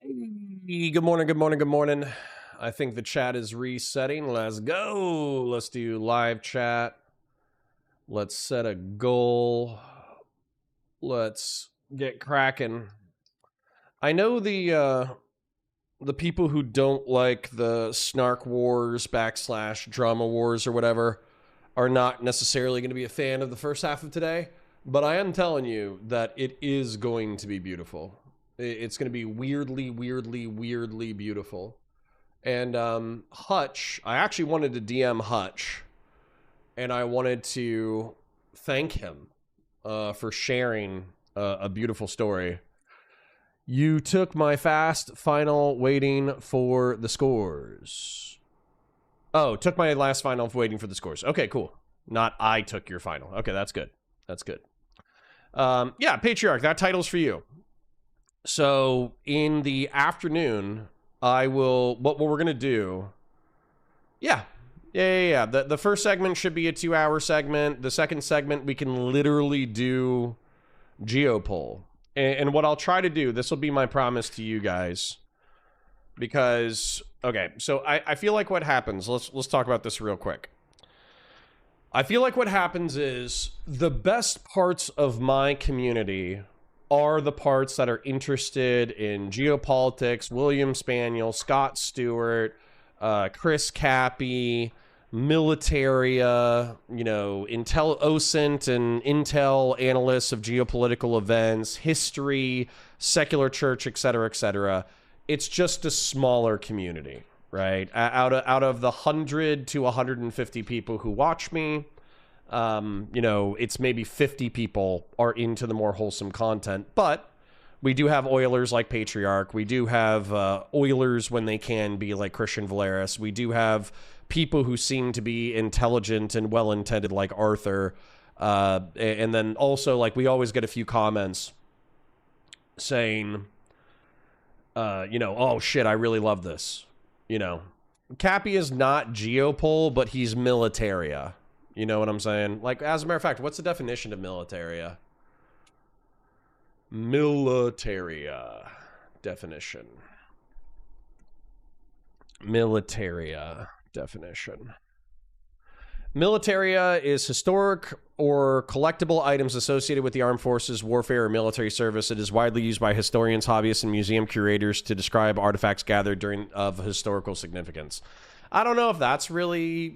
Hey, good morning, good morning, good morning. I think the chat is resetting. Let's go. Let's do live chat. Let's set a goal. Let's get cracking. I know the people who don't like the snark wars / drama wars or whatever are not necessarily going to be a fan of the first half of today, but I am telling you that it is going to be beautiful. It's going to be weirdly beautiful. And Hutch, I actually wanted to DM Hutch, and I wanted to thank him for sharing a beautiful story. You took my fast final waiting for the scores. Oh, took my last final waiting for the scores. Okay, cool. Not I took your final. Okay, that's good. That's good. Yeah, Patriarch, that title's for you. So in the afternoon, I will, what we're going to do. Yeah. The first segment should be a 2-hour segment. The second segment, we can literally do Geopol. And what I'll try to do, this will be my promise to you guys. Because, okay, so I feel like what happens, let's talk about this real quick. I feel like what happens is the best parts of my community are the parts that are interested in geopolitics, William Spaniel, Scott Stewart, Chris Cappy, militaria, you know, Intel OSINT and Intel analysts of geopolitical events, history, secular church, etc., etc. It's just a smaller community, right? Out of the 100 to 150 people who watch me, you know, it's maybe 50 people are into the more wholesome content, but we do have Oilers like Patriarch. We do have Oilers when they can be like Christian Valeris. We do have people who seem to be intelligent and well-intended like Arthur. And then also, like, we always get a few comments saying, you know, oh shit, I really love this. You know, Cappy is not Geopol, but he's militaria. You know what I'm saying? Like, as a matter of fact, what's the definition of militaria? Militaria definition. Militaria definition. Militaria is historic or collectible items associated with the armed forces, warfare, or military service. It is widely used by historians, hobbyists, and museum curators to describe artifacts gathered during of historical significance. I don't know if that's really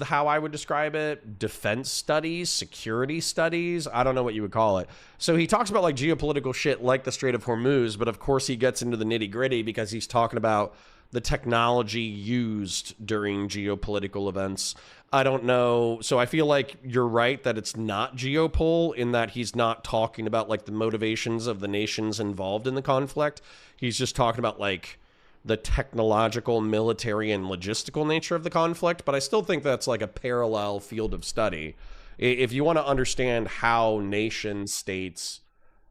how I would describe it. Defense studies, security studies. I don't know what you would call it. So he talks about like geopolitical shit like the Strait of Hormuz, but of course he gets into the nitty gritty because he's talking about the technology used during geopolitical events. I don't know. So I feel like you're right that it's not Geopol in that he's not talking about like the motivations of the nations involved in the conflict. He's just talking about like the technological, military, and logistical nature of the conflict, but I still think that's like a parallel field of study. If you want to understand how nation states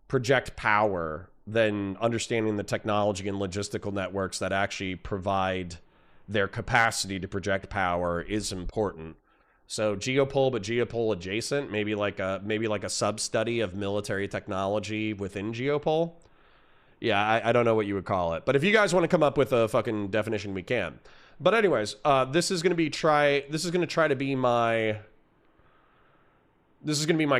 project power, then understanding the technology and logistical networks that actually provide their capacity to project power is important. So Geopol, but Geopol adjacent, maybe like a sub-study of military technology within Geopol. Yeah, I don't know what you would call it. But if you guys want to come up with a fucking definition, we can. But anyways, this is going to try to be my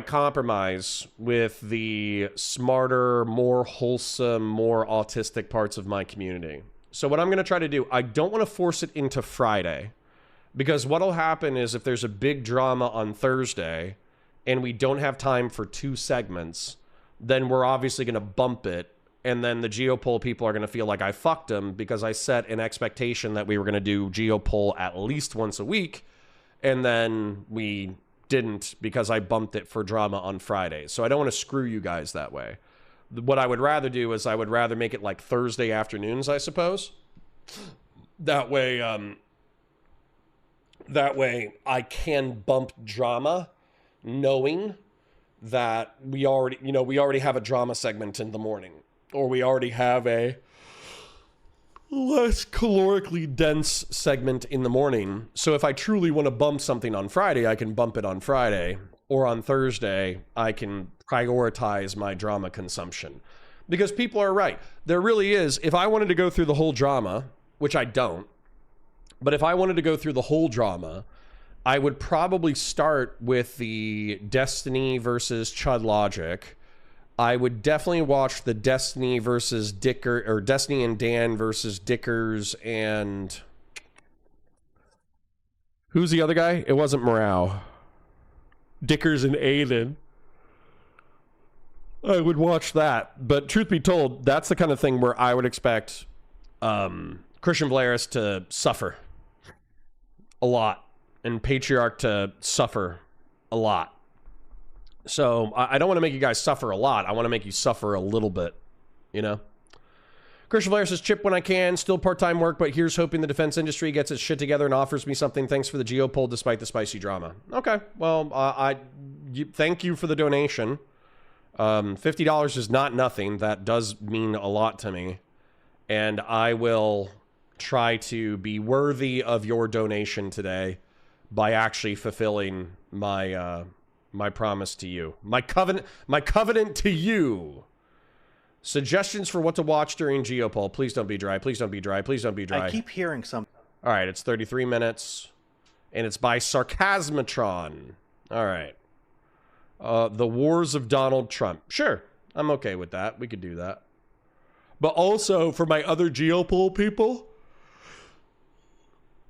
compromise with the smarter, more wholesome, more autistic parts of my community. So what I'm going to try to do, I don't want to force it into Friday, because what'll happen is if there's a big drama on Thursday and we don't have time for 2 segments, then we're obviously going to bump it. And then the Geopol people are going to feel like I fucked them because I set an expectation that we were going to do Geopol at least once a week. And then we didn't because I bumped it for drama on Friday. So I don't want to screw you guys that way. What I would rather do is I would rather make it like Thursday afternoons, I suppose. That way I can bump drama knowing that we already have a drama segment in the morning. Or we already have a less calorically dense segment in the morning. So if I truly want to bump something on Friday, I can bump it on Friday. Or on Thursday, I can prioritize my drama consumption. Because people are right. There really is. If I wanted to go through the whole drama, which I don't, but if I wanted to go through the whole drama, I would probably start with the Destiny versus Chud logic. I would definitely watch the Destiny versus Dicker, or Destiny and Dan versus Dickers and... Who's the other guy? It wasn't Morale. Dickers and Aiden. I would watch that. But truth be told, that's the kind of thing where I would expect Christian Vlaris to suffer a lot and Patriarch to suffer a lot. So I don't want to make you guys suffer a lot. I want to make you suffer a little bit, you know? Christian Blair says, chip when I can, still part-time work, but here's hoping the defense industry gets its shit together and offers me something. Thanks for the Geopoll despite the spicy drama. Okay, well, thank you for the donation. $50 is not nothing. That does mean a lot to me. And I will try to be worthy of your donation today by actually fulfilling my my promise to you. My covenant to you. Suggestions for what to watch during Geopoll. Please don't be dry. Please don't be dry. Please don't be dry. I keep hearing something. All right, it's 33 minutes. And it's by Sarcasmatron. All right. The Wars of Donald Trump. Sure, I'm okay with that. We could do that. But also, for my other Geopoll people,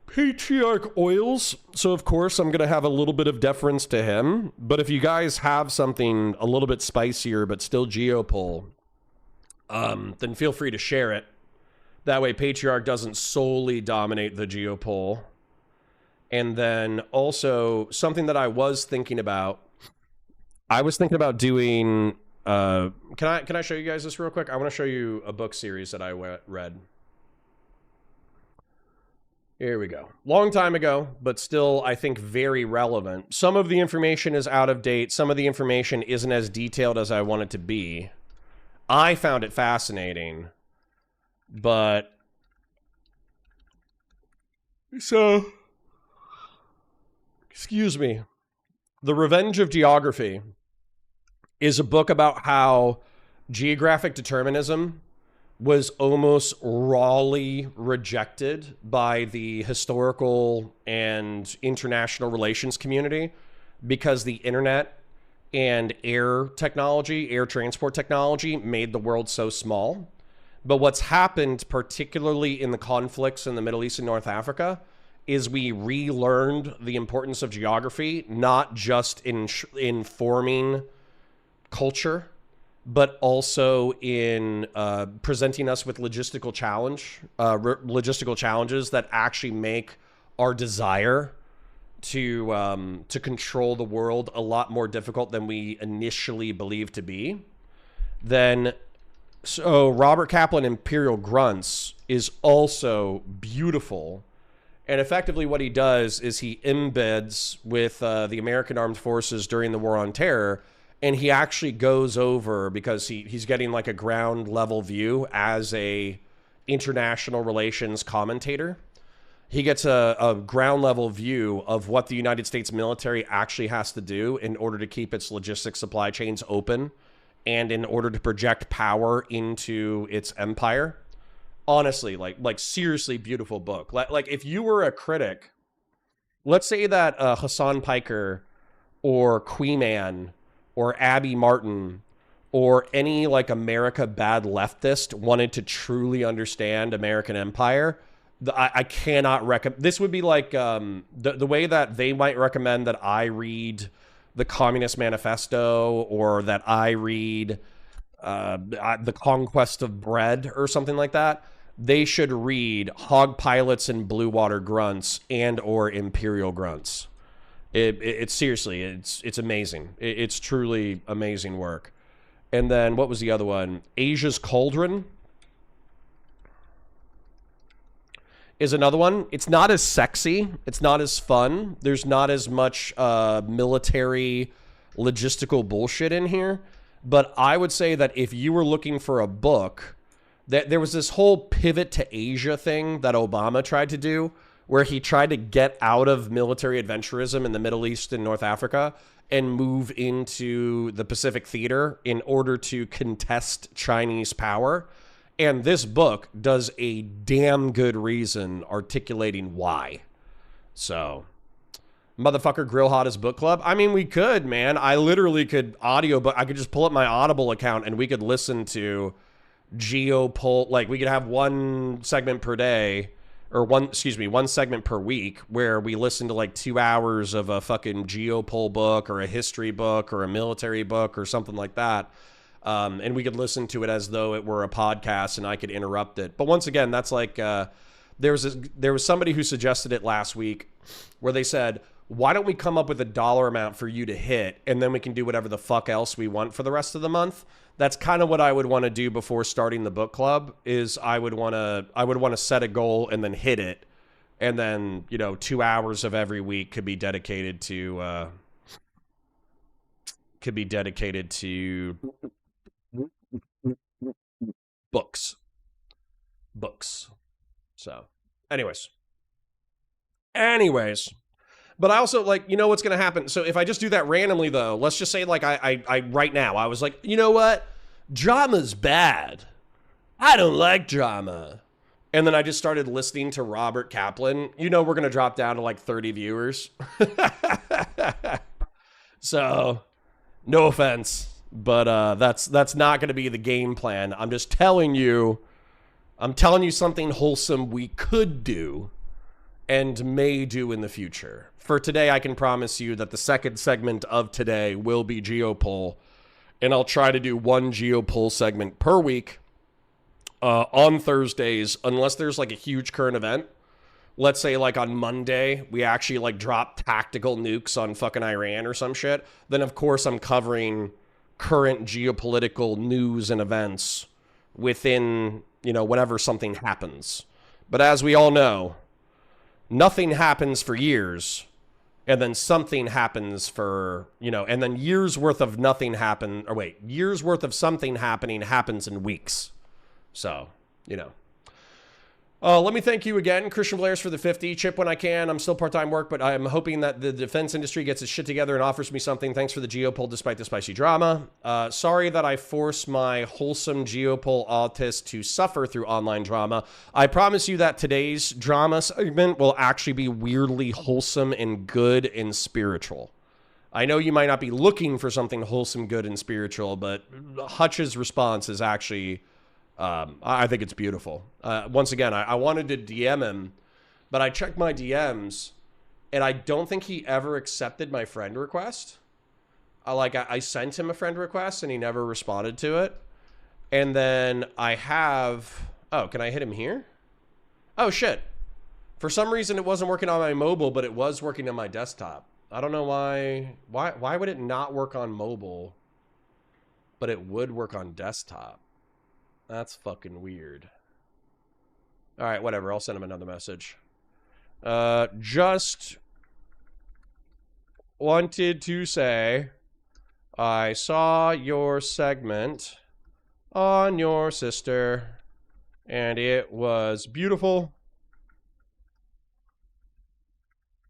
Patriarch Oils. So, of course, I'm going to have a little bit of deference to him. But if you guys have something a little bit spicier but still Geopoll, then feel free to share it. That way Patriarch doesn't solely dominate the Geopoll. And then also something that I was thinking about doing, can I show you guys this real quick? I want to show you a book series that I read. Here we go. Long time ago, but still, I think, very relevant. Some of the information is out of date. Some of the information isn't as detailed as I want it to be. I found it fascinating, but so, excuse me. The Revenge of Geography is a book about how geographic determinism was almost rawly rejected by the historical and international relations community because the internet and air technology, air transport technology, made the world so small. But what's happened, particularly in the conflicts in the Middle East and North Africa, is we relearned the importance of geography, not just in informing culture, but also in presenting us with logistical challenges that actually make our desire to control the world a lot more difficult than we initially believed to be. So Robert Kaplan, Imperial Grunts, is also beautiful. And effectively what he does is he embeds with the American Armed Forces during the War on Terror, and he actually goes over, because he's getting like a ground level view as a international relations commentator. He gets a ground level view of what the United States military actually has to do in order to keep its logistics supply chains open and in order to project power into its empire. Honestly, like seriously beautiful book. Like if you were a critic, let's say that Hassan Piker or Queeman or Abby Martin or any like America bad leftist wanted to truly understand American empire, I cannot recommend. This would be like the way that they might recommend that I read the Communist Manifesto or that I read The Conquest of Bread or something like that. They should read Hog Pilots and Blue Water Grunts and or Imperial Grunts. It's seriously, it's amazing. It's truly amazing work. And then what was the other one? Asia's Cauldron is another one. It's not as sexy. It's not as fun. There's not as much military logistical bullshit in here. But I would say that if you were looking for a book, that there was this whole pivot to Asia thing that Obama tried to do, where he tried to get out of military adventurism in the Middle East and North Africa and move into the Pacific theater in order to contest Chinese power. And this book does a damn good reason articulating why. So, motherfucker grill hot as book club. I mean, we could, man. I literally could I could just pull up my Audible account and we could listen to like we could have one segment per day or one segment per week where we listen to like 2 hours of a fucking Geopol book or a history book or a military book or something like that. And we could listen to it as though it were a podcast and I could interrupt it. But once again, that's like, there was somebody who suggested it last week where they said, why don't we come up with a dollar amount for you to hit and then we can do whatever the fuck else we want for the rest of the month? That's kind of what I would want to do before starting the book club. Is I would want to set a goal and then hit it, and then 2 hours of every week could be dedicated to books. So, anyways. But I also, like, what's going to happen? So if I just do that randomly, though, let's just say, like, I right now, I was like, you know what? Drama's bad. I don't like drama. And then I just started listening to Robert Kaplan. We're going to drop down to, like, 30 viewers. So, no offense. But that's not going to be the game plan. I'm just telling you, something wholesome we could do and may do in the future. For today, I can promise you that the second segment of today will be Geopol, and I'll try to do one Geopol segment per week on Thursdays, unless there's like a huge current event. Let's say like on Monday, we actually like drop tactical nukes on fucking Iran or some shit. Then of course I'm covering current geopolitical news and events within, whenever something happens. But as we all know, nothing happens for years, and then something happens for, and then years worth of something happening happens in weeks. So, let me thank you again, Christian Blairs, for the 50. Chip when I can. I'm still part-time work, but I'm hoping that the defense industry gets its shit together and offers me something. Thanks for the Geopol despite the spicy drama. Sorry that I force my wholesome Geopol autist to suffer through online drama. I promise you that today's drama segment will actually be weirdly wholesome and good and spiritual. I know you might not be looking for something wholesome, good, and spiritual, but Hutch's response is actually... I think it's beautiful. Once again, I wanted to DM him, but I checked my DMs, and I don't think he ever accepted my friend request. I sent him a friend request, and he never responded to it. And then I have... Oh, can I hit him here? Oh, shit. For some reason, it wasn't working on my mobile, but it was working on my desktop. I don't know why. Why would it not work on mobile, but it would work on desktop? That's fucking weird. All right, whatever. I'll send him another message. Just wanted to say I saw your segment on your sister, and it was beautiful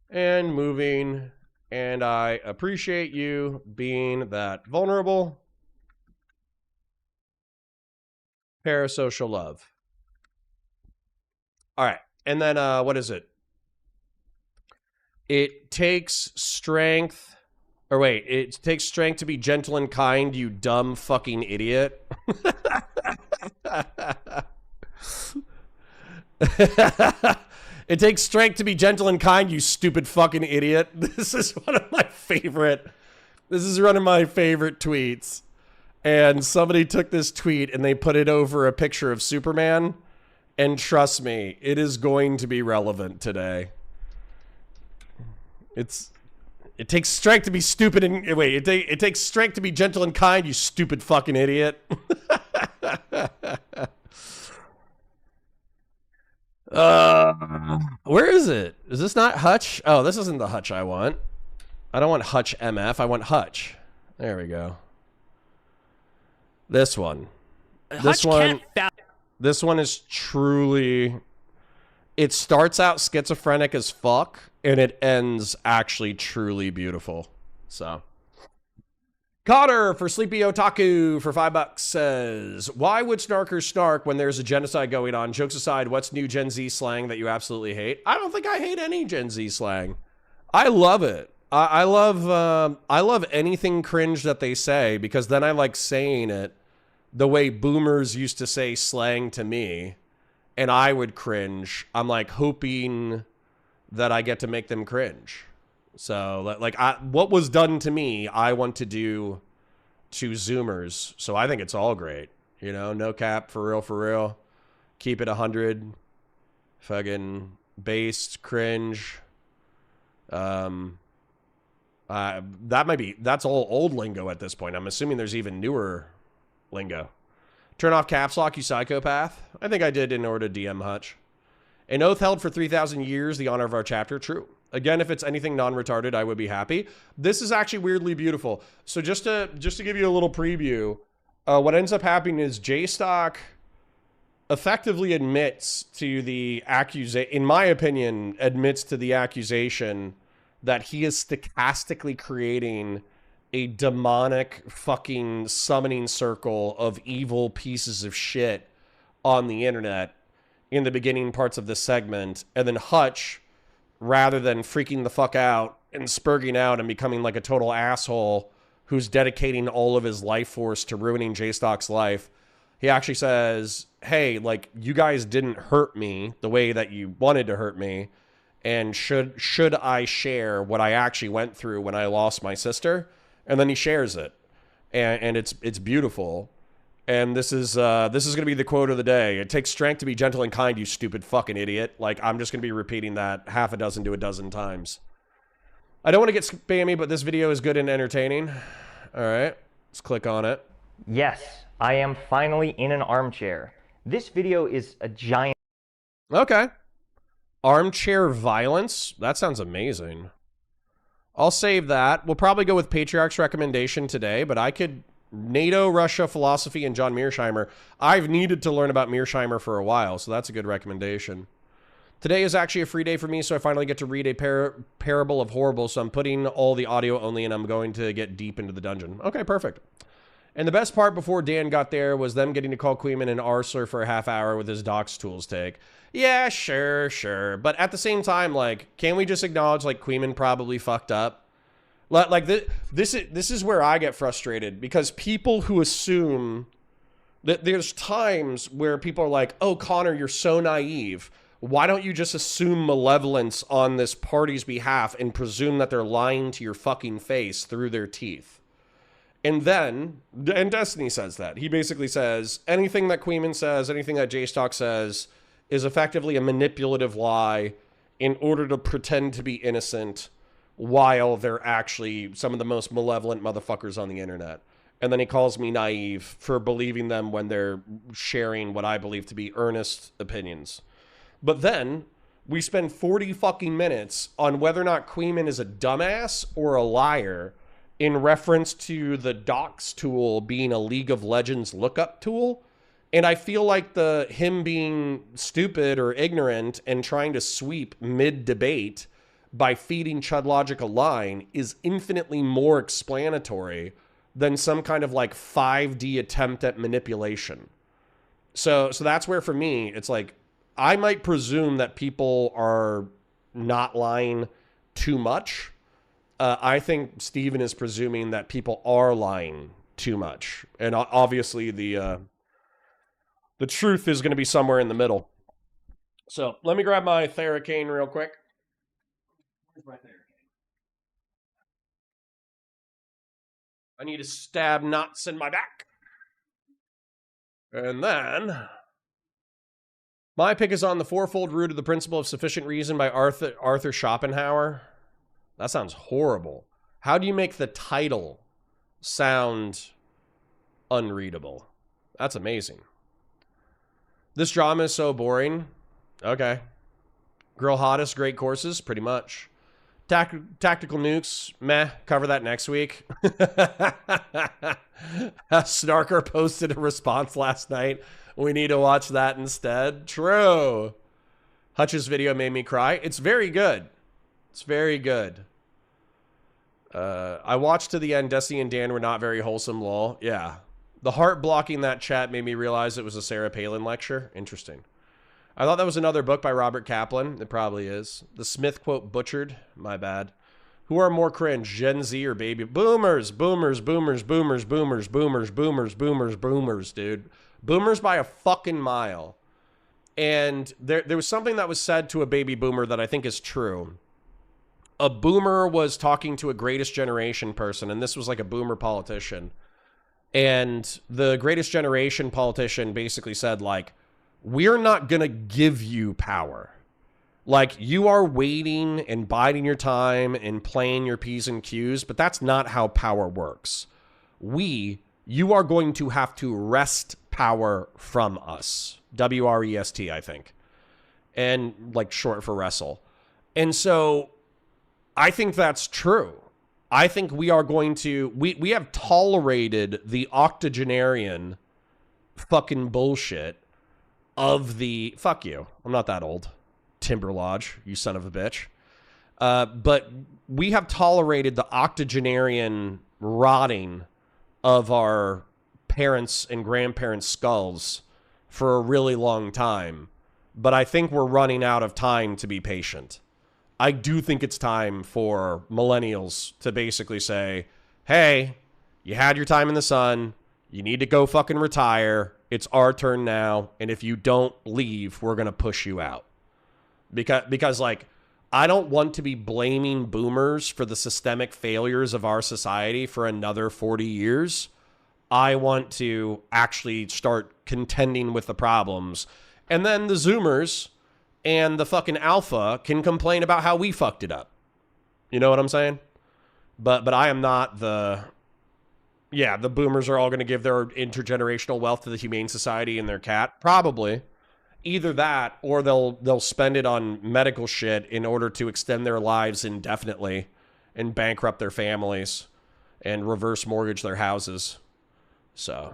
and moving, and I appreciate you being that vulnerable. Parasocial love. All right. And then, what is it? It takes strength. Or wait, it takes strength to be gentle and kind, you dumb fucking idiot. It takes strength to be gentle and kind, you stupid fucking idiot. This is one of my favorite tweets. And somebody took this tweet and they put it over a picture of Superman. And trust me, it is going to be relevant today. It takes strength to be stupid and... Wait, it takes strength to be gentle and kind, you stupid fucking idiot. Where is it? Is this not Hutch? Oh, this isn't the Hutch I want. I don't want Hutch MF. I want Hutch. There we go. This one. This one is truly It starts out schizophrenic as fuck, and it ends actually truly beautiful. So, Connor for Sleepy Otaku for $5 says, why would snarkers snark when there's a genocide going on? Jokes aside, what's new Gen Z slang that you absolutely hate? I don't think I hate any Gen Z slang. I love it. I love anything cringe that they say, because then I like saying it the way boomers used to say slang to me, and I would cringe. I'm like hoping that I get to make them cringe. So like what was done to me, I want to do to Zoomers. So I think it's all great. You know, no cap, for real, for real. Keep it 100. Fucking based, cringe. That's all old lingo at this point. I'm assuming there's even newer lingo. Turn off caps lock, you psychopath. I think I did in order to DM Hutch. An oath held for 3,000 years, the honor of our chapter. True. Again, if it's anything non-retarded, I would be happy. This is actually weirdly beautiful. So just to give you a little preview, what ends up happening is Jstlk effectively admits to the accusation, in my opinion, admits to the accusation that he is stochastically creating a demonic fucking summoning circle of evil pieces of shit on the internet in the beginning parts of this segment. And then Hutch, rather than freaking the fuck out and spurging out and becoming like a total asshole who's dedicating all of his life force to ruining Jstlk's life, he actually says, hey, like, you guys didn't hurt me the way that you wanted to hurt me. And should I share what I actually went through when I lost my sister? And then he shares it, and it's beautiful. And this is gonna be the quote of the day. It takes strength to be gentle and kind, you stupid fucking idiot. Like, I'm just gonna be repeating that half a dozen to a dozen times. I don't want to get spammy, but this video is good and entertaining. All right, let's click on it. Yes, I am finally in an armchair. This video is a giant... Okay. Armchair violence? That sounds amazing. I'll save that. We'll probably go with Patriarch's recommendation today, but I could... NATO, Russia, philosophy, and John Mearsheimer. I've needed to learn about Mearsheimer for a while, so that's a good recommendation. Today is actually a free day for me, so I finally get to read a parable of horrible, so I'm putting all the audio only, and I'm going to get deep into the dungeon. Okay, perfect. And the best part before Dan got there was them getting to call Queeman an arsler for a half hour with his Dox tools take. Yeah, sure. But at the same time, like, can we just acknowledge, like, Queeman probably fucked up? Like, this is where I get frustrated, because people who assume that there's times where people are like, oh, Connor, you're so naive. Why don't you just assume malevolence on this party's behalf and presume that they're lying to your fucking face through their teeth? And then, and Destiny says that. He basically says anything that Queeman says, anything that Jstlk says is effectively a manipulative lie in order to pretend to be innocent while they're actually some of the most malevolent motherfuckers on the internet. And then he calls me naive for believing them when they're sharing what I believe to be earnest opinions. But then we spend 40 fucking minutes on whether or not Queeman is a dumbass or a liar in reference to the Dox tool being a League of Legends lookup tool. And I feel like him being stupid or ignorant and trying to sweep mid-debate by feeding Chudlogic a line is infinitely more explanatory than some kind of like 5D attempt at manipulation. So that's where, for me, it's like, I might presume that people are not lying too much. I think Steven is presuming that people are lying too much. And obviously the truth is going to be somewhere in the middle. So let me grab my Theracane real quick. Where's my Theracane? I need to stab knots in my back. And then my pick is on The Fourfold Root of the Principle of Sufficient Reason by Arthur Schopenhauer. That sounds horrible. How do you make the title sound unreadable? That's amazing. This drama is so boring. Okay. Girl hottest, great courses, pretty much. Tactical nukes, meh, cover that next week. Snarker posted a response last night. We need to watch that instead. True. Hutch's video made me cry. It's very good. It's very good. I watched to the end. Desi and Dan were not very wholesome, lol. Yeah. The heart blocking that chat made me realize it was a Sarah Palin lecture. Interesting. I thought that was another book by Robert Kaplan. It probably is. The Smith quote butchered. My bad. Who are more cringe, Gen Z or baby boomers? Boomers, boomers, boomers, boomers, boomers, boomers, boomers, boomers, dude. Boomers by a fucking mile. And there was something that was said to a baby boomer that I think is true. A boomer was talking to a greatest generation person, and this was like a boomer politician. And the greatest generation politician basically said, like, we're not going to give you power. Like, you are waiting and biding your time and playing your P's and Q's, but that's not how power works. You are going to have to wrest power from us. W-R-E-S-T, I think. And like short for wrestle. And so I think that's true. I think we are going to, we have tolerated the octogenarian fucking bullshit of the, fuck you, I'm not that old, Timber Lodge, you son of a bitch. But we have tolerated the octogenarian rotting of our parents' and grandparents' skulls for a really long time. But I think we're running out of time to be patient. I do think it's time for millennials to basically say, hey, you had your time in the sun. You need to go fucking retire. It's our turn now. And if you don't leave, we're going to push you out. Because like, I don't want to be blaming boomers for the systemic failures of our society for another 40 years. I want to actually start contending with the problems. And then the Zoomers and the fucking alpha can complain about how we fucked it up. You know what I'm saying? But I am not the boomers are all going to give their intergenerational wealth to the Humane Society and their cat. Probably. Either that or they'll spend it on medical shit in order to extend their lives indefinitely and bankrupt their families and reverse mortgage their houses. So,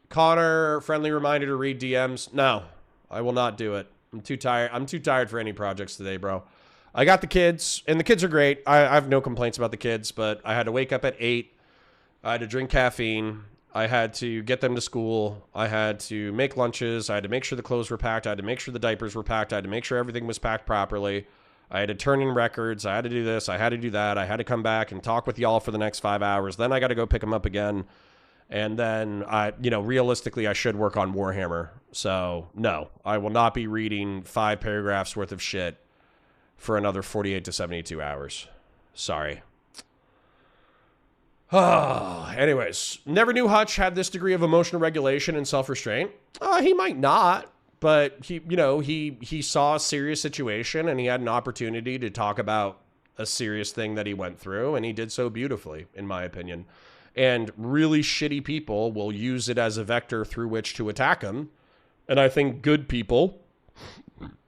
Connor, friendly reminder to read DMs. No, I will not do it. I'm too tired. I'm too tired for any projects today, bro. I got the kids, and the kids are great. I have no complaints about the kids, but I had to wake up at 8. I had to drink caffeine. I had to get them to school. I had to make lunches. I had to make sure the clothes were packed. I had to make sure the diapers were packed. I had to make sure everything was packed properly. I had to turn in records. I had to do this. I had to do that. I had to come back and talk with y'all for the next 5 hours. Then I got to go pick them up again. And then realistically, I should work on Warhammer. So no, I will not be reading 5 paragraphs worth of shit for another 48 to 72 hours. Sorry. Anyways, never knew Hutch had this degree of emotional regulation and self-restraint. He might not, but he saw a serious situation and he had an opportunity to talk about a serious thing that he went through, and he did so beautifully, in my opinion. And really shitty people will use it as a vector through which to attack him. And I think good people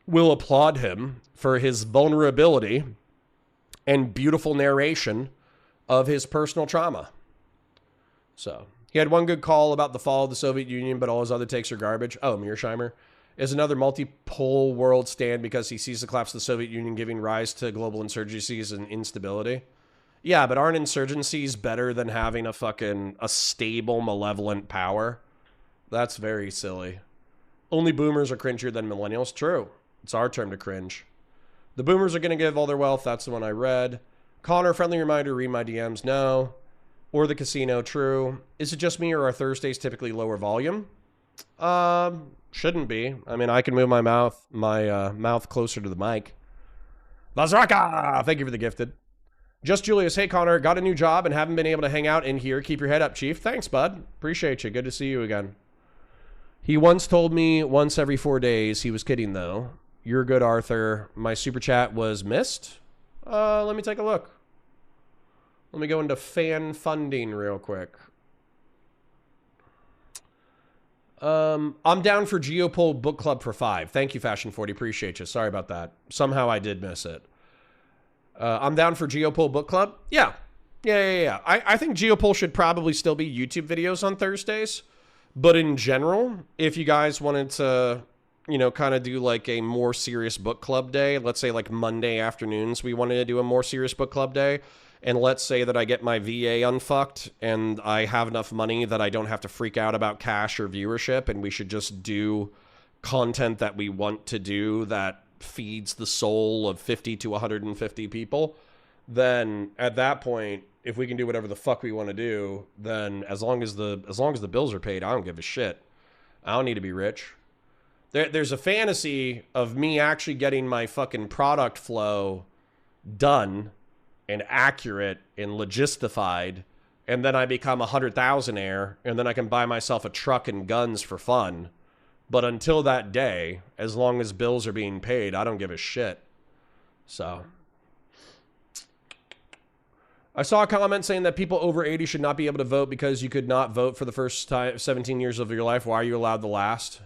will applaud him for his vulnerability and beautiful narration of his personal trauma. So, he had one good call about the fall of the Soviet Union, but all his other takes are garbage. Oh, Mearsheimer is another multi-pole world stand because he sees the collapse of the Soviet Union giving rise to global insurgencies and instability. Yeah, but aren't insurgencies better than having a stable, malevolent power? That's very silly. Only boomers are cringier than millennials. True. It's our turn to cringe. The boomers are going to give all their wealth. That's the one I read. Connor, friendly reminder, read my DMs. No. Or the casino. True. Is it just me or are Thursdays typically lower volume? Shouldn't be. I mean, I can move my mouth closer to the mic. Lazraka! Thank you for the gifted. Just Julius, hey Connor, got a new job and haven't been able to hang out in here. Keep your head up, Chief. Thanks, bud. Appreciate you. Good to see you again. He once told me once every 4 days. He was kidding, though. You're good, Arthur. My super chat was missed. Let me take a look. Let me go into fan funding real quick. I'm down for Geopol Book Club for 5. Thank you, Fashion 40. Appreciate you. Sorry about that. Somehow I did miss it. I'm down for Geopol Book Club. Yeah. I think Geopol should probably still be YouTube videos on Thursdays. But in general, if you guys wanted to you know, kind of do like a more serious book club day. Let's say like Monday afternoons, we wanted to do a more serious book club day. And let's say that I get my VA unfucked and I have enough money that I don't have to freak out about cash or viewership, and we should just do content that we want to do that feeds the soul of 50 to 150 people. Then at that point, if we can do whatever the fuck we want to do, then as long as the bills are paid, I don't give a shit. I don't need to be rich. There's a fantasy of me actually getting my fucking product flow done and accurate and logistified, and then I become 100,000-aire, and then I can buy myself a truck and guns for fun. But until that day, as long as bills are being paid, I don't give a shit. So I saw a comment saying that people over 80 should not be able to vote because you could not vote for the first 17 years of your life. Why are you allowed the last?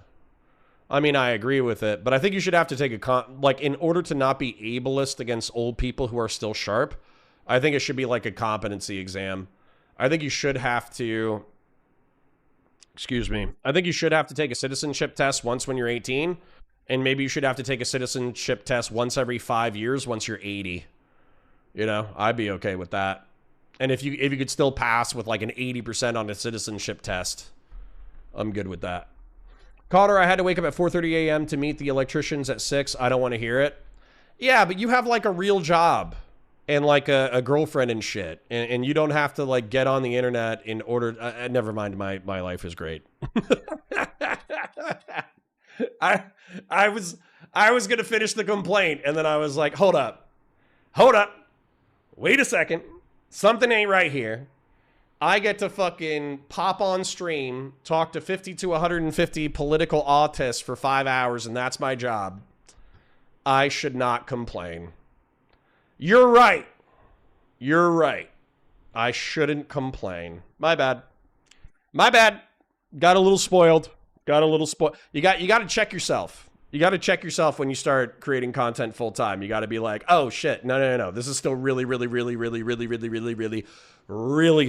I mean, I agree with it, but I think you should have to take like, in order to not be ableist against old people who are still sharp, I think it should be like a competency exam. I think you should have to, excuse me, I think you should have to take a citizenship test once when you're 18, and maybe you should have to take a citizenship test once every 5 years once you're 80. You know, I'd be okay with that. And if you could still pass with like an 80% on a citizenship test, I'm good with that. Connor, I had to wake up at 4:30 a.m. to meet the electricians at 6. I don't want to hear it. Yeah, but you have like a real job and like a girlfriend and shit. And you don't have to like get on the internet in order. Never mind, my life is great. I was going to finish the complaint, and then I was like, hold up. Wait a second. Something ain't right here. I get to fucking pop on stream, talk to 50 to 150 political autists for 5 hours, and that's my job. I should not complain. You're right. You're right. I shouldn't complain. My bad. My bad. Got a little spoiled. You got to check yourself. You got to check yourself when you start creating content full time. You got to be like, oh shit, no. This is still really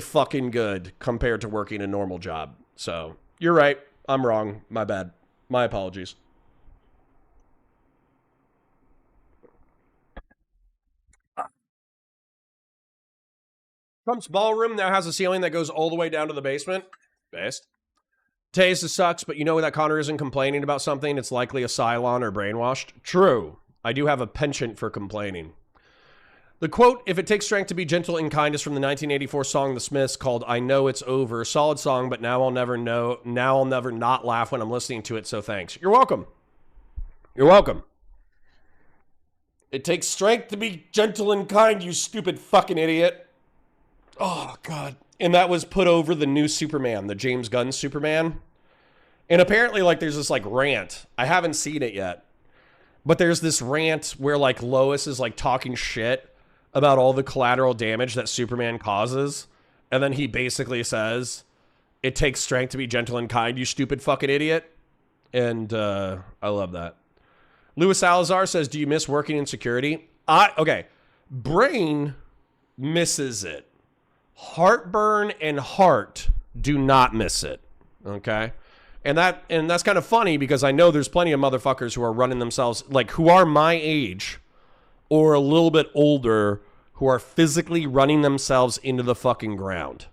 fucking good compared to working a normal job. So you're right. I'm wrong. My bad. My apologies. Trump's ballroom now has a ceiling that goes all the way down to the basement. Best. Taste sucks, but you know that Connor isn't complaining about something. It's likely a Cylon or brainwashed. True. I do have a penchant for complaining. The quote, "If it takes strength to be gentle and kind," is from the 1984 song The Smiths called I Know It's Over. Solid song, but now I'll never not laugh when I'm listening to it, so thanks. You're welcome. You're welcome. It takes strength to be gentle and kind, you stupid fucking idiot. Oh, God. And that was put over the new Superman, the James Gunn Superman. And apparently, like, there's this, like, rant. I haven't seen it yet. But there's this rant where, like, Lois is, like, talking shit about all the collateral damage that Superman causes. And then he basically says, it takes strength to be gentle and kind, you stupid fucking idiot. And I love that. Louis Salazar says, do you miss working in security? Okay. Brain misses it. Heartburn and heart do not miss it. Okay? And that's kind of funny because I know there's plenty of motherfuckers who are running themselves, like, who are my age or a little bit older, who are physically running themselves into the fucking ground.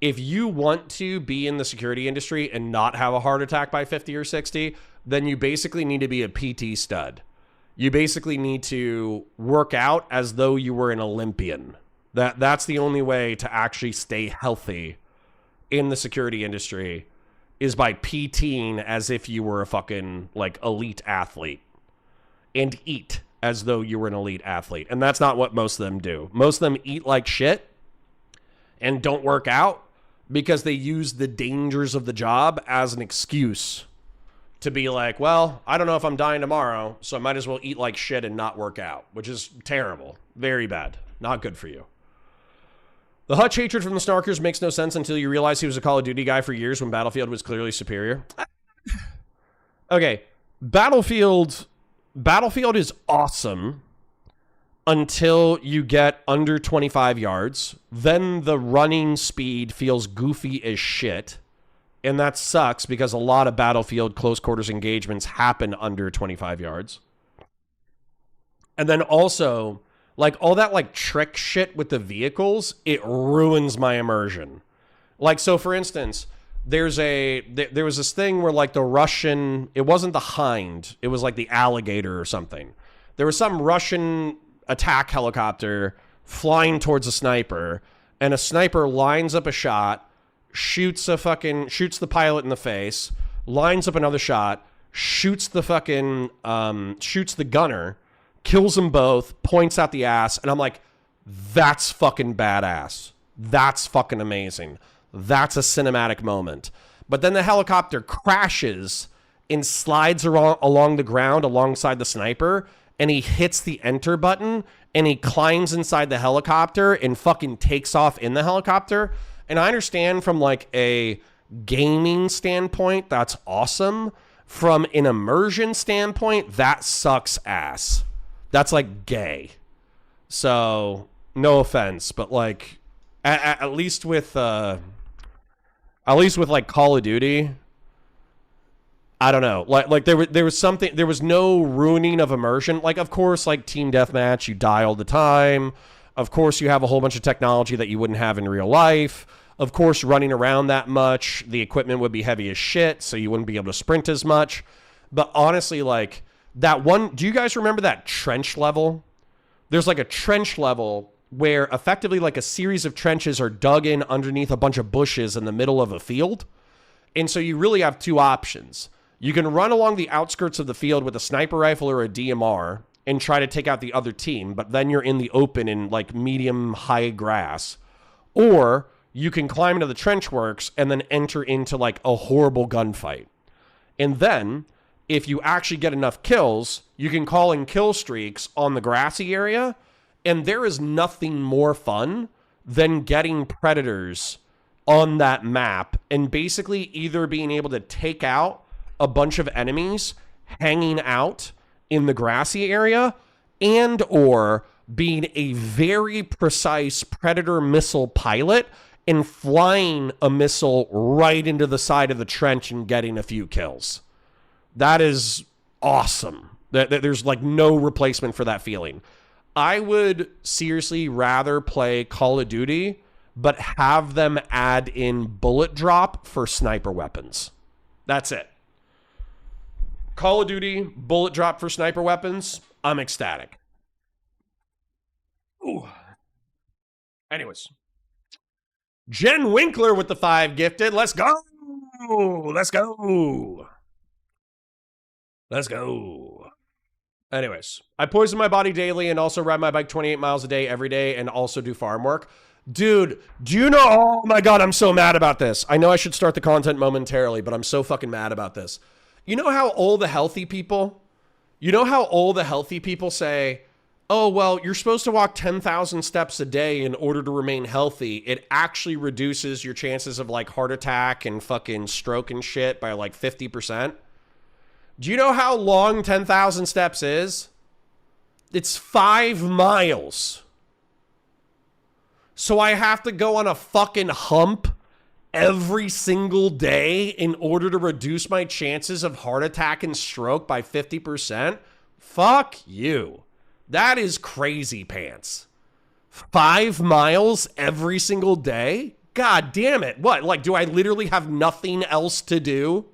If you want to be in the security industry and not have a heart attack by 50 or 60, then you basically need to be a PT stud. You basically need to work out as though you were an Olympian. That's the only way to actually stay healthy in the security industry, is by PTing as if you were a fucking, like, elite athlete, and eat as though you were an elite athlete. And that's not what most of them do. Most of them eat like shit and don't work out because they use the dangers of the job as an excuse to be like, well, I don't know if I'm dying tomorrow, so I might as well eat like shit and not work out, which is terrible. Very bad. Not good for you. The Hutch hatred from the Snarkers makes no sense until you realize he was a Call of Duty guy for years when Battlefield was clearly superior. Okay, Battlefield is awesome until you get under 25 yards. Then the running speed feels goofy as shit. And that sucks because a lot of battlefield close quarters engagements happen under 25 yards. And then also, like, all that, like, trick shit with the vehicles, it ruins my immersion. Like, so, for instance, there was this thing where, like, the Russian, it wasn't the Hind, it was, like, the Alligator or something. There was some Russian attack helicopter flying towards a sniper, and a sniper lines up a shot, shoots the pilot in the face, lines up another shot, shoots the gunner, kills them both, points out the ass, and I'm like, that's fucking badass. That's fucking amazing. That's a cinematic moment. But then the helicopter crashes and slides along the ground alongside the sniper, and he hits the enter button, and he climbs inside the helicopter and fucking takes off in the helicopter. And I understand from, like, a gaming standpoint, that's awesome. From an immersion standpoint, that sucks ass. That's, like, gay. So, no offense, but, like, at least with like Call of Duty, I don't know. Like there was something, there was no ruining of immersion. Like, of course, like team deathmatch, you die all the time. Of course, you have a whole bunch of technology that you wouldn't have in real life. Of course, running around that much, the equipment would be heavy as shit, so you wouldn't be able to sprint as much. But honestly, like, that one, do you guys remember that trench level? There's like a trench level where effectively like a series of trenches are dug in underneath a bunch of bushes in the middle of a field. And so you really have two options. You can run along the outskirts of the field with a sniper rifle or a DMR and try to take out the other team, but then you're in the open in like medium high grass. Or you can climb into the trench works and then enter into like a horrible gunfight. And then if you actually get enough kills, you can call in kill streaks on the grassy area. And there is nothing more fun than getting predators on that map and basically either being able to take out a bunch of enemies hanging out in the grassy area and or being a very precise predator missile pilot and flying a missile right into the side of the trench and getting a few kills. That is awesome. There's like no replacement for that feeling. I would seriously rather play Call of Duty, but have them add in bullet drop for sniper weapons. That's it. Call of Duty, bullet drop for sniper weapons. I'm ecstatic. Ooh. Anyways. Jen Winkler with the 5 gifted. Let's go. Let's go. Let's go. Anyways, I poison my body daily and also ride my bike 28 miles a day every day and also do farm work. Dude, do you know? Oh my God, I'm so mad about this. I know I should start the content momentarily, but I'm so fucking mad about this. You know how all the healthy people say, oh, well, you're supposed to walk 10,000 steps a day in order to remain healthy. It actually reduces your chances of like heart attack and fucking stroke and shit by like 50%. Do you know how long 10,000 steps is? It's 5 miles. So I have to go on a fucking hump every single day in order to reduce my chances of heart attack and stroke by 50%? Fuck you. That is crazy pants. 5 miles every single day? God damn it. What? Like, do I literally have nothing else to do?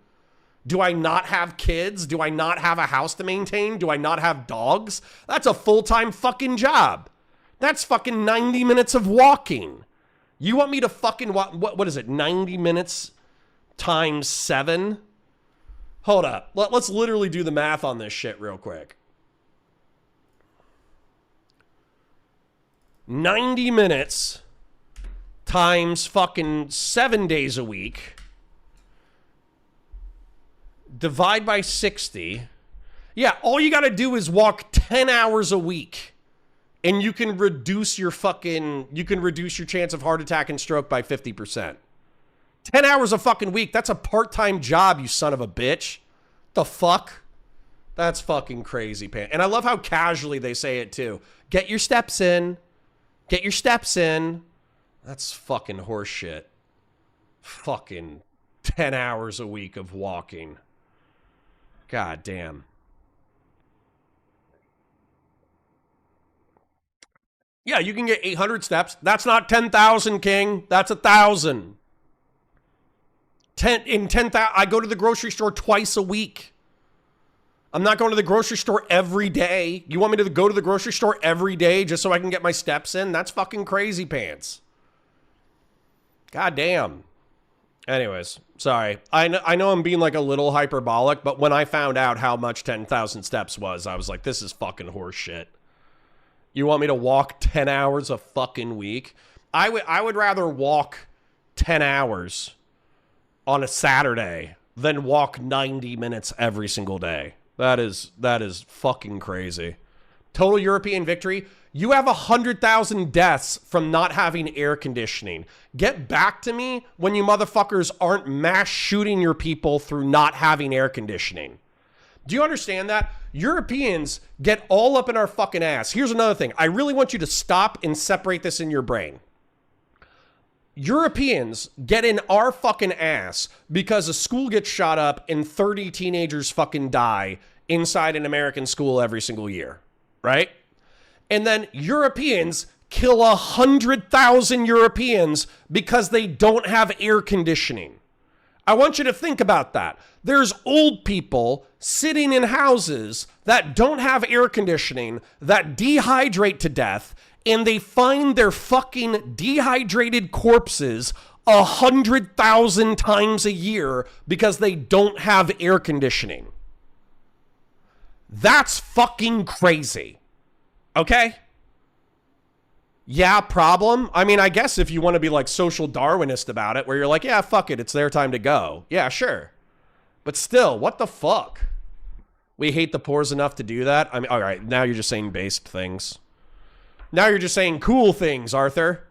Do I not have kids? Do I not have a house to maintain? Do I not have dogs? That's a full-time fucking job. That's fucking 90 minutes of walking. You want me to fucking walk? What is it? 90 minutes times 7? Hold up. Let's literally do the math on this shit real quick. 90 minutes times fucking 7 days a week. Divide by 60. Yeah, all you got to do is walk 10 hours a week. And you can reduce your chance of heart attack and stroke by 50%. 10 hours a fucking week. That's a part-time job, you son of a bitch. The fuck? That's fucking crazy, pan. And I love how casually they say it too. Get your steps in. Get your steps in. That's fucking horseshit. Fucking 10 hours a week of walking. God damn. Yeah, you can get 800 steps. That's not 10,000, King. That's 1,000. 10,000. I go to the grocery store twice a week. I'm not going to the grocery store every day. You want me to go to the grocery store every day just so I can get my steps in? That's fucking crazy pants. God damn. Anyways, sorry. I know I'm being like a little hyperbolic, but when I found out how much 10,000 steps was, I was like, this is fucking horse shit. You want me to walk 10 hours a fucking week? I would rather walk 10 hours on a Saturday than walk 90 minutes every single day. That is fucking crazy. Total European victory. You have 100,000 deaths from not having air conditioning. Get back to me when you motherfuckers aren't mass shooting your people through not having air conditioning. Do you understand that? Europeans get all up in our fucking ass. Here's another thing. I really want you to stop and separate this in your brain. Europeans get in our fucking ass because a school gets shot up and 30 teenagers fucking die inside an American school every single year, right? And then Europeans kill 100,000 Europeans because they don't have air conditioning. I want you to think about that. There's old people sitting in houses that don't have air conditioning, that dehydrate to death, and they find their fucking dehydrated corpses 100,000 times a year because they don't have air conditioning. That's fucking crazy. Okay? Yeah, problem? I mean, I guess if you want to be like social Darwinist about it, where you're like, yeah, fuck it, it's their time to go. Yeah, sure. But still, what the fuck? We hate the poors enough to do that? I mean, all right, now you're just saying based things. Now you're just saying cool things, Arthur.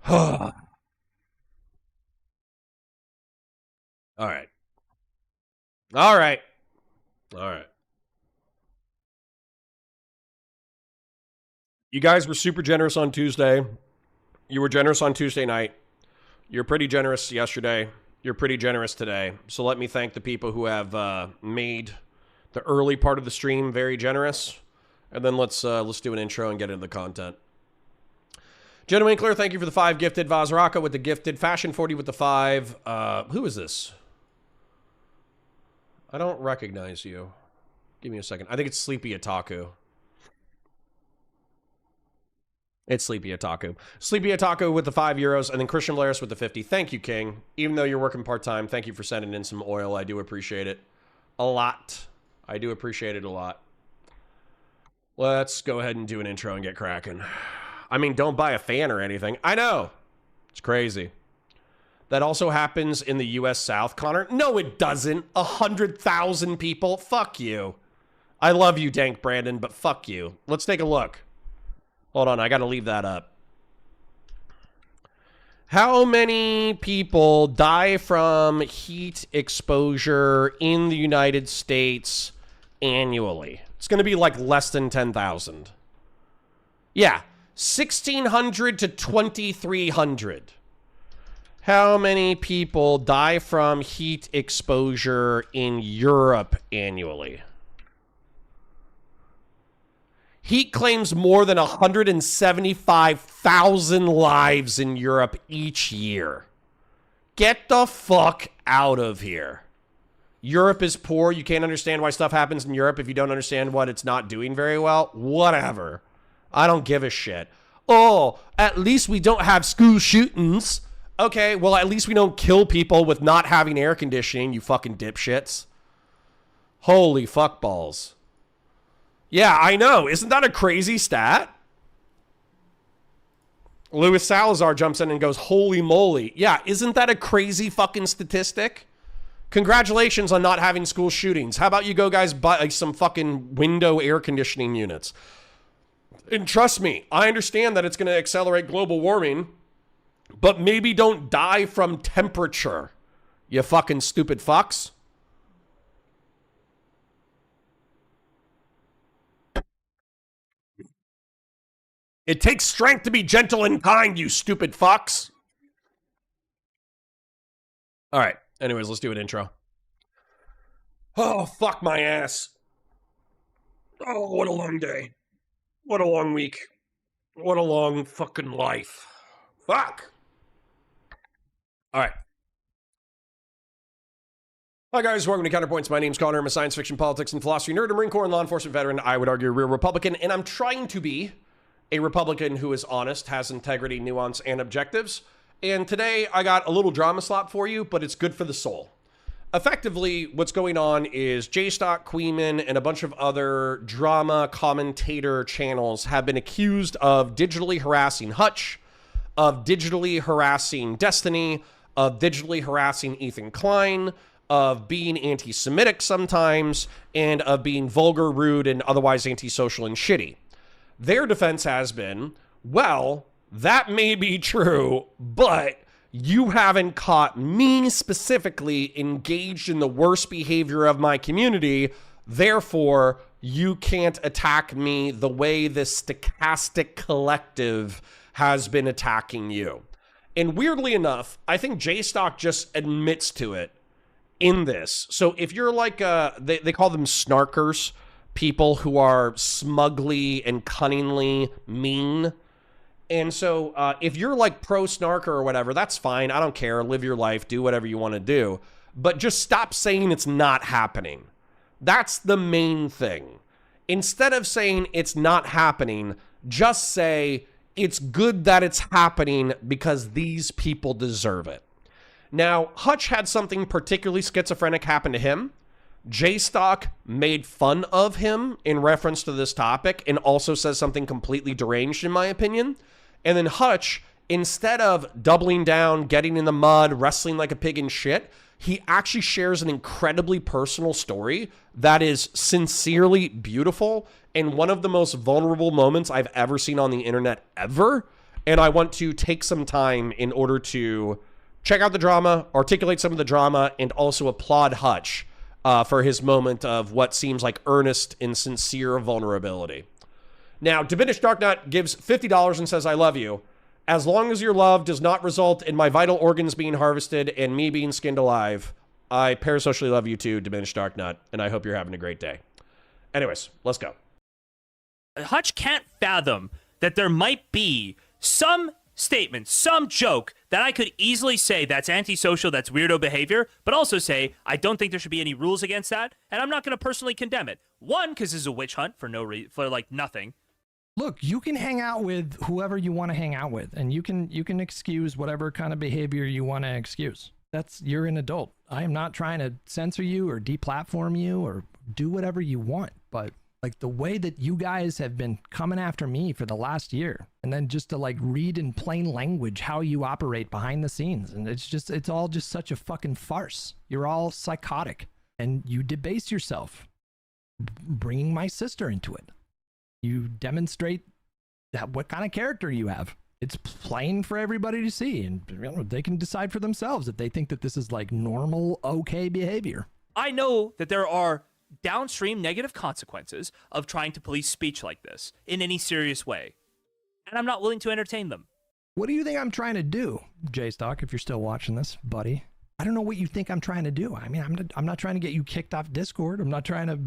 All right. All right. All right. You guys were super generous on Tuesday. You were generous on Tuesday night. You're pretty generous yesterday. You're pretty generous today. So let me thank the people who have made the early part of the stream very generous. And then let's do an intro and get into the content. Jenna Winkler, thank you for the 5 gifted. Vazraka with the gifted. Fashion 40 with the 5. Who is this? I don't recognize you. Give me a second. I think it's Sleepy Otaku. It's Sleepy Otaku. Sleepy Otaku with the 5 euros, and then Christian Blaris with the 50. Thank you, King. Even though you're working part-time, thank you for sending in some oil. I do appreciate it a lot. I do appreciate it a lot. Let's go ahead and do an intro and get cracking. I mean, don't buy a fan or anything. I know. It's crazy. That also happens in the U.S. South, Connor. No, it doesn't. 100,000 people. Fuck you. I love you, Dank Brandon, but fuck you. Let's take a look. Hold on, I gotta leave that up. How many people die from heat exposure in the United States annually? It's gonna be like less than 10,000. Yeah, 1,600 to 2,300. How many people die from heat exposure in Europe annually? Heat claims more than 175,000 lives in Europe each year. Get the fuck out of here. Europe is poor. You can't understand why stuff happens in Europe if you don't understand what it's not doing very well. Whatever. I don't give a shit. Oh, at least we don't have school shootings. Okay, well, at least we don't kill people with not having air conditioning, you fucking dipshits. Holy fuckballs. Yeah, I know. Isn't that a crazy stat? Louis Salazar jumps in and goes, holy moly. Yeah, isn't that a crazy fucking statistic? Congratulations on not having school shootings. How about you go guys buy some fucking window air conditioning units? And trust me, I understand that it's going to accelerate global warming, but maybe don't die from temperature, you fucking stupid fucks. It takes strength to be gentle and kind, you stupid fucks. All right. Anyways, let's do an intro. Oh, fuck my ass. Oh, what a long day. What a long week. What a long fucking life. Fuck. All right. Hi guys, welcome to Counterpoints. My name's Connor. I'm a science fiction, politics, and philosophy nerd, a Marine Corps and law enforcement veteran. I would argue a real Republican, and I'm trying to be a Republican who is honest, has integrity, nuance, and objectives. And today I got a little drama slop for you, but it's good for the soul. Effectively, what's going on is Jstlk, Queeman, and a bunch of other drama commentator channels have been accused of digitally harassing Hutch, of digitally harassing Destiny, of digitally harassing Ethan Klein, of being anti-Semitic sometimes, and of being vulgar, rude, and otherwise antisocial and shitty. Their defense has been, well, that may be true, but you haven't caught me specifically engaged in the worst behavior of my community, therefore you can't attack me the way this stochastic collective has been attacking you. And weirdly enough, I think Jstlk just admits to it in this. So if you're like, they call them snarkers, people who are smugly and cunningly mean. And so if you're like pro snarker or whatever, that's fine. I don't care. Live your life. Do whatever you want to do. But just stop saying it's not happening. That's the main thing. Instead of saying it's not happening, just say it's good that it's happening because these people deserve it. Now, Hutch had something particularly schizophrenic happen to him. Jstlk made fun of him in reference to this topic and also says something completely deranged in my opinion. And then Hutch, instead of doubling down, getting in the mud, wrestling like a pig in shit, he actually shares an incredibly personal story that is sincerely beautiful and one of the most vulnerable moments I've ever seen on the internet ever. And I want to take some time in order to check out the drama, articulate some of the drama, and also applaud Hutch for his moment of what seems like earnest and sincere vulnerability. Now, Diminished Darknut gives $50 and says, I love you. As long as your love does not result in my vital organs being harvested and me being skinned alive, I parasocially love you too, Diminished Darknut, and I hope you're having a great day. Anyways, let's go. Hutch can't fathom that there might be some statement, some joke that I could easily say that's antisocial, that's weirdo behavior, but also say I don't think there should be any rules against that, and I'm not going to personally condemn it. One, because this is a witch hunt for nothing. Look, you can hang out with whoever you want to hang out with, and you can excuse whatever kind of behavior you want to excuse. You're an adult. I am not trying to censor you or deplatform you or do whatever you want, but like the way that you guys have been coming after me for the last year, and then just to like read in plain language how you operate behind the scenes, and it's all just such a fucking farce. You're all psychotic, and you debase yourself, bringing my sister into it. You demonstrate what kind of character you have. It's plain for everybody to see, and you know, they can decide for themselves if they think that this is like normal, okay behavior. I know that there are downstream negative consequences of trying to police speech like this in any serious way, and I'm not willing to entertain them. What do you think I'm trying to do, Jstlk, if you're still watching this, buddy? I don't know what you think I'm trying to do. I mean, I'm not trying to get you kicked off Discord. I'm not trying to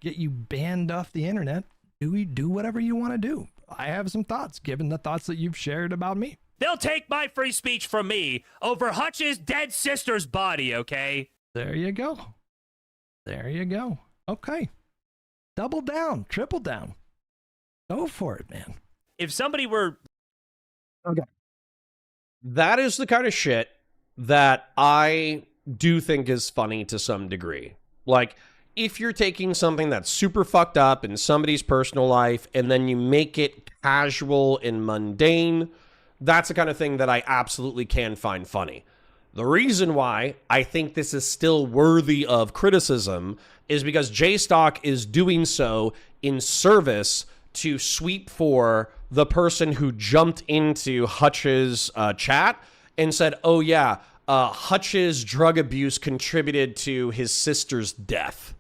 get you banned off the internet. Do whatever you want to do. I have some thoughts, given the thoughts that you've shared about me. They'll take my free speech from me over Hutch's dead sister's body, okay? There you go. There you go. Okay. Double down, triple down. Go for it, man. If somebody were... Okay. That is the kind of shit that I do think is funny to some degree. Like, if you're taking something that's super fucked up in somebody's personal life and then you make it casual and mundane, that's the kind of thing that I absolutely can find funny. The reason why I think this is still worthy of criticism is because Jstlk is doing so in service to sweep for the person who jumped into Hutch's chat and said, oh yeah, Hutch's drug abuse contributed to his sister's death.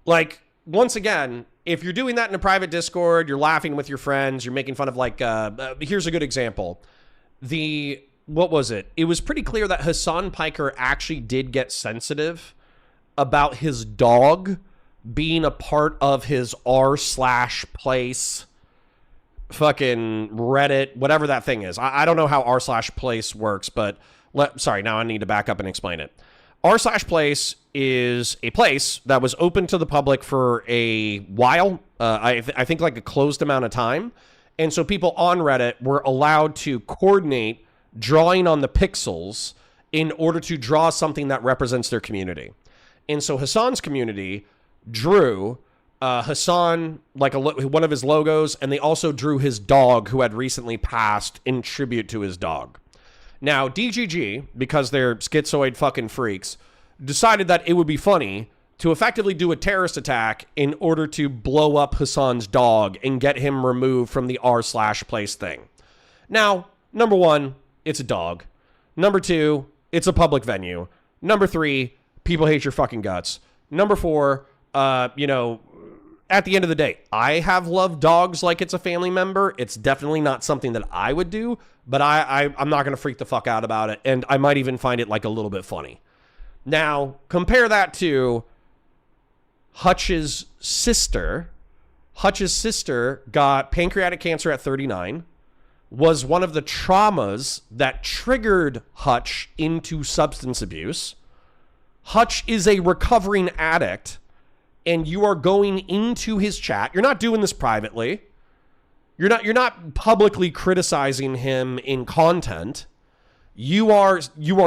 Like, once again, if you're doing that in a private Discord, you're laughing with your friends, you're making fun of, like, here's a good example. The what was it? It was pretty clear that Hassan Piker actually did get sensitive about his dog being a part of his r/place fucking Reddit, whatever that thing is. I don't know how r/place works, but sorry, now I need to back up and explain it. r/place is a place that was open to the public for a while. I think like a closed amount of time. And so people on Reddit were allowed to coordinate drawing on the pixels in order to draw something that represents their community. And so Hassan's community drew Hassan, like one of his logos, and they also drew his dog who had recently passed in tribute to his dog. Now, DGG, because they're schizoid fucking freaks, decided that it would be funny to effectively do a terrorist attack in order to blow up Hassan's dog and get him removed from the r/place thing. Now, number one, it's a dog. Number two, it's a public venue. Number three, people hate your fucking guts. Number four, you know, at the end of the day, I have loved dogs like it's a family member. It's definitely not something that I would do, but I'm not going to freak the fuck out about it. And I might even find it like a little bit funny. Now, compare that to Hutch's sister. Hutch's sister got pancreatic cancer at 39, was one of the traumas that triggered Hutch into substance abuse. Hutch is a recovering addict, and you are going into his chat. You're not doing this privately. You're not publicly criticizing him in content. You are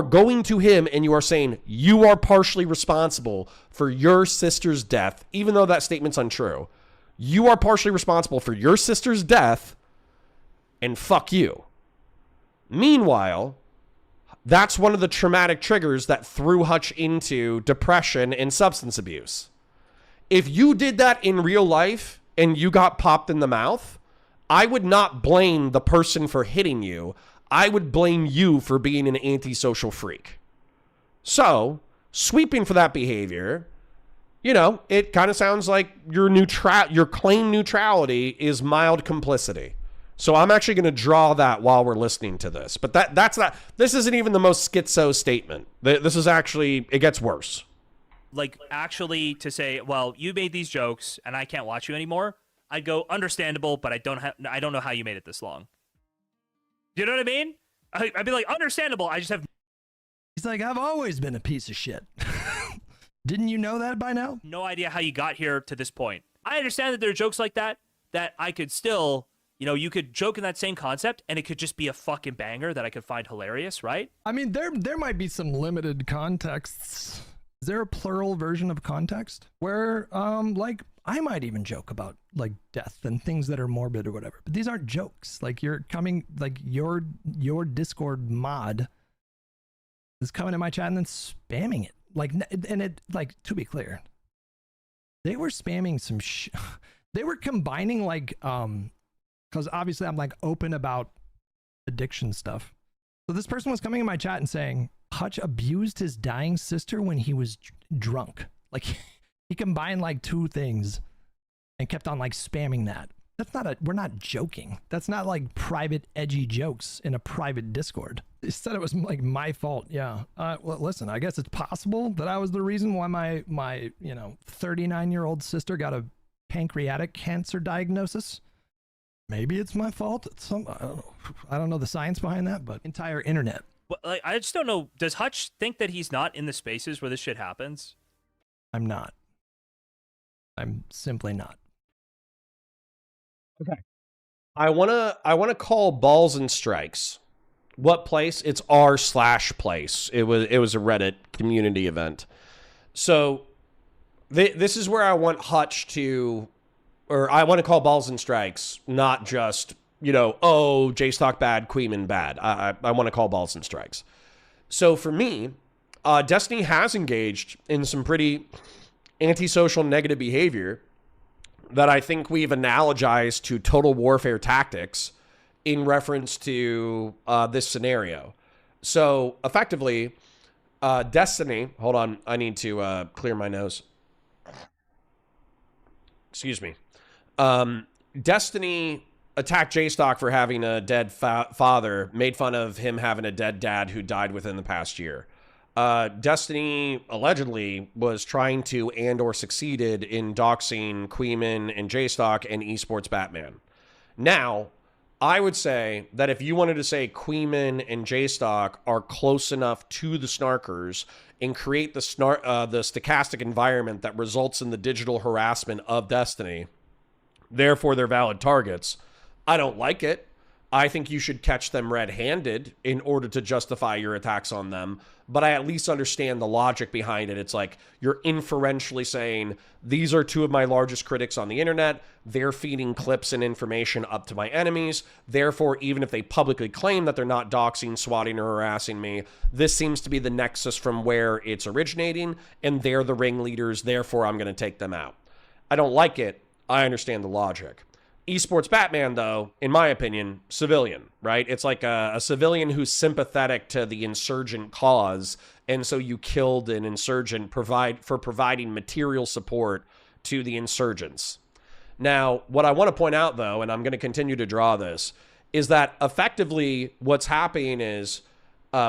going to him and you are saying you are partially responsible for your sister's death, even though that statement's untrue. You are partially responsible for your sister's death, and fuck you. Meanwhile, that's one of the traumatic triggers that threw Hutch into depression and substance abuse. If you did that in real life and you got popped in the mouth, I would not blame the person for hitting you. I would blame you for being an antisocial freak. So, sweeping for that behavior, you know, it kind of sounds like your claim neutrality is mild complicity. So I'm actually going to draw that while we're listening to this. But that's not, this isn't even the most schizo statement. This is actually, it gets worse. Like, actually to say, well, you made these jokes and I can't watch you anymore, I'd go, understandable, but I don't know how you made it this long. You know what I mean? I'd be like, understandable, I just have... He's like, I've always been a piece of shit. Didn't you know that by now? No idea how you got here to this point. I understand that there are jokes like that I could still... You know, you could joke in that same concept, and it could just be a fucking banger that I could find hilarious, right? I mean, there might be some limited contexts. Is there a plural version of context where, like, I might even joke about like death and things that are morbid or whatever, but these aren't jokes. Like, you're coming, like your Discord mod is coming in my chat and then spamming it. Like, and it, like, to be clear, they were spamming some they were combining like, because obviously I'm like open about addiction stuff. So this person was coming in my chat and saying Hutch abused his dying sister when he was drunk. Like, he combined like two things and kept on like spamming that. That's not we're not joking. That's not like private edgy jokes in a private Discord. He said it was like my fault. Yeah. Well, listen, I guess it's possible that I was the reason why my 39-year-old sister got a pancreatic cancer diagnosis. Maybe it's my fault. I don't know the science behind that, but entire internet. Well, like, I just don't know. Does Hutch think that he's not in the spaces where this shit happens? I'm not. I'm simply not. Okay. I wanna call balls and strikes. What place? It's r/place. It was a Reddit community event. So this is where I want Hutch to. Or I want to call balls and strikes, not just, oh, Jstlk bad, Queeman bad. I want to call balls and strikes. So for me, Destiny has engaged in some pretty antisocial negative behavior that I think we've analogized to total warfare tactics in reference to this scenario. So effectively, Destiny, hold on, I need to clear my nose. Excuse me. Destiny attacked Jstlk for having a dead father, made fun of him having a dead dad who died within the past year. Destiny allegedly was trying to and or succeeded in doxing Queeman and Jstlk and Esports Batman. Now, I would say that if you wanted to say Queeman and Jstlk are close enough to the snarkers and create the stochastic environment that results in the digital harassment of Destiny, therefore they're valid targets, I don't like it. I think you should catch them red-handed in order to justify your attacks on them. But I at least understand the logic behind it. It's like you're inferentially saying, these are two of my largest critics on the internet. They're feeding clips and information up to my enemies. Therefore, even if they publicly claim that they're not doxing, swatting, or harassing me, this seems to be the nexus from where it's originating, and they're the ringleaders. Therefore, I'm going to take them out. I don't like it. I understand the logic. Esports Batman, though, in my opinion, civilian, right? It's like a civilian who's sympathetic to the insurgent cause, and so you killed an insurgent providing material support to the insurgents. Now, what I want to point out, though, and I'm going to continue to draw this, is that effectively what's happening is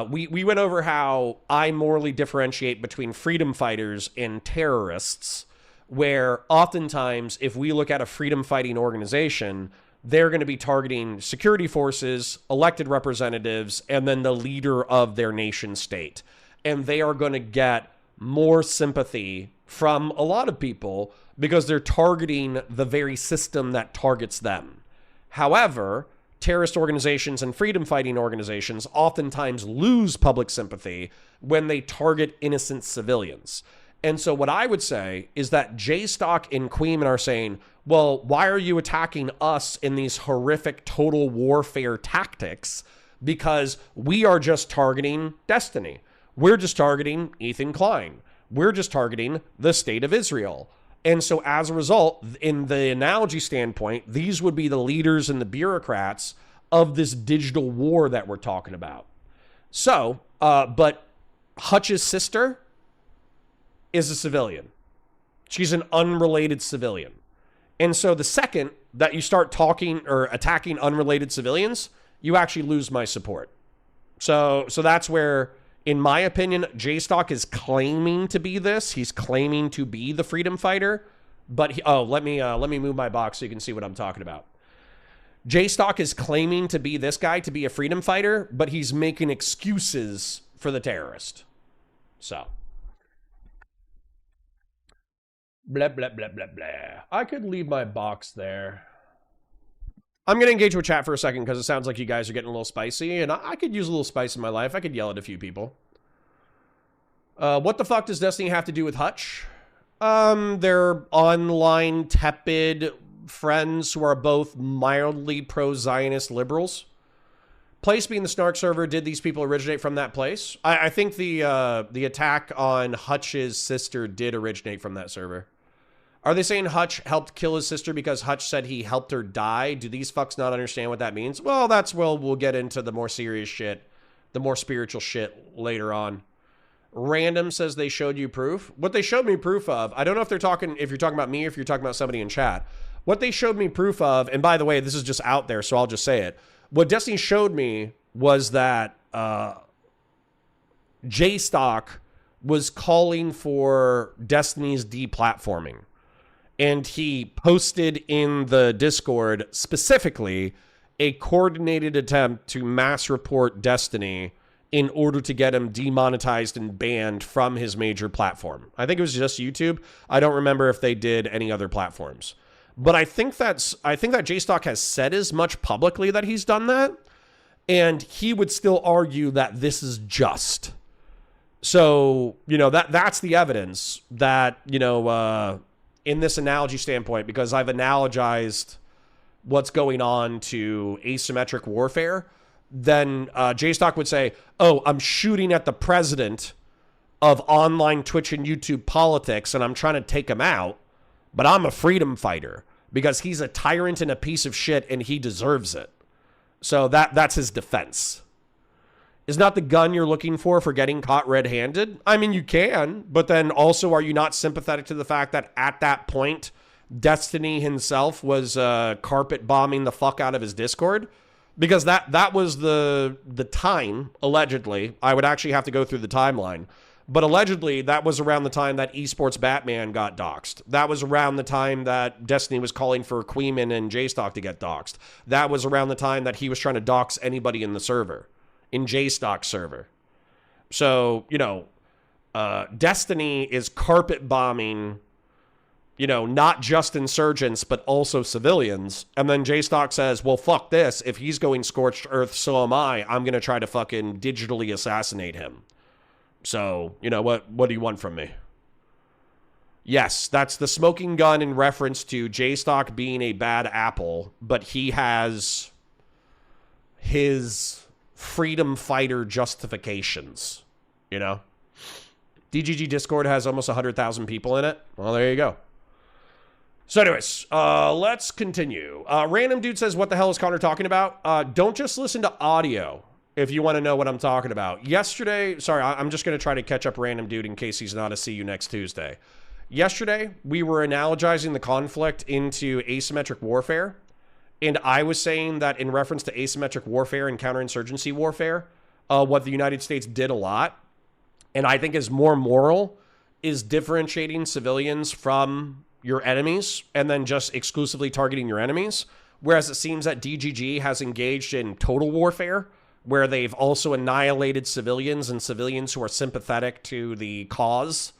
we went over how I morally differentiate between freedom fighters and terrorists, where oftentimes if we look at a freedom fighting organization, they're going to be targeting security forces, elected representatives, and then the leader of their nation state. And they are going to get more sympathy from a lot of people because they're targeting the very system that targets them. However, terrorist organizations and freedom fighting organizations oftentimes lose public sympathy when they target innocent civilians. And so what I would say is that Jstlk and Queeman are saying, well, why are you attacking us in these horrific total warfare tactics? Because we are just targeting Destiny. We're just targeting Ethan Klein. We're just targeting the state of Israel. And so as a result, in the analogy standpoint, these would be the leaders and the bureaucrats of this digital war that we're talking about. So, but Hutch's sister is a civilian. She's an unrelated civilian. And so the second that you start talking or attacking unrelated civilians, you actually lose my support. So that's where, in my opinion, Jstlk is claiming to be this. He's claiming to be the freedom fighter. But let me move my box so you can see what I'm talking about. Jstlk is claiming to be this guy, to be a freedom fighter, but he's making excuses for the terrorist. So. Blah, blah, blah, blah, blah. I could leave my box there. I'm going to engage with chat for a second because it sounds like you guys are getting a little spicy, and I could use a little spice in my life. I could yell at a few people. What the fuck does Destiny have to do with Hutch? They're online tepid friends who are both mildly pro-Zionist liberals. Place being the Snark server, did these people originate from that place? I think the attack on Hutch's sister did originate from that server. Are they saying Hutch helped kill his sister because Hutch said he helped her die? Do these fucks not understand what that means? Well, that's where we'll get into the more serious shit, the more spiritual shit later on. Random says they showed you proof. What they showed me proof of, I don't know if you're talking about me or if you're talking about somebody in chat. What they showed me proof of, and by the way, this is just out there, so I'll just say it. What Destiny showed me was that Jstlk was calling for Destiny's deplatforming. And he posted in the Discord specifically a coordinated attempt to mass report Destiny in order to get him demonetized and banned from his major platform. I think it was just YouTube. I don't remember if they did any other platforms. But I think that Jstlk has said as much publicly that he's done that, and he would still argue that this is just. So, you know, that's the evidence that, you know, in this analogy standpoint, because I've analogized what's going on to asymmetric warfare, then Jstlk would say, oh, I'm shooting at the president of online Twitch and YouTube politics, and I'm trying to take him out, but I'm a freedom fighter because he's a tyrant and a piece of shit, and he deserves it. So that's his defense. Is not the gun you're looking for getting caught red-handed? I mean, you can, but then also are you not sympathetic to the fact that at that point, Destiny himself was carpet bombing the fuck out of his Discord, because that was the time, allegedly. I would actually have to go through the timeline. But allegedly, that was around the time that Esports Batman got doxxed. That was around the time that Destiny was calling for Queeman and Jstlk to get doxxed. That was around the time that he was trying to dox anybody in the server, in Jstlk's server. So, you know, Destiny is carpet bombing, you know, not just insurgents, but also civilians. And then Jstlk says, well, fuck this. If he's going scorched earth, so am I. I'm going to try to fucking digitally assassinate him. So, you know, what do you want from me? Yes, that's the smoking gun in reference to Jstlk being a bad apple, but he has his freedom fighter justifications, you know? DGG Discord has almost 100,000 people in it. Well, there you go. So anyways, let's continue. Random dude says, what the hell is Connor talking about? Don't just listen to audio if you want to know what I'm talking about. Yesterday, sorry, I'm just going to try to catch up Random Dude in case he's not a see you next Tuesday. Yesterday, we were analogizing the conflict into asymmetric warfare. And I was saying that in reference to asymmetric warfare and counterinsurgency warfare, what the United States did a lot, and I think is more moral, is differentiating civilians from your enemies and then just exclusively targeting your enemies. Whereas it seems that DGG has engaged in total warfare, where they've also annihilated civilians and civilians who are sympathetic to the cause.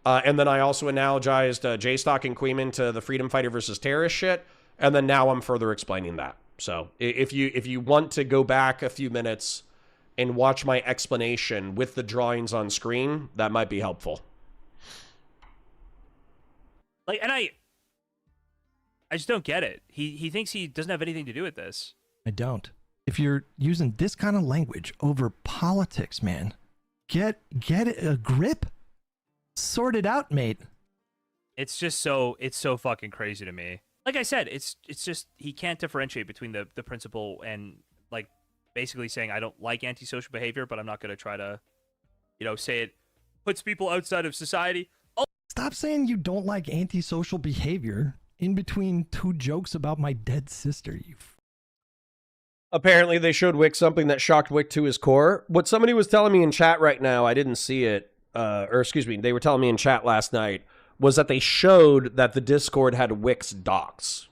And then I also analogized Jstlk and Queeman to the freedom fighter versus terrorist shit. And then now I'm further explaining that. So if you want to go back a few minutes and watch my explanation with the drawings on screen, that might be helpful. Like, and I just don't get it. He thinks he doesn't have anything to do with this. I don't. If you're using this kind of language over politics, man, get a grip. Sort it out, mate. It's so fucking crazy to me. Like I said, it's just he can't differentiate between the principle and like basically saying I don't like antisocial behavior, but I'm not going to try to, you know, say it puts people outside of society. Oh, stop saying you don't like antisocial behavior in between two jokes about my dead sister, you. Apparently, they showed Wick something that shocked Wick to his core. What somebody was telling me in chat right now, I didn't see it, or excuse me, they were telling me in chat last night, was that they showed that the Discord had Wick's docs.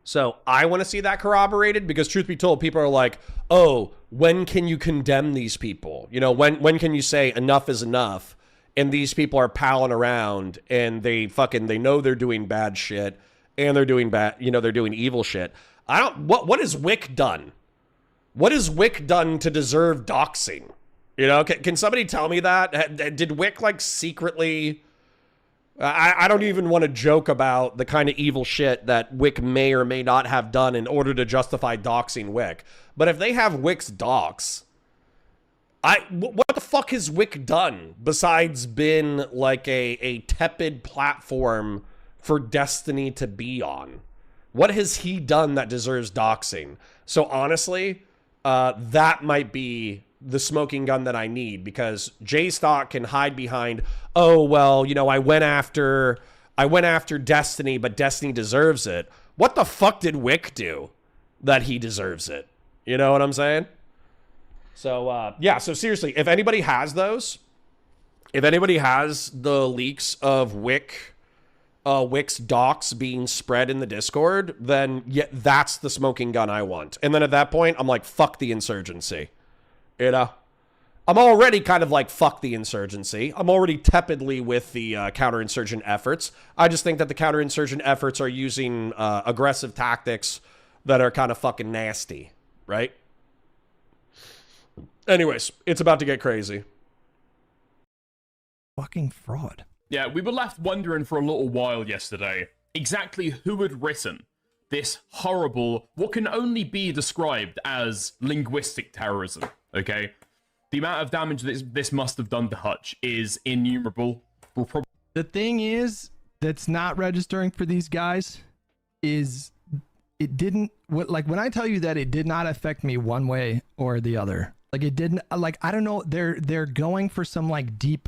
So I want to see that corroborated, because truth be told, people are like, oh, when can you condemn these people? You know, when can you say enough is enough? And these people are palling around and they know they're doing bad shit and they're doing they're doing evil shit. What has Wick done? What has Wick done to deserve doxing? You know, can somebody tell me that? Did Wick like secretly? I don't even want to joke about the kind of evil shit that Wick may or may not have done in order to justify doxing Wick. But if they have Wick's docs, what the fuck has Wick done besides been like a tepid platform for Destiny to be on? What has he done that deserves doxing? So honestly, that might be the smoking gun that I need, because Jstlk can hide behind, oh, well, you know, I went after Destiny, but Destiny deserves it. What the fuck did Wick do that he deserves it? You know what I'm saying? So, yeah, so seriously, if anybody has those, if anybody has the leaks of Wick's docs being spread in the Discord, then yeah, that's the smoking gun I want. And then at that point, I'm like, fuck the insurgency. You know? I'm already kind of like, fuck the insurgency. I'm already tepidly with the counterinsurgent efforts. I just think that the counterinsurgent efforts are using aggressive tactics that are kind of fucking nasty, right? Anyways, it's about to get crazy. Fucking fraud. Yeah, we were left wondering for a little while yesterday exactly who had written this horrible, what can only be described as linguistic terrorism, okay? The amount of damage that this must have done to Hutch is innumerable. The thing is that's not registering for these guys is it didn't, like when I tell you that it did not affect me one way or the other, like it didn't, like, I don't know, they're going for some like deep.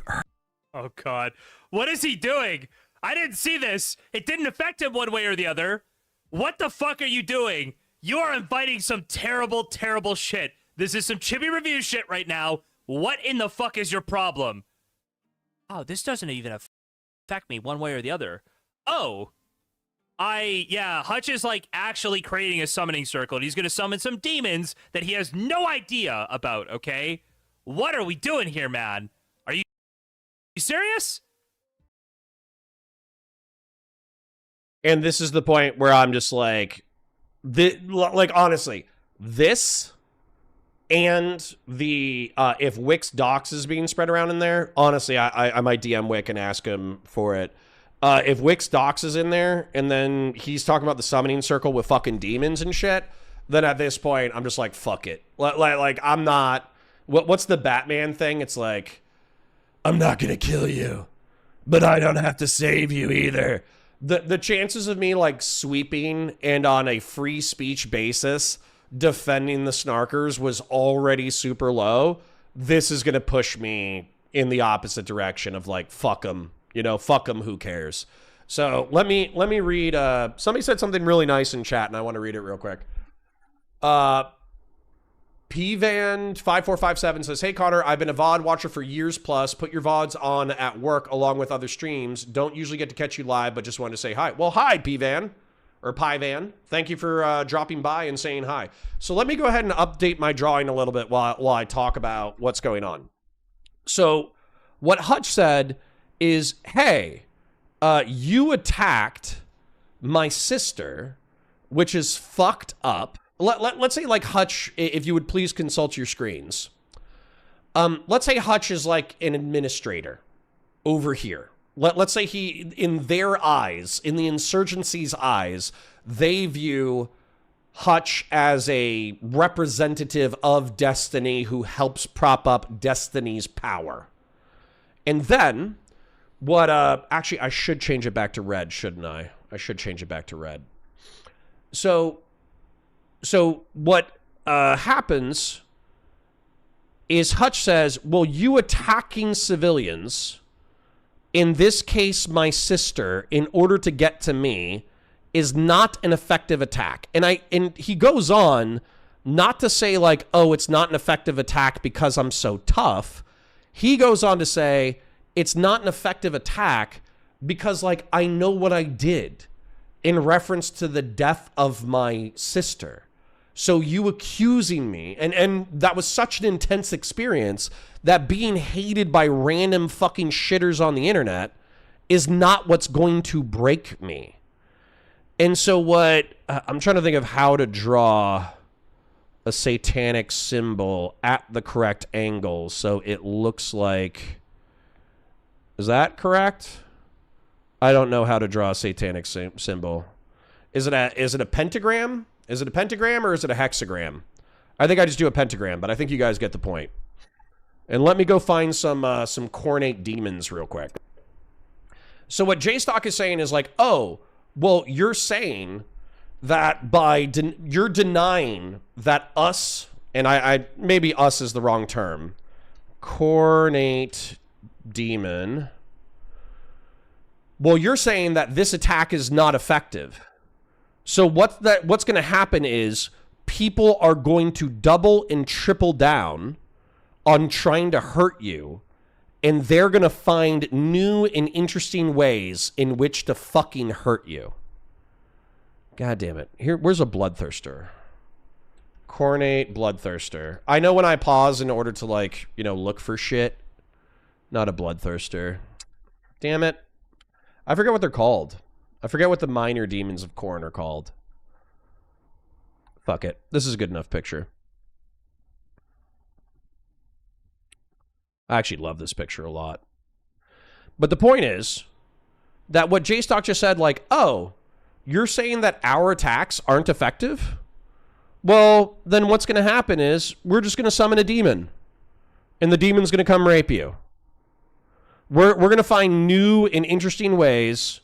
Oh God, what is he doing? I didn't see this. It didn't affect him one way or the other. What the fuck are you doing? You are inviting some terrible, terrible shit. This is some chibi review shit right now. What in the fuck is your problem? Oh, this doesn't even affect me one way or the other. Oh. Yeah, Hutch is like actually creating a summoning circle. And he's going to summon some demons that he has no idea about, okay? What are we doing here, man? Are you serious? And this is the point where I'm just like, honestly, this and the if Wick's docs is being spread around in there, honestly, I might DM Wick and ask him for it. If Wick's docs is in there and then he's talking about the summoning circle with fucking demons and shit, then at this point I'm just like, fuck it. Like I'm not. What's the Batman thing? It's like, I'm not gonna kill you, but I don't have to save you either. The chances of me like sweeping and on a free speech basis defending the snarkers was already super low. This is gonna push me in the opposite direction of like, fuck them, you know, fuck them, who cares? So let me read. Somebody said something really nice in chat, and I want to read it real quick. PVan5457 says, hey, Connor, I've been a VOD watcher for years plus. Put your VODs on at work along with other streams. Don't usually get to catch you live, but just wanted to say hi. Well, hi, PVan, or PyVan. Thank you for dropping by and saying hi. So let me go ahead and update my drawing a little bit while I talk about what's going on. So what Hutch said is, hey, you attacked my sister, which is fucked up. Let's say, like, Hutch, if you would please consult your screens. Let's say Hutch is like an administrator over here. Let's say he, in their eyes, in the insurgency's eyes, they view Hutch as a representative of Destiny who helps prop up Destiny's power. And then, what, actually, I should change it back to red, shouldn't I? I should change it back to red. So what happens is Hutch says, well, you attacking civilians, in this case my sister, in order to get to me, is not an effective attack. And he goes on not to say like, oh, it's not an effective attack because I'm so tough. He goes on to say, it's not an effective attack because, like, I know what I did in reference to the death of my sister. So you accusing me, and that was such an intense experience that being hated by random fucking shitters on the internet is not what's going to break me. And so what, I'm trying to think of how to draw a satanic symbol at the correct angle so it looks like, is that correct? I don't know how to draw a satanic symbol. Is it a pentagram? Is it a pentagram or is it a hexagram? I think I just do a pentagram, but I think you guys get the point. And let me go find some cornate demons real quick. So what Jstlk is saying is like, oh, well, you're saying that by you're denying that us, and I maybe us is the wrong term, cornate demon. Well, you're saying that this attack is not effective. So what's going to happen is people are going to double and triple down on trying to hurt you, and they're going to find new and interesting ways in which to fucking hurt you. God damn it. Where's a bloodthirster? Cornate bloodthirster. I know when I pause in order to, like, you know, look for shit. Not a bloodthirster. Damn it. I forget what they're called. I forget what the minor demons of Khorne are called. Fuck it. This is a good enough picture. I actually love this picture a lot. But the point is that what Jstlk just said, like, oh, you're saying that our attacks aren't effective? Well, then what's going to happen is we're just going to summon a demon. And the demon's going to come rape you. We're going to find new and interesting ways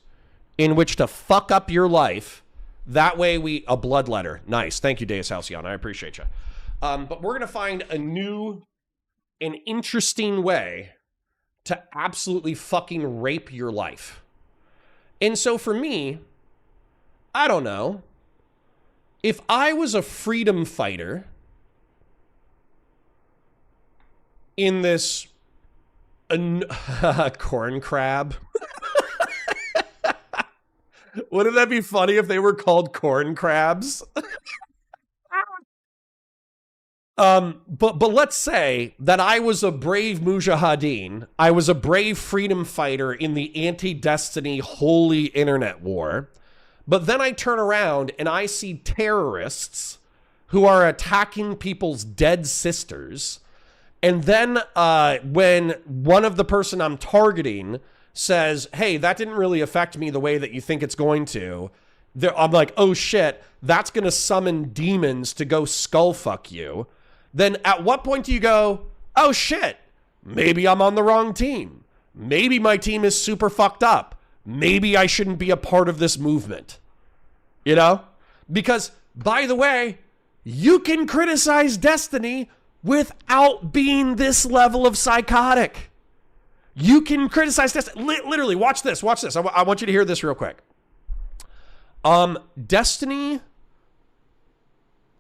in which to fuck up your life. That way a blood letter. Nice. Thank you, Deus Halcyon. I appreciate you. But we're going to find a new and interesting way to absolutely fucking rape your life. And so for me, I don't know. If I was a freedom fighter in this corn crab. Wouldn't that be funny if they were called corn crabs? But let's say that I was a brave mujahideen. I was a brave freedom fighter in the anti-Destiny holy internet war. But then I turn around and I see terrorists who are attacking people's dead sisters. And then when one of the person I'm targeting says, hey, that didn't really affect me the way that you think it's going to, I'm like, oh shit, that's going to summon demons to go skull fuck you. Then at what point do you go, oh shit, maybe I'm on the wrong team. Maybe my team is super fucked up. Maybe I shouldn't be a part of this movement. You know? Because, by the way, you can criticize Destiny without being this level of psychotic. You can criticize Destiny. Literally, watch this. Watch this. I want you to hear this real quick. Destiny,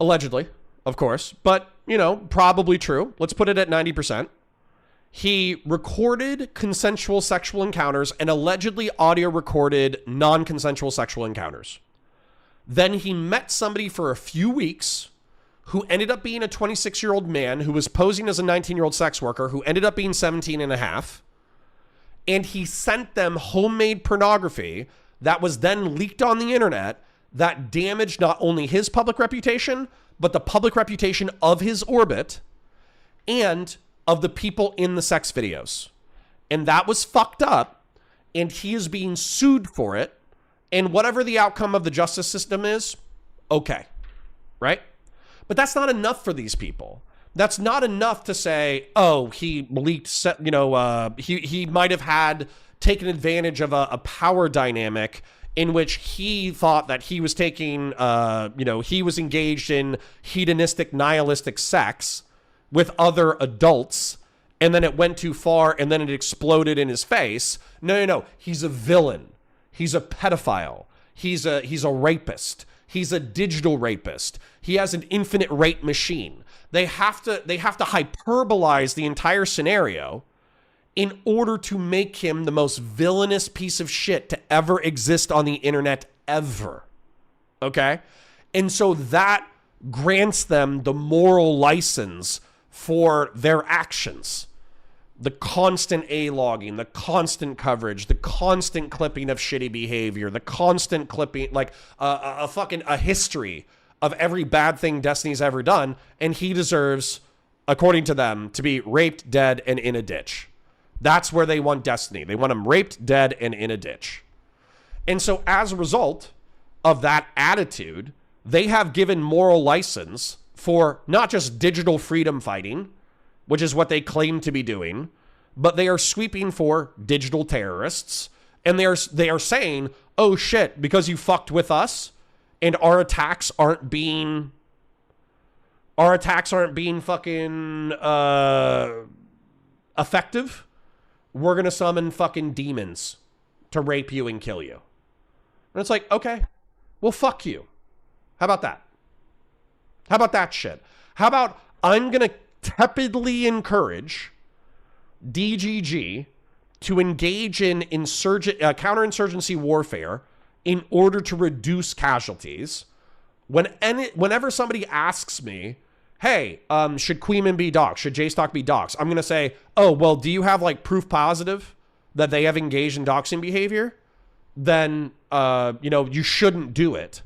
allegedly, of course, but, you know, probably true. Let's put it at 90%. He recorded consensual sexual encounters and allegedly audio recorded non-consensual sexual encounters. Then he met somebody for a few weeks who ended up being a 26-year-old man who was posing as a 19-year-old sex worker who ended up being 17 and a half. And he sent them homemade pornography that was then leaked on the internet that damaged not only his public reputation, but the public reputation of his orbit and of the people in the sex videos. And that was fucked up, and he is being sued for it. And whatever the outcome of the justice system is, okay, right? But that's not enough for these people. That's not enough to say, oh, he leaked, you know, he might have had taken advantage of a power dynamic in which he thought that he was taking, you know, he was engaged in hedonistic, nihilistic sex with other adults, and then it went too far, and then it exploded in his face. No. He's a villain. He's a pedophile. He's a rapist. He's a digital rapist. He has an infinite rape machine. They have to hyperbolize the entire scenario in order to make him the most villainous piece of shit to ever exist on the internet ever. Okay? And so that grants them the moral license for their actions. The constant A-logging, the constant coverage, the constant clipping of shitty behavior, the constant clipping, like a history of every bad thing Destiny's ever done. And he deserves, according to them, to be raped, dead, and in a ditch. That's where they want Destiny. They want him raped, dead, and in a ditch. And so as a result of that attitude, they have given moral license for not just digital freedom fighting, which is what they claim to be doing, but they are sweeping for digital terrorists. And they are saying, oh shit, because you fucked with us and our attacks aren't being fucking effective, we're going to summon fucking demons to rape you and kill you. And it's like, okay, well, fuck you. How about that? How about that shit? How about I'm going to tepidly encourage DGG to engage in counterinsurgency warfare in order to reduce casualties. Whenever somebody asks me, hey, should Queeman be doxxed? Should Jstlk be doxxed? I'm going to say, oh, well, do you have like proof positive that they have engaged in doxing behavior? Then, you know, you shouldn't do it.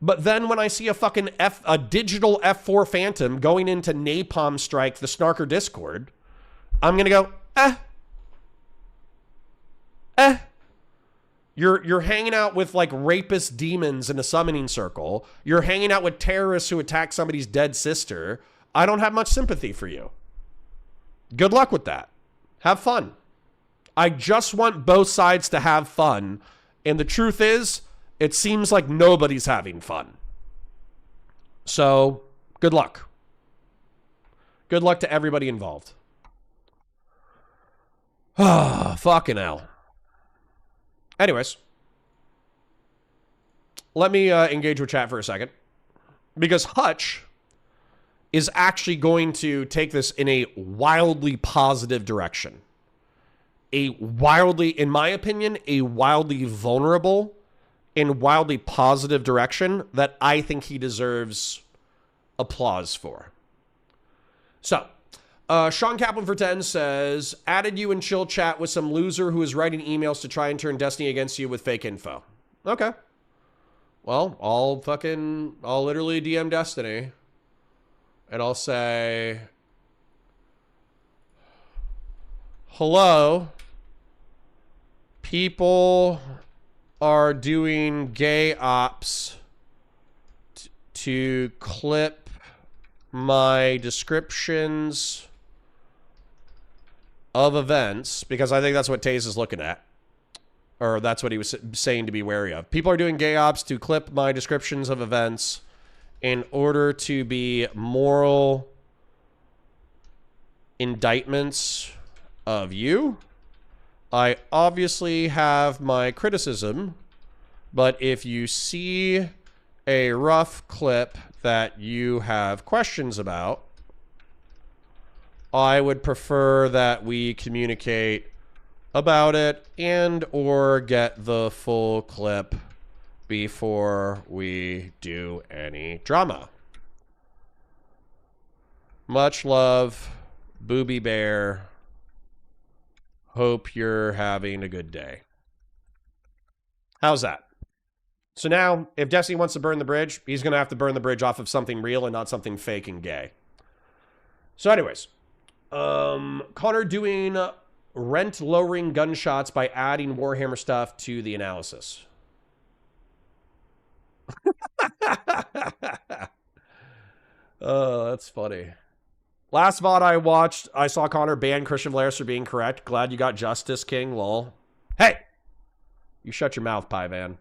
But then when I see a digital F4 Phantom going into Napalm Strike, the Snarker Discord, I'm going to go, You're hanging out with like rapist demons in a summoning circle. You're hanging out with terrorists who attack somebody's dead sister. I don't have much sympathy for you. Good luck with that. Have fun. I just want both sides to have fun. And the truth is, it seems like nobody's having fun. So, good luck. Good luck to everybody involved. Ah, fucking hell. Anyways, let me engage with chat for a second. Because Hutch is actually going to take this in a wildly positive direction. In my opinion, a wildly vulnerable and wildly positive direction that I think he deserves applause for. So, Sean Kaplan for 10 says, added you in chill chat with some loser who is writing emails to try and turn Destiny against you with fake info. Okay. Well, I'll literally DM Destiny. And I'll say, hello, people are doing gay ops to clip my descriptions of events, because I think that's what Taze is looking at. Or that's what he was saying to be wary of. People are doing gay ops to clip my descriptions of events in order to be moral indictments of you. I obviously have my criticism, but if you see a rough clip that you have questions about, I would prefer that we communicate about it and or get the full clip before we do any drama. Much love, Booby Bear. Hope you're having a good day. How's that? So now, if Destiny wants to burn the bridge, he's going to have to burn the bridge off of something real and not something fake and gay. So anyways, Connor doing rent lowering gunshots by adding Warhammer stuff to the analysis. Oh, that's funny. Last VOD I watched, I saw Connor ban Christian Vlaris for being correct. Glad you got justice, King. Lol. Hey! You shut your mouth, Pievan.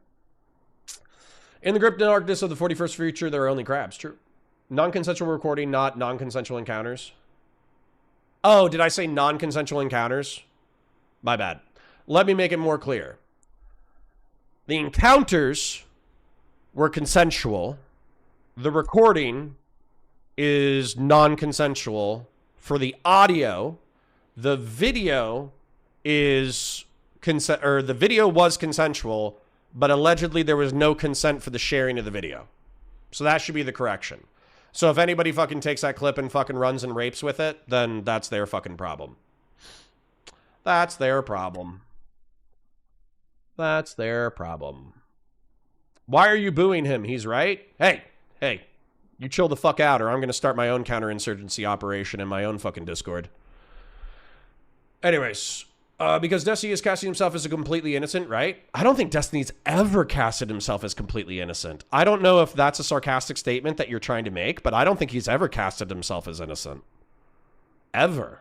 In the grip darkness of the 41st future, there are only crabs. True. Non-consensual recording, not non-consensual encounters. Oh, did I say non-consensual encounters? My bad. Let me make it more clear. The encounters were consensual. The recording is non-consensual. For the audio, the video is the video was consensual, but allegedly there was no consent for the sharing of the video. So that should be the correction. So if anybody fucking takes that clip and fucking runs and rapes with it, then that's their fucking problem. That's their problem. That's their problem. Why are you booing him? He's right. Hey, you chill the fuck out or I'm going to start my own counterinsurgency operation in my own fucking Discord. Anyways, because Destiny is casting himself as a completely innocent, right? I don't think Destiny's ever casted himself as completely innocent. I don't know if that's a sarcastic statement that you're trying to make, but I don't think he's ever casted himself as innocent. Ever.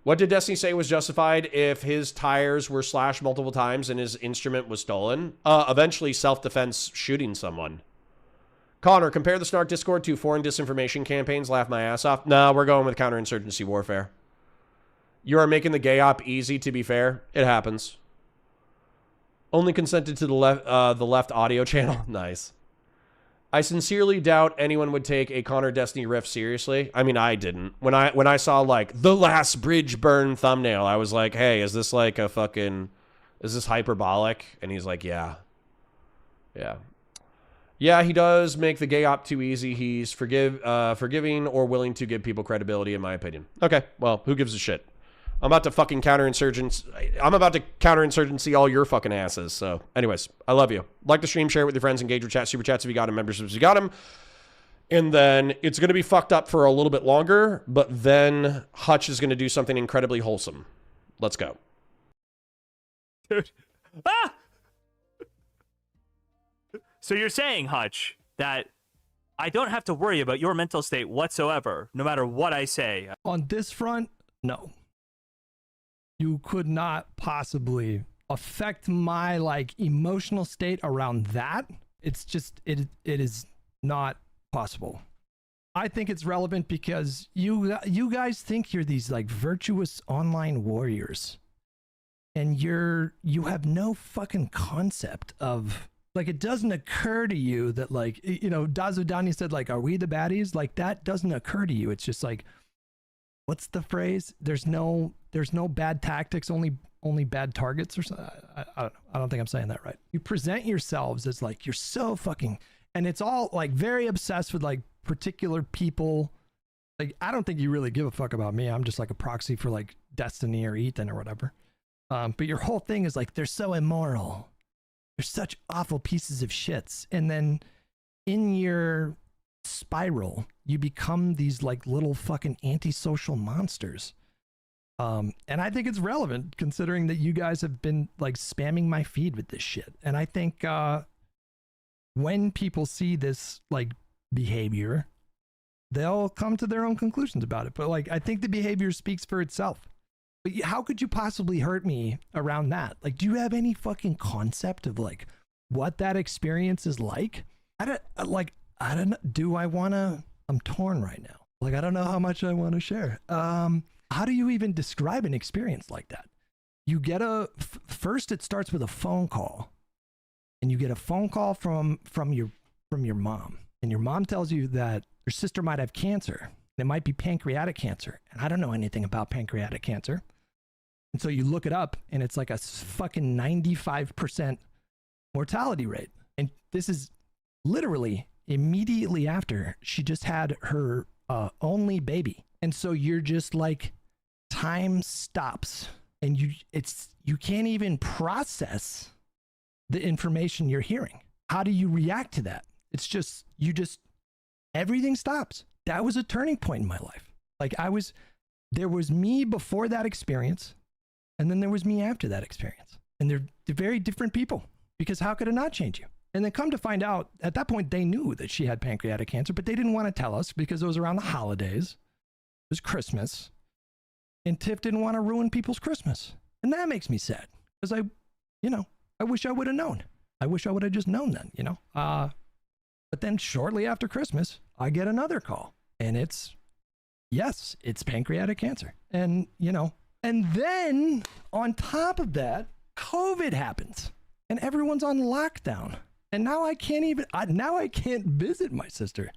What did Destiny say was justified if his tires were slashed multiple times and his instrument was stolen? Eventually self-defense shooting someone. Connor, compare the Snark Discord to foreign disinformation campaigns. Laugh my ass off. No, we're going with counterinsurgency warfare. You are making the gay op easy, to be fair. It happens. Only consented to the left audio channel. Nice. I sincerely doubt anyone would take a Connor Destiny riff seriously. I mean, I didn't. When I saw like the last bridge burn thumbnail, I was like, hey, is this like a fucking, is this hyperbolic? And he's like, yeah. Yeah, he does make the gay op too easy. He's forgiving or willing to give people credibility, in my opinion. Okay, well, who gives a shit? I'm about to fucking counterinsurgency all your fucking asses. So anyways, I love you. Like the stream, share it with your friends, engage with chat, super chats if you got them, memberships if you got them. And then it's going to be fucked up for a little bit longer, but then Hutch is going to do something incredibly wholesome. Let's go. Dude. Ah! So you're saying, Hutch, that I don't have to worry about your mental state whatsoever, no matter what I say. On this front, no. You could not possibly affect my like emotional state around that. It's just it is not possible. I think it's relevant because you guys think you're these like virtuous online warriors, and you have no fucking concept of Like, it doesn't occur to you that, like, you know, Dazudani said, like, are we the baddies? Like, that doesn't occur to you. It's just like, what's the phrase? There's no bad tactics, only bad targets, or something. I don't think I'm saying that right. You present yourselves as like, you're so fucking, and it's all like very obsessed with like particular people. Like, I don't think you really give a fuck about me. I'm just like a proxy for like Destiny or Ethan or whatever. But your whole thing is like, they're so immoral. They're such awful pieces of shits. And then in your spiral, you become these like little fucking antisocial monsters. And I think it's relevant considering that you guys have been like spamming my feed with this shit. And I think when people see this like behavior, they'll come to their own conclusions about it. But like, I think the behavior speaks for itself. But how could you possibly hurt me around that? Like, do you have any fucking concept of like what that experience is like? I'm torn right now. Like, I don't know how much I want to share. How do you even describe an experience like that? You get first it starts with a phone call, and you get a phone call from your mom, and your mom tells you that your sister might have cancer. It might be pancreatic cancer, and I don't know anything about pancreatic cancer. And so you look it up, and it's like a fucking 95% mortality rate. And this is literally immediately after she just had her only baby. And so you're just like, time stops, and you can't even process the information you're hearing. How do you react to that? It's just, everything stops. That was a turning point in my life. Like, there was me before that experience, and then there was me after that experience. And they're very different people, because how could it not change you? And then come to find out, at that point, they knew that she had pancreatic cancer, but they didn't want to tell us because it was around the holidays. It was Christmas. And Tiff didn't want to ruin people's Christmas. And that makes me sad, because I wish I would have known. I wish I would have just known then, you know? But then shortly after Christmas, I get another call, and it's pancreatic cancer. And, and then on top of that, COVID happens, and everyone's on lockdown. And now I can't visit my sister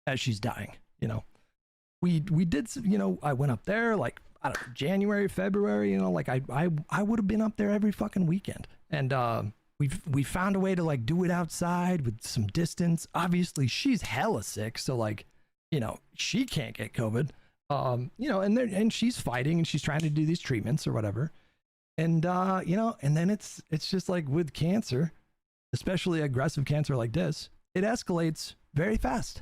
as she's dying. We did, I went up there like, I don't know, January, February, like I would have been up there every fucking weekend. And we found a way to like do it outside with some distance. Obviously she's hella sick, so like, she can't get COVID. And she's fighting, and she's trying to do these treatments or whatever. And and then it's just like with cancer, especially aggressive cancer like this, it escalates very fast.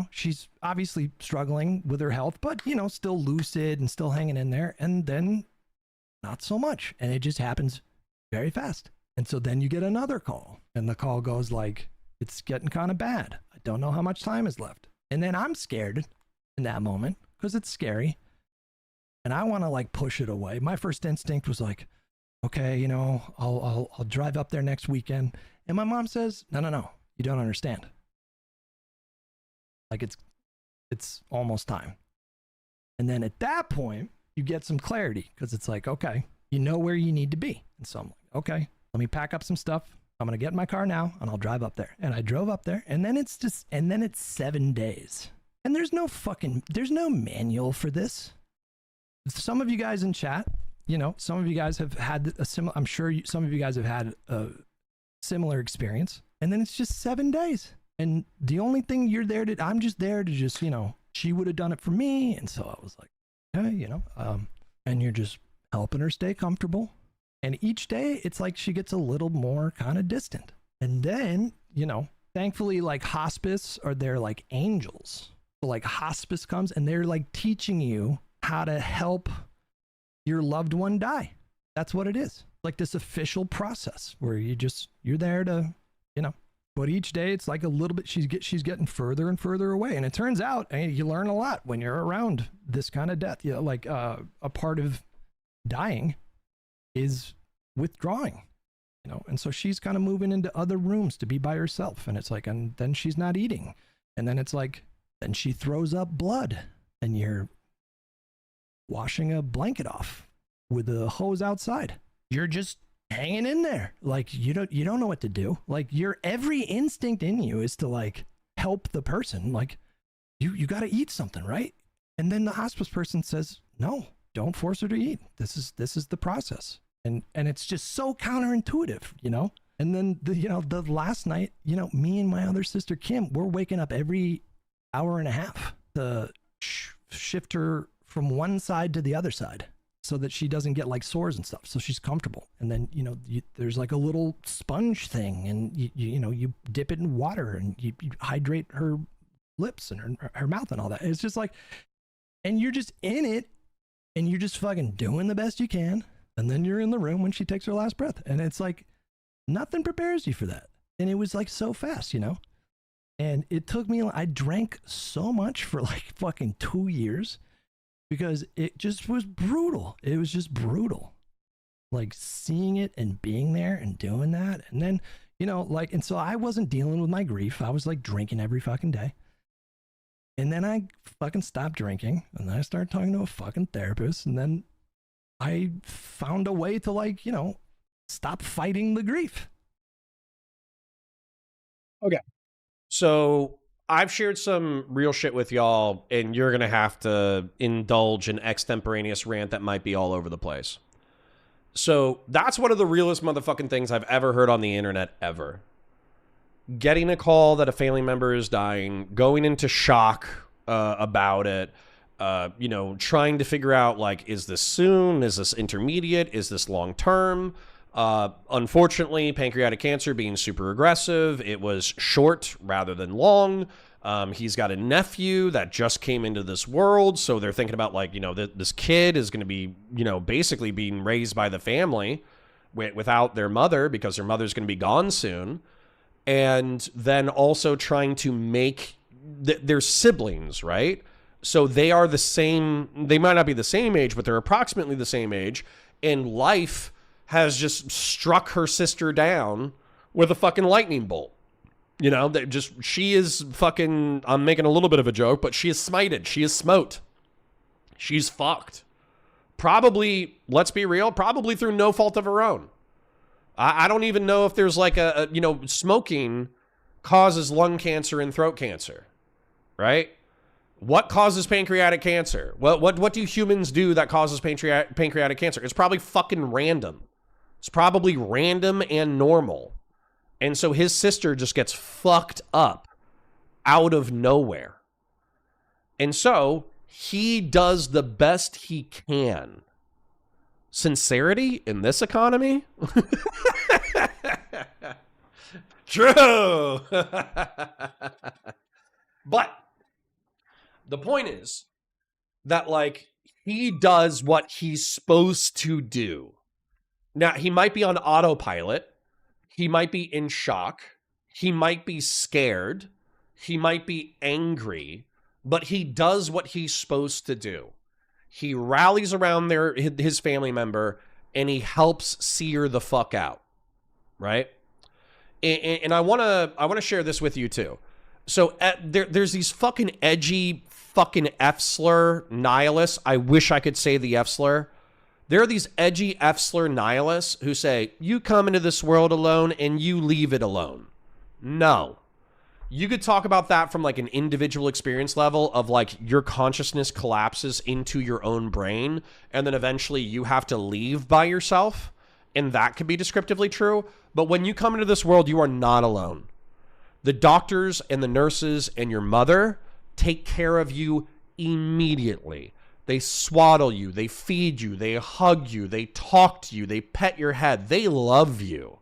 She's obviously struggling with her health, but, still lucid and still hanging in there. And then not so much. And it just happens very fast. And so then you get another call, and the call goes like, it's getting kind of bad. I don't know how much time is left. And then I'm scared in that moment because it's scary. And I want to like push it away. My first instinct was like, okay, I'll drive up there next weekend. And my mom says, no, you don't understand. Like, it's almost time. And then at that point, you get some clarity, because it's like, okay, you know where you need to be. And so I'm like, okay, let me pack up some stuff. I'm going to get in my car now, and I'll drive up there. And I drove up there, and then it's 7 days. And there's no manual for this. Some of you guys in chat, some of you guys have had I'm sure some of you guys have had a similar experience. And then it's just 7 days. And the only thing I'm just there to just, she would have done it for me. And so I was like, okay, and you're just helping her stay comfortable. And each day it's like she gets a little more kind of distant. And then, thankfully, like hospice are they're like angels. So like hospice comes, and they're like teaching you how to help your loved one die. That's what it is. Like this official process where you're there to, but each day it's like a little bit, she's getting further and further away. And it turns out, you learn a lot when you're around this kind of death. Like a part of dying is withdrawing, and so she's kind of moving into other rooms to be by herself. And it's like, and then she's not eating. And then it's like, then she throws up blood, and you're washing a blanket off with a hose outside. You're just hanging in there. Like you don't know what to do. Like your every instinct in you is to like help the person. Like you got to eat something, right? And then the hospice person says, no, don't force her to eat. This is the process. And it's just so counterintuitive, you know? And then the last night, me and my other sister, Kim, we're waking up every hour and a half to shift her from one side to the other side so that she doesn't get like sores and stuff. So she's comfortable. And then, there's like a little sponge thing and you dip it in water and you hydrate her lips and her mouth and all that. It's just like, and you're just in it and you're just fucking doing the best you can. And then you're in the room when she takes her last breath. And it's like, nothing prepares you for that. And it was like so fast, And it took me, I drank so much for like fucking 2 years because it just was brutal. It was just brutal. Like seeing it and being there and doing that. And then, and so I wasn't dealing with my grief. I was like drinking every fucking day. And then I fucking stopped drinking and then I started talking to a fucking therapist. And then I found a way to like, stop fighting the grief. Okay. So I've shared some real shit with y'all, and you're going to have to indulge an extemporaneous rant that might be all over the place. So that's one of the realest motherfucking things I've ever heard on the internet ever. Getting a call that a family member is dying, going into shock about it, trying to figure out, like, is this soon? Is this intermediate? Is this long term? Unfortunately, pancreatic cancer being super aggressive, it was short rather than long. He's got a nephew that just came into this world, so they're thinking about, like, this kid is going to be, basically being raised by the family without their mother because their mother's going to be gone soon. And then also trying to make their siblings, right? So they are the same, they might not be the same age, but they're approximately the same age. And life has just struck her sister down with a fucking lightning bolt. She is fucking, I'm making a little bit of a joke, but she is smited. She is smote. She's fucked. Probably, let's be real, probably through no fault of her own. I don't even know if there's like smoking causes lung cancer and throat cancer, right? What causes pancreatic cancer? What do humans do that causes pancreatic cancer? It's probably fucking random. It's probably random and normal. And so his sister just gets fucked up out of nowhere. And so he does the best he can. Sincerity in this economy? True. But the point is that, like, he does what he's supposed to do. Now, he might be on autopilot. He might be in shock. He might be scared. He might be angry. But he does what he's supposed to do. He rallies around his family member, and he helps see her the fuck out, right? And I want to share this with you too. So there's these fucking edgy fucking F-slur nihilists. I wish I could say the F-slur. There are these edgy F-slur nihilists who say, you come into this world alone and you leave it alone. No. You could talk about that from like an individual experience level of like your consciousness collapses into your own brain and then eventually you have to leave by yourself. And that could be descriptively true. But when you come into this world, you are not alone. The doctors and the nurses and your mother take care of you immediately. They swaddle you, they feed you, they hug you, they talk to you, they pet your head. They love you.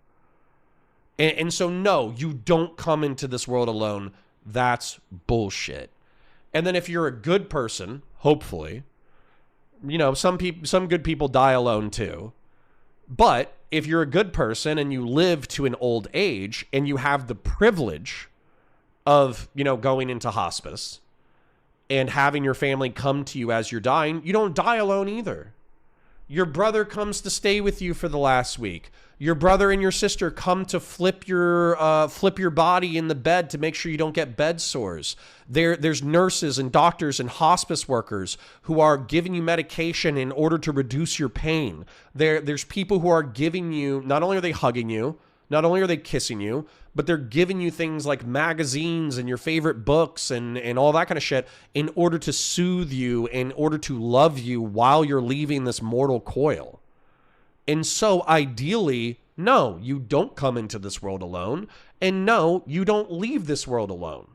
And so, no, you don't come into this world alone. That's bullshit. And then if you're a good person, hopefully, some good people die alone too. But if you're a good person and you live to an old age and you have the privilege of, going into hospice and having your family come to you as you're dying, you don't die alone either. Your brother comes to stay with you for the last week. Your brother and your sister come to flip your body in the bed to make sure you don't get bed sores. There's nurses and doctors and hospice workers who are giving you medication in order to reduce your pain. There's people who are giving you, not only are they hugging you, not only are they kissing you, but they're giving you things like magazines and your favorite books and all that kind of shit in order to soothe you, in order to love you while you're leaving this mortal coil. And so ideally, no, you don't come into this world alone. And no, you don't leave this world alone.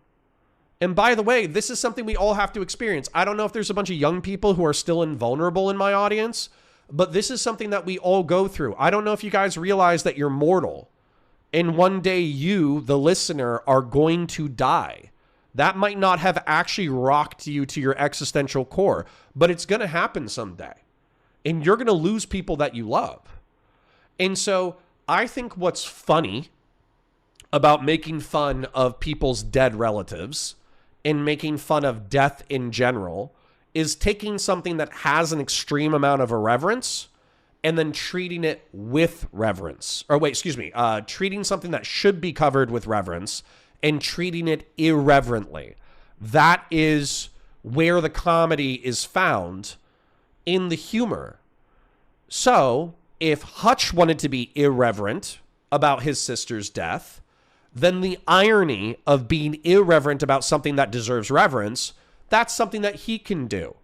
And by the way, this is something we all have to experience. I don't know if there's a bunch of young people who are still invulnerable in my audience, but this is something that we all go through. I don't know if you guys realize that you're mortal. And one day you, the listener, are going to die. That might not have actually rocked you to your existential core, but it's going to happen someday. And you're going to lose people that you love. And so I think what's funny about making fun of people's dead relatives and making fun of death in general is taking something that has an extreme amount of irreverence and then treating it with reverence. Or wait, excuse me, treating something that should be covered with reverence and treating it irreverently. That is where the comedy is found in the humor. So if Hutch wanted to be irreverent about his sister's death, then the irony of being irreverent about something that deserves reverence, that's something that he can do.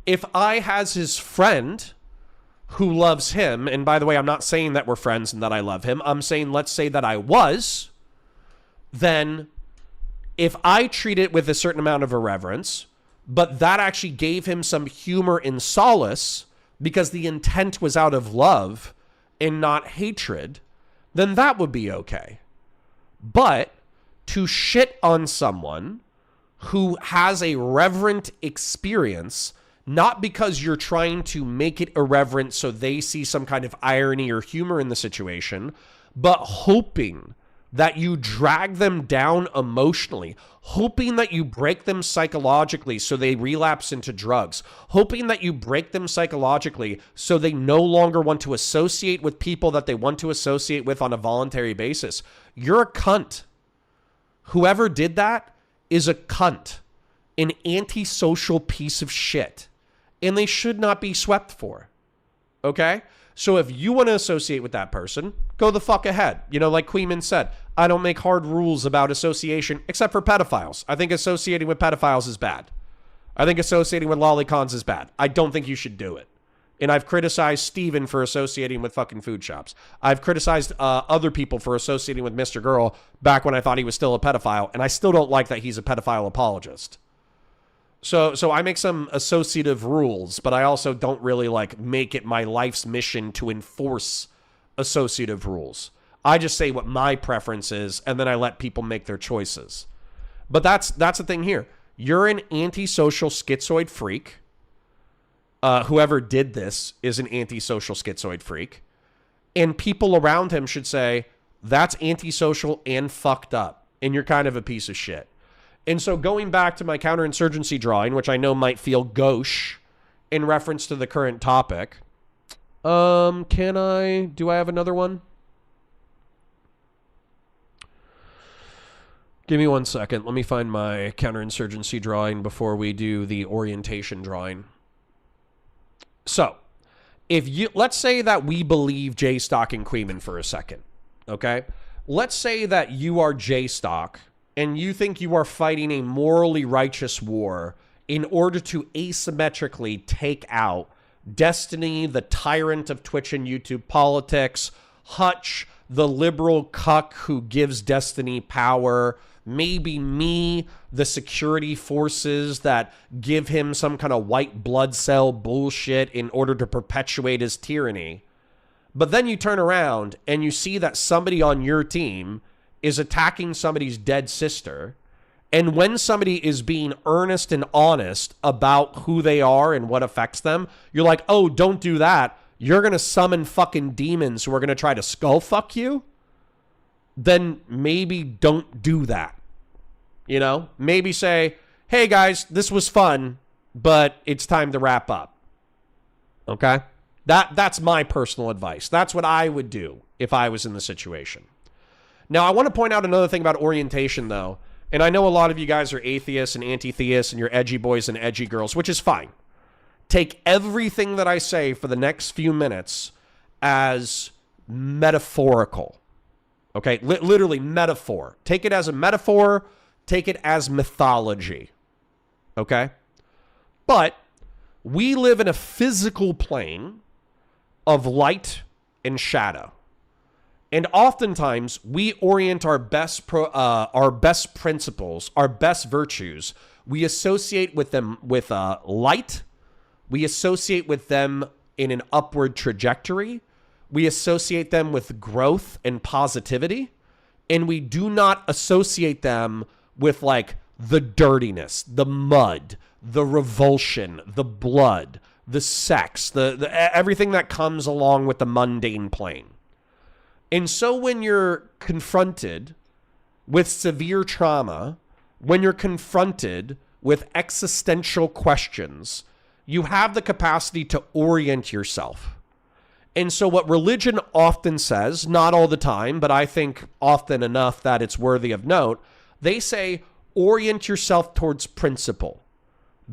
If I has his friend who loves him, and by the way, I'm not saying that we're friends and that I love him, I'm saying let's say that I was, then if I treat it with a certain amount of irreverence, but that actually gave him some humor and solace because the intent was out of love and not hatred, then that would be okay. But to shit on someone who has a reverent experience, not because you're trying to make it irreverent so they see some kind of irony or humor in the situation, but hoping that you drag them down emotionally, hoping that you break them psychologically so they relapse into drugs, hoping that you break them psychologically so they no longer want to associate with people that they want to associate with on a voluntary basis. You're a cunt. Whoever did that is a cunt, an antisocial piece of shit, and they should not be swept for. Okay? So if you want to associate with that person, go the fuck ahead. You know, like Queeman said, I don't make hard rules about association except for pedophiles. I think associating with pedophiles is bad. I think associating with lolicons is bad. I don't think you should do it. And I've criticized Steven for associating with fucking food shops. I've criticized other people for associating with Mr. Girl back when I thought he was still a pedophile. And I still don't like that he's a pedophile apologist. So I make some associative rules, but I also don't really like make it my life's mission to enforce associative rules. I just say what my preference is, and then I let people make their choices. But that's the thing here. You're an antisocial schizoid freak. Whoever did this is an antisocial schizoid freak. And people around him should say, that's antisocial and fucked up. And you're kind of a piece of shit. And so going back to my counterinsurgency drawing, which I know might feel gauche in reference to the current topic. Do I have another one? Give me 1 second. Let me find my counterinsurgency drawing before we do the orientation drawing. So, let's say that we believe Jstlk and Queeman for a second, okay? Let's say that you are Jstlk and you think you are fighting a morally righteous war in order to asymmetrically take out Destiny, the tyrant of Twitch and YouTube politics, Hutch, the liberal cuck who gives Destiny power, maybe me, the security forces that give him some kind of white blood cell bullshit in order to perpetuate his tyranny. But then you turn around and you see that somebody on your team is attacking somebody's dead sister. And when somebody is being earnest and honest about who they are and what affects them, you're like, oh, don't do that. You're going to summon fucking demons who are going to try to skull fuck you. Then maybe don't do that. You know, maybe say, hey guys, this was fun, but it's time to wrap up. Okay? That's my personal advice. That's what I would do if I was in the situation. Now, I want to point out another thing about orientation, though. And I know a lot of you guys are atheists and anti-theists and you're edgy boys and edgy girls, which is fine. Take everything that I say for the next few minutes as metaphorical. Okay? Literally metaphor. Take it as a metaphor. Take it as mythology. Okay? But we live in a physical plane of light and shadow. And oftentimes we orient our best principles, our best virtues, we associate with them with light. We associate with them in an upward trajectory. We associate them with growth and positivity. And we do not associate them with like the dirtiness, the mud, the revulsion, the blood, the sex, the everything that comes along with the mundane plane. And so when you're confronted with severe trauma, when you're confronted with existential questions, you have the capacity to orient yourself. And so what religion often says, not all the time, but I think often enough that it's worthy of note, they say, orient yourself towards principle.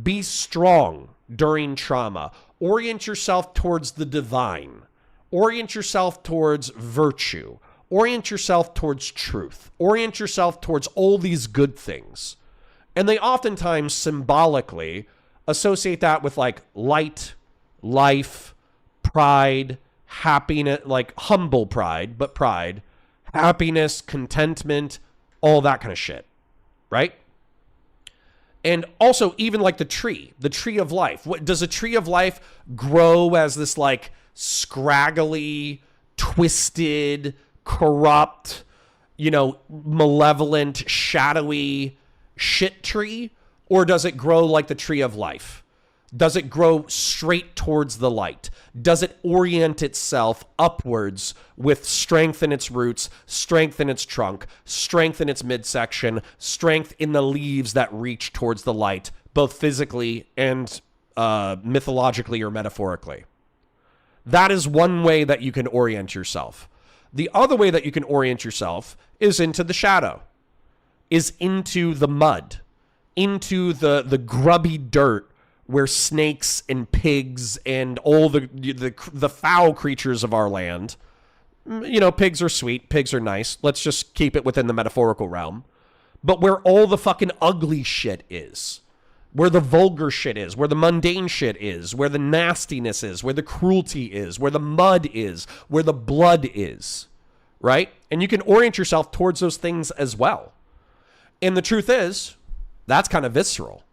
Be strong during trauma. Orient yourself towards the divine. Orient yourself towards virtue. Orient yourself towards truth. Orient yourself towards all these good things. And they oftentimes symbolically associate that with like light, life, pride, happiness, like humble pride, but pride, happiness, contentment, all that kind of shit, right? And also even like the tree of life. What does a tree of life grow as this like scraggly, twisted, corrupt, malevolent, shadowy shit tree? Or does it grow like the tree of life? Does it grow straight towards the light? Does it orient itself upwards with strength in its roots, strength in its trunk, strength in its midsection, strength in the leaves that reach towards the light, both physically and mythologically or metaphorically? That is one way that you can orient yourself. The other way that you can orient yourself is into the shadow, is into the mud, into the grubby dirt where snakes and pigs and all the foul creatures of our land, pigs are sweet, pigs are nice. Let's just keep it within the metaphorical realm. But where all the fucking ugly shit is, where the vulgar shit is, where the mundane shit is, where the nastiness is, where the cruelty is, where the mud is, where the blood is, right? And you can orient yourself towards those things as well. And the truth is, that's kind of visceral.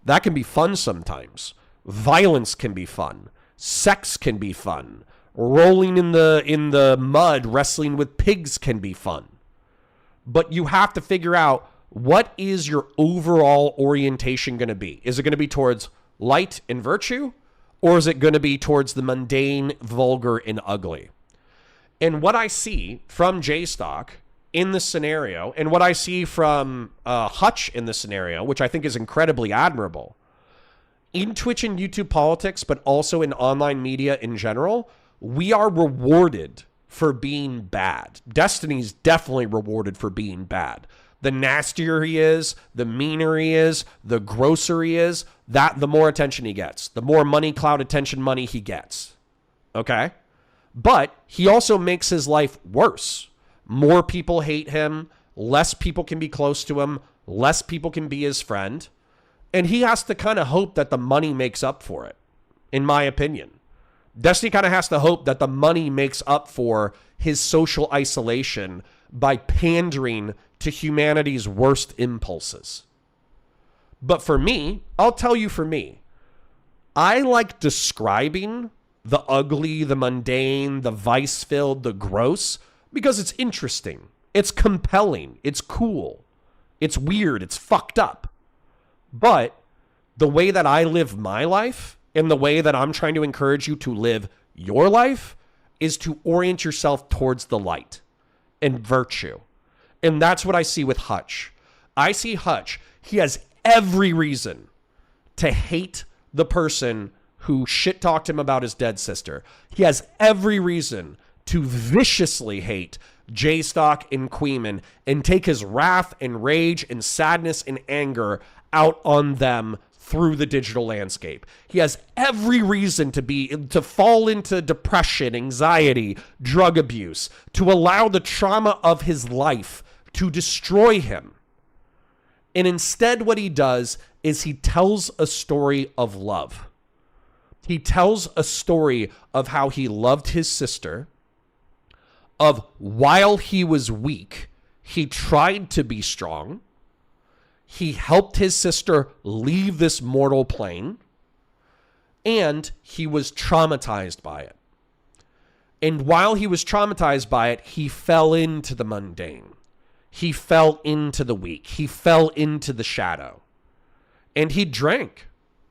That can be fun sometimes. Violence can be fun. Sex can be fun. Rolling in the mud, wrestling with pigs can be fun. But you have to figure out, what is your overall orientation going to be? Is it going to be towards light and virtue? Or is it going to be towards the mundane, vulgar, and ugly? And what I see from Jstlk in this scenario, and what I see from Hutch in this scenario, which I think is incredibly admirable, in Twitch and YouTube politics, but also in online media in general, we are rewarded for being bad. Destiny's definitely rewarded for being bad. The nastier he is, the meaner he is, the grosser he is, the more attention he gets. The more money, clout, attention, money he gets. Okay? But he also makes his life worse. More people hate him. Less people can be close to him. Less people can be his friend. And he has to kind of hope that the money makes up for it, in my opinion. Destiny kind of has to hope that the money makes up for his social isolation by pandering to humanity's worst impulses. But for me, I'll tell you for me, I like describing the ugly, the mundane, the vice-filled, the gross, because it's interesting, it's compelling, it's cool, it's weird, it's fucked up. But the way that I live my life, and the way that I'm trying to encourage you to live your life, is to orient yourself towards the light and virtue. And that's what I see with Hutch. I see Hutch, he has every reason to hate the person who shit-talked him about his dead sister. He has every reason to viciously hate Jstlk and Queeman and take his wrath and rage and sadness and anger out on them through the digital landscape. He has every reason to fall into depression, anxiety, drug abuse, to allow the trauma of his life to destroy him. And instead what he does is he tells a story of love. He tells a story of how he loved his sister, of while he was weak, he tried to be strong. He helped his sister leave this mortal plane, and he was traumatized by it. And while he was traumatized by it, he fell into the mundane. He fell into the weak. He fell into the shadow. And he drank,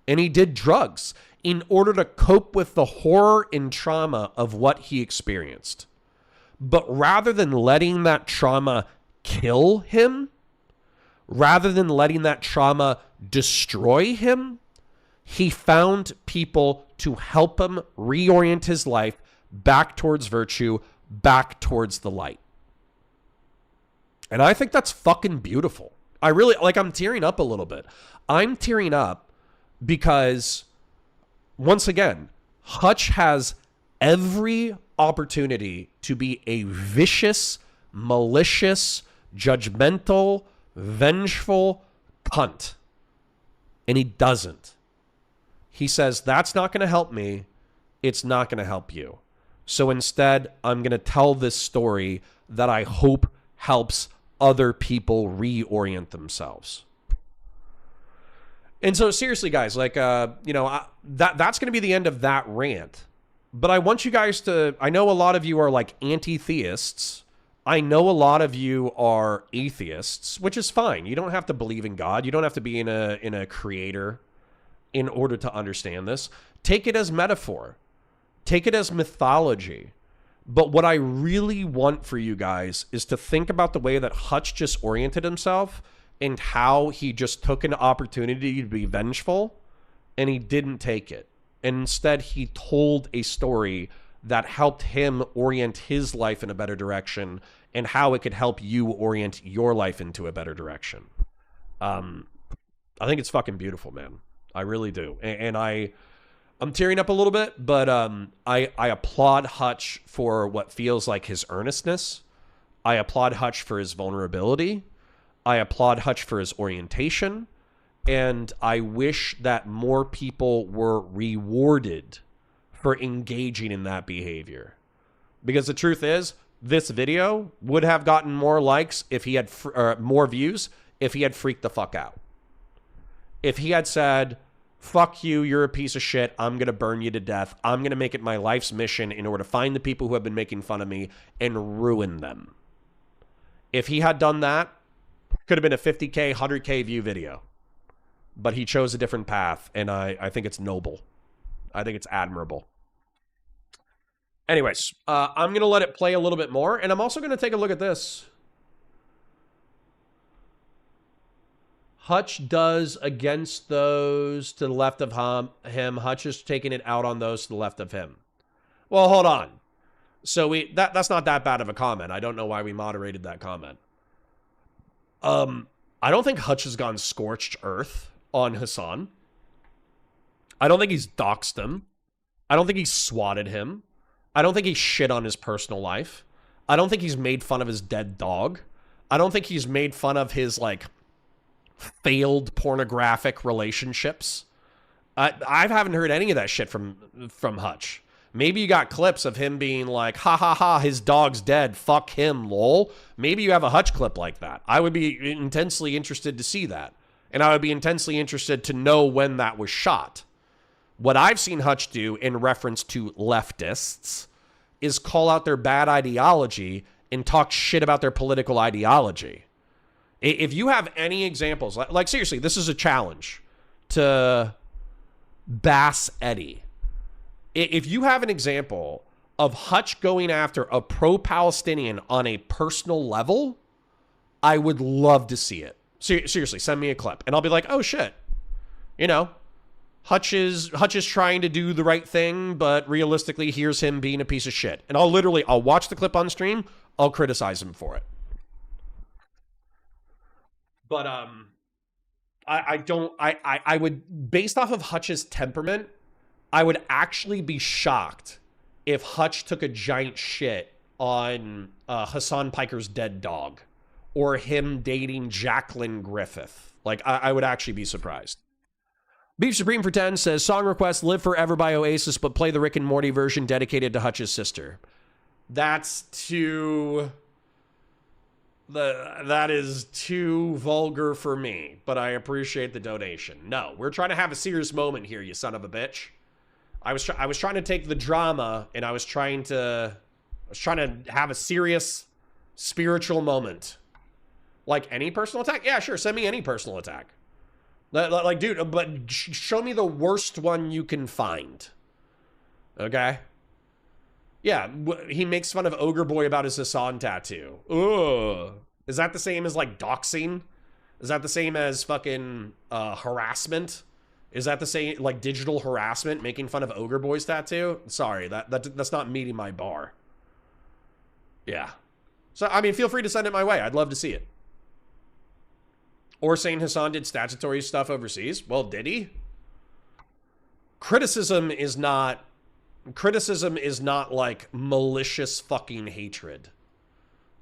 and he did drugs in order to cope with the horror and trauma of what he experienced. But rather than letting that trauma kill him, rather than letting that trauma destroy him, he found people to help him reorient his life back towards virtue, back towards the light. And I think that's fucking beautiful. I really, I'm tearing up a little bit. I'm tearing up because, once again, Hutch has every opportunity to be a vicious, malicious, judgmental, vengeful cunt. And he doesn't. He says, that's not going to help me. It's not going to help you. So instead, I'm going to tell this story that I hope helps other people reorient themselves. And so seriously, guys, that's going to be the end of that rant. But I want you guys to, I know a lot of you are like anti-theists. I know a lot of you are atheists, which is fine. You don't have to believe in God. You don't have to be in a creator in order to understand this. Take it as metaphor. Take it as mythology. But what I really want for you guys is to think about the way that Hutch just oriented himself and how he just took an opportunity to be vengeful and he didn't take it. And instead, he told a story that helped him orient his life in a better direction and how it could help you orient your life into a better direction. I think it's fucking beautiful, man. I really do. And I'm tearing up a little bit, but I applaud Hutch for what feels like his earnestness. I applaud Hutch for his vulnerability. I applaud Hutch for his orientation. And I wish that more people were rewarded for engaging in that behavior. Because the truth is, this video would have gotten more likes if he had more views if he had freaked the fuck out. If he had said, fuck you, you're a piece of shit, I'm going to burn you to death, I'm going to make it my life's mission in order to find the people who have been making fun of me and ruin them. If he had done that, could have been a 50K, 100K view video. But he chose a different path, and I think it's noble. I think it's admirable. Anyways, I'm going to let it play a little bit more, and I'm also going to take a look at this. Hutch does against those to the left of him. Hutch is taking it out on those to the left of him. Well, hold on. So that's not that bad of a comment. I don't know why we moderated that comment. I don't think Hutch has gone scorched earth on Hassan. I don't think he's doxed him. I don't think he's swatted him. I don't think he shit on his personal life. I don't think he's made fun of his dead dog. I don't think he's made fun of his, failed pornographic relationships. I haven't heard any of that shit from Hutch. Maybe you got clips of him being like, ha ha ha, his dog's dead, fuck him, lol. Maybe you have a Hutch clip like that. I would be intensely interested to see that. And I would be intensely interested to know when that was shot. What I've seen Hutch do in reference to leftists is call out their bad ideology and talk shit about their political ideology. If you have any examples, like seriously, this is a challenge to Bass Eddie. If you have an example of Hutch going after a pro-Palestinian on a personal level, I would love to see it. Seriously, send me a clip. And I'll be like, oh shit. Hutch is trying to do the right thing, but realistically, here's him being a piece of shit. And I'll watch the clip on stream. I'll criticize him for it. But I would, based off of Hutch's temperament, I would actually be shocked if Hutch took a giant shit on Hassan Piker's dead dog or him dating Jacqueline Griffith. Like, I would actually be surprised. Beef Supreme for 10 says, song request, Live Forever by Oasis, but play the Rick and Morty version dedicated to Hutch's sister. That's too... that is too vulgar for me, but I appreciate the donation. No, we're trying to have a serious moment here, you son of a bitch. I was trying to take the drama, and I was trying to have a serious spiritual moment. Like any personal attack? Yeah, sure, send me any personal attack. Like, dude, but show me the worst one you can find. Okay? Yeah, he makes fun of Ogre Boy about his Hassan tattoo. Ugh. Is that the same as, like, doxing? Is that the same as fucking harassment? Is that the same, like, digital harassment, making fun of Ogre Boy's tattoo? Sorry, that's not meeting my bar. Yeah. So, I mean, feel free to send it my way. I'd love to see it. Or saying Hassan did statutory stuff overseas. Well, did he? Criticism is not like malicious fucking hatred.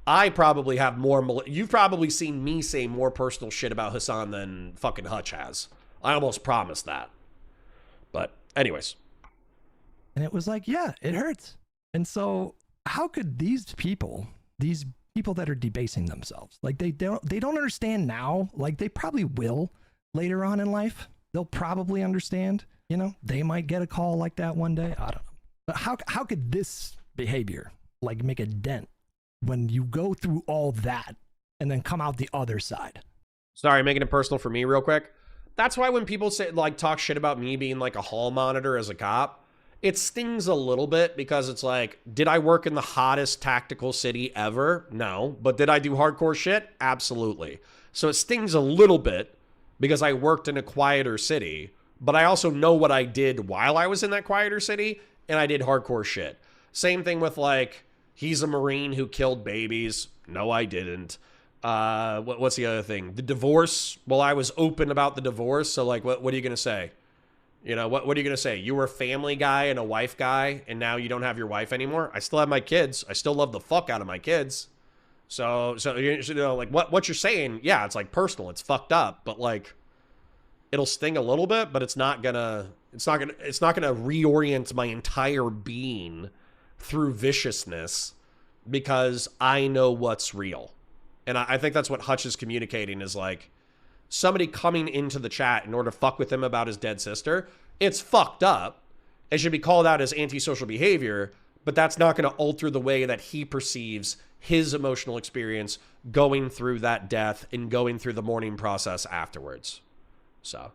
I probably have more, you've probably seen me say more personal shit about Hassan than fucking Hutch has. I almost promised that. But anyways. And it was like, yeah, it hurts. And so how could these people that are debasing themselves, like they don't understand now, like they probably will later on in life. They'll probably understand, you know, they might get a call like that one day. I don't know. But how could this behavior like make a dent when you go through all that and then come out the other side? Sorry, making it personal for me real quick. That's why when people say, like, talk shit about me being like a hall monitor as a cop, it stings a little bit because it's like, did I work in the hottest tactical city ever? No. But did I do hardcore shit? Absolutely. So it stings a little bit because I worked in a quieter city, but I also know what I did while I was in that quieter city, and I did hardcore shit. Same thing with, like, he's a Marine who killed babies. No, I didn't. What's the other thing? The divorce. Well, I was open about the divorce. So, like, what are you going to say? You know, what are you going to say? You were a family guy and a wife guy, and now you don't have your wife anymore? I still have my kids. I still love the fuck out of my kids. So you know, like, what you're saying, yeah, it's, like, personal. It's fucked up. But, like, it'll sting a little bit, but it's not gonna reorient my entire being through viciousness because I know what's real. And I think that's what Hutch is communicating is, like, somebody coming into the chat in order to fuck with him about his dead sister. It's fucked up. It should be called out as antisocial behavior, but that's not going to alter the way that he perceives his emotional experience going through that death and going through the mourning process afterwards. So,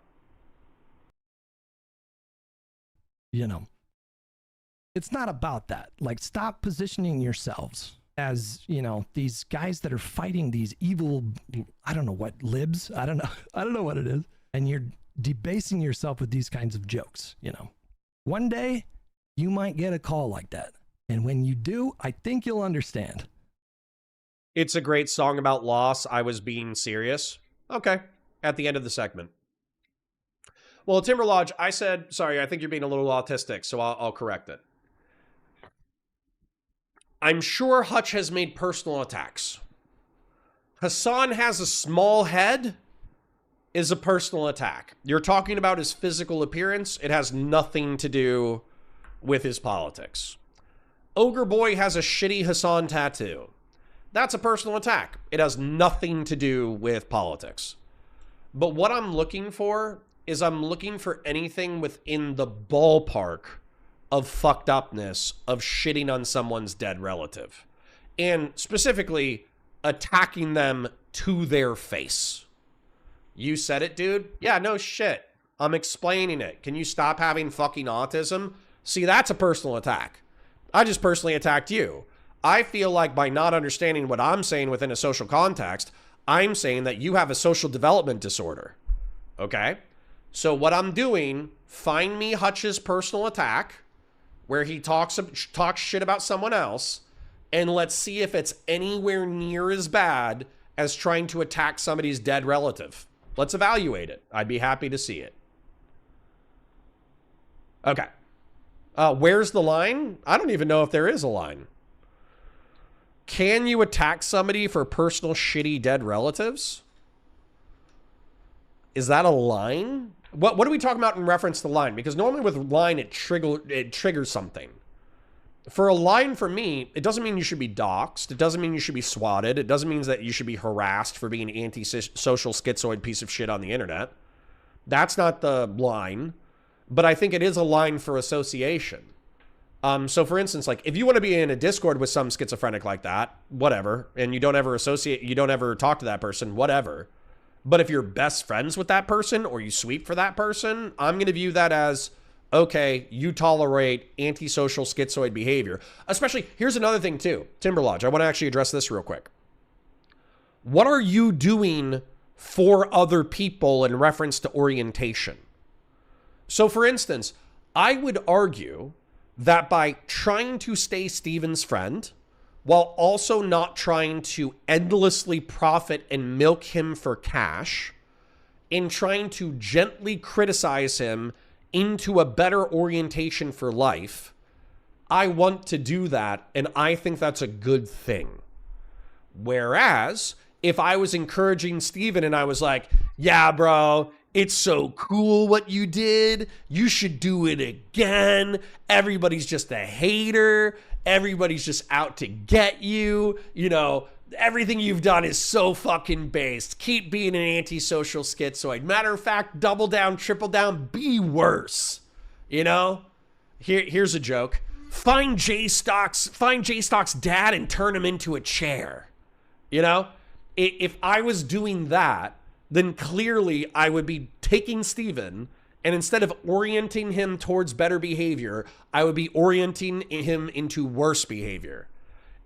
you know, it's not about that. Like, stop positioning yourselves as, you know, these guys that are fighting these evil, I don't know what, libs. I don't know what it is. And you're debasing yourself with these kinds of jokes, you know. One day you might get a call like that. And when you do, I think you'll understand. It's a great song about loss. I was being serious. Okay. At the end of the segment. Well, Timber Lodge, I said, sorry, I think you're being a little autistic, so I'll correct it. I'm sure Hutch has made personal attacks. Hassan has a small head is a personal attack. You're talking about his physical appearance. It has nothing to do with his politics. Ogre Boy has a shitty Hassan tattoo. That's a personal attack. It has nothing to do with politics. But what I'm looking for is I'm looking for anything within the ballpark of fucked upness of shitting on someone's dead relative. And specifically, attacking them to their face. You said it, dude? Yeah, no shit. I'm explaining it. Can you stop having fucking autism? See, that's a personal attack. I just personally attacked you. I feel like by not understanding what I'm saying within a social context, I'm saying that you have a social development disorder. Okay? So what I'm doing, find me Hutch's personal attack where he talks shit about someone else, and let's see if it's anywhere near as bad as trying to attack somebody's dead relative. Let's evaluate it. I'd be happy to see it. Okay. Where's the line? I don't even know if there is a line. Can you attack somebody for personal shitty dead relatives? Is that a line? What are we talking about in reference to line? Because normally with line, it triggers something. For a line for me, it doesn't mean you should be doxxed. It doesn't mean you should be swatted. It doesn't mean that you should be harassed for being an anti-social schizoid piece of shit on the internet. That's not the line. But I think it is a line for association. So for instance, like if you want to be in a Discord with some schizophrenic like that, whatever, and you don't ever talk to that person, whatever. But if you're best friends with that person or you sweep for that person, I'm going to view that as, okay, you tolerate antisocial schizoid behavior. Especially, here's another thing too, Timberlodge. I want to actually address this real quick. What are you doing for other people in reference to orientation? So for instance, I would argue that by trying to stay Steven's friend, while also not trying to endlessly profit and milk him for cash, in trying to gently criticize him into a better orientation for life, I want to do that, and I think that's a good thing. Whereas, if I was encouraging Steven and I was like, yeah, bro, it's so cool what you did. You should do it again. Everybody's just a hater. Everybody's just out to get you. You know, everything you've done is so fucking based. Keep being an antisocial schizoid. Matter of fact, double down, triple down, be worse. You know? Here's a joke. Find Jstlk's dad and turn him into a chair. You know? If I was doing that, then clearly I would be taking Steven, and instead of orienting him towards better behavior, I would be orienting him into worse behavior.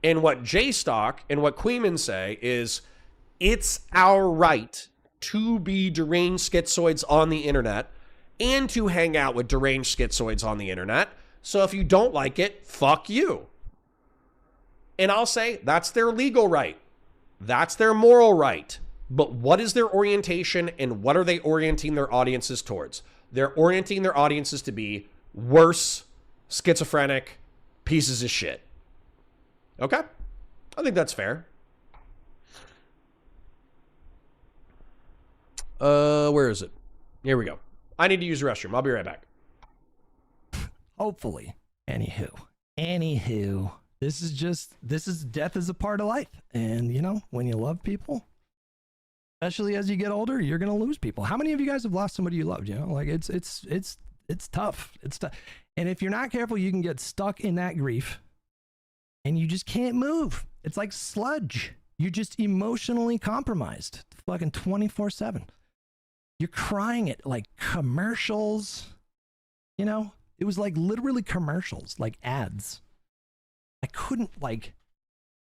And what Jstlk and what Queeman say is, it's our right to be deranged schizoids on the internet and to hang out with deranged schizoids on the internet. So if you don't like it, fuck you. And I'll say that's their legal right. That's their moral right. But what is their orientation and what are they orienting their audiences towards? They're orienting their audiences to be worse, schizophrenic pieces of shit. Okay? I think that's fair. Where is it? Here we go. I need to use the restroom. I'll be right back. Hopefully. Anywho, this is death is a part of life. And you know, when you love people, especially as you get older, you're going to lose people. How many of you guys have lost somebody you loved? You know, like it's tough. It's tough. And if you're not careful, you can get stuck in that grief and you just can't move. It's like sludge. You're just emotionally compromised fucking 24/7. You're crying at like commercials, you know, it was like literally commercials, like ads. I couldn't like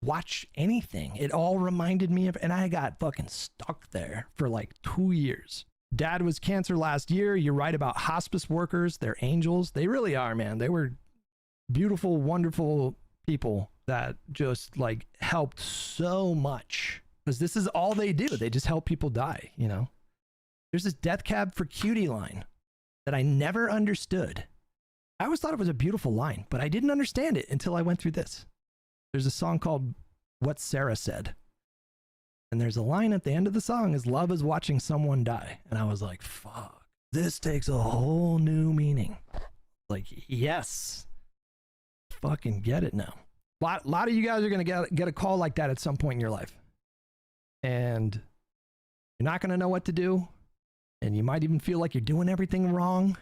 watch anything. It all reminded me of, and I got fucking stuck there for like 2 years. Dad was cancer last year. You're right about hospice workers. They're angels. They really are, man. They were beautiful, wonderful people that just like helped so much because this is all they do. They just help people die, you know? There's this death cab for cutie line that I never understood. I always thought it was a beautiful line, but I didn't understand it until I went through this. There's a song called What Sarah Said. And there's a line at the end of the song is love is watching someone die. And I was like, fuck, this takes a whole new meaning. Like, yes, fucking get it now. A lot of you guys are going to get a call like that at some point in your life. And you're not going to know what to do. And you might even feel like you're doing everything wrong.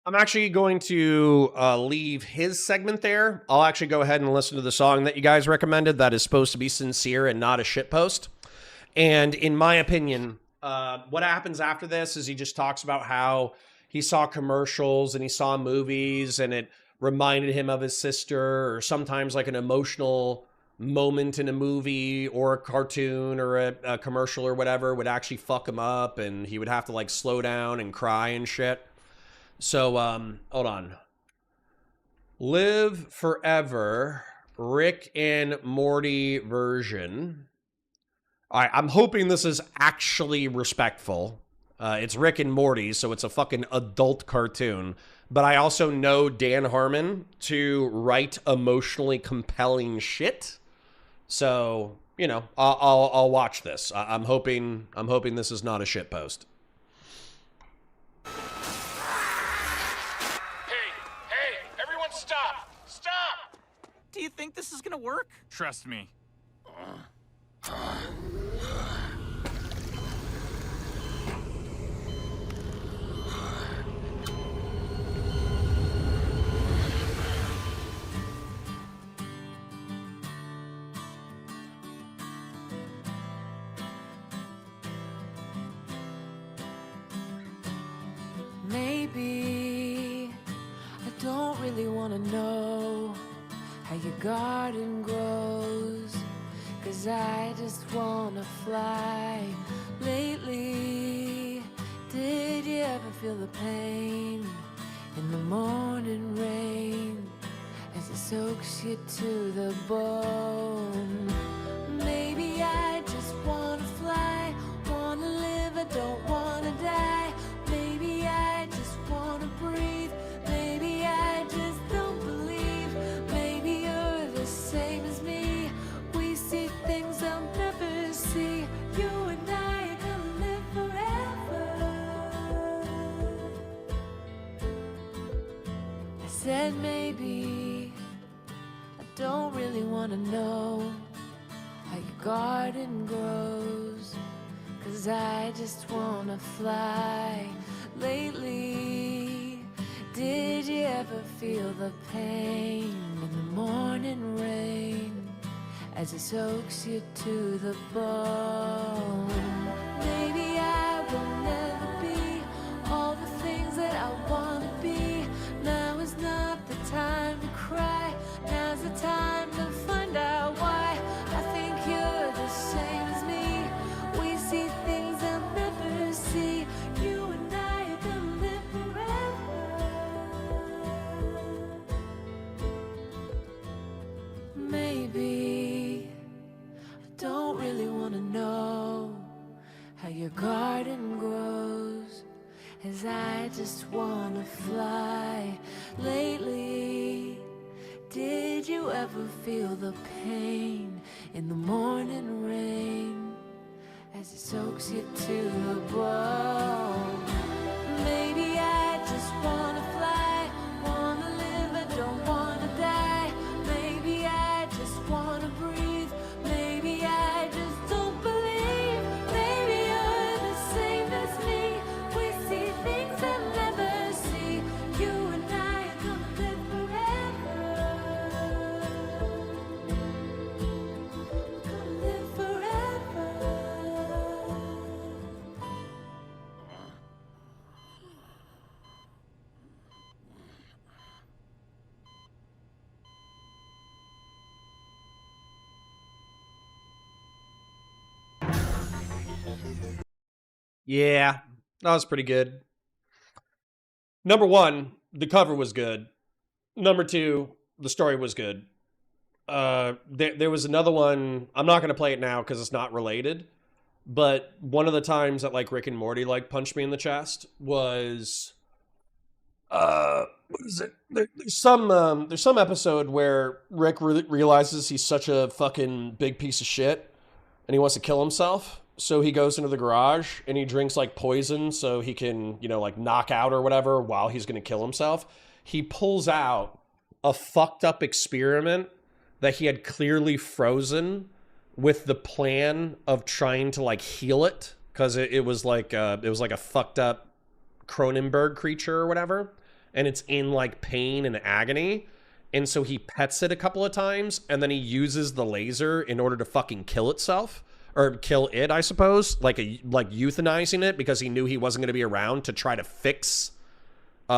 I'm actually going to leave his segment there. I'll actually go ahead and listen to the song that you guys recommended that is supposed to be sincere and not a shitpost. And in my opinion, what happens after this is he just talks about how he saw commercials and he saw movies and it reminded him of his sister, or sometimes like an emotional moment in a movie or a cartoon or a commercial or whatever would actually fuck him up, and he would have to like slow down and cry and shit. So, hold on. Live Forever, Rick and Morty version. All right, I'm hoping this is actually respectful. It's Rick and Morty, so it's a fucking adult cartoon. But I also know Dan Harmon to write emotionally compelling shit. So, you know, I'll watch this. I'm hoping this is not a shit post. Hey, everyone stop! Stop! Do you think this is gonna work? Trust me. Maybe I don't really want to know how your garden grows, 'cause I just want to fly. Lately, did you ever feel the pain in the morning rain as it soaks you to the bone? Maybe I just want to fly, want to live, I don't want to die. Maybe I just want to breathe. Maybe I just don't believe. Maybe you're the same as me. We see things I'll never see. You and I are gonna live forever. I said maybe I don't really want to know how your garden grows, 'cause I just want to fly. Lately, did you ever feel the pain in the morning rain as it soaks you to the bone? Maybe I will never be all the things that I want to be. Now is not the time to cry. Now's the time to find out why. I think you're the same as me. We see things I'll never see. You and I are gonna live forever. Maybe I don't really want to know how your garden grows, as I just want to fly. Lately, did you ever feel the pain in the morning rain as it soaks you to the bone? Maybe I just wanna fly, wanna live, I don't wanna die. Maybe I just wanna breathe. Maybe I just don't believe. Maybe you're the same as me. We see things I'll never see. You and I are gonna live forever. Gonna live forever. Yeah, that was pretty good. Number one, the cover was good. Number two, the story was good. There was another one. I'm not going to play it now because it's not related. But one of the times that like Rick and Morty like punched me in the chest was, what is it? There's some episode where Rick realizes he's such a fucking big piece of shit, and he wants to kill himself. So he goes into the garage and he drinks like poison so he can, you know, like knock out or whatever while he's going to kill himself. He pulls out a fucked up experiment that he had clearly frozen with the plan of trying to like heal it, because it was like a fucked up Cronenberg creature or whatever, and it's in like pain and agony. And so he pets it a couple of times and then he uses the laser in order to fucking kill itself. Or kill it, I suppose, like euthanizing it, because he knew he wasn't going to be around to try to fix.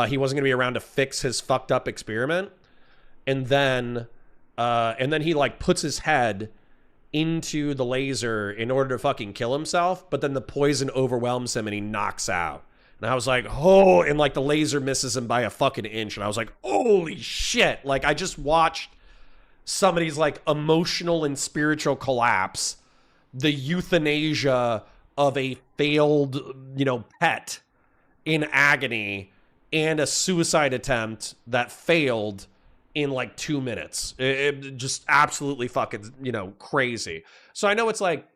He wasn't going to be around to fix his fucked up experiment. And then And then he like puts his head into the laser in order to fucking kill himself, but then the poison overwhelms him and he knocks out. And I was like, oh, and like the laser misses him by a fucking inch. And I was like, holy shit. Like I just watched somebody's like emotional and spiritual collapse, the euthanasia of a failed, you know, pet in agony, and a suicide attempt that failed in like 2 minutes. It just absolutely fucking, you know, crazy. So I know it's like,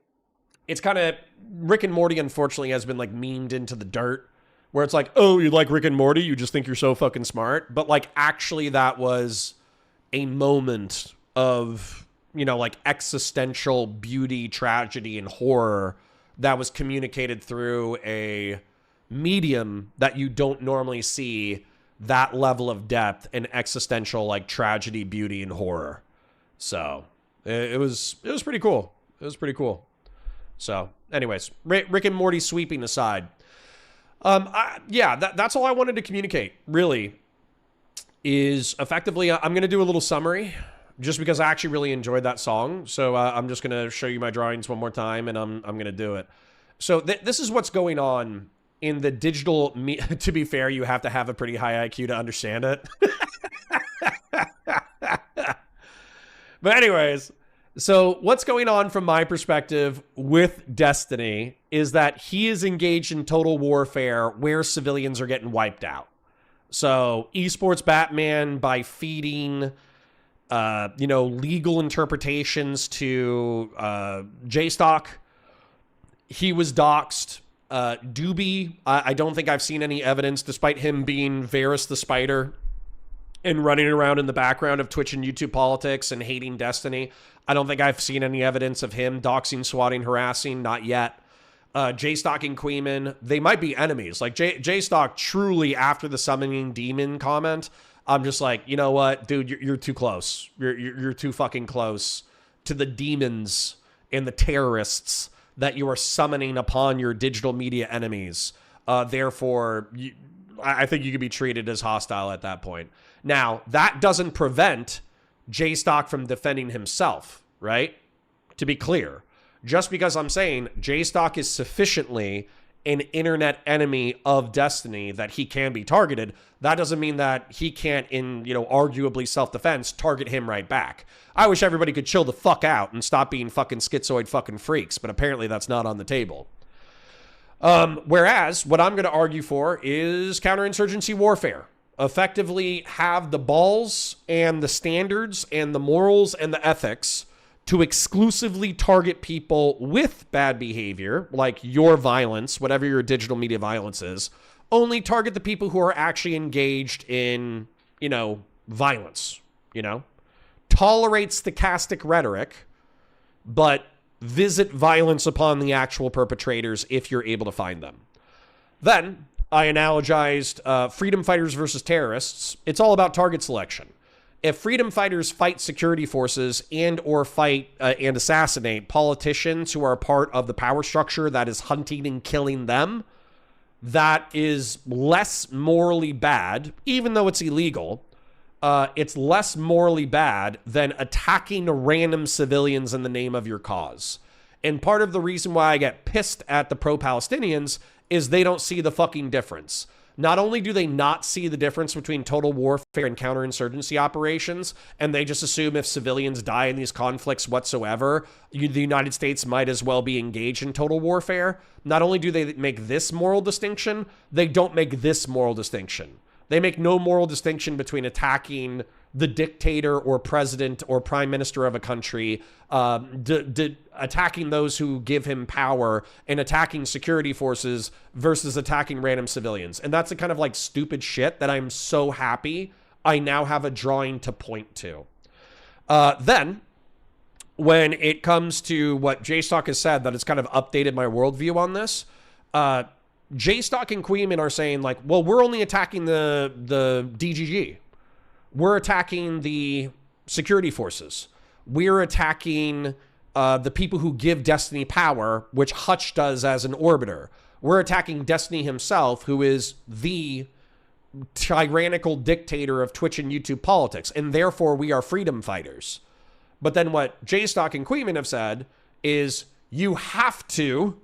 it's kind of, Rick and Morty unfortunately has been like memed into the dirt, where it's like, oh, you like Rick and Morty? You just think you're so fucking smart. But like, actually that was a moment of, you know, like existential beauty, tragedy, and horror that was communicated through a medium that you don't normally see that level of depth and existential like tragedy, beauty, and horror. So it was pretty cool. It was pretty cool. So anyways, Rick and Morty sweeping aside. Yeah, that's all I wanted to communicate, really, is effectively, I'm going to do a little summary just because I actually really enjoyed that song. So I'm just going to show you my drawings one more time, and I'm going to do it. So this is what's going on in the digital to be fair, you have to have a pretty high IQ to understand it. But anyways, so what's going on from my perspective with Destiny is that he is engaged in total warfare where civilians are getting wiped out. So esports Batman, by feeding, you know, legal interpretations to Jstlk, he was doxed. Doobie, I don't think I've seen any evidence, despite him being Varys the Spider and running around in the background of Twitch and YouTube politics and hating Destiny. I don't think I've seen any evidence of him doxing, swatting, harassing, not yet. Jstlk and Queeman, they might be enemies. Like Jstlk, truly, after the summoning demon comment, I'm just like, you know what, dude, you're too close. You're too fucking close to the demons and the terrorists that you are summoning upon your digital media enemies. Therefore, I think you could be treated as hostile at that point. Now, that doesn't prevent Jstlk from defending himself, right? To be clear, just because I'm saying Jstlk is sufficiently an internet enemy of Destiny that he can be targeted, that doesn't mean that he can't, in, you know, arguably self-defense, target him right back. I wish everybody could chill the fuck out and stop being fucking schizoid fucking freaks, but apparently that's not on the table. Whereas, what I'm going to argue for is counterinsurgency warfare. Effectively have the balls and the standards and the morals and the ethics to exclusively target people with bad behavior, like your violence, whatever your digital media violence is. Only target the people who are actually engaged in, you know, violence, you know? Tolerate stochastic rhetoric, but visit violence upon the actual perpetrators if you're able to find them. Then I analogized freedom fighters versus terrorists. It's all about target selection. If freedom fighters fight security forces and or fight and assassinate politicians who are part of the power structure that is hunting and killing them, that is less morally bad, even though it's illegal. It's less morally bad than attacking random civilians in the name of your cause. And part of the reason why I get pissed at the pro-Palestinians is they don't see the fucking difference. Not only do they not see the difference between total warfare and counterinsurgency operations, and they just assume if civilians die in these conflicts whatsoever, the United States might as well be engaged in total warfare. Not only do they make this moral distinction, they don't make this moral distinction. They make no moral distinction between attacking the dictator or president or prime minister of a country, attacking those who give him power, and attacking security forces versus attacking random civilians. And that's the kind of like stupid shit that I'm so happy I now have a drawing to point to. Then, when it comes to what Jstlk has said, that it's kind of updated my worldview on this, Jstlk and Queeman are saying like, well, we're only attacking the DGG. We're attacking the security forces. We're attacking the people who give Destiny power, which Hutch does as an orbiter. We're attacking Destiny himself, who is the tyrannical dictator of Twitch and YouTube politics, and therefore we are freedom fighters. But then what Jstlk and Queeman have said is you have to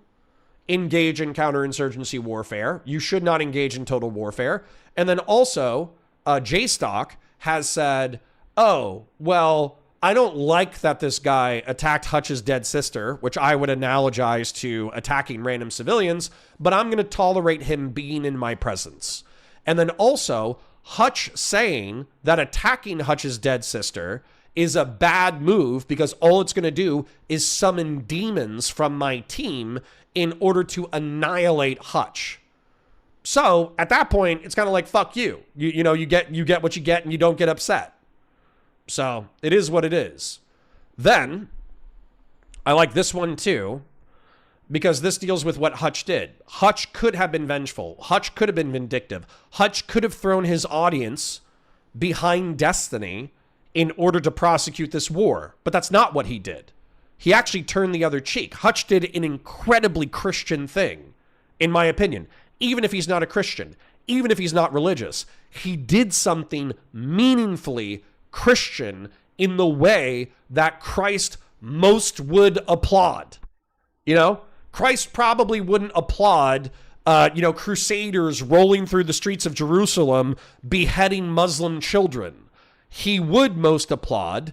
engage in counterinsurgency warfare. You should not engage in total warfare. And then also, Jstlk has said, oh, well, I don't like that this guy attacked Hutch's dead sister, which I would analogize to attacking random civilians, but I'm going to tolerate him being in my presence. And then also, Hutch saying that attacking Hutch's dead sister is a bad move because all it's going to do is summon demons from my team in order to annihilate Hutch. So at that point, it's kind of like, fuck you. You know, you get what you get and you don't get upset. So it is what it is. Then I like this one too, because this deals with what Hutch did. Hutch could have been vengeful. Hutch could have been vindictive. Hutch could have thrown his audience behind Destiny in order to prosecute this war. But that's not what he did. He actually turned the other cheek. Hutch did an incredibly Christian thing, in my opinion. Even if he's not a Christian, even if he's not religious, he did something meaningfully Christian in the way that Christ most would applaud. You know, Christ probably wouldn't applaud, crusaders rolling through the streets of Jerusalem, beheading Muslim children. He would most applaud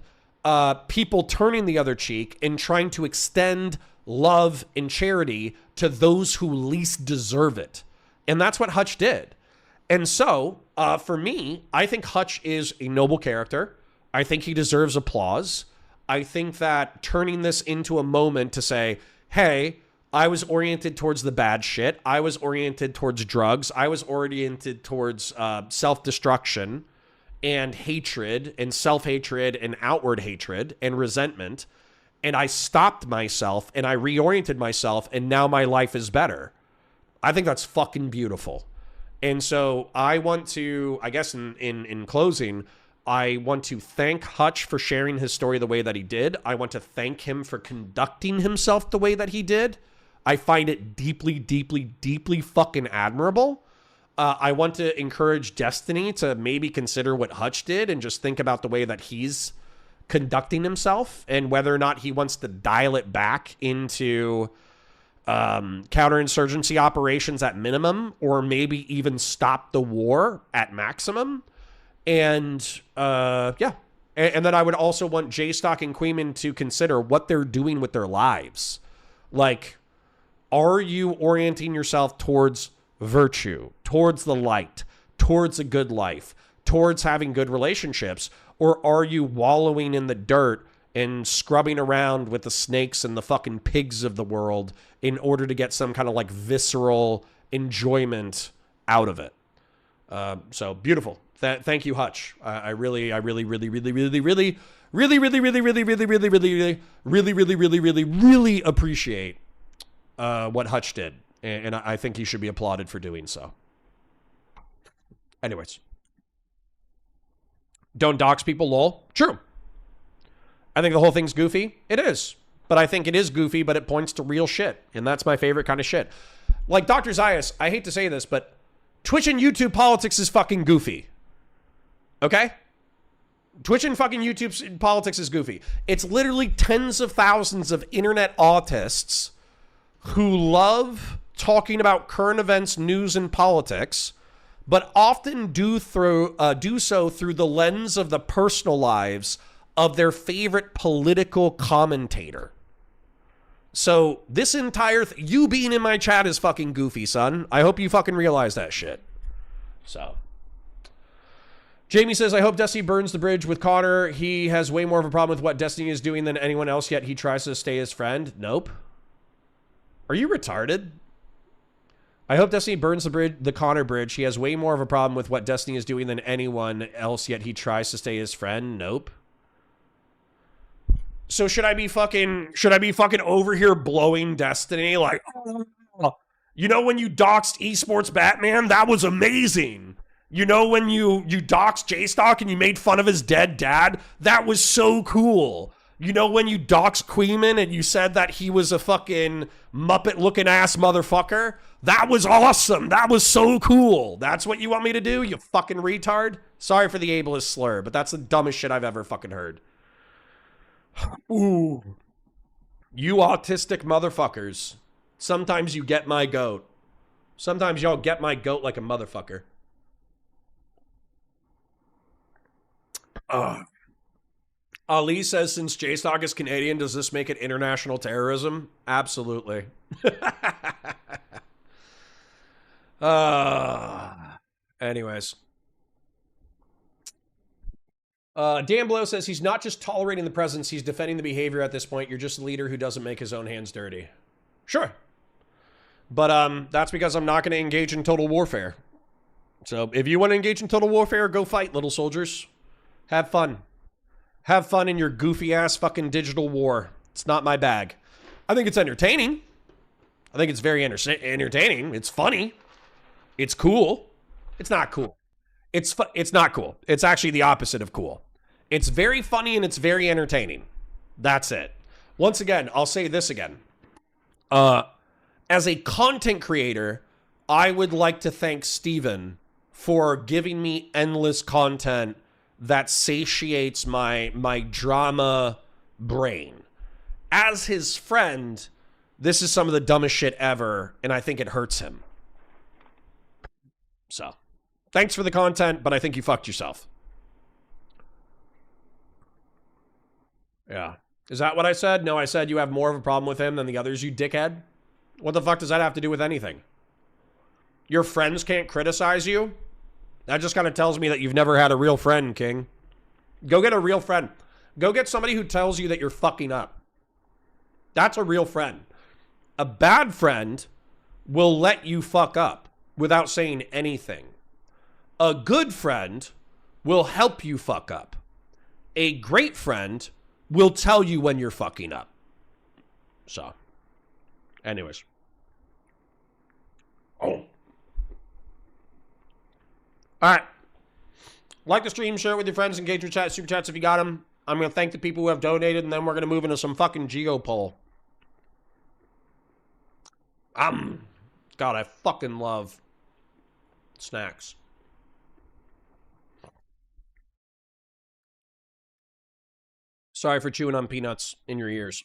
people turning the other cheek and trying to extend love and charity to those who least deserve it. And that's what Hutch did. And so, for me, I think Hutch is a noble character. I think he deserves applause. I think that turning this into a moment to say, hey, I was oriented towards the bad shit. I was oriented towards drugs. I was oriented towards self-destruction and hatred and self-hatred and outward hatred and resentment. And I stopped myself and I reoriented myself and now my life is better. I think that's fucking beautiful. And so I want to, I guess in closing, I want to thank Hutch for sharing his story the way that he did. I want to thank him for conducting himself the way that he did. I find it deeply, deeply, deeply fucking admirable. I want to encourage Destiny to maybe consider what Hutch did and just think about the way that he's conducting himself and whether or not he wants to dial it back into counterinsurgency operations at minimum, or maybe even stop the war at maximum. And yeah. And then I would also want Jstlk and Queeman to consider what they're doing with their lives. Like, are you orienting yourself towards virtue, towards the light, towards a good life, towards having good relationships? Or are you wallowing in the dirt and scrubbing around with the snakes and the fucking pigs of the world in order to get some kind of like visceral enjoyment out of it? So beautiful. Thank you, Hutch. I really appreciate what Hutch did. And I think he should be applauded for doing so. Anyways. Don't dox people, lol. True. I think the whole thing's goofy. It is. But I think it is goofy, but it points to real shit. And that's my favorite kind of shit. Like Dr. Zayas, I hate to say this, but Twitch and YouTube politics is fucking goofy. Okay? Twitch and fucking YouTube politics is goofy. It's literally tens of thousands of internet autists who love talking about current events, news, and politics, but often do so through the lens of the personal lives of their favorite political commentator. So this entire you being in my chat is fucking goofy, son. I hope you fucking realize that shit. So Jamie says, I hope Destiny burns the bridge with Connor. He has way more of a problem with what Destiny is doing than anyone else, yet he tries to stay his friend. Nope. Are you retarded? I hope Destiny burns the Connor bridge. He has way more of a problem with what Destiny is doing than anyone else, yet he tries to stay his friend. Nope. So should I be fucking over here blowing Destiny? Like, oh, you know, when you doxed esports Batman, that was amazing. You know, when you doxed Jstlk and you made fun of his dead dad, that was so cool. You know, when you doxed Queeman and you said that he was a fucking Muppet-looking ass motherfucker, that was awesome. That was so cool. That's what you want me to do, you fucking retard? Sorry for the ableist slur, but that's the dumbest shit I've ever fucking heard. Ooh. You autistic motherfuckers. Sometimes you get my goat. Sometimes y'all get my goat like a motherfucker. Ali says, since Jstlk is Canadian, does this make it international terrorism? Absolutely. Anyways. Dan Blow says he's not just tolerating the presence, he's defending the behavior at this point. You're just a leader who doesn't make his own hands dirty. Sure. But that's because I'm not going to engage in total warfare. So if you want to engage in total warfare, go fight, little soldiers. Have fun. Have fun in your goofy ass fucking digital war. It's not my bag. I think it's entertaining. I think it's very entertaining. It's funny. It's cool. It's not cool. It's not cool. It's actually the opposite of cool. It's very funny and it's very entertaining. That's it. Once again, I'll say this again. As a content creator, I would like to thank Steven for giving me endless content that satiates my drama brain. As his friend, this is some of the dumbest shit ever, and I think it hurts him. So, thanks for the content, but I think you fucked yourself. Yeah. Is that what I said? No, I said you have more of a problem with him than the others, you dickhead. What the fuck does that have to do with anything? Your friends can't criticize you? That just kind of tells me that you've never had a real friend, King. Go get a real friend. Go get somebody who tells you that you're fucking up. That's a real friend. A bad friend will let you fuck up without saying anything. A good friend will help you fuck up. A great friend will tell you when you're fucking up. So, anyways. Oh. All right. Like the stream, share it with your friends, engage with chat, super chats if you got them. I'm going to thank the people who have donated, and then we're going to move into some fucking Geopoll. God, I fucking love snacks. Sorry for chewing on peanuts in your ears.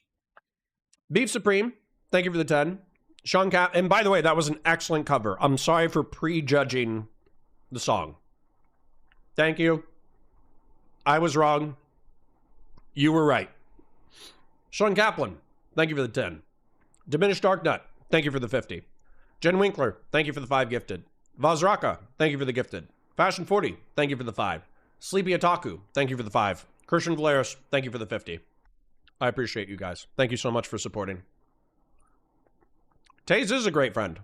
Beef Supreme, thank you for the 10. Sean Cap, and by the way, that was an excellent cover. I'm sorry for prejudging the song. Thank you. I was wrong. You were right. Sean Kaplan, thank you for the 10. Diminished Darknut, thank you for the 50. Jen Winkler, thank you for the 5 gifted. Vazraka, thank you for the gifted. Fashion 40, thank you for the 5. Sleepy Otaku, thank you for the 5. Christian Valeris, thank you for the 50. I appreciate you guys. Thank you so much for supporting. Taze is a great friend.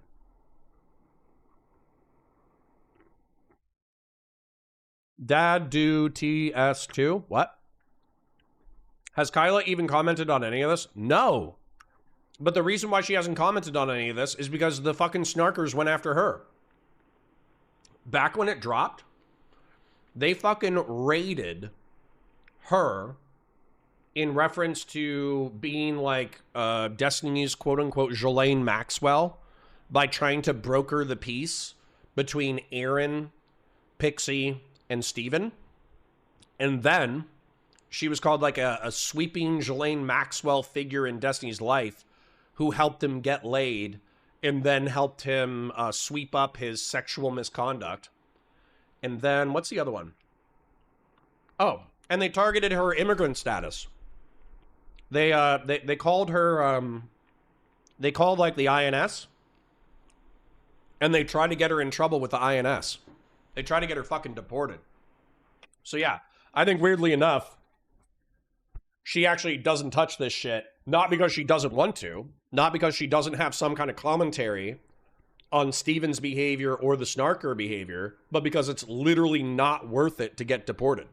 Dad do TS2? What? Has Kyla even commented on any of this? No. But the reason why she hasn't commented on any of this is because the fucking snarkers went after her. Back when it dropped, they fucking raided her in reference to being like Destiny's quote-unquote Jolene Maxwell by trying to broker the peace between Aaron, Pixie, and Steven. And then she was called like a sweeping Jolene Maxwell figure in Destiny's life who helped him get laid and then helped him sweep up his sexual misconduct. And then, what's the other one? Oh, and they targeted her immigrant status. They called her, they called like the INS, and they tried to get her in trouble with the INS. They tried to get her fucking deported. So yeah, I think weirdly enough, she actually doesn't touch this shit, not because she doesn't want to, not because she doesn't have some kind of commentary on Steven's behavior or the snarker behavior, but because it's literally not worth it to get deported.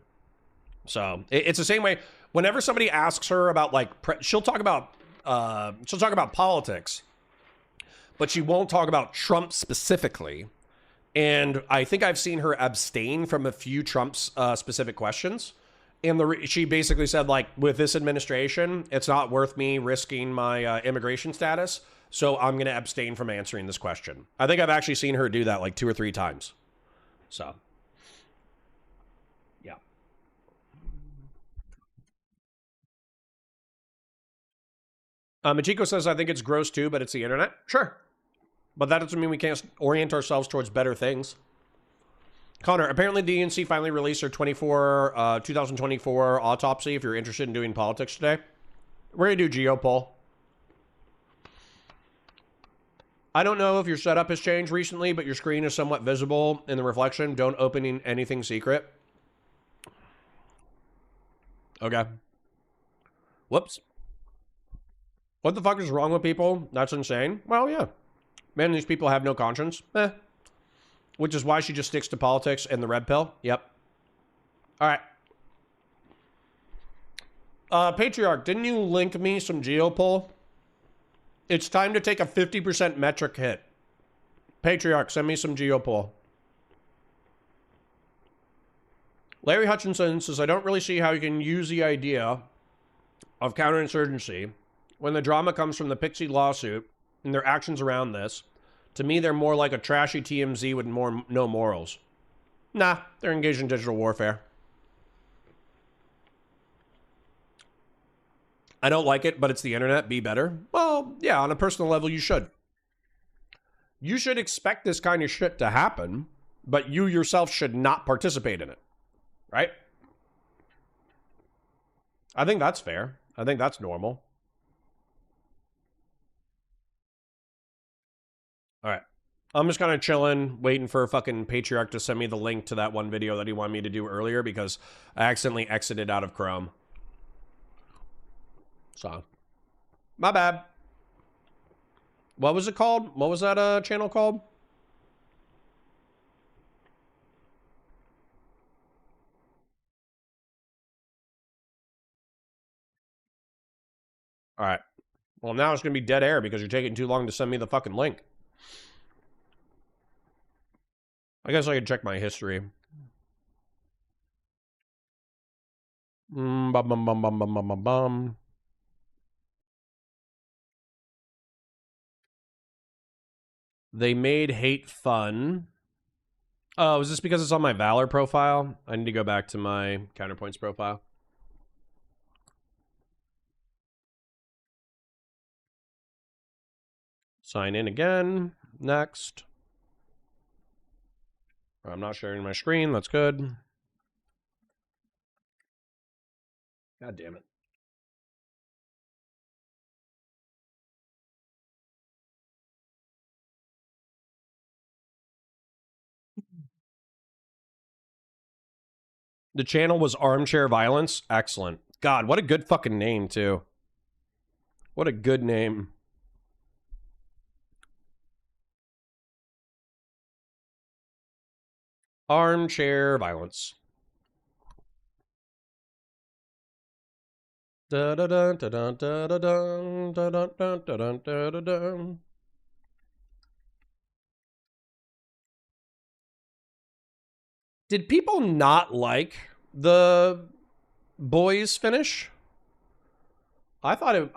So it's the same way. Whenever somebody asks her about like, she'll talk about politics, but she won't talk about Trump specifically. And I think I've seen her abstain from a few Trump's specific questions. And she basically said, like, with this administration, it's not worth me risking my immigration status. So I'm going to abstain from answering this question. I think I've actually seen her do that like 2 or 3 times. So. Machiko says, I think it's gross too, but it's the internet. Sure. But that doesn't mean we can't orient ourselves towards better things. Connor, apparently the DNC finally released their 2024 autopsy if you're interested in doing politics today. We're going to do Geopoll. I don't know if your setup has changed recently, but your screen is somewhat visible in the reflection. Don't open anything secret. Okay. Whoops. What the fuck is wrong with people? That's insane. Well, yeah. Man, these people have no conscience. Which is why she just sticks to politics and the red pill. Yep. All right. Patriarch, didn't you link me some Geopoll? It's time to take a 50% metric hit. Patriarch, send me some Geopoll. Larry Hutchinson says, I don't really see how you can use the idea of counterinsurgency when the drama comes from the Pixie lawsuit and their actions around this. To me, they're more like a trashy TMZ with no morals. Nah, they're engaged in digital warfare. I don't like it, but it's the internet. Be better. Well, yeah, on a personal level, you should. You should expect this kind of shit to happen, but you yourself should not participate in it. Right? I think that's fair. I think that's normal. All right. I'm just kind of chilling, waiting for fucking Patriarch to send me the link to that one video that he wanted me to do earlier because I accidentally exited out of Chrome. So, my bad. What was it called? What was that channel called? All right. Well, now it's going to be dead air because you're taking too long to send me the fucking link. I guess I could check my history. Bum, bum, bum, bum, bum, bum, bum. They made hate fun. Oh, is this because it's on my Valor profile? I need to go back to my Counterpoints profile. Sign in again. Next. I'm not sharing my screen. That's good. God damn it. The channel was Armchair Violence. Excellent. God, what a good fucking name, too. What a good name. Armchair Violence. Da da da da da da da da da da da da da da. Did people not like the boys finish? I thought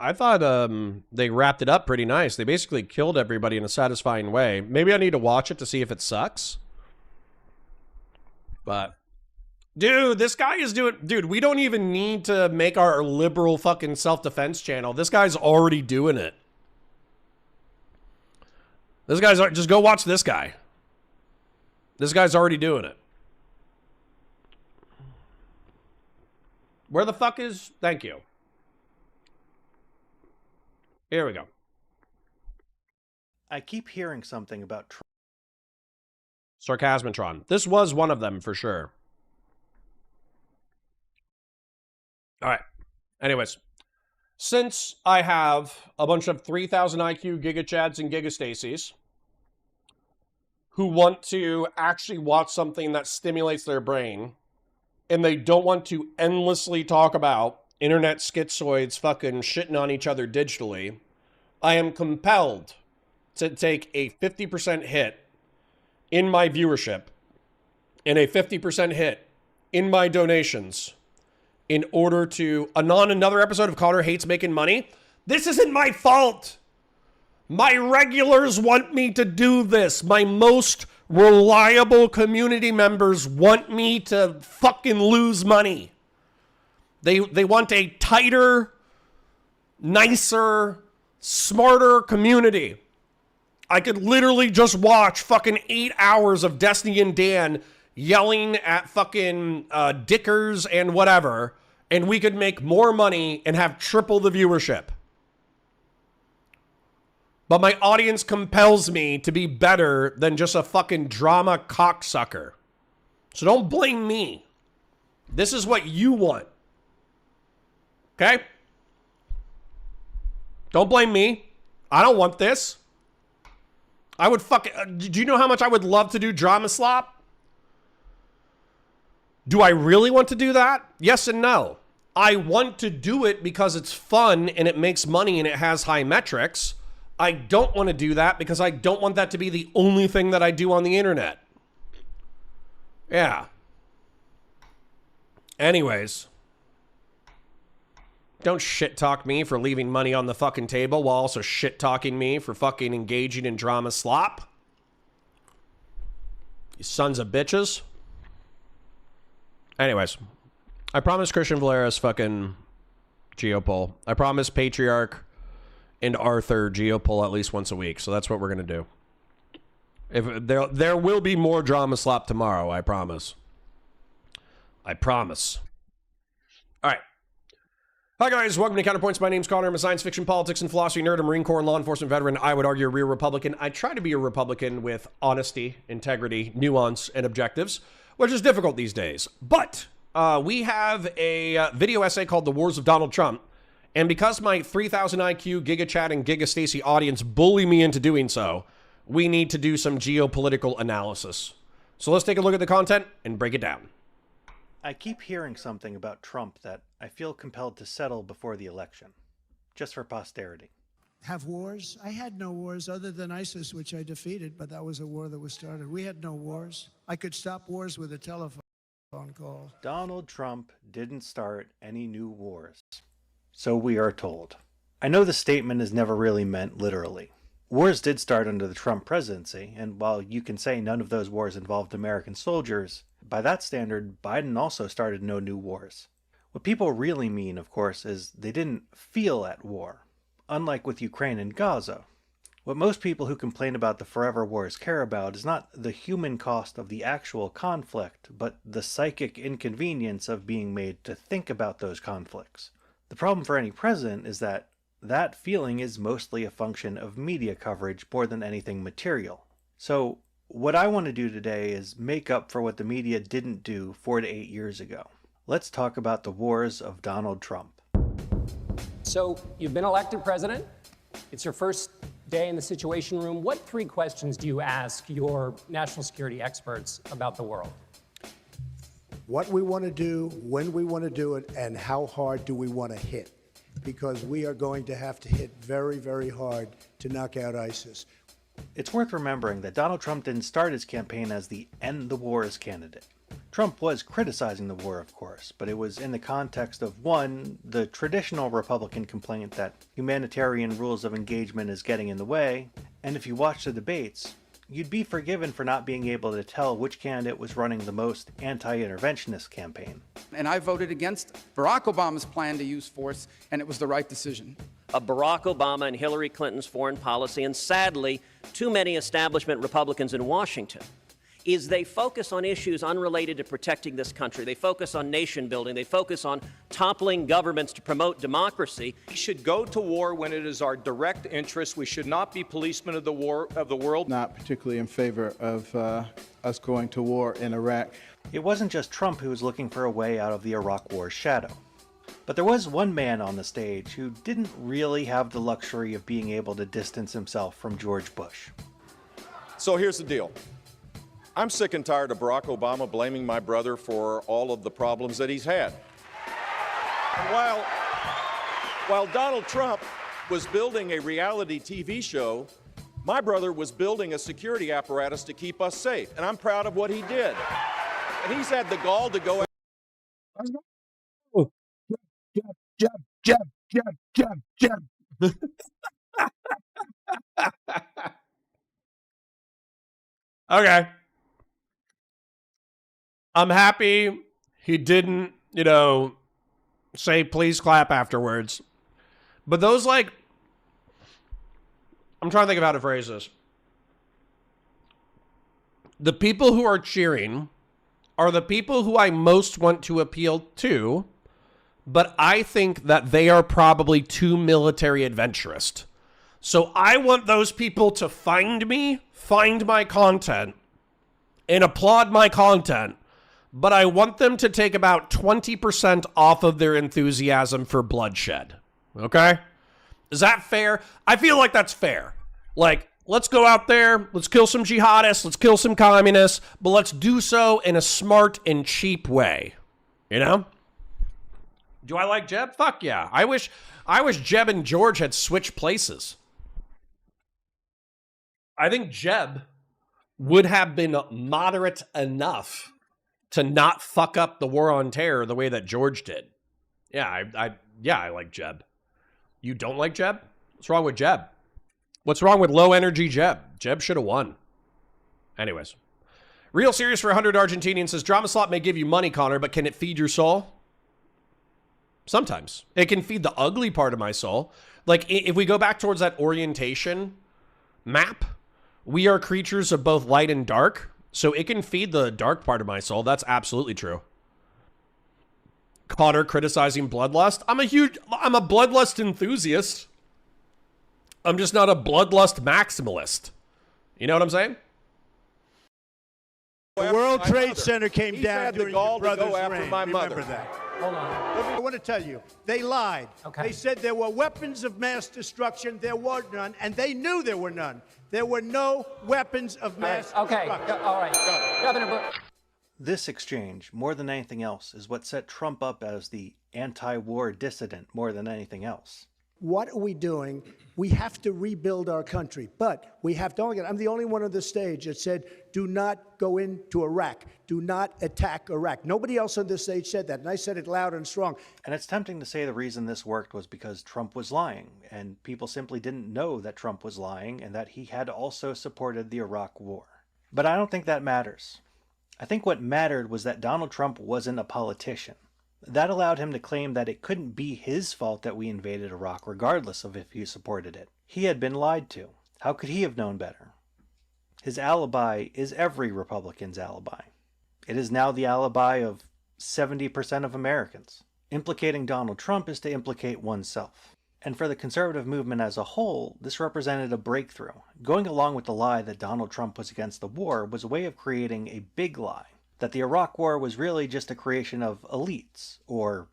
they wrapped it up pretty nice. They basically killed everybody in a satisfying way. Maybe I need to watch it to see if it sucks. But dude, this guy is doing... Dude, we don't even need to make our liberal fucking self-defense channel. This guy's already doing it. This guy's... Just go watch this guy. This guy's already doing it. Where the fuck is... Thank you. Here we go. I keep hearing something about... Sarcasmatron. This was one of them for sure. All right. Anyways, since I have a bunch of 3,000 IQ gigachads and gigastacies who want to actually watch something that stimulates their brain, and they don't want to endlessly talk about internet schizoids fucking shitting on each other digitally, I am compelled to take a 50% hit in my viewership and a 50% hit in my donations in order to anon another episode of Connor Hates Making Money. This isn't my fault. My regulars want me to do this. My most reliable community members want me to fucking lose money. They want a tighter, nicer, smarter community. I could literally just watch fucking 8 hours of Destiny and Dan yelling at fucking dickers and whatever, and we could make more money and have triple the viewership. But my audience compels me to be better than just a fucking drama cocksucker. So don't blame me. This is what you want. Okay? Don't blame me. I don't want this. I would fucking... do you know how much I would love to do drama slop? Do I really want to do that? Yes and no. I want to do it because it's fun and it makes money and it has high metrics. I don't want to do that because I don't want that to be the only thing that I do on the internet. Yeah. Anyways. Don't shit talk me for leaving money on the fucking table while also shit talking me for fucking engaging in drama slop. You sons of bitches. Anyways. I promised Christian Valera's fucking Geopol. I promised Patriarch and Arthur Geopol at least once a week. So that's what we're going to do. If there will be more drama slop tomorrow, I promise. I promise. All right. Hi guys, welcome to Counterpoints. My name's Connor. I'm a science fiction, politics, and philosophy nerd. A Marine Corps and law enforcement veteran. I would argue a real Republican. I try to be a Republican with honesty, integrity, nuance, and objectives, which is difficult these days. But we have a video essay called The Wars of Donald Trump. And because my 3000 IQ, Giga Chat, and Giga Stacy audience bully me into doing so, we need to do some geopolitical analysis. So let's take a look at the content and break it down. I keep hearing something about Trump that I feel compelled to settle before the election, just for posterity. Have wars? I had no wars other than ISIS, which I defeated, but that was a war that was started. We had no wars. I could stop wars with a telephone call. Donald Trump didn't start any new wars. So we are told. I know the statement is never really meant literally. Wars did start under the Trump presidency, and while you can say none of those wars involved American soldiers, by that standard, Biden also started no new wars. What people really mean, of course, is they didn't feel at war, unlike with Ukraine and Gaza. What most people who complain about the forever wars care about is not the human cost of the actual conflict, but the psychic inconvenience of being made to think about those conflicts. The problem for any president is that that feeling is mostly a function of media coverage more than anything material. So, what I want to do today is make up for what the media didn't do 4 to 8 years ago. Let's talk about the wars of Donald Trump. So, you've been elected president. It's your first day in the Situation Room. What 3 questions do you ask your national security experts about the world? What we want to do, when we want to do it, and how hard do we want to hit? Because we are going to have to hit very, very hard to knock out ISIS. It's worth remembering that Donald Trump didn't start his campaign as the End the Wars candidate. Trump was criticizing the war, of course, but it was in the context of, one, the traditional Republican complaint that humanitarian rules of engagement is getting in the way, and if you watch the debates, you'd be forgiven for not being able to tell which candidate was running the most anti-interventionist campaign. And I voted against Barack Obama's plan to use force, and it was the right decision. Of Barack Obama and Hillary Clinton's foreign policy, and sadly, too many establishment Republicans in Washington, is they focus on issues unrelated to protecting this country. They focus on nation building. They focus on toppling governments to promote democracy. We should go to war when it is our direct interest. We should not be policemen of the world. Not particularly in favor of us going to war in Iraq. It wasn't just Trump who was looking for a way out of the Iraq War's shadow. But there was one man on the stage who didn't really have the luxury of being able to distance himself from George Bush. So here's the deal. I'm sick and tired of Barack Obama blaming my brother for all of the problems that he's had. While Donald Trump was building a reality TV show, my brother was building a security apparatus to keep us safe, and I'm proud of what he did. And he's had the gall to go... Jab. Okay. I'm happy he didn't, say please clap afterwards. But those I'm trying to think of how to phrase this. The people who are cheering are the people who I most want to appeal to, but I think that they are probably too military adventurous. So I want those people to find me, find my content, and applaud my content, but I want them to take about 20% off of their enthusiasm for bloodshed. Okay? Is that fair? I feel like that's fair. Like, let's go out there, let's kill some jihadists, let's kill some communists, but let's do so in a smart and cheap way. You know? Do I like Jeb? Fuck yeah. I wish Jeb and George had switched places. I think Jeb would have been moderate enough to not fuck up the war on terror the way that George did. Yeah, I like Jeb. You don't like Jeb? What's wrong with Jeb? What's wrong with low energy Jeb? Jeb should have won. Anyways. Real Serious for 100 Argentinian says, drama slot may give you money, Connor, but can it feed your soul? Sometimes. It can feed the ugly part of my soul. Like, if we go back towards that orientation map, we are creatures of both light and dark, so it can feed the dark part of my soul. That's absolutely true. Connor criticizing bloodlust. I'm a bloodlust enthusiast. I'm just not a bloodlust maximalist. You know what I'm saying? The World Trade Center came He's down had the during gall your to go brother's after reign. my Remember mother. that. Hold on. I want to tell you, they lied. Okay. They said there were weapons of mass destruction. There were none, and they knew there were none. There were no weapons of mass destruction. All right. Governor Bush. This exchange, more than anything else, is what set Trump up as the anti-war dissident more than anything else. What are we doing? We have to rebuild our country, but we have to. I'm the only one on the stage that said, do not go into Iraq. Do not attack Iraq. Nobody else on this stage said that, and I said it loud and strong. And it's tempting to say the reason this worked was because Trump was lying, and people simply didn't know that Trump was lying and that he had also supported the Iraq War. But I don't think that matters. I think what mattered was that Donald Trump wasn't a politician. That allowed him to claim that it couldn't be his fault that we invaded Iraq regardless of if he supported it. He had been lied to. How could he have known better? His alibi is every Republican's alibi. It is now the alibi of 70% of Americans. Implicating Donald Trump is to implicate oneself. And for the conservative movement as a whole, this represented a breakthrough. Going along with the lie that Donald Trump was against the war was a way of creating a big lie. That the Iraq War was really just a creation of elites, or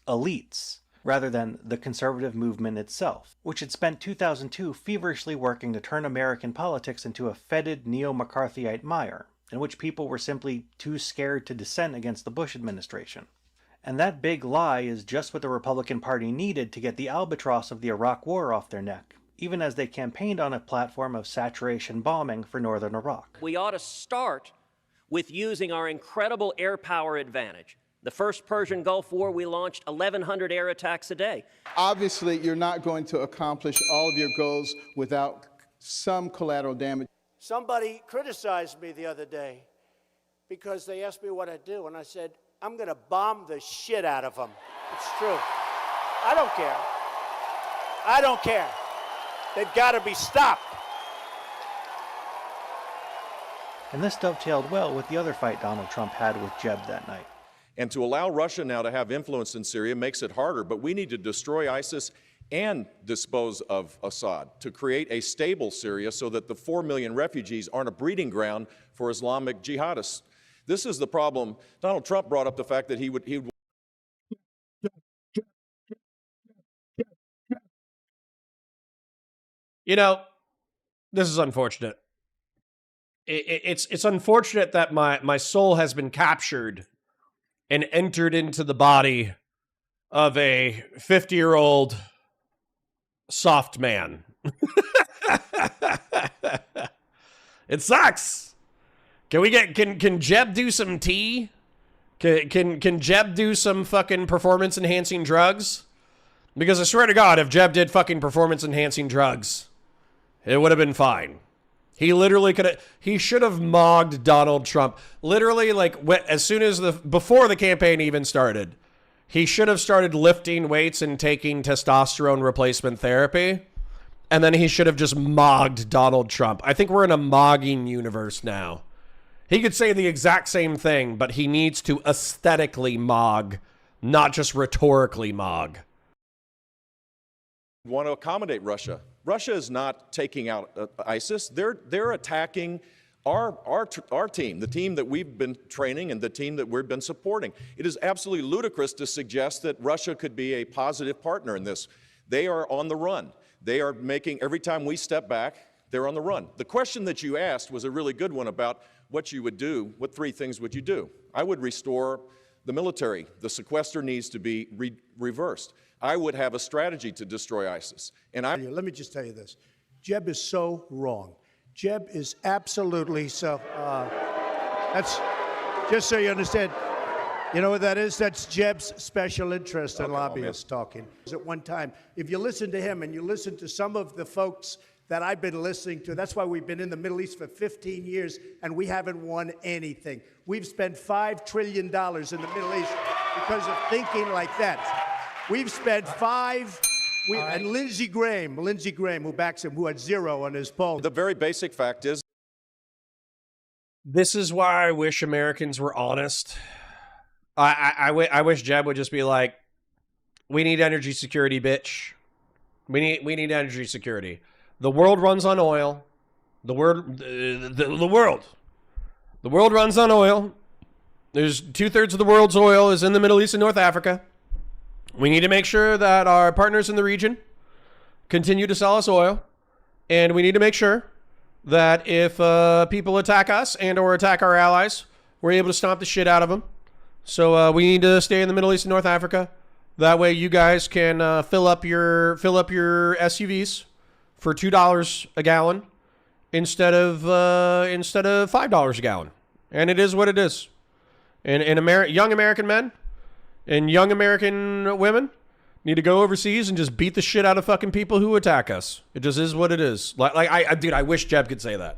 elites, rather than the conservative movement itself, which had spent 2002 feverishly working to turn American politics into a fetid neo-McCarthyite mire, in which people were simply too scared to dissent against the Bush administration. And that big lie is just what the Republican Party needed to get the albatross of the Iraq War off their neck, even as they campaigned on a platform of saturation bombing for northern Iraq. We ought to start with using our incredible air power advantage. The first Persian Gulf War, we launched 1,100 air attacks a day. Obviously, you're not going to accomplish all of your goals without some collateral damage. Somebody criticized me the other day because they asked me what I'd do, and I said, I'm going to bomb the shit out of them. It's true. I don't care. I don't care. They've got to be stopped. And this dovetailed well with the other fight Donald Trump had with Jeb that night. And to allow Russia now to have influence in Syria makes it harder, but we need to destroy ISIS and dispose of Assad to create a stable Syria so that the 4 million refugees aren't a breeding ground for Islamic jihadists. This is the problem. Donald Trump brought up the fact that he would You know, this is unfortunate. It's unfortunate that my soul has been captured and entered into the body of a 50-year-old soft man. It sucks. Can Jeb do some tea? Can Jeb do some fucking performance enhancing drugs? Because I swear to God, if Jeb did fucking performance enhancing drugs, it would have been fine. He literally he should have mogged Donald Trump. Literally, like, as soon as before the campaign even started, he should have started lifting weights and taking testosterone replacement therapy. And then he should have just mogged Donald Trump. I think we're in a mogging universe now. He could say the exact same thing, but he needs to aesthetically mog, not just rhetorically mog. Want to accommodate Russia. Russia is not taking out ISIS. They're attacking our team, the team that we've been training and the team that we've been supporting. It is absolutely ludicrous to suggest that Russia could be a positive partner in this. They are on the run. They are making, every time we step back, they're on the run. The question that you asked was a really good one about what you would do. What 3 things would you do? I would restore the military. The sequester needs to be reversed. I would have a strategy to destroy ISIS. And let me just tell you this. Jeb is so wrong. Jeb is absolutely so. That's just so you understand. You know what that is? That's Jeb's special interest and lobbyists talking. At one time, if you listen to him and you listen to some of the folks that I've been listening to, that's why we've been in the Middle East for 15 years and we haven't won anything. We've spent $5 trillion in the Middle East because of thinking like that. We've spent and Lindsey Graham, who backs him, who had 0 on his poll. The very basic fact is, this is why I wish Americans were honest. I wish Jeb would just be like, we need energy security, bitch. We need energy security. The world runs on oil. The world runs on oil. There's 2/3 of the world's oil is in the Middle East and North Africa. We need to make sure that our partners in the region continue to sell us oil. And we need to make sure that if people attack us and or attack our allies, we're able to stomp the shit out of them. So we need to stay in the Middle East and North Africa. That way you guys can fill up your SUVs for $2 a gallon instead of $5 a gallon. And it is what it is. And young American men and young American women need to go overseas and just beat the shit out of fucking people who attack us. It just is what it is. Dude, I wish Jeb could say that.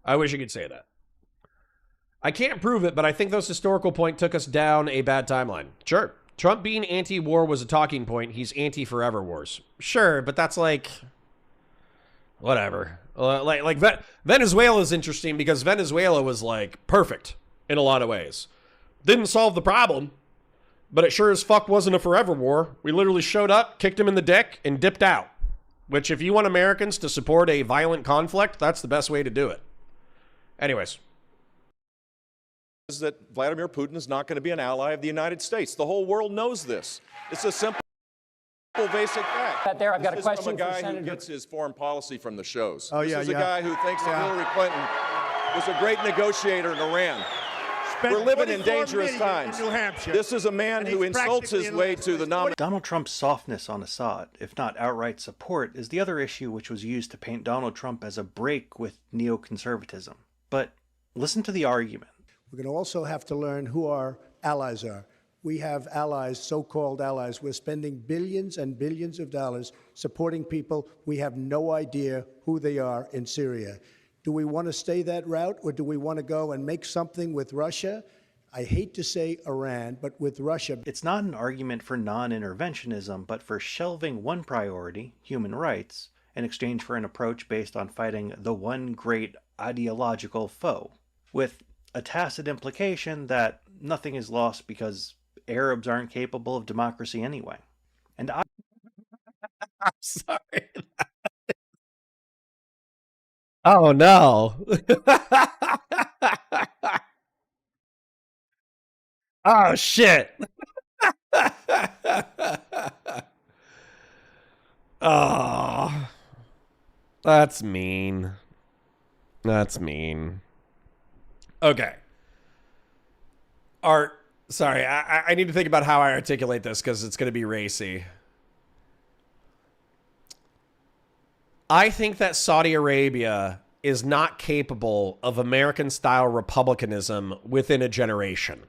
I wish he could say that. I can't prove it, but I think those historical points took us down a bad timeline. Sure. Trump being anti-war was a talking point. He's anti-forever wars. Sure, but that's like... whatever. Venezuela is interesting because Venezuela was like perfect in a lot of ways. Didn't solve the problem, but it sure as fuck wasn't a forever war. We literally showed up, kicked him in the dick, and dipped out. Which, if you want Americans to support a violent conflict, that's the best way to do it. Anyways. Is that Vladimir Putin is not going to be an ally of the United States. The whole world knows this. It's a simple, basic fact. I've got a question from a guy for Senator. who gets his foreign policy from the shows. Oh, this yeah, is a guy who thinks that Hillary Clinton was a great negotiator in Iran. We're living in dangerous times. In New Hampshire. This is a man who insults his way to the nomination. Donald Trump's softness on Assad, if not outright support, is the other issue which was used to paint Donald Trump as a break with neoconservatism. But listen to the argument. We're going to also have to learn who our allies are. We have allies, so-called allies. We're spending billions and billions of dollars supporting people. We have no idea who they are in Syria. Do we want to stay that route, or do we want to go and make something with Russia? I hate to say Iran, but with Russia. It's not an argument for non-interventionism, but for shelving one priority, human rights, in exchange for an approach based on fighting the one great ideological foe, with a tacit implication that nothing is lost because Arabs aren't capable of democracy anyway. And I'm sorry. Oh no. Oh shit. Oh. That's mean. That's mean. Okay. Art, sorry, I need to think about how I articulate this because it's going to be racy. I think that Saudi Arabia is not capable of American-style republicanism within a generation.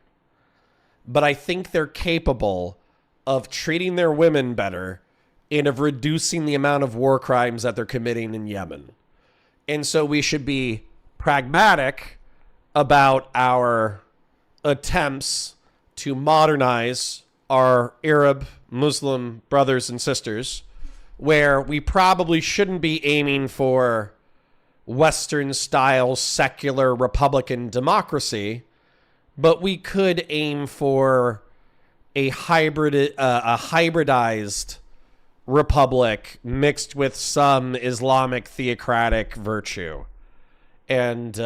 But I think they're capable of treating their women better and of reducing the amount of war crimes that they're committing in Yemen. And so we should be pragmatic about our attempts to modernize our Arab Muslim brothers and sisters where we probably shouldn't be aiming for Western-style secular Republican democracy, but we could aim for a hybridized republic mixed with some Islamic theocratic virtue. And, you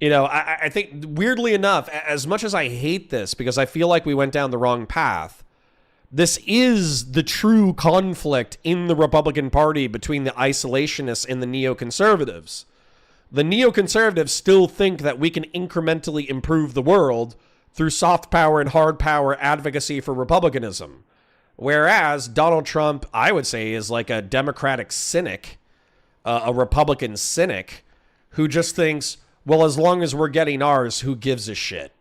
know, I think, weirdly enough, as much as I hate this because I feel like we went down the wrong path, this is the true conflict in the Republican Party between the isolationists and the neoconservatives. The neoconservatives still think that we can incrementally improve the world through soft power and hard power advocacy for republicanism. Whereas Donald Trump, I would say, is like a Democratic cynic, a Republican cynic, who just thinks, well, as long as we're getting ours, who gives a shit?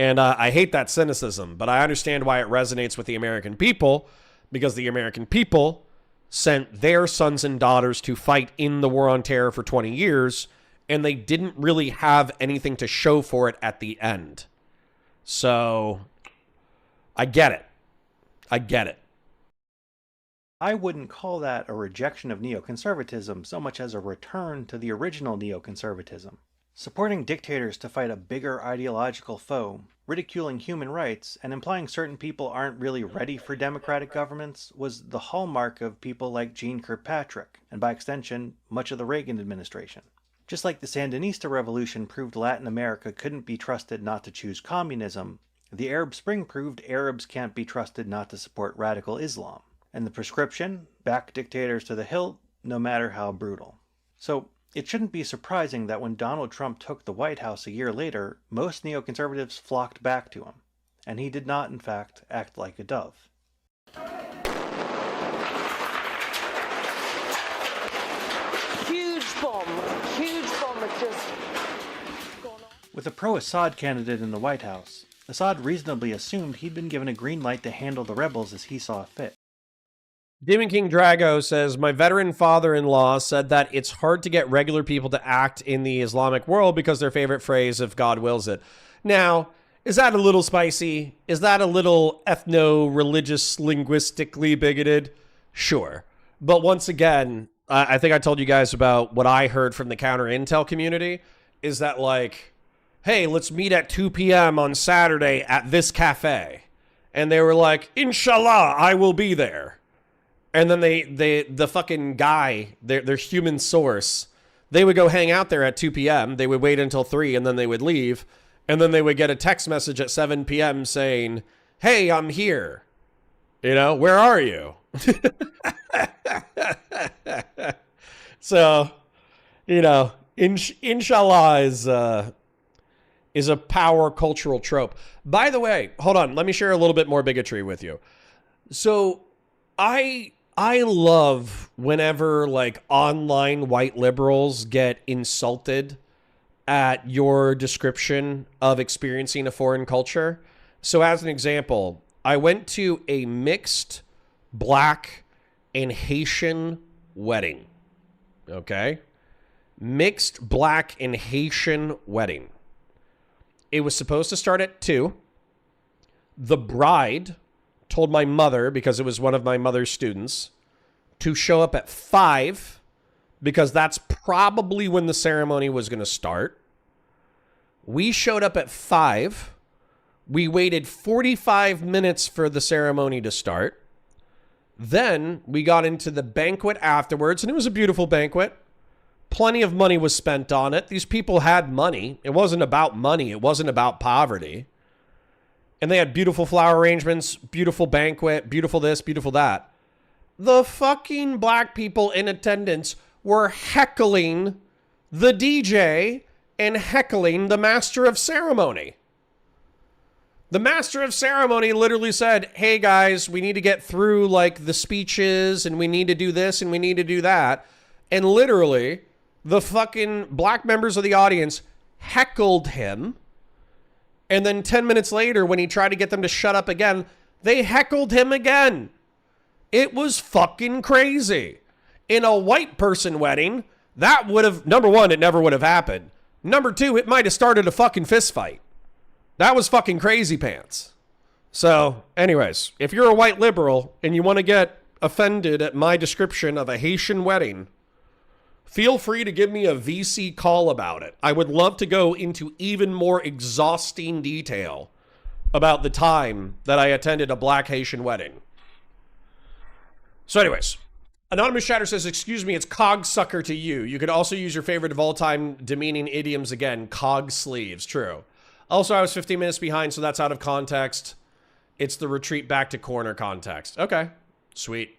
And I hate that cynicism, but I understand why it resonates with the American people, because the American people sent their sons and daughters to fight in the war on terror for 20 years, and they didn't really have anything to show for it at the end. So, I get it. I get it. I wouldn't call that a rejection of neoconservatism so much as a return to the original neoconservatism. Supporting dictators to fight a bigger ideological foe, ridiculing human rights, and implying certain people aren't really ready for democratic governments was the hallmark of people like Jeane Kirkpatrick, and by extension, much of the Reagan administration. Just like the Sandinista revolution proved Latin America couldn't be trusted not to choose communism, the Arab Spring proved Arabs can't be trusted not to support radical Islam. And the prescription? Back dictators to the hilt, no matter how brutal. So, it shouldn't be surprising that when Donald Trump took the White House a year later, most neoconservatives flocked back to him. And he did not, in fact, act like a dove. Huge bomb had just gone off. With a pro-Assad candidate in the White House, Assad reasonably assumed he'd been given a green light to handle the rebels as he saw fit. Demon King Drago says, my veteran father-in-law said that it's hard to get regular people to act in the Islamic world because their favorite phrase, if God wills it. Now, is that a little spicy? Is that a little ethno-religious, linguistically bigoted? Sure. But once again, I think I told you guys about what I heard from the counter-intel community, is that like, hey, let's meet at 2 p.m. on Saturday at this cafe. And they were like, Inshallah, I will be there. And then the fucking guy, their human source, they would go hang out there at 2 p.m. They would wait until 3 and then they would leave. And then they would get a text message at 7 p.m. saying, hey, I'm here. You know, where are you? So, you know, inshallah is a power cultural trope. By the way, hold on. Let me share a little bit more bigotry with you. So I love whenever like online white liberals get insulted at your description of experiencing a foreign culture. So as an example, I went to a mixed black and Haitian wedding. Okay? Mixed black and Haitian wedding. It was supposed to start at 2. The bride told my mother, because it was one of my mother's students, to show up at 5 because that's probably when the ceremony was going to start. We showed up at 5. We waited 45 minutes for the ceremony to start. Then we got into the banquet afterwards, and it was a beautiful banquet. Plenty of money was spent on it. These people had money. It wasn't about money. It wasn't about poverty. And they had beautiful flower arrangements, beautiful banquet, beautiful this, beautiful that. The fucking black people in attendance were heckling the DJ and heckling the master of ceremony. The master of ceremony literally said, hey guys, we need to get through like the speeches and we need to do this and we need to do that. And literally the fucking black members of the audience heckled him. And then 10 minutes later, when he tried to get them to shut up again, they heckled him again. It was fucking crazy. In a white person wedding, that would have, number one, it never would have happened. Number two, it might have started a fucking fist fight. That was fucking crazy pants. So, anyways, if you're a white liberal and you want to get offended at my description of a Haitian wedding, feel free to give me a VC call about it. I would love to go into even more exhausting detail about the time that I attended a black Haitian wedding. So anyways, Anonymous Chatter says, excuse me, it's cogsucker to you. You could also use your favorite of all time demeaning idioms again, cog sleeves. True. Also, I was 15 minutes behind, so that's out of context. It's the retreat back to corner context. Okay, sweet.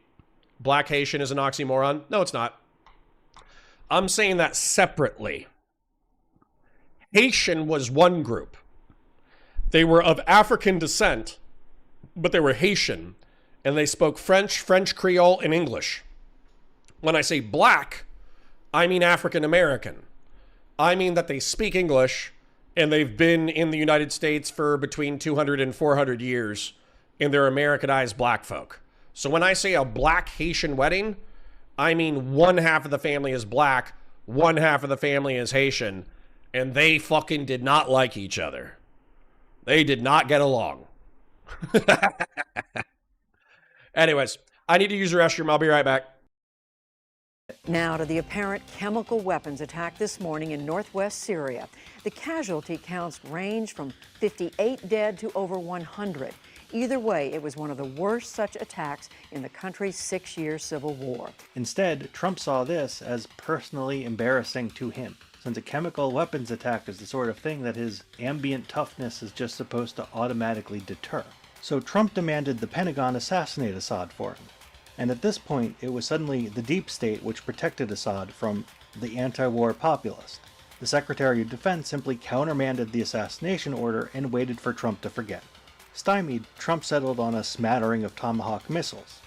Black Haitian is an oxymoron? No, it's not. I'm saying that separately. Haitian was one group. They were of African descent, but they were Haitian, and they spoke French, French Creole, and English. When I say black, I mean African American. I mean that they speak English, and they've been in the United States for between 200 and 400 years, and they're Americanized black folk. So when I say a black Haitian wedding, I mean one half of the family is black, one half of the family is Haitian, and they fucking did not like each other. They did not get along. Anyways, I need to use the restroom. I'll be right back. Now to the apparent chemical weapons attack this morning in northwest Syria. The casualty counts range from 58 dead to over 100. Either way, it was one of the worst such attacks in the country's 6-year civil war. Instead, Trump saw this as personally embarrassing to him, since a chemical weapons attack is the sort of thing that his ambient toughness is just supposed to automatically deter. So Trump demanded the Pentagon assassinate Assad for him. And at this point, it was suddenly the deep state which protected Assad from the anti-war populist. The Secretary of Defense simply countermanded the assassination order and waited for Trump to forget. Stymied, Trump settled on a smattering of Tomahawk missiles.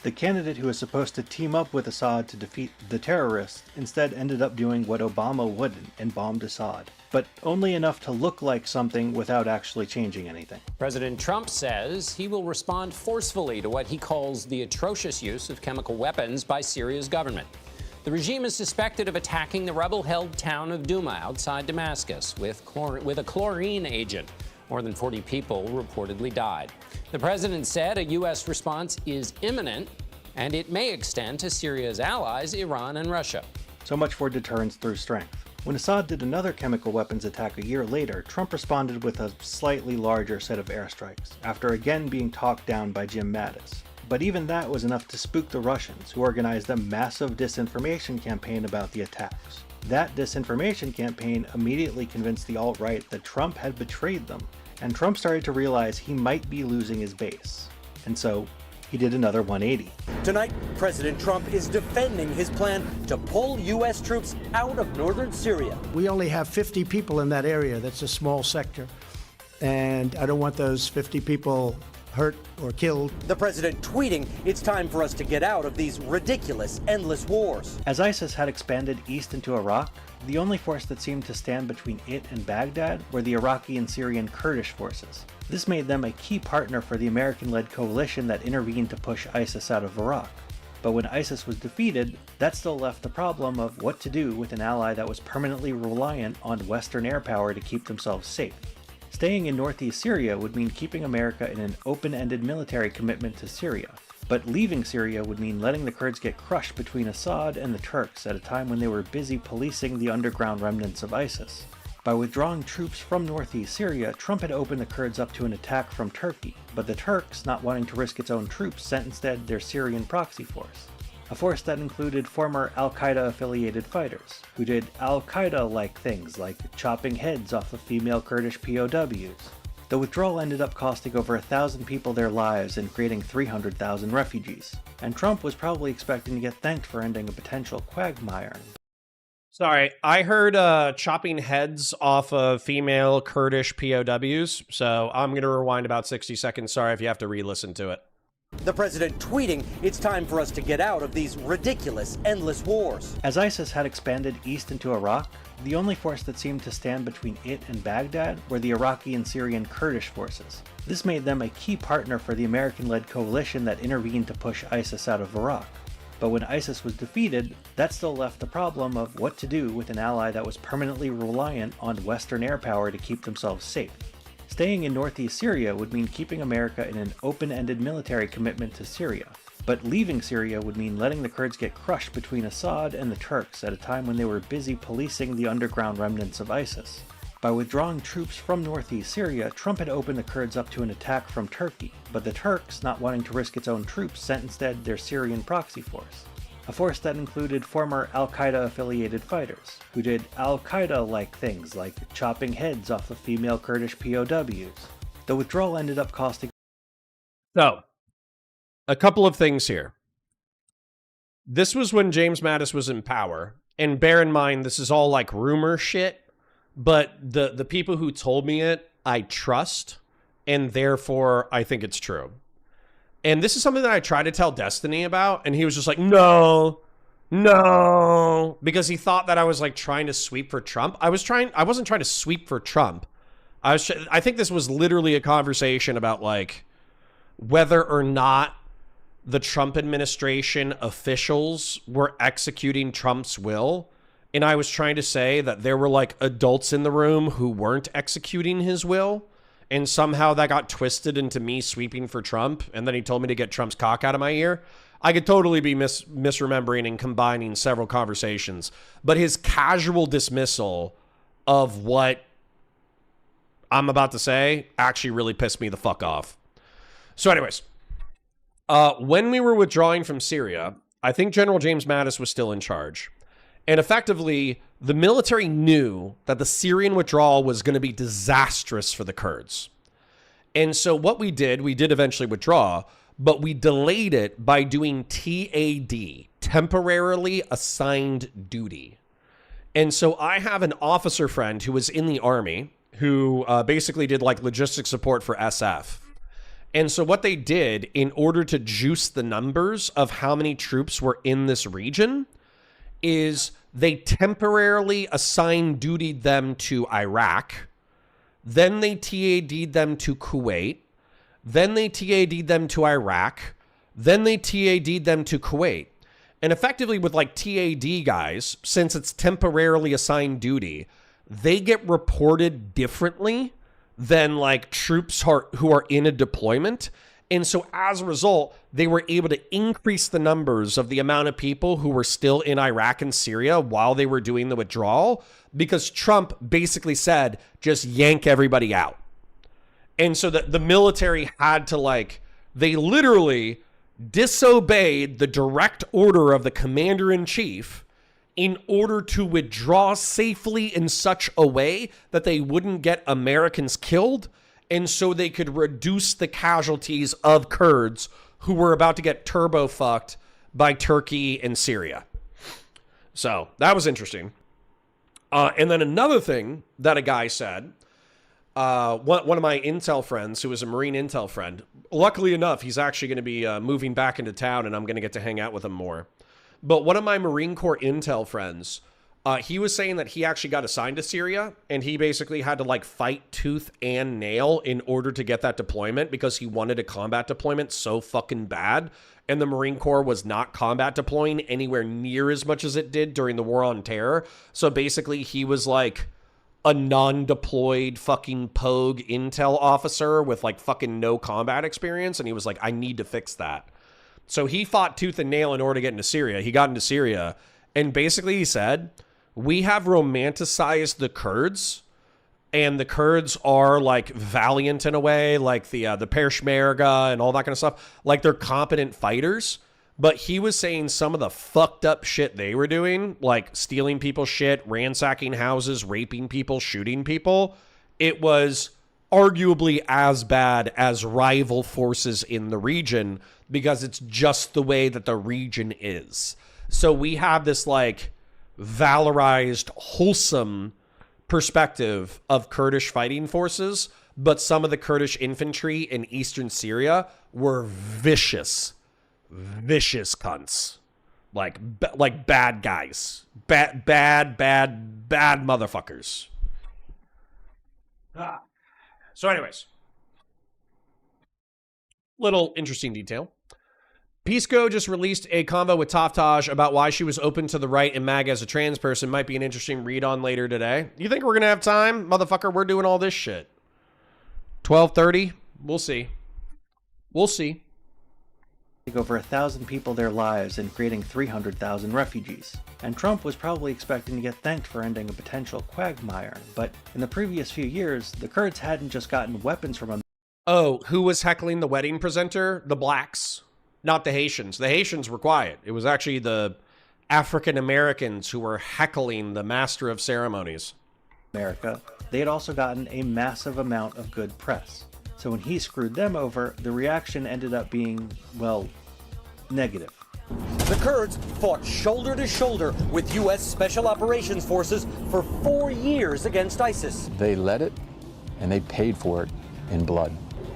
The candidate who was supposed to team up with Assad to defeat the terrorists instead ended up doing what Obama wouldn't and bombed Assad, but only enough to look like something without actually changing anything. President Trump says he will respond forcefully to what he calls the atrocious use of chemical weapons by Syria's government. The regime is suspected of attacking the rebel-held town of Douma outside Damascus with a chlorine agent. More than 40 people reportedly died. The president said a U.S. response is imminent, and it may extend to Syria's allies, Iran and Russia. So much for deterrence through strength. When Assad did another chemical weapons attack a year later, Trump responded with a slightly larger set of airstrikes, after again being talked down by Jim Mattis. But even that was enough to spook the Russians, who organized a massive disinformation campaign about the attacks. That disinformation campaign immediately convinced the alt-right that Trump had betrayed them, and Trump started to realize he might be losing his base. And so, he did another 180. Tonight, President Trump is defending his plan to pull U.S. troops out of northern Syria. We only have 50 people in that area. That's a small sector. And I don't want those 50 people hurt or killed. The president tweeting, it's time for us to get out of these ridiculous, endless wars. As ISIS had expanded east into Iraq, the only force that seemed to stand between it and Baghdad were the Iraqi and Syrian Kurdish forces. This made them a key partner for the American-led coalition that intervened to push ISIS out of Iraq. But when ISIS was defeated, that still left the problem of what to do with an ally that was permanently reliant on Western air power to keep themselves safe. Staying in northeast Syria would mean keeping America in an open-ended military commitment to Syria. But leaving Syria would mean letting the Kurds get crushed between Assad and the Turks at a time when they were busy policing the underground remnants of ISIS. By withdrawing troops from northeast Syria, Trump had opened the Kurds up to an attack from Turkey, but the Turks, not wanting to risk its own troops, sent instead their Syrian proxy force. A force that included former Al-Qaeda affiliated fighters, who did Al-Qaeda-like things like chopping heads off of female Kurdish POWs. The withdrawal ended up costing over 1,000 people their lives and creating 300,000 refugees, and Trump was probably expecting to get thanked for ending a potential quagmire. Sorry, I heard chopping heads off of female Kurdish POWs, so I'm going to rewind about 60 seconds. Sorry if you have to re-listen to it. The president tweeting, it's time for us to get out of these ridiculous, endless wars. As ISIS had expanded east into Iraq, the only force that seemed to stand between it and Baghdad were the Iraqi and Syrian Kurdish forces. This made them a key partner for the American-led coalition that intervened to push ISIS out of Iraq. But when ISIS was defeated, that still left the problem of what to do with an ally that was permanently reliant on Western air power to keep themselves safe. Staying in northeast Syria would mean keeping America in an open-ended military commitment to Syria. But leaving Syria would mean letting the Kurds get crushed between Assad and the Turks at a time when they were busy policing the underground remnants of ISIS. By withdrawing troops from northeast Syria, Trump had opened the Kurds up to an attack from Turkey, but the Turks, not wanting to risk its own troops, sent instead their Syrian proxy force. A force that included former al-Qaeda-affiliated fighters, who did al-Qaeda-like things like chopping heads off of female Kurdish POWs. The withdrawal ended up costing... So, a couple of things here. This was when James Mattis was in power, and bear in mind, this is all like rumor shit, but the people who told me it, I trust, and therefore I think it's true. And this is something that I tried to tell Destiny about, and he was just like, no, because he thought that I was like trying to sweep for Trump. I wasn't trying to sweep for Trump. I think this was literally a conversation about like whether or not the Trump administration officials were executing Trump's will. And I was trying to say that there were like adults in the room who weren't executing his will. And somehow that got twisted into me sweeping for Trump. And then he told me to get Trump's cock out of my ear. I could totally be misremembering and combining several conversations. But his casual dismissal of what I'm about to say actually really pissed me the fuck off. So anyways, when we were withdrawing from Syria, I think General James Mattis was still in charge. And effectively, the military knew that the Syrian withdrawal was going to be disastrous for the Kurds. And so what we did eventually withdraw, but we delayed it by doing TAD, temporarily assigned duty. And so I have an officer friend who was in the army who basically did like logistic support for SF. And so what they did in order to juice the numbers of how many troops were in this region is they temporarily assigned dutied them to Iraq, then they TAD'd them to Kuwait, then they TAD'd them to Iraq, then they TAD'd them to Kuwait. And effectively with like TAD guys, since it's temporarily assigned duty, they get reported differently than like troops who are in a deployment. And so as a result, they were able to increase the numbers of the amount of people who were still in Iraq and Syria while they were doing the withdrawal, because Trump basically said, just yank everybody out. And so the military had to like, they literally disobeyed the direct order of the commander-in-chief in order to withdraw safely in such a way that they wouldn't get Americans killed, and so they could reduce the casualties of Kurds who were about to get turbo fucked by Turkey and Syria. So that was interesting. And then another thing that a guy said, one of my intel friends, who was a Marine intel friend, luckily enough, he's actually going to be moving back into town, and I'm going to get to hang out with him more. But one of my Marine Corps intel friends, he was saying that he actually got assigned to Syria, and he basically had to like fight tooth and nail in order to get that deployment because he wanted a combat deployment so fucking bad. And the Marine Corps was not combat deploying anywhere near as much as it did during the War on Terror. So basically he was like a non-deployed fucking pogue intel officer with like fucking no combat experience. And he was like, I need to fix that. So he fought tooth and nail in order to get into Syria. He got into Syria, and basically he said, we have romanticized the Kurds, and the Kurds are like valiant in a way, like the Peshmerga and all that kind of stuff. Like they're competent fighters. But he was saying some of the fucked up shit they were doing, like stealing people's shit, ransacking houses, raping people, shooting people. It was arguably as bad as rival forces in the region because it's just the way that the region is. So we have this like valorized, wholesome perspective of Kurdish fighting forces, but some of the Kurdish infantry in eastern Syria were vicious cunts. Like bad guys. Bad motherfuckers. So anyways, little interesting detail. Pisco just released a convo with Taftaj about why she was open to the right and MAGA as a trans person. Might be an interesting read on later today. You think we're going to have time? Motherfucker, we're doing all this shit. 12:30? We'll see. We'll see. over 1,000 people their lives and creating 300,000 refugees. And Trump was probably expecting to get thanked for ending a potential quagmire, but in the previous few years, the Kurds hadn't just gotten weapons from America. Oh, who was heckling the wedding presenter? The blacks, not the Haitians. The Haitians were quiet. It was actually the African Americans who were heckling the master of ceremonies. They had also gotten a massive amount of good press. So when he screwed them over, the reaction ended up being, well, negative. The Kurds fought shoulder to shoulder with U.S. Special Operations Forces for 4 years against ISIS. They led it, and they paid for it in blood.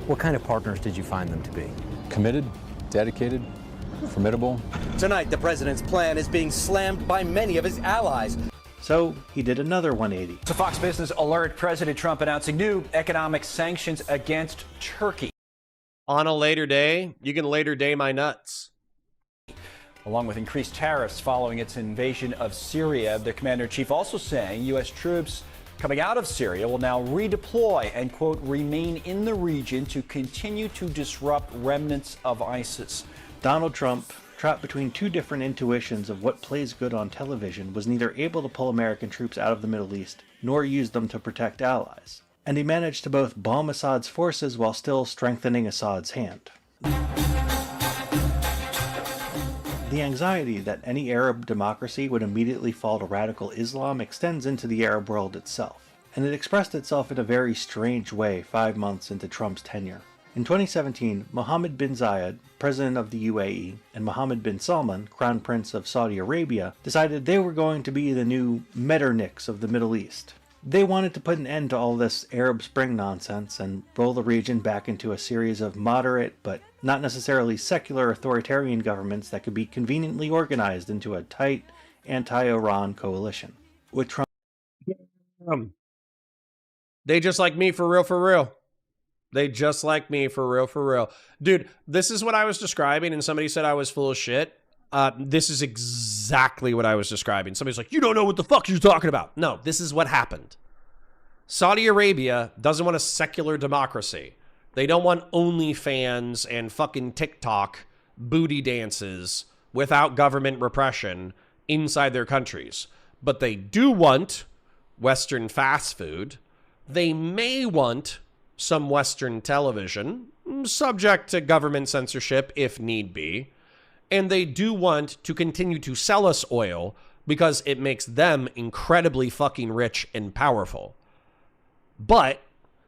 What kind of partners did you find them to be? Committed, dedicated, formidable. Tonight, the president's plan is being slammed by many of his allies. So he did another 180. So Fox Business alert President Trump announcing new economic sanctions against Turkey. On a later day, you can later day my nuts. Along with increased tariffs following its invasion of Syria, the commander-in-chief also saying U.S. troops coming out of Syria will now redeploy and, quote, remain in the region to continue to disrupt remnants of ISIS. Donald Trump, trapped between two different intuitions of what plays good on television, was neither able to pull American troops out of the Middle East, nor use them to protect allies. And he managed to both bomb Assad's forces while still strengthening Assad's hand. The anxiety that any Arab democracy would immediately fall to radical Islam extends into the Arab world itself, and it expressed itself in a very strange way 5 months into Trump's tenure. In 2017, Mohammed bin Zayed, president of the UAE, and Mohammed bin Salman, crown prince of Saudi Arabia, decided they were going to be the new Metternichs of the Middle East. They wanted to put an end to all this Arab Spring nonsense and roll the region back into a series of moderate, but not necessarily secular authoritarian governments that could be conveniently organized into a tight anti-Iran coalition. With Trump... They just like me for real, for real. They just like me for real, for real. Dude, this is what I was describing and somebody said I was full of shit. This is exactly what I was describing. Somebody's like, you don't know what the fuck you're talking about. No, this is what happened. Saudi Arabia doesn't want a secular democracy. They don't want OnlyFans and fucking TikTok booty dances without government repression inside their countries. But they do want Western fast food. They may want some Western television, subject to government censorship if need be. And they do want to continue to sell us oil because it makes them incredibly fucking rich and powerful. But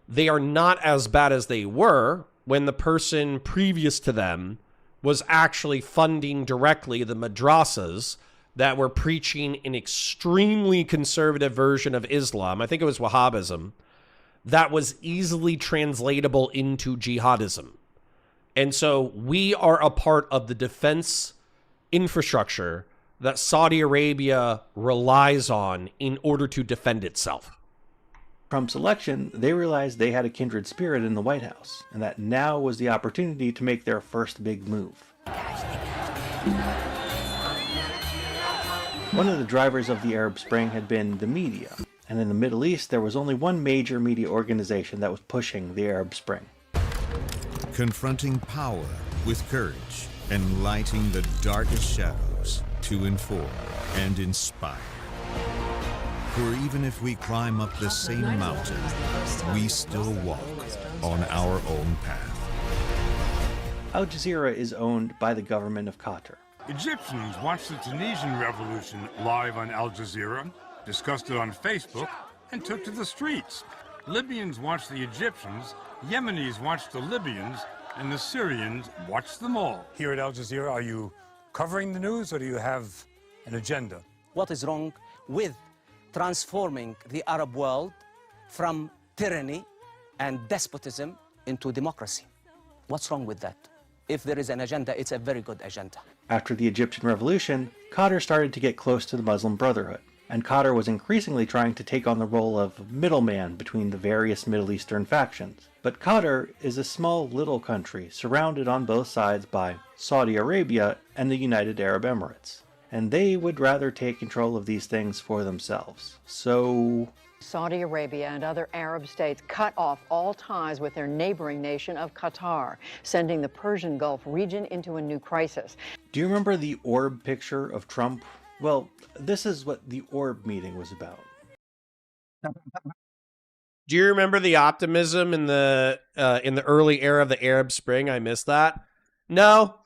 they are not as bad as they were when the person previous to them was actually funding directly the madrasas that were preaching an extremely conservative version of Islam. I think it was Wahhabism. That was easily translatable into jihadism. And so we are a part of the defense infrastructure that Saudi Arabia relies on in order to defend itself. Trump's election, they realized they had a kindred spirit in the White House, and that now was the opportunity to make their first big move. One of the drivers of the Arab Spring had been the media, and in the Middle East there was only one major media organization that was pushing the Arab Spring. Confronting power with courage and lighting the darkest shadows to inform and inspire. For even if we climb up the same mountain, we still walk on our own path. Al Jazeera is owned by the government of Qatar. Egyptians watched the Tunisian revolution live on Al Jazeera, discussed it on Facebook, and took to the streets. Libyans watched the Egyptians, Yemenis watched the Libyans, and the Syrians watched them all. Here at Al Jazeera, are you covering the news or do you have an agenda? What is wrong with transforming the Arab world from tyranny and despotism into democracy? What's wrong with that? If there is an agenda, it's a very good agenda. After the Egyptian Revolution, Qatar started to get close to the Muslim Brotherhood, and Qatar was increasingly trying to take on the role of middleman between the various Middle Eastern factions. But Qatar is a small little country surrounded on both sides by Saudi Arabia and the United Arab Emirates, and they would rather take control of these things for themselves. So Saudi Arabia and other Arab states cut off all ties with their neighboring nation of Qatar, sending the Persian Gulf region into a new crisis. Do you remember the orb picture of Trump? Well, this is what the orb meeting was about. Do you remember the optimism in the early era of the Arab Spring? I missed that. No.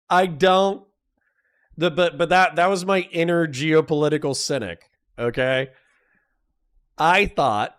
I don't. But that was my inner geopolitical cynic, okay? I thought,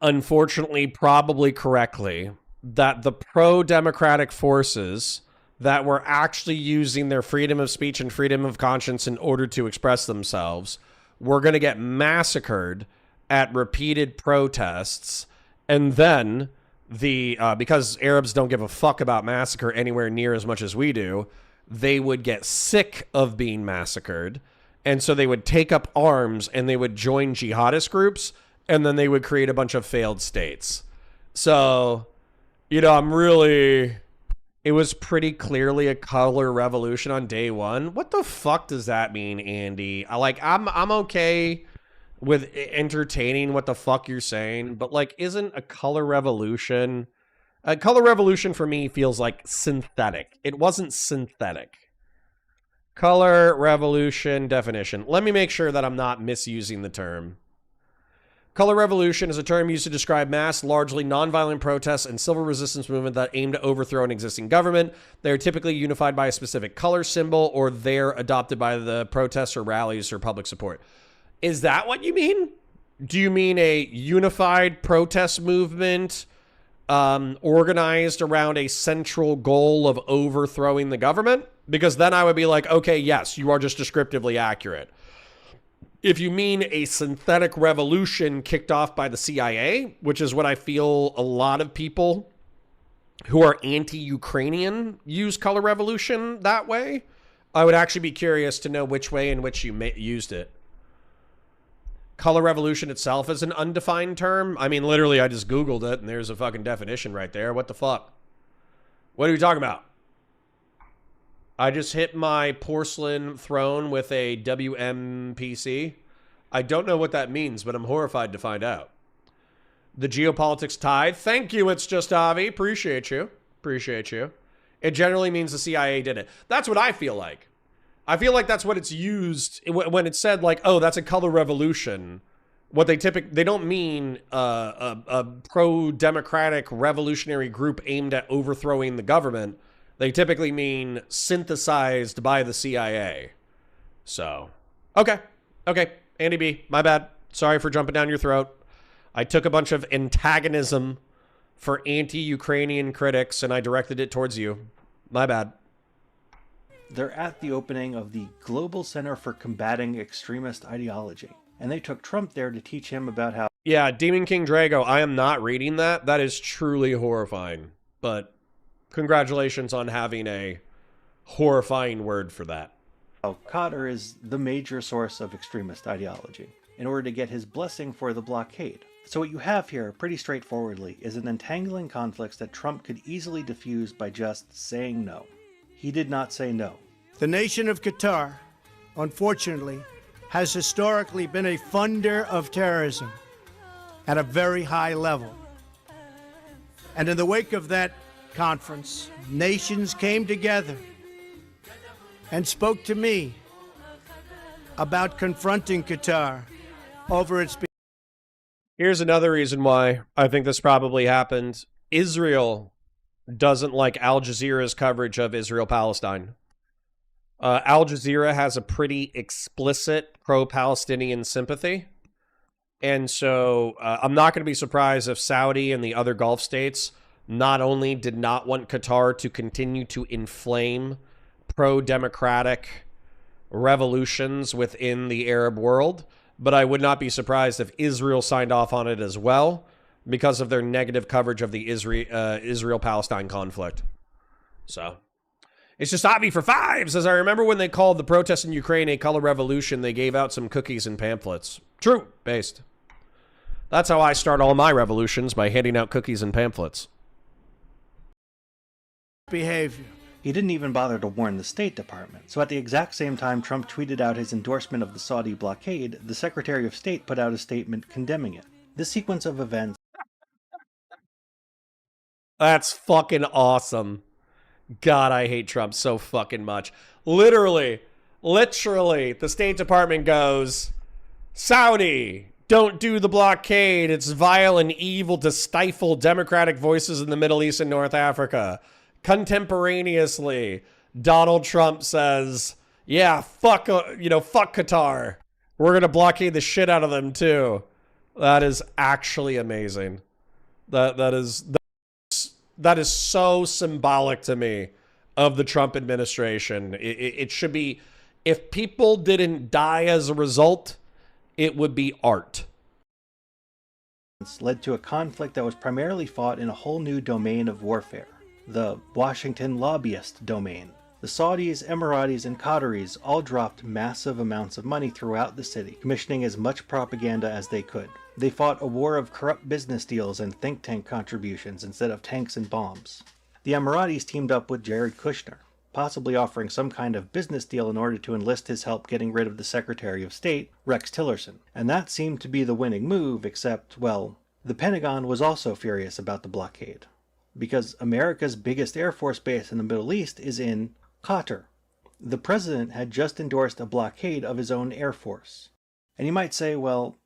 unfortunately, probably correctly, that the pro-democratic forces that were actually using their freedom of speech and freedom of conscience in order to express themselves were going to get massacred at repeated protests, and then because Arabs don't give a fuck about massacre anywhere near as much as we do, they would get sick of being massacred, and so they would take up arms and they would join jihadist groups, and then they would create a bunch of failed states. So, it was pretty clearly a color revolution on day one. What the fuck does that mean, Andy? I'm okay with entertaining what the fuck you're saying, but isn't a color revolution... A color revolution for me feels like synthetic. It wasn't synthetic. Color revolution definition. Let me make sure that I'm not misusing the term. Color revolution is a term used to describe mass, largely nonviolent protests and civil resistance movement that aim to overthrow an existing government. They are typically unified by a specific color symbol, or they're adopted by the protests or rallies or public support. Is that what you mean? Do you mean a unified protest movement organized around a central goal of overthrowing the government? Because then I would be like, okay, yes, you are just descriptively accurate. If you mean a synthetic revolution kicked off by the CIA, which is what I feel a lot of people who are anti-Ukrainian use color revolution that way, I would actually be curious to know which way in which you used it. Color revolution itself is an undefined term. I mean, literally, I just Googled it, and there's a fucking definition right there. What the fuck? What are you talking about? I just hit my porcelain throne with a WMPC. I don't know what that means, but I'm horrified to find out. The Geopolitics tithe. Thank you, It's Just Avi. Appreciate you. Appreciate you. It generally means the CIA did it. That's what I feel like. I feel like that's what it's used when it's said oh, that's a color revolution. What they don't mean a pro-democratic revolutionary group aimed at overthrowing the government. They typically mean synthesized by the CIA. So, okay, Andy B, my bad. Sorry for jumping down your throat. I took a bunch of antagonism for anti-Ukrainian critics and I directed it towards you. My bad. They're at the opening of the Global Center for Combating Extremist Ideology, and they took Trump there to teach him about how... Yeah, Demon King Drago, I am not reading that. That is truly horrifying, but congratulations on having a horrifying word for that. How Qatar is the major source of extremist ideology, in order to get his blessing for the blockade. So what you have here, pretty straightforwardly, is an entangling conflict that Trump could easily diffuse by just saying no. He did not say no. The nation of Qatar, unfortunately, has historically been a funder of terrorism at a very high level. And in the wake of that conference, nations came together and spoke to me about confronting Qatar over its... Here's another reason why I think this probably happened. Israel doesn't like Al Jazeera's coverage of Israel-Palestine. Al Jazeera has a pretty explicit pro-Palestinian sympathy. And so I'm not going to be surprised if Saudi and the other Gulf states not only did not want Qatar to continue to inflame pro-democratic revolutions within the Arab world, but I would not be surprised if Israel signed off on it as well, because of their negative coverage of the Israel-Palestine conflict. So, it's just Avi for fives. As I remember when they called the protests in Ukraine a color revolution, they gave out some cookies and pamphlets. True, based. That's how I start all my revolutions, by handing out cookies and pamphlets. Behavior. He didn't even bother to warn the State Department. So at the exact same time Trump tweeted out his endorsement of the Saudi blockade, the Secretary of State put out a statement condemning it. This sequence of events... That's fucking awesome. God, I hate Trump so fucking much. Literally, the State Department goes, Saudi, don't do the blockade. It's vile and evil to stifle democratic voices in the Middle East and North Africa. Contemporaneously, Donald Trump says, yeah, fuck Qatar. We're going to blockade the shit out of them too. That is actually amazing. That is so symbolic to me of the Trump administration. It should be, if people didn't die as a result, it would be art. Led to a conflict that was primarily fought in a whole new domain of warfare, the Washington lobbyist domain. The Saudis, Emiratis, and Qataris all dropped massive amounts of money throughout the city, commissioning as much propaganda as they could. They fought a war of corrupt business deals and think tank contributions instead of tanks and bombs. The Emiratis teamed up with Jared Kushner, possibly offering some kind of business deal in order to enlist his help getting rid of the Secretary of State, Rex Tillerson. And that seemed to be the winning move, except, well, the Pentagon was also furious about the blockade. Because America's biggest Air Force base in the Middle East is in Qatar. The president had just endorsed a blockade of his own Air Force. And you might say, well...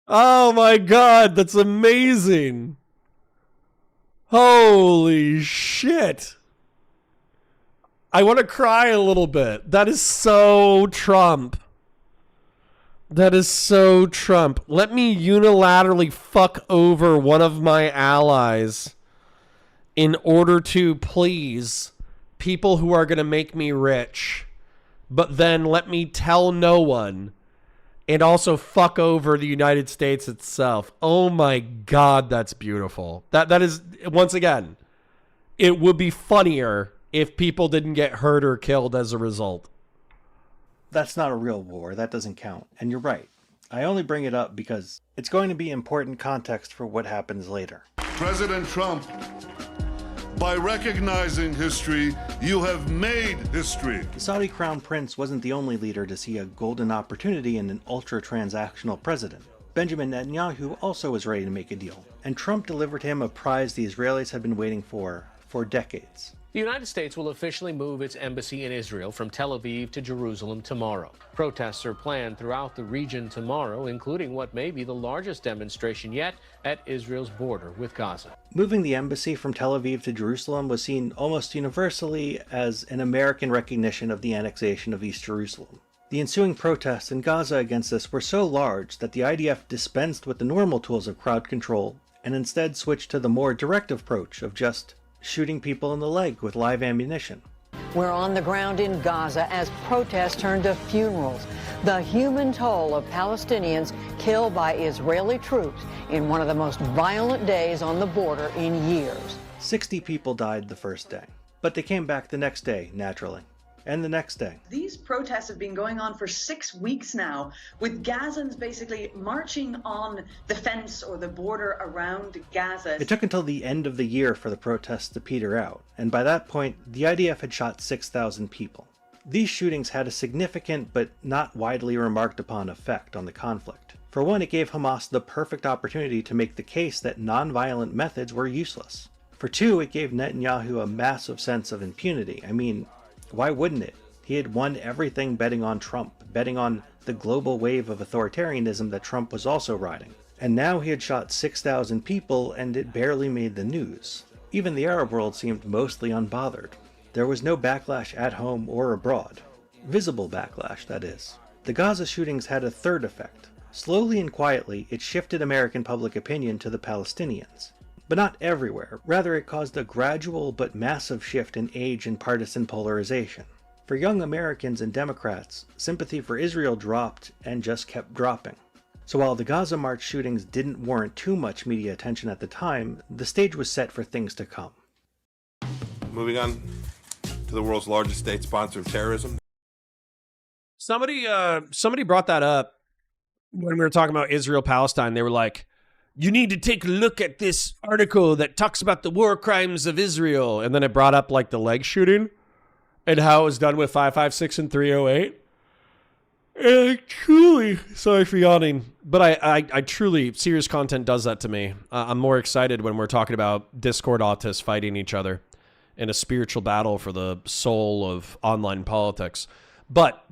Oh my God, that's amazing. Holy shit. I want to cry a little bit. That is so Trump. That is so Trump. Let me unilaterally fuck over one of my allies in order to please people who are going to make me rich. But then let me tell no one. And also fuck over the United States itself. Oh my God, that's beautiful. That is, once again, it would be funnier if people didn't get hurt or killed as a result. That's not a real war. That doesn't count. And you're right. I only bring it up because it's going to be important context for what happens later. President Trump, by recognizing history, you have made history. The Saudi Crown Prince wasn't the only leader to see a golden opportunity in an ultra-transactional president. Benjamin Netanyahu also was ready to make a deal, and Trump delivered him a prize the Israelis had been waiting for decades. The United States will officially move its embassy in Israel from Tel Aviv to Jerusalem tomorrow. Protests are planned throughout the region tomorrow, including what may be the largest demonstration yet at Israel's border with Gaza. Moving the embassy from Tel Aviv to Jerusalem was seen almost universally as an American recognition of the annexation of East Jerusalem. The ensuing protests in Gaza against this were so large that the IDF dispensed with the normal tools of crowd control and instead switched to the more direct approach of just shooting people in the leg with live ammunition. We're on the ground in Gaza as protests turn to funerals. The human toll of Palestinians killed by Israeli troops in one of the most violent days on the border in years. 60 people died the first day, but they came back the next day, naturally. And the next day. These protests have been going on for 6 weeks now, with Gazans basically marching on the fence or the border around Gaza. It took until the end of the year for the protests to peter out, and by that point, the IDF had shot 6,000 people. These shootings had a significant but not widely remarked upon effect on the conflict. For one, it gave Hamas the perfect opportunity to make the case that non-violent methods were useless. For two, it gave Netanyahu a massive sense of impunity. I mean, why wouldn't it? He had won everything betting on Trump, betting on the global wave of authoritarianism that Trump was also riding. And now he had shot 6,000 people and it barely made the news. Even the Arab world seemed mostly unbothered. There was no backlash at home or abroad. Visible backlash, that is. The Gaza shootings had a third effect. Slowly and quietly, it shifted American public opinion to the Palestinians. But not everywhere. Rather, it caused a gradual but massive shift in age and partisan polarization. For young Americans and Democrats, sympathy for Israel dropped and just kept dropping. So while the Gaza March shootings didn't warrant too much media attention at the time, the stage was set for things to come. Moving on to the world's largest state sponsor of terrorism. Somebody brought that up when we were talking about Israel-Palestine. They were like, you need to take a look at this article that talks about the war crimes of Israel. And then it brought up like the leg shooting and how it was done with 5.56 and 308. And truly, sorry for yawning, but I truly, serious content does that to me. I'm more excited when we're talking about Discord autists fighting each other in a spiritual battle for the soul of online politics. But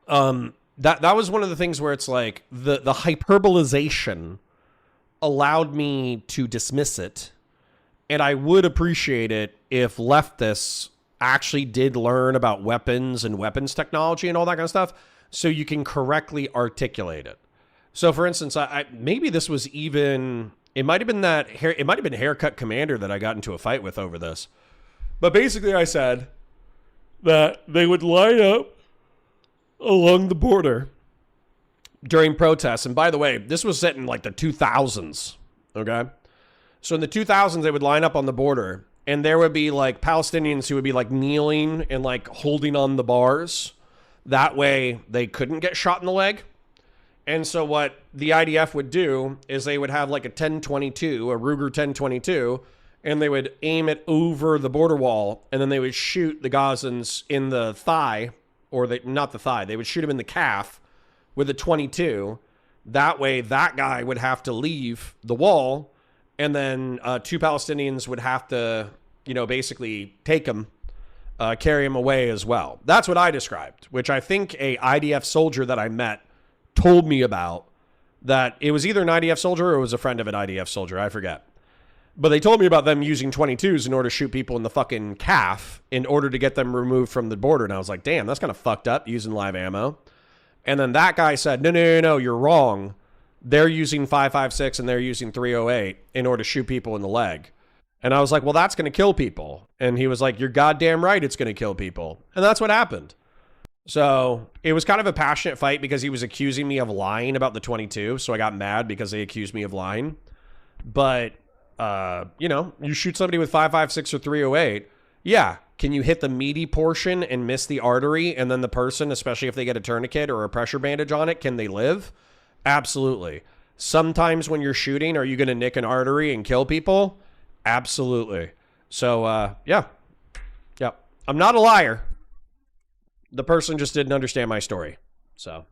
that was one of the things where it's like the hyperbolization allowed me to dismiss it. And I would appreciate it if leftists actually did learn about weapons and weapons technology and all that kind of stuff, so you can correctly articulate it. So, for instance, maybe this was even, it might have been Haircut Commander that I got into a fight with over this. But basically, I said that they would line up along the border during protests. And by the way, this was set in like the 2000s. Okay, so in the 2000s, they would line up on the border, and there would be like Palestinians who would be like kneeling and like holding on the bars. That way they couldn't get shot in the leg. And so what the IDF would do is they would have like a 1022, a Ruger 1022, and they would aim it over the border wall, and then they would shoot the Gazans in the thigh, or not the thigh, they would shoot him in the calf with a 22. That way that guy would have to leave the wall, and then two Palestinians would have to, basically take him, carry him away as well. That's what I described, which I think a IDF soldier that I met told me about, that it was either an IDF soldier or it was a friend of an IDF soldier. I forget. But they told me about them using 22s in order to shoot people in the fucking calf in order to get them removed from the border. And I was like, damn, that's kind of fucked up, using live ammo. And then that guy said, no, you're wrong. They're using 5.56 and they're using 308 in order to shoot people in the leg. And I was like, well, that's going to kill people. And he was like, you're goddamn right, it's going to kill people. And that's what happened. So it was kind of a passionate fight because he was accusing me of lying about the 22. So I got mad because they accused me of lying. But, you shoot somebody with 5.56 or 308. Yeah. Can you hit the meaty portion and miss the artery? And then the person, especially if they get a tourniquet or a pressure bandage on it, can they live? Absolutely. Sometimes when you're shooting, are you going to nick an artery and kill people? Absolutely. So, yeah. I'm not a liar. The person just didn't understand my story. So.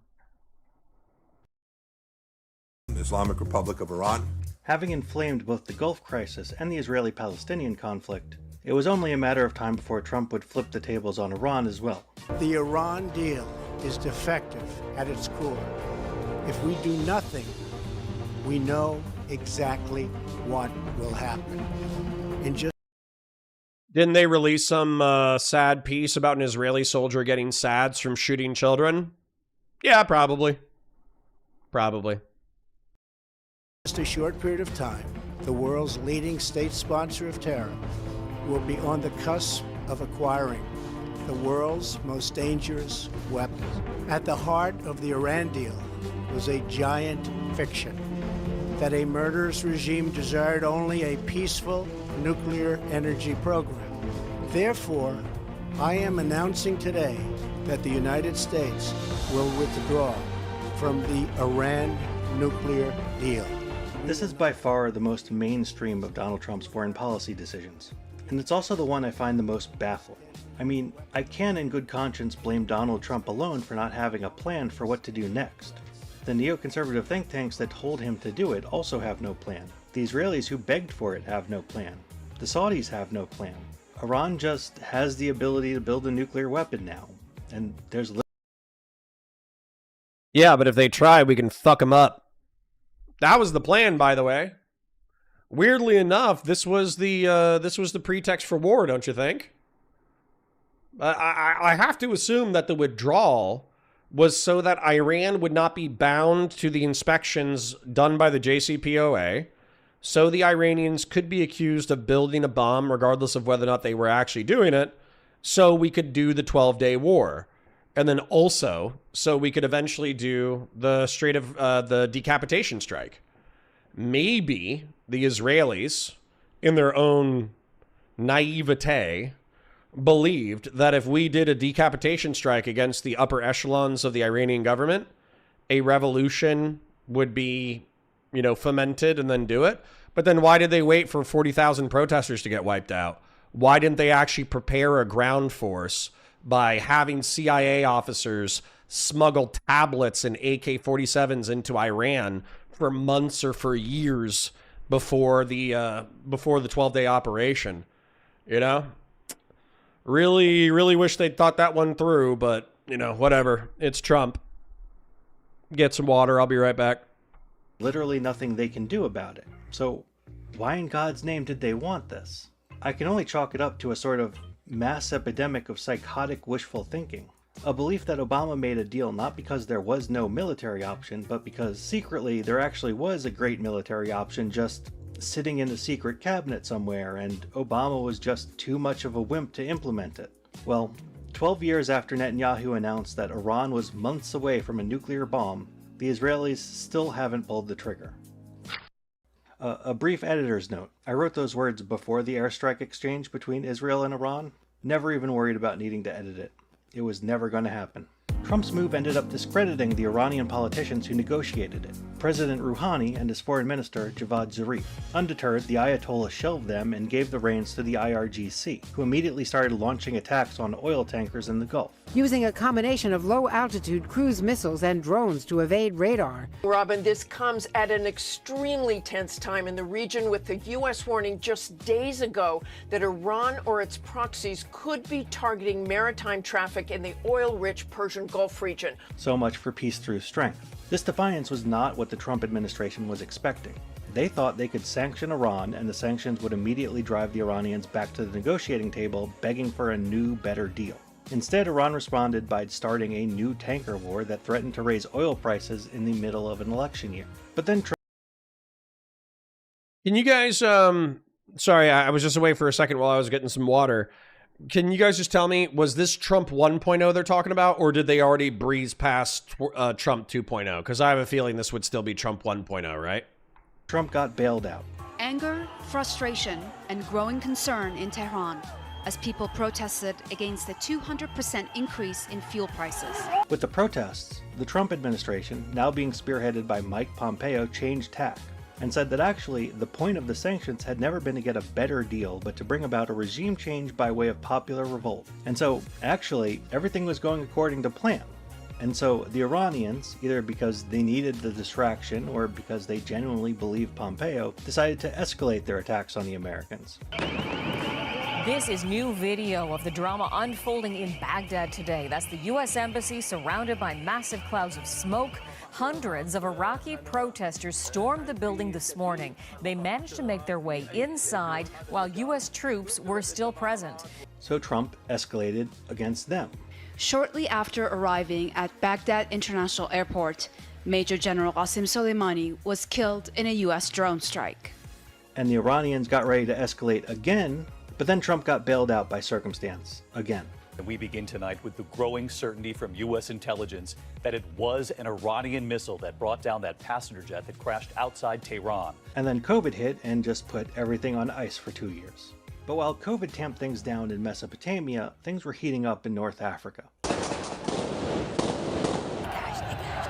The Islamic Republic of Iran. Having inflamed both the Gulf crisis and the Israeli-Palestinian conflict, it was only a matter of time before Trump would flip the tables on Iran as well. The Iran deal is defective at its core. If we do nothing, we know exactly what will happen. Didn't they release some sad piece about an Israeli soldier getting SADs from shooting children? Yeah, probably. Just a short period of time, the world's leading state sponsor of terror will be on the cusp of acquiring the world's most dangerous weapon. At the heart of the Iran deal was a giant fiction that a murderous regime desired only a peaceful nuclear energy program. Therefore, I am announcing today that the United States will withdraw from the Iran nuclear deal. This is by far the most mainstream of Donald Trump's foreign policy decisions, and it's also the one I find the most baffling. I mean, I can in good conscience blame Donald Trump alone for not having a plan for what to do next. The neoconservative think tanks that told him to do it also have no plan. The Israelis who begged for it have no plan. The Saudis have no plan. Iran just has the ability to build a nuclear weapon now, and there's... Yeah, but if they try, we can fuck them up. That was the plan, by the way. Weirdly enough, this was the pretext for war, don't you think? I have to assume that the withdrawal was so that Iran would not be bound to the inspections done by the JCPOA, so the Iranians could be accused of building a bomb regardless of whether or not they were actually doing it, so we could do the 12-day war. And then also, so we could eventually do the the decapitation strike. Maybe the Israelis, in their own naivete, believed that if we did a decapitation strike against the upper echelons of the Iranian government, a revolution would be, you know, fomented and then do it. But then why did they wait for 40,000 protesters to get wiped out? Why didn't they actually prepare a ground force by having CIA officers smuggle tablets and AK-47s into Iran for months or for years before the 12-day operation? You know, really wish they'd thought that one through, but you know, whatever. It's Trump. Get some water. I'll be right back. Literally nothing they can do about it. So why in God's name did they want this? I can only chalk it up to a sort of mass epidemic of psychotic wishful thinking. A belief that Obama made a deal not because there was no military option, but because secretly there actually was a great military option just sitting in a secret cabinet somewhere, and Obama was just too much of a wimp to implement it. Well, 12 years after Netanyahu announced that Iran was months away from a nuclear bomb, the Israelis still haven't pulled the trigger. A brief editor's note. I wrote those words before the airstrike exchange between Israel and Iran. Never even worried about needing to edit it. It was never going to happen. Trump's move ended up discrediting the Iranian politicians who negotiated it, President Rouhani and his foreign minister Javad Zarif. Undeterred, the Ayatollah shelved them and gave the reins to the IRGC, who immediately started launching attacks on oil tankers in the Gulf, using a combination of low-altitude cruise missiles and drones to evade radar. Robin, this comes at an extremely tense time in the region, with the U.S. warning just days ago that Iran or its proxies could be targeting maritime traffic in the oil-rich Persian Gulf region. So much for peace through strength. This defiance was not what the Trump administration was expecting. They thought they could sanction Iran, and the sanctions would immediately drive the Iranians back to the negotiating table, begging for a new, better deal. Instead, Iran responded by starting a new tanker war that threatened to raise oil prices in the middle of an election year. But then Trump... Can you guys, sorry, I was just away for a second while I was getting some water. Can you guys just tell me, was this Trump 1.0 they're talking about, or did they already breeze past Trump 2.0? Because I have a feeling this would still be Trump 1.0, right? Trump got bailed out. Anger, frustration, and growing concern in Tehran as people protested against the 200% increase in fuel prices. With the protests, the Trump administration, now being spearheaded by Mike Pompeo, changed tack and said that actually the point of the sanctions had never been to get a better deal, but to bring about a regime change by way of popular revolt. And so, actually, everything was going according to plan. And so the Iranians, either because they needed the distraction or because they genuinely believed Pompeo, decided to escalate their attacks on the Americans. This is new video of the drama unfolding in Baghdad today. That's the U.S. Embassy surrounded by massive clouds of smoke. Hundreds of Iraqi protesters stormed the building this morning. They managed to make their way inside while U.S. troops were still present. So Trump escalated against them. Shortly after arriving at Baghdad International Airport, Major General Qasem Soleimani was killed in a U.S. drone strike. And the Iranians got ready to escalate again, but then Trump got bailed out by circumstance again. And we begin tonight with the growing certainty from U.S. intelligence that it was an Iranian missile that brought down that passenger jet that crashed outside Tehran. And then COVID hit and just put everything on ice for 2 years. But while COVID tamped things down in Mesopotamia, things were heating up in North Africa.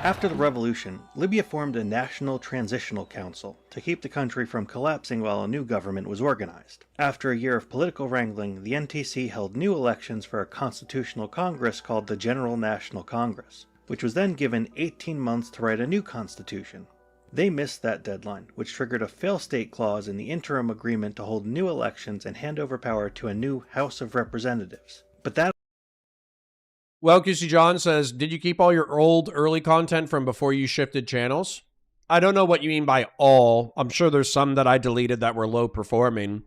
After the revolution, Libya formed a National Transitional Council to keep the country from collapsing while a new government was organized. After a year of political wrangling, the NTC held new elections for a constitutional congress called the General National Congress, which was then given 18 months to write a new constitution. They missed that deadline, which triggered a fail-state clause in the interim agreement to hold new elections and hand over power to a new House of Representatives. But that... Well, QC John says, did you keep all your old early content from before you shifted channels? I don't know what you mean by all. I'm sure there's some that I deleted that were low performing.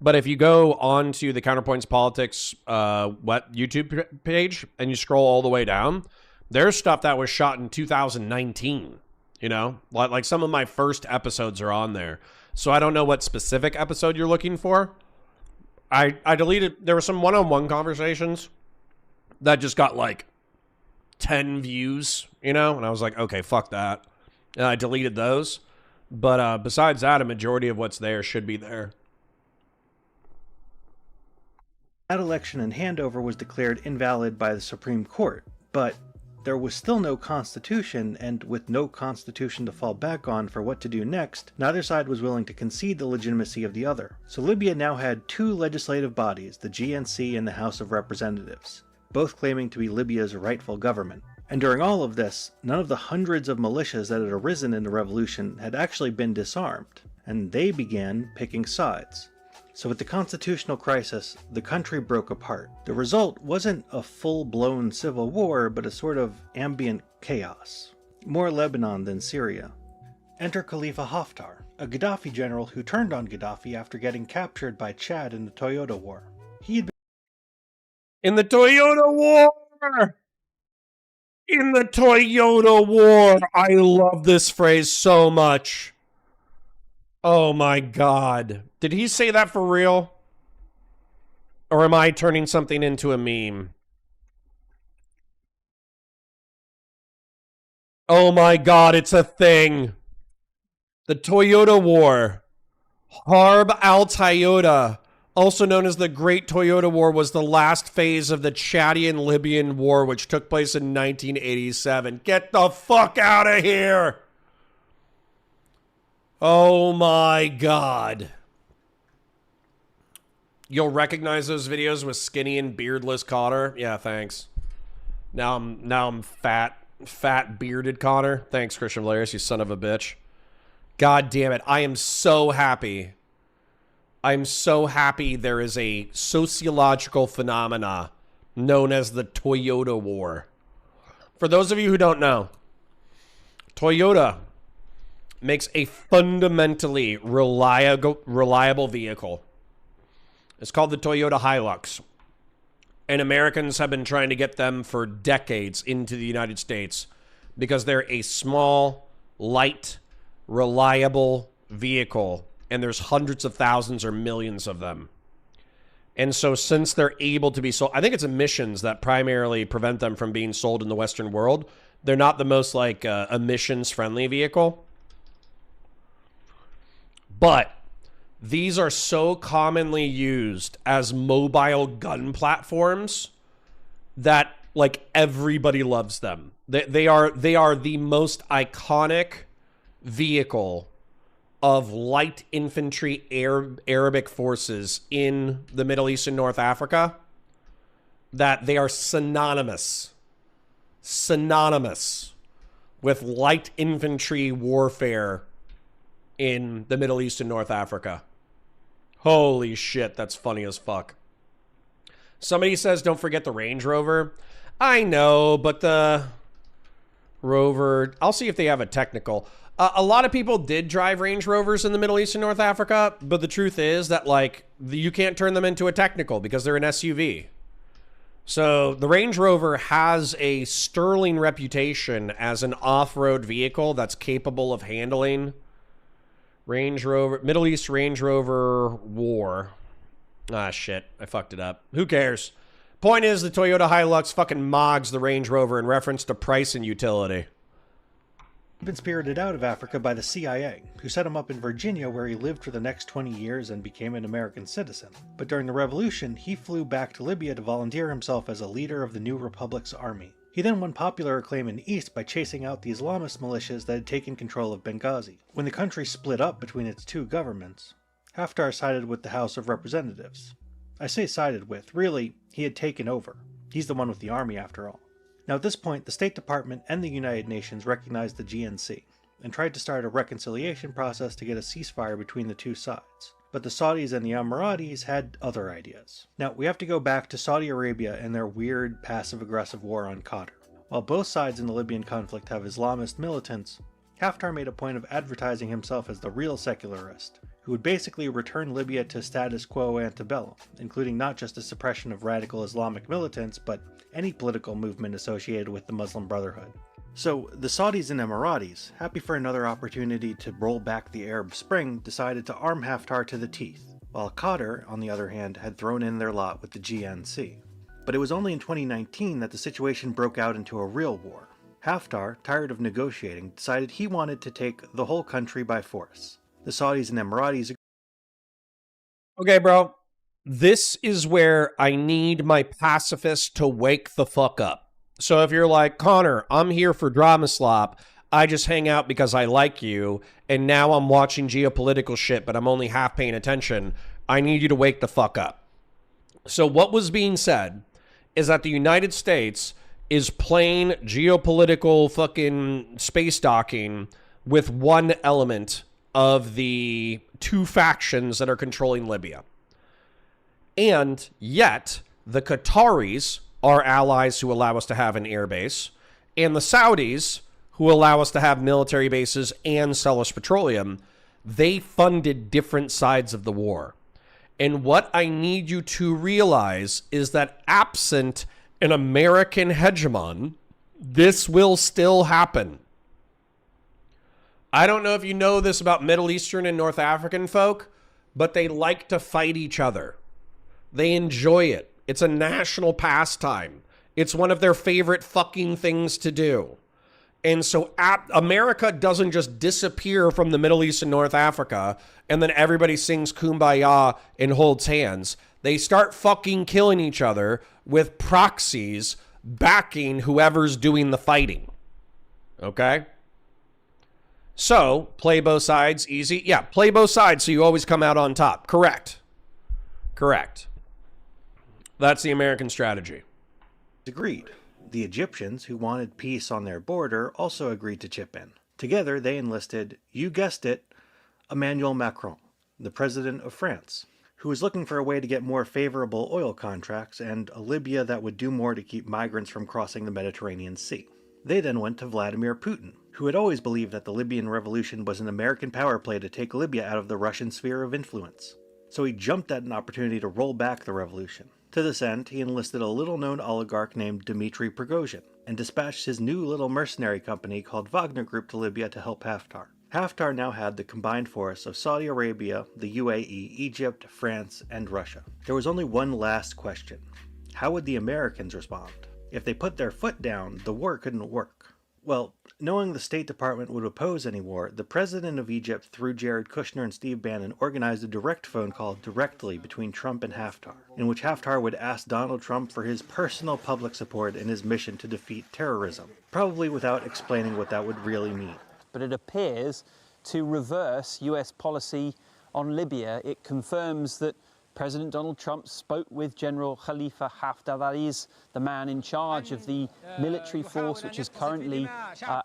But if you go on to the Counterpoints Politics YouTube page and you scroll all the way down, there's stuff that was shot in 2019. You know, like some of my first episodes are on there. So I don't know what specific episode you're looking for. I deleted, there were some one-on-one conversations that just got like 10 views, you know? And I was like, okay, fuck that. And I deleted those. But besides that, a majority of what's there should be there. That election and handover was declared invalid by the Supreme Court, but there was still no constitution, and with no constitution to fall back on for what to do next, neither side was willing to concede the legitimacy of the other. So Libya now had two legislative bodies, the GNC and the House of Representatives, both claiming to be Libya's rightful government. And during all of this, none of the hundreds of militias that had arisen in the revolution had actually been disarmed, and they began picking sides. So with the constitutional crisis, the country broke apart. The result wasn't a full-blown civil war, but a sort of ambient chaos. More Lebanon than Syria. Enter Khalifa Haftar, a Gaddafi general who turned on Gaddafi after getting captured by Chad in the Toyota War. In the Toyota War! In the Toyota War! I love this phrase so much. Oh my god. Did he say that for real? Or am I turning something into a meme? Oh my god, it's a thing. The Toyota War. Harb al-Toyota, also known as the Great Toyota War, was the last phase of the Chadian-Libyan War, which took place in 1987. Get the fuck out of here! Oh my god. You'll recognize those videos with skinny and beardless Connor? Yeah, thanks. Now I'm fat bearded Connor. Thanks, Christian Valerius, you son of a bitch. God damn it. I am so happy. I'm so happy there is a sociological phenomena known as the Toyota War. For those of you who don't know, Toyota makes a fundamentally reliable vehicle. It's called the Toyota Hilux. And Americans have been trying to get them for decades into the United States because they're a small, light, reliable vehicle. And there's hundreds of thousands or millions of them. And so since they're able to be sold, I think it's emissions that primarily prevent them from being sold in the Western world. They're not the most like emissions-friendly vehicle. But these are so commonly used as mobile gun platforms that like everybody loves them. They are the most iconic vehicle of light infantry Arabic forces in the Middle East and North Africa, that they are synonymous with light infantry warfare in the Middle East and North Africa. Holy shit, that's funny as fuck. Somebody says, don't forget the Range Rover. I know, but the Rover, I'll see if they have a technical. A lot of people did drive Range Rovers in the Middle East and North Africa, but the truth is that, like, you can't turn them into a technical because they're an SUV. So the Range Rover has a sterling reputation as an off-road vehicle that's capable of handling Range Rover, Middle East Range Rover War. Ah, shit. I fucked it up. Who cares? Point is, the Toyota Hilux fucking mogs the Range Rover in reference to price and utility. Been spirited out of Africa by the CIA, who set him up in Virginia where he lived for the next 20 years and became an American citizen. But during the revolution, he flew back to Libya to volunteer himself as a leader of the new Republic's army. He then won popular acclaim in the East by chasing out the Islamist militias that had taken control of Benghazi. When the country split up between its two governments, Haftar sided with the House of Representatives. I say sided with, really, he had taken over. He's the one with the army after all. Now at this point, the State Department and the United Nations recognized the GNC, and tried to start a reconciliation process to get a ceasefire between the two sides. But the Saudis and the Emiratis had other ideas. Now, we have to go back to Saudi Arabia and their weird, passive-aggressive war on Qatar. While both sides in the Libyan conflict have Islamist militants, Haftar made a point of advertising himself as the real secularist, who would basically return Libya to status quo antebellum, including not just the suppression of radical Islamic militants, but any political movement associated with the Muslim Brotherhood. So, the Saudis and Emiratis, happy for another opportunity to roll back the Arab Spring, decided to arm Haftar to the teeth, while Qatar, on the other hand, had thrown in their lot with the GNC. But it was only in 2019 that the situation broke out into a real war. Haftar, tired of negotiating, decided he wanted to take the whole country by force. The Saudis and Emiratis... Okay, bro. This is where I need my pacifists to wake the fuck up. So if you're like, Connor, I'm here for drama slop, I just hang out because I like you, and now I'm watching geopolitical shit, but I'm only half paying attention, I need you to wake the fuck up. So what was being said is that the United States is playing geopolitical fucking space docking with one element of the two factions that are controlling Libya. And yet, the Qataris are allies who allow us to have an air base, and the Saudis, who allow us to have military bases and sell us petroleum, they funded different sides of the war. And what I need you to realize is that absent an American hegemon, this will still happen. I don't know if you know this about Middle Eastern and North African folk, but they like to fight each other. They enjoy it. It's a national pastime. It's one of their favorite fucking things to do. And so America doesn't just disappear from the Middle East and North Africa and then everybody sings Kumbaya and holds hands. They start fucking killing each other with proxies backing whoever's doing the fighting. Okay? So, play both sides, easy. Yeah, play both sides so you always come out on top. Correct. Correct. That's the American strategy. Agreed. The Egyptians, who wanted peace on their border, also agreed to chip in. Together, they enlisted, you guessed it, Emmanuel Macron, the president of France, who was looking for a way to get more favorable oil contracts and a Libya that would do more to keep migrants from crossing the Mediterranean Sea. They then went to Vladimir Putin, who had always believed that the Libyan revolution was an American power play to take Libya out of the Russian sphere of influence. So he jumped at an opportunity to roll back the revolution. To this end, he enlisted a little-known oligarch named Dmitry Prigozhin, and dispatched his new little mercenary company called Wagner Group to Libya to help Haftar. Haftar now had the combined force of Saudi Arabia, the UAE, Egypt, France, and Russia. There was only one last question. How would the Americans respond? If they put their foot down, the war couldn't work. Well, knowing the State Department would oppose any war, the president of Egypt, through Jared Kushner and Steve Bannon, organized a direct phone call directly between Trump and Haftar, in which Haftar would ask Donald Trump for his personal public support in his mission to defeat terrorism, probably without explaining what that would really mean. But it appears to reverse US policy on Libya. It confirms that President Donald Trump spoke with General Khalifa Haftar, that is the man in charge of the military force which is currently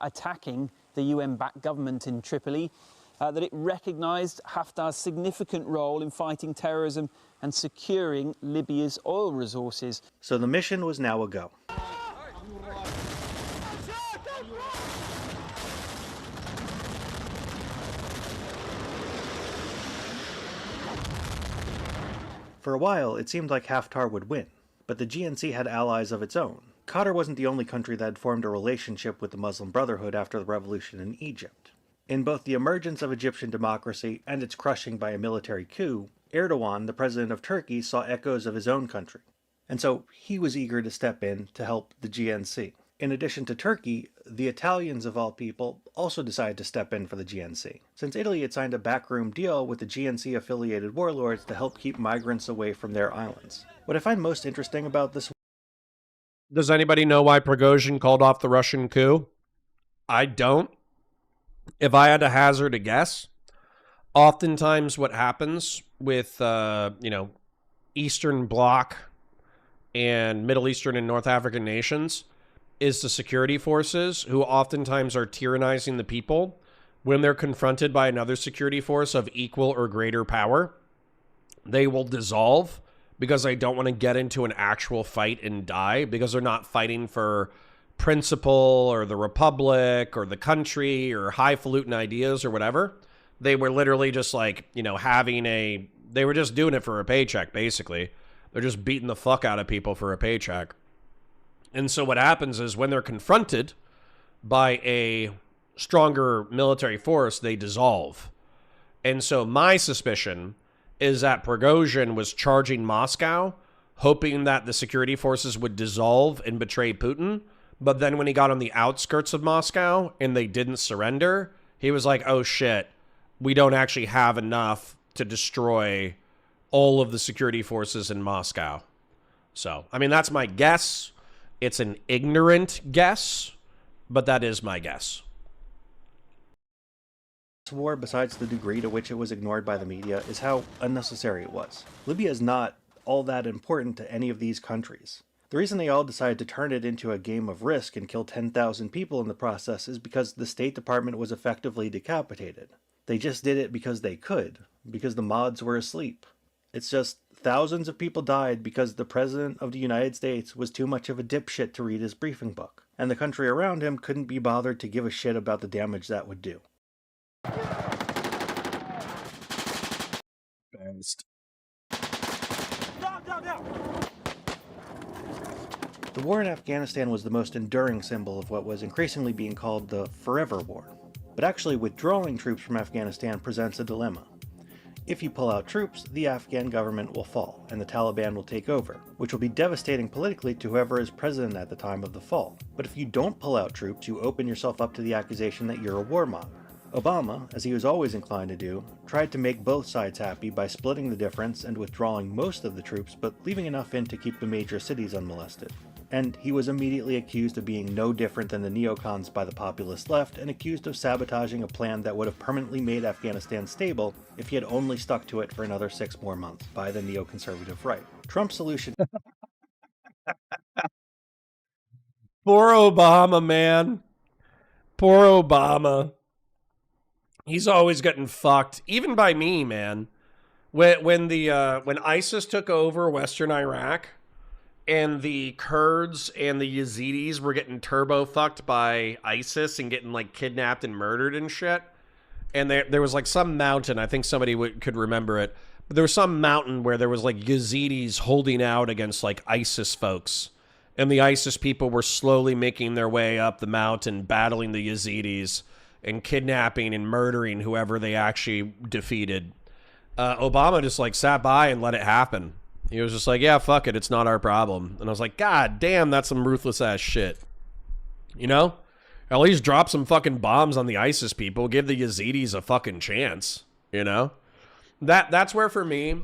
attacking the UN-backed government in Tripoli, that it recognized Haftar's significant role in fighting terrorism and securing Libya's oil resources. So the mission was now a go. For a while, it seemed like Haftar would win, but the GNC had allies of its own. Qatar wasn't the only country that had formed a relationship with the Muslim Brotherhood after the revolution in Egypt. In both the emergence of Egyptian democracy and its crushing by a military coup, Erdogan, the president of Turkey, saw echoes of his own country, and so he was eager to step in to help the GNC. In addition to Turkey, the Italians of all people also decided to step in for the GNC, since Italy had signed a backroom deal with the GNC-affiliated warlords to help keep migrants away from their islands. What I find most interesting about this... Does anybody know why Prigozhin called off the Russian coup? I don't. If I had to hazard a guess, oftentimes what happens with, Eastern Bloc and Middle Eastern and North African nations is the security forces, who oftentimes are tyrannizing the people, when they're confronted by another security force of equal or greater power, they will dissolve because they don't want to get into an actual fight and die, because they're not fighting for principle or the republic or the country or highfalutin ideas or whatever. They were literally just like, they were just doing it for a paycheck, basically. They're just beating the fuck out of people for a paycheck. And so what happens is when they're confronted by a stronger military force, they dissolve. And so my suspicion is that Prigozhin was charging Moscow, hoping that the security forces would dissolve and betray Putin. But then when he got on the outskirts of Moscow and they didn't surrender, he was like, oh shit, we don't actually have enough to destroy all of the security forces in Moscow. So, I mean, that's my guess. It's an ignorant guess, but that is my guess. This war, besides the degree to which it was ignored by the media, is how unnecessary it was. Libya is not all that important to any of these countries. The reason they all decided to turn it into a game of Risk and kill 10,000 people in the process is because the State Department was effectively decapitated. They just did it because they could, because the mods were asleep. It's just thousands of people died because the President of the United States was too much of a dipshit to read his briefing book, and the country around him couldn't be bothered to give a shit about the damage that would do. Best. The war in Afghanistan was the most enduring symbol of what was increasingly being called the Forever War. But actually, withdrawing troops from Afghanistan presents a dilemma. If you pull out troops, the Afghan government will fall, and the Taliban will take over, which will be devastating politically to whoever is president at the time of the fall. But if you don't pull out troops, you open yourself up to the accusation that you're a warmonger. Obama, as he was always inclined to do, tried to make both sides happy by splitting the difference and withdrawing most of the troops, but leaving enough in to keep the major cities unmolested. And he was immediately accused of being no different than the neocons by the populist left, and accused of sabotaging a plan that would have permanently made Afghanistan stable if he had only stuck to it for another 6 more months by the neoconservative right. Trump's solution... Poor Obama, man. Poor Obama. He's always getting fucked, even by me, man. When ISIS took over Western Iraq, and the Kurds and the Yazidis were getting turbo fucked by ISIS and getting like kidnapped and murdered and shit. And there was like some mountain, I think somebody could remember it, but there was some mountain where there was like Yazidis holding out against like ISIS folks. And the ISIS people were slowly making their way up the mountain, battling the Yazidis and kidnapping and murdering whoever they actually defeated. Obama just like sat by and let it happen. He was just like, yeah, fuck it, it's not our problem. And I was like, God damn, that's some ruthless ass shit. You know? At least drop some fucking bombs on the ISIS people. Give the Yazidis a fucking chance. You know? That's where, for me,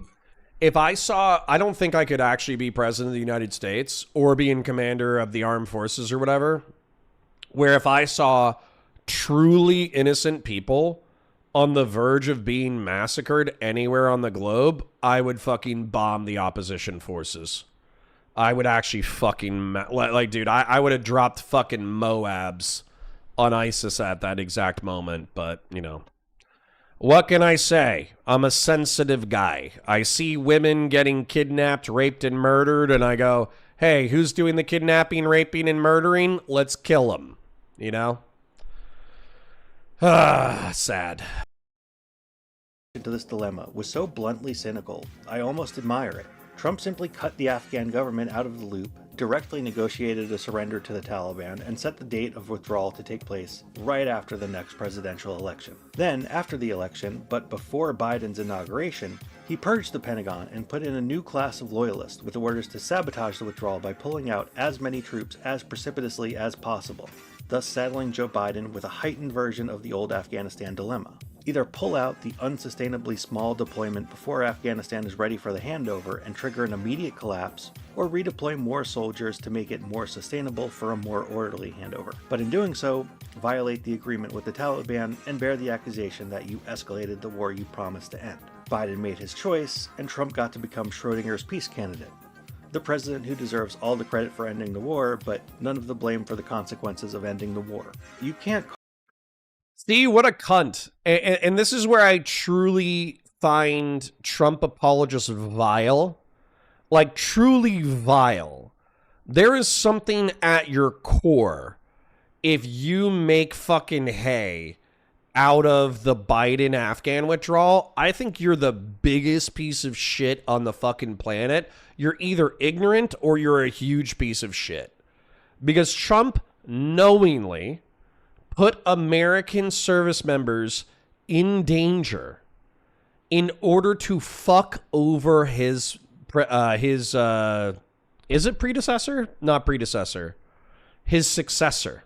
if I saw... I don't think I could actually be president of the United States or be in commander of the armed forces or whatever. Where if I saw truly innocent people on the verge of being massacred anywhere on the globe, I would fucking bomb the opposition forces. I would actually fucking... like, dude, I would have dropped fucking Moabs on ISIS at that exact moment. But, you know, what can I say? I'm a sensitive guy. I see women getting kidnapped, raped, and murdered, and I go, hey, who's doing the kidnapping, raping, and murdering? Let's kill them. You know? Sad. To this dilemma was so bluntly cynical, I almost admire it. Trump simply cut the Afghan government out of the loop, directly negotiated a surrender to the Taliban, and set the date of withdrawal to take place right after the next presidential election. Then, after the election, but before Biden's inauguration, he purged the Pentagon and put in a new class of loyalists with orders to sabotage the withdrawal by pulling out as many troops as precipitously as possible, thus saddling Joe Biden with a heightened version of the old Afghanistan dilemma. Either pull out the unsustainably small deployment before Afghanistan is ready for the handover and trigger an immediate collapse, or redeploy more soldiers to make it more sustainable for a more orderly handover. But in doing so, violate the agreement with the Taliban and bear the accusation that you escalated the war you promised to end. Biden made his choice, and Trump got to become Schrodinger's peace candidate. The president who deserves all the credit for ending the war, but none of the blame for the consequences of ending the war. You can't... See, what a cunt. And this is where I truly find Trump apologists vile. Like, truly vile. There is something at your core if you make fucking hay out of the Biden Afghan withdrawal. I think you're the biggest piece of shit on the fucking planet. You're either ignorant or you're a huge piece of shit. Because Trump knowingly put American service members in danger in order to fuck over his is it predecessor? Not predecessor. His successor.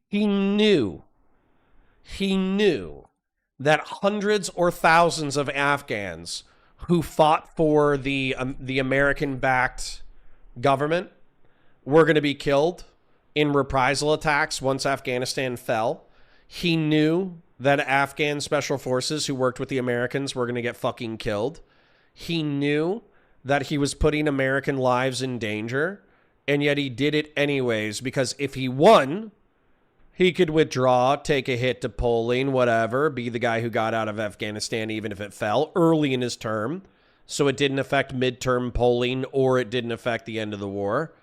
He knew that hundreds or thousands of Afghans who fought for the American-backed government were going to be killed in reprisal attacks once Afghanistan fell. He knew that Afghan special forces who worked with the Americans were going to get fucking killed. He knew that he was putting American lives in danger, and yet he did it anyways, because if he won, he could withdraw, take a hit to polling, whatever, be the guy who got out of Afghanistan even if it fell early in his term, so it didn't affect midterm polling or it didn't affect the end of the war.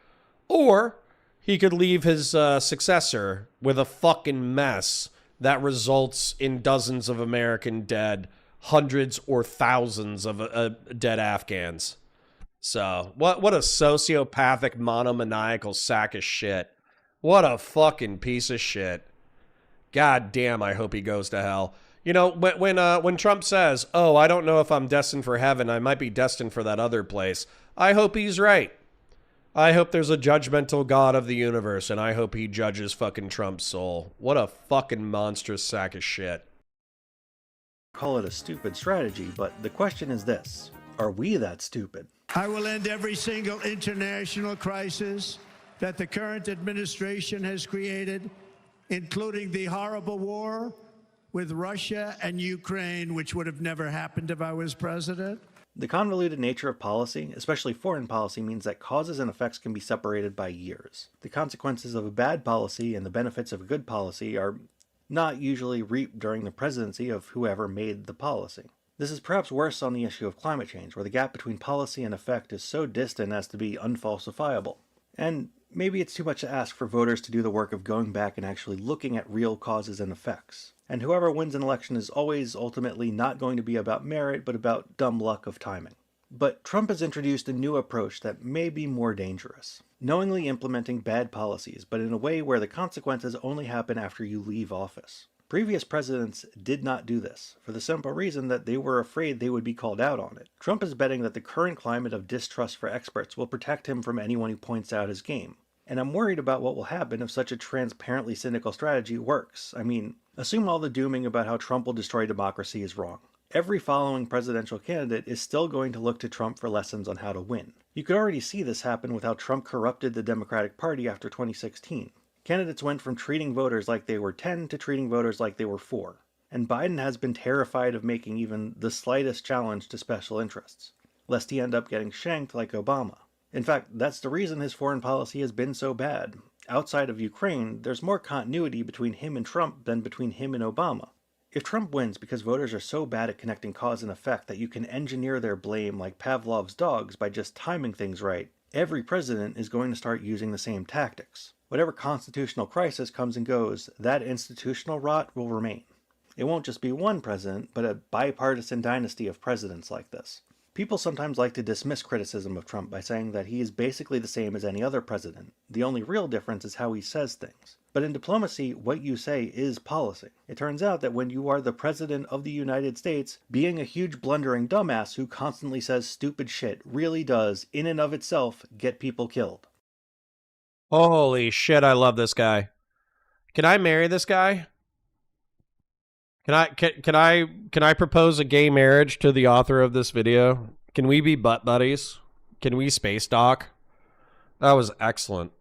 Or he could leave his successor with a fucking mess that results in dozens of American dead, hundreds or thousands of dead Afghans. So, what a sociopathic, monomaniacal sack of shit. What a fucking piece of shit. God damn, I hope he goes to hell. You know, when Trump says, oh, I don't know if I'm destined for heaven, I might be destined for that other place, I hope he's right. I hope there's a judgmental God of the universe, and I hope he judges fucking Trump's soul. What a fucking monstrous sack of shit. Call it a stupid strategy, but the question is this: are we that stupid? I will end every single international crisis that the current administration has created, including the horrible war with Russia and Ukraine, which would have never happened if I was president. The convoluted nature of policy, especially foreign policy, means that causes and effects can be separated by years. The consequences of a bad policy and the benefits of a good policy are not usually reaped during the presidency of whoever made the policy. This is perhaps worse on the issue of climate change, where the gap between policy and effect is so distant as to be unfalsifiable. And maybe it's too much to ask for voters to do the work of going back and actually looking at real causes and effects. And whoever wins an election is always ultimately not going to be about merit, but about dumb luck of timing. But Trump has introduced a new approach that may be more dangerous. Knowingly implementing bad policies, but in a way where the consequences only happen after you leave office. Previous presidents did not do this, for the simple reason that they were afraid they would be called out on it. Trump is betting that the current climate of distrust for experts will protect him from anyone who points out his game. And I'm worried about what will happen if such a transparently cynical strategy works. I mean, assume all the dooming about how Trump will destroy democracy is wrong. Every following presidential candidate is still going to look to Trump for lessons on how to win. You could already see this happen with how Trump corrupted the Democratic Party after 2016. Candidates went from treating voters like they were 10 to treating voters like they were 4. And Biden has been terrified of making even the slightest challenge to special interests, lest he end up getting shanked like Obama. In fact, that's the reason his foreign policy has been so bad. Outside of Ukraine, there's more continuity between him and Trump than between him and Obama. If Trump wins because voters are so bad at connecting cause and effect that you can engineer their blame like Pavlov's dogs by just timing things right, every president is going to start using the same tactics. Whatever constitutional crisis comes and goes, that institutional rot will remain. It won't just be one president, but a bipartisan dynasty of presidents like this. People sometimes like to dismiss criticism of Trump by saying that he is basically the same as any other president. The only real difference is how he says things. But in diplomacy, what you say is policy. It turns out that when you are the president of the United States, being a huge blundering dumbass who constantly says stupid shit really does, in and of itself, get people killed. Holy shit, I love this guy. Can I marry this guy? Can I propose a gay marriage to the author of this video? Can we be butt buddies? Can we space dock? That was excellent.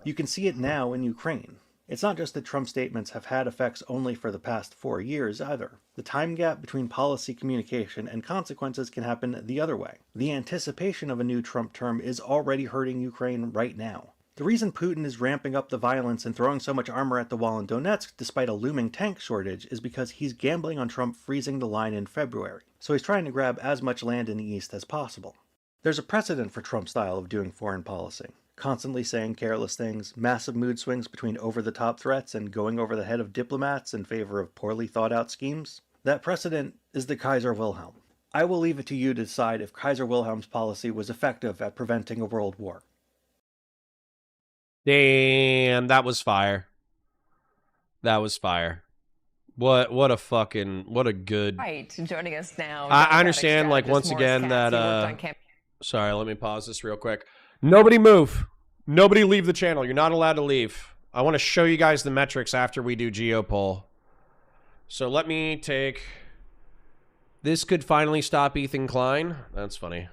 You can see it now in Ukraine. It's not just that Trump's statements have had effects only for the past 4 years either. The time gap between policy communication and consequences can happen the other way. The anticipation of a new Trump term is already hurting Ukraine right now. The reason Putin is ramping up the violence and throwing so much armor at the wall in Donetsk despite a looming tank shortage is because he's gambling on Trump freezing the line in February. So he's trying to grab as much land in the East as possible. There's a precedent for Trump's style of doing foreign policy. Constantly saying careless things, massive mood swings between over-the-top threats, and going over the head of diplomats in favor of poorly thought-out schemes. That precedent is the Kaiser Wilhelm. I will leave it to you to decide if Kaiser Wilhelm's policy was effective at preventing a world war. Damn, that was fire. That was fire. What a good... Right, joining us now. I understand, like, once again, that... Sorry, let me pause this real quick. Nobody move. Nobody leave the channel. You're not allowed to leave. I want to show you guys the metrics after we do Geopoll. So let me take... This could finally stop Ethan Klein. That's funny.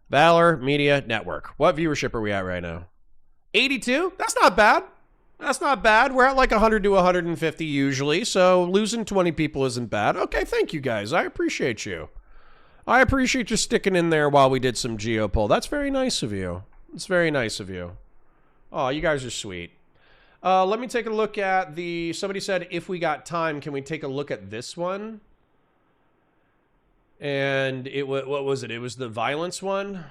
Valor Media Network. What viewership are we at right now? 82? That's not bad. That's not bad. We're at like 100 to 150 usually, so losing 20 people isn't bad. Okay, thank you guys. I appreciate you. I appreciate you sticking in there while we did some Geopol. That's very nice of you. It's very nice of you. Oh, you guys are sweet. Let me take a look at the... Somebody said, if we got time, can we take a look at this one? And it what was it? It was the violence one?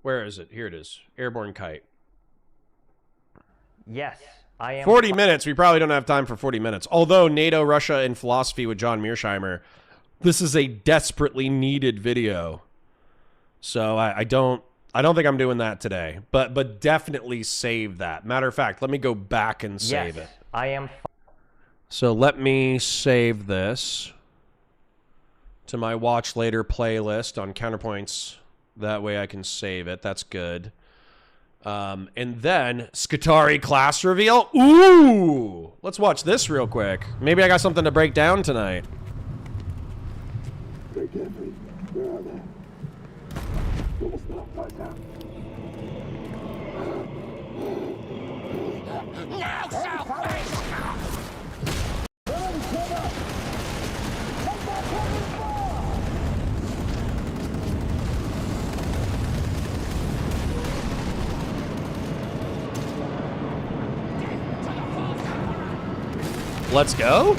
Where is it? Here it is. Airborne kite. Yes, I am. 40 minutes. We probably don't have time for 40 minutes. Although NATO, Russia, and philosophy with John Mearsheimer, this is a desperately needed video. So I don't think I'm doing that today. But definitely save that. Matter of fact, let me go back and save it. I am. So let me save this to my watch later playlist on Counterpoints. That way I can save it. That's good. And then Skitarii class reveal. Ooh! Let's watch this real quick. Maybe I got something to break down tonight. Let's go.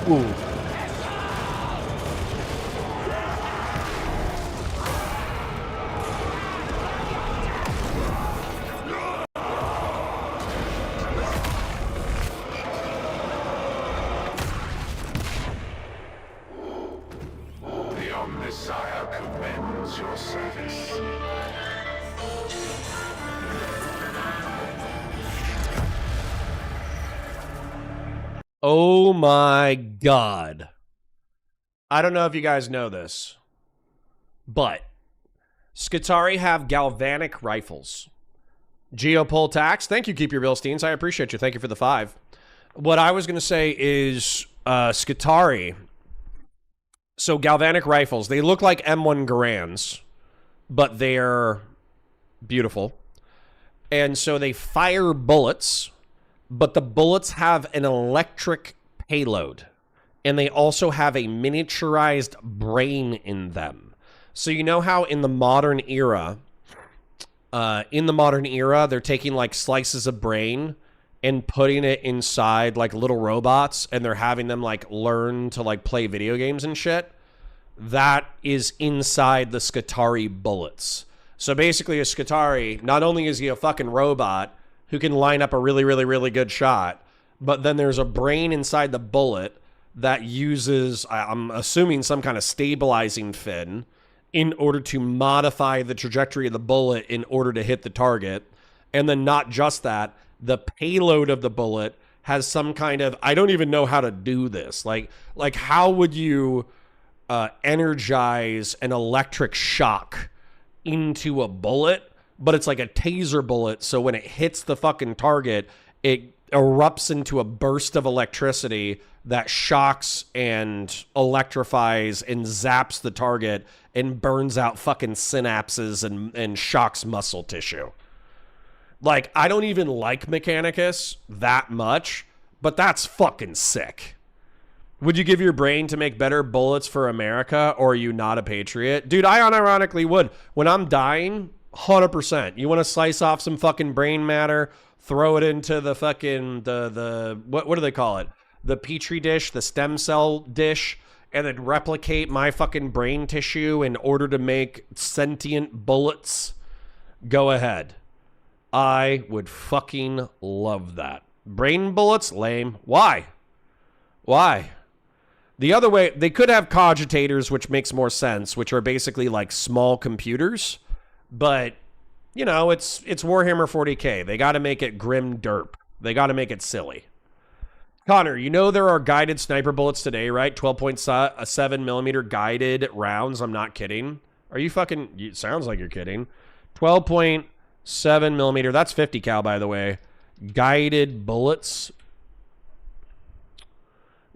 Ooh. Oh my God. I don't know if you guys know this, but Skitarii have galvanic rifles. Geopolitics, thank you, Keep Your Bilsteins. I appreciate you. Thank you for the 5. What I was going to say is Skitarii. So galvanic rifles, they look like M1 Garands, but they're beautiful. And so they fire bullets, but the bullets have an electric payload. And they also have a miniaturized brain in them. So you know how in the modern era, they're taking like slices of brain and putting it inside like little robots, and they're having them like learn to like play video games and shit. That is inside the Skitarii bullets. So basically a Skitarii, not only is he a fucking robot who can line up a really, really, really good shot, but then there's a brain inside the bullet that uses, I'm assuming, some kind of stabilizing fin in order to modify the trajectory of the bullet in order to hit the target. And then not just that, the payload of the bullet has some kind of, I don't even know how to do this. Like how would you energize an electric shock into a bullet? But it's like a taser bullet, so when it hits the fucking target, it erupts into a burst of electricity that shocks and electrifies and zaps the target and burns out fucking synapses and shocks muscle tissue. Like, I don't even like Mechanicus that much, but that's fucking sick. Would you give your brain to make better bullets for America, or are you not a patriot? Dude, I unironically would. When I'm dying, 100%. You want to slice off some fucking brain matter, throw it into the fucking, what do they call it? The petri dish, the stem cell dish, and then replicate my fucking brain tissue in order to make sentient bullets? Go ahead. I would fucking love that. Brain bullets? Lame. Why? Why? The other way, they could have cogitators, which makes more sense, which are basically like small computers. But, you know, it's Warhammer 40K. They got to make it grim derp. They got to make it silly. Connor, you know there are guided sniper bullets today, right? 12.7 millimeter guided rounds. I'm not kidding. Are you fucking... It sounds like you're kidding. 12.7 7mm. That's 50 cal, by the way. Guided bullets.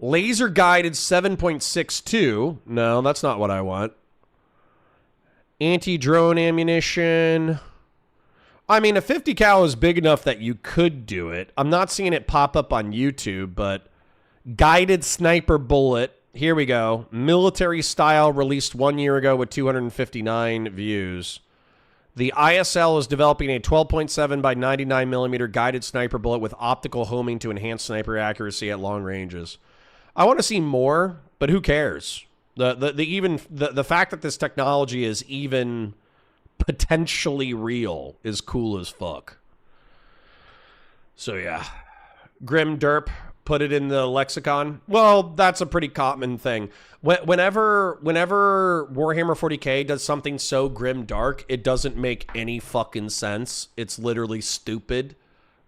Laser guided 7.62. No, that's not what I want. Anti-drone ammunition. I mean, a 50 cal is big enough that you could do it. I'm not seeing it pop up on YouTube, but guided sniper bullet. Here we go. Military style, released 1 year ago with 259 views. The ISL is developing a 12.7 by 99mm guided sniper bullet with optical homing to enhance sniper accuracy at long ranges. I want to see more, but who cares? The fact that this technology is even potentially real is cool as fuck. So yeah. Grim Derp, put it in the lexicon. Well, that's a pretty common thing. Whenever Warhammer 40K does something so grim dark, it doesn't make any fucking sense. It's literally stupid.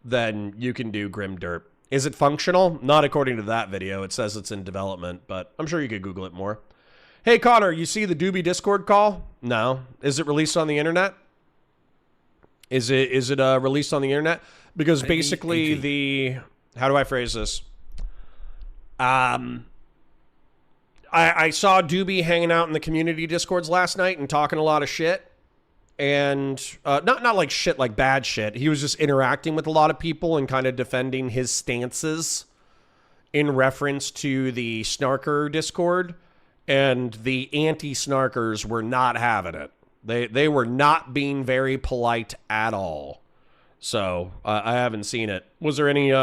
Then you can do Grim Derp. Is it functional? Not according to that video. It says it's in development, but I'm sure you could Google it more. Hey, Connor, you see the Doobie Discord call? No. Is it released on the internet? Is it released on the internet? Because basically the... How do I phrase this? I saw Doobie hanging out in the community Discords last night and talking a lot of shit. And not like shit, like bad shit. He was just interacting with a lot of people and kind of defending his stances in reference to the Snarker Discord. And the anti-snarkers were not having it. They were not being very polite at all. So I haven't seen it. Was there any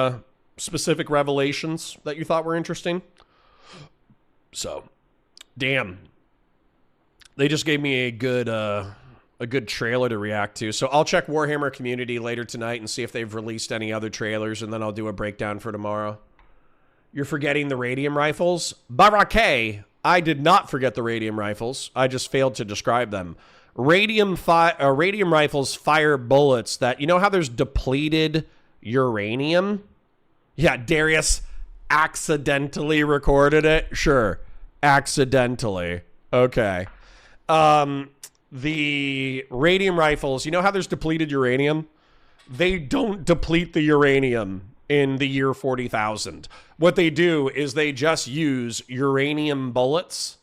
specific revelations that you thought were interesting? So, damn. They just gave me a good trailer to react to. So I'll check Warhammer Community later tonight and see if they've released any other trailers, and then I'll do a breakdown for tomorrow. You're forgetting the radium rifles? Barake! I did not forget the radium rifles. I just failed to describe them. Radium rifles fire bullets that... You know how there's depleted uranium? Yeah, Darius accidentally recorded it? Sure. Accidentally. Okay. The radium rifles, you know how there's depleted uranium? They don't deplete the uranium in the year 40,000. What they do is they just use uranium bullets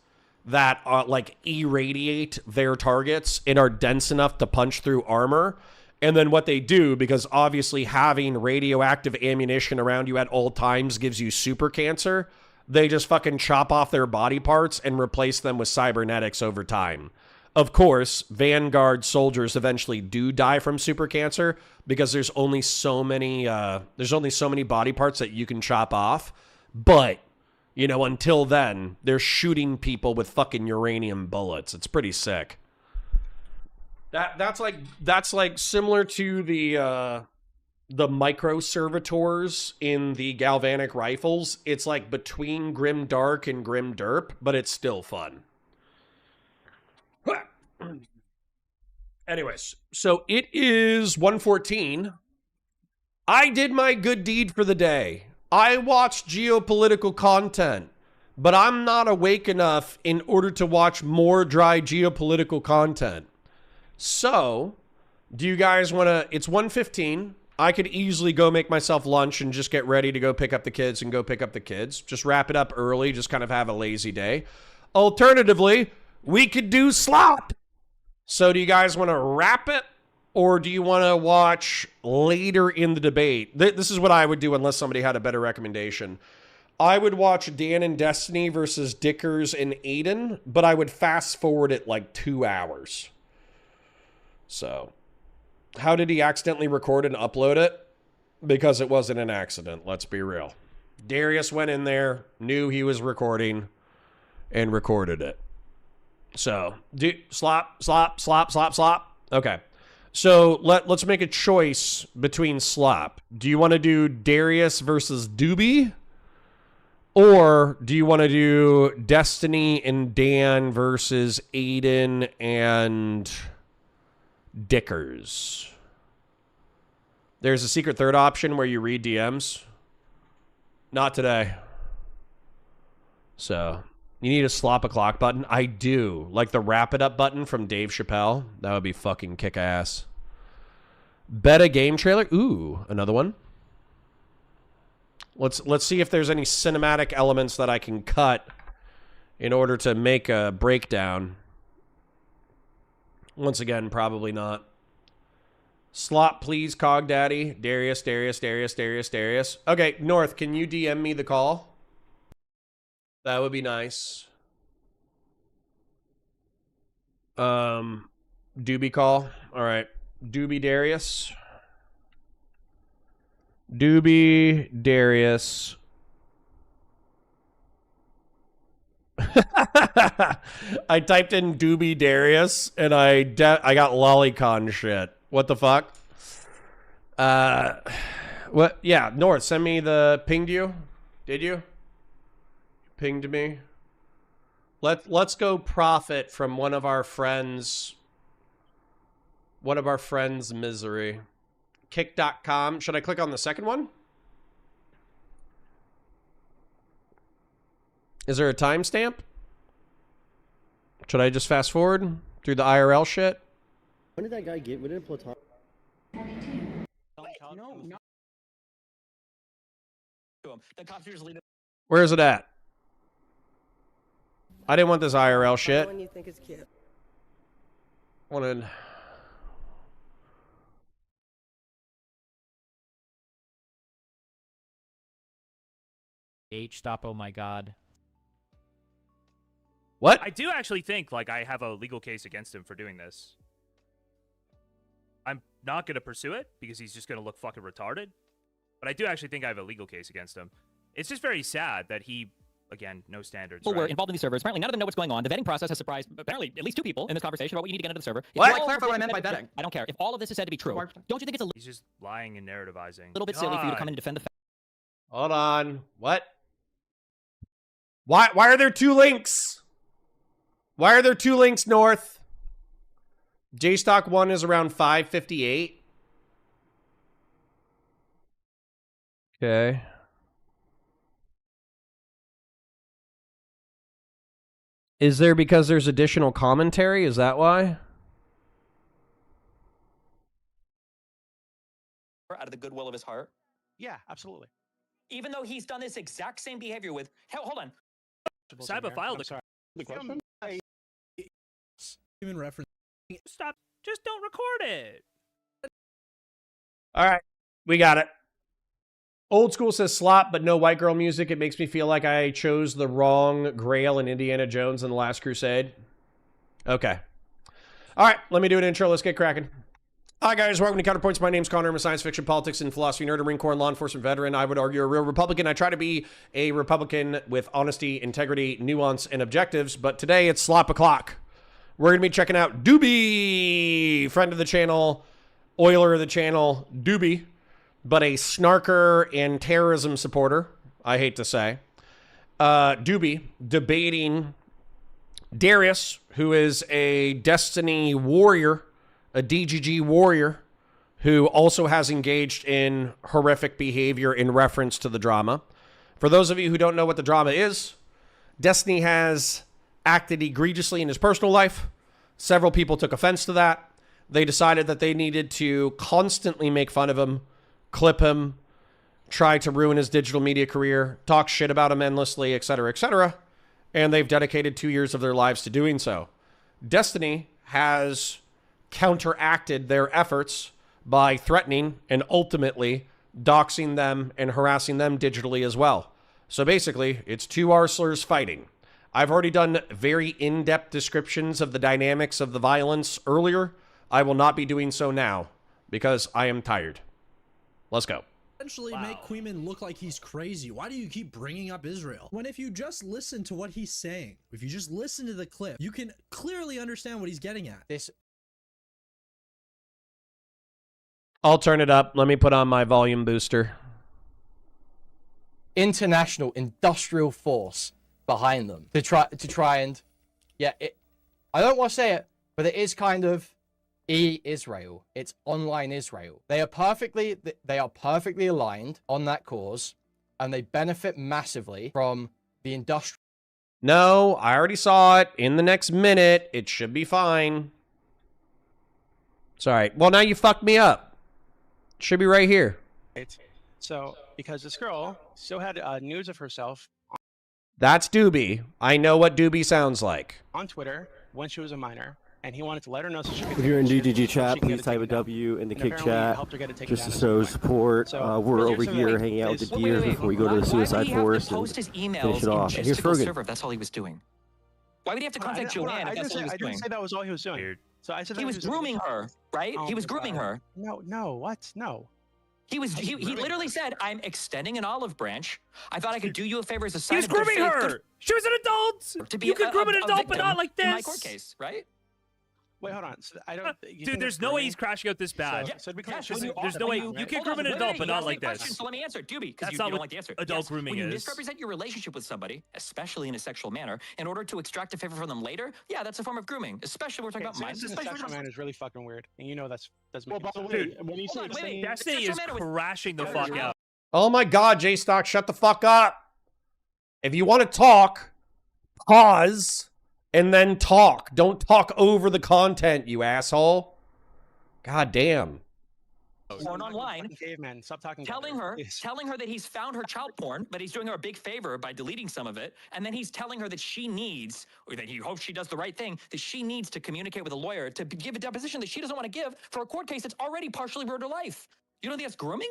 that like irradiate their targets and are dense enough to punch through armor. And then what they do, because obviously having radioactive ammunition around you at all times gives you super cancer, they just fucking chop off their body parts and replace them with cybernetics over time. Of course, Vanguard soldiers eventually do die from super cancer because there's only so many body parts that you can chop off. But, you know, until then, they're shooting people with fucking uranium bullets. It's pretty sick. That's like similar to the micro servitors in the galvanic rifles. It's like between Grim Dark and Grim Derp, but it's still fun. Anyways, so it is 1:14. I did my good deed for the day. I watched geopolitical content, but I'm not awake enough in order to watch more dry geopolitical content. So, do you guys want to... It's 1:15. I could easily go make myself lunch and just get ready to go pick up the kids and go pick up the kids. Just wrap it up early, just kind of have a lazy day. Alternatively, we could do slop. So do you guys want to wrap it, or do you want to watch later in the debate? This is what I would do unless somebody had a better recommendation. I would watch Dan and Destiny versus Dickers and Aiden, but I would fast forward it like 2 hours. So, how did he accidentally record and upload it? Because it wasn't an accident, let's be real. Darius went in there, knew he was recording, and recorded it. So, slop. Okay. So, let's make a choice between slop. Do you want to do Darius versus Doobie? Or do you want to do Destiny and Dan versus Aiden and Dickers? There's a secret third option where you read DMs. Not today. So... You need a slop o'clock button? I do. Like the wrap it up button from Dave Chappelle. That would be fucking kick ass. Beta game trailer. Ooh, another one. Let's see if there's any cinematic elements that I can cut in order to make a breakdown. Once again, probably not. Slot, please, Cog Daddy. Darius. Okay, North, can you DM me the call? That would be nice. Doobie call. All right. Doobie Darius. Doobie Darius. I typed in Doobie Darius and I got lolicon shit. What the fuck? What? Yeah, North, send me the pinged you. Did you? Pinged me. Let's go profit from one of our friends' misery. Kick.com. Should I click on the second one? Is there a timestamp? Should I just fast forward through the IRL shit? When did that guy get? When did Platon? Where is it at? I didn't want this IRL shit. When you think it's cute? Wanted. Stop, oh my god. What? I do actually think, like, I have a legal case against him for doing this. I'm not going to pursue it because he's just going to look fucking retarded. But I do actually think I have a legal case against him. It's just very sad that he, again, no standards. People were right? involved in these servers. Apparently, none of them know what's going on. The vetting process has surprised apparently at least 2 people in this conversation about what you need to get into the server. What? If all Clarify of what I this meant by is said- vetting. I don't care. If all of this is said to be true, don't you think it's a He's just lying and narrativizing. little bit silly for you to come in and defend the Hold on. What? Why are there 2 links? Why are there 2 links, North? Jstlk 1 is around 558. Okay. Is there because there's additional commentary? Is that why? Out of the goodwill of his heart? Yeah, absolutely. Even though he's done this exact same behavior with... Hell, hold on. Cyber filed The question? Human reference. Stop. Just don't record it. All right. We got it. Old School says slop, but no white girl music. It makes me feel like I chose the wrong Grail in Indiana Jones and the Last Crusade. Okay. All right. Let me do an intro. Let's get cracking. Hi, guys. Welcome to Counterpoints. My name's Connor. I'm a science fiction, politics, and philosophy nerd, a Marine Corps and law enforcement veteran. I would argue a real Republican. I try to be a Republican with honesty, integrity, nuance, and objectives, but today it's slop o'clock. We're going to be checking out Doobie, friend of the channel, oiler of the channel, Doobie, but a snarker and terrorism supporter, I hate to say. Doobie debating Darius, who is a Destiny warrior, a DGG warrior, who also has engaged in horrific behavior in reference to the drama. For those of you who don't know what the drama is, Destiny has acted egregiously in his personal life. Several people took offense to that. They decided that they needed to constantly make fun of him, clip him, try to ruin his digital media career, talk shit about him endlessly, etc., etc. And they've dedicated 2 years of their lives to doing so. Destiny has counteracted their efforts by threatening and ultimately doxing them and harassing them digitally as well. So basically, it's 2 arslers fighting. I've already done very in-depth descriptions of the dynamics of the violence earlier. I will not be doing so now because I am tired. Let's go. Essentially make Queeman look like he's crazy. Why do you keep bringing up Israel? When if you just listen to what he's saying, if you just listen to the clip, you can clearly understand what he's getting at. I'll turn it up. Let me put on my volume booster. International industrial force behind them to try and I don't want to say it, but it is kind of Israel. It's online Israel. They are perfectly aligned on that cause, and they benefit massively from the industrial. No, I already saw it. In the next minute, it should be fine. Sorry. Well, now you fucked me up. Should be right here. Right. So, because this girl still had news of herself That's Doobie. I know what Doobie sounds like. on Twitter when she was a minor, and he wanted to let her know so she could. If you're in DDG chat, please type a W in the kick chat just to show support. We're over here hanging out with the deers before we go to the suicide forest and finish it off. And here's Fergus. That's all he was doing. Why would he have to contact Joanne if that's all he was I doing? didn't say that was all he was doing. So I said He was grooming her, right? He was grooming her. No, what? No. He literally said, "I'm extending an olive branch. I thought I could do you a favor as a He sign was of good grooming faith." her. She was an adult. To be You could groom an a adult, but victim not like in my this. court case, right? Wait, hold on. So I don't. Dude, there's no way he's crashing out this bad. There's no way you can groom an adult, but not like this. So let me answer, Doobie, because That's you not don't what like the answer. adult grooming when you is. misrepresent your relationship with somebody, especially in a sexual manner, in order to extract a favor from them later, yeah, that's a form of grooming. Especially when we're talking about mine. This sexual man is really fucking weird, and you know that's Well, by the way, when you say Destiny is crashing the fuck out. Oh my God, Jstlk, shut the fuck up. If you want to talk, pause and then talk. Don't talk over the content, you asshole. God damn. Porn online, caveman, stop talking. telling her that he's found her child porn, but he's doing her a big favor by deleting some of it, and then he's telling her that she needs, or that he hopes she does the right thing, that she needs to communicate with a lawyer to give a deposition that she doesn't want to give for a court case that's already partially ruined her life. You don't think that's grooming?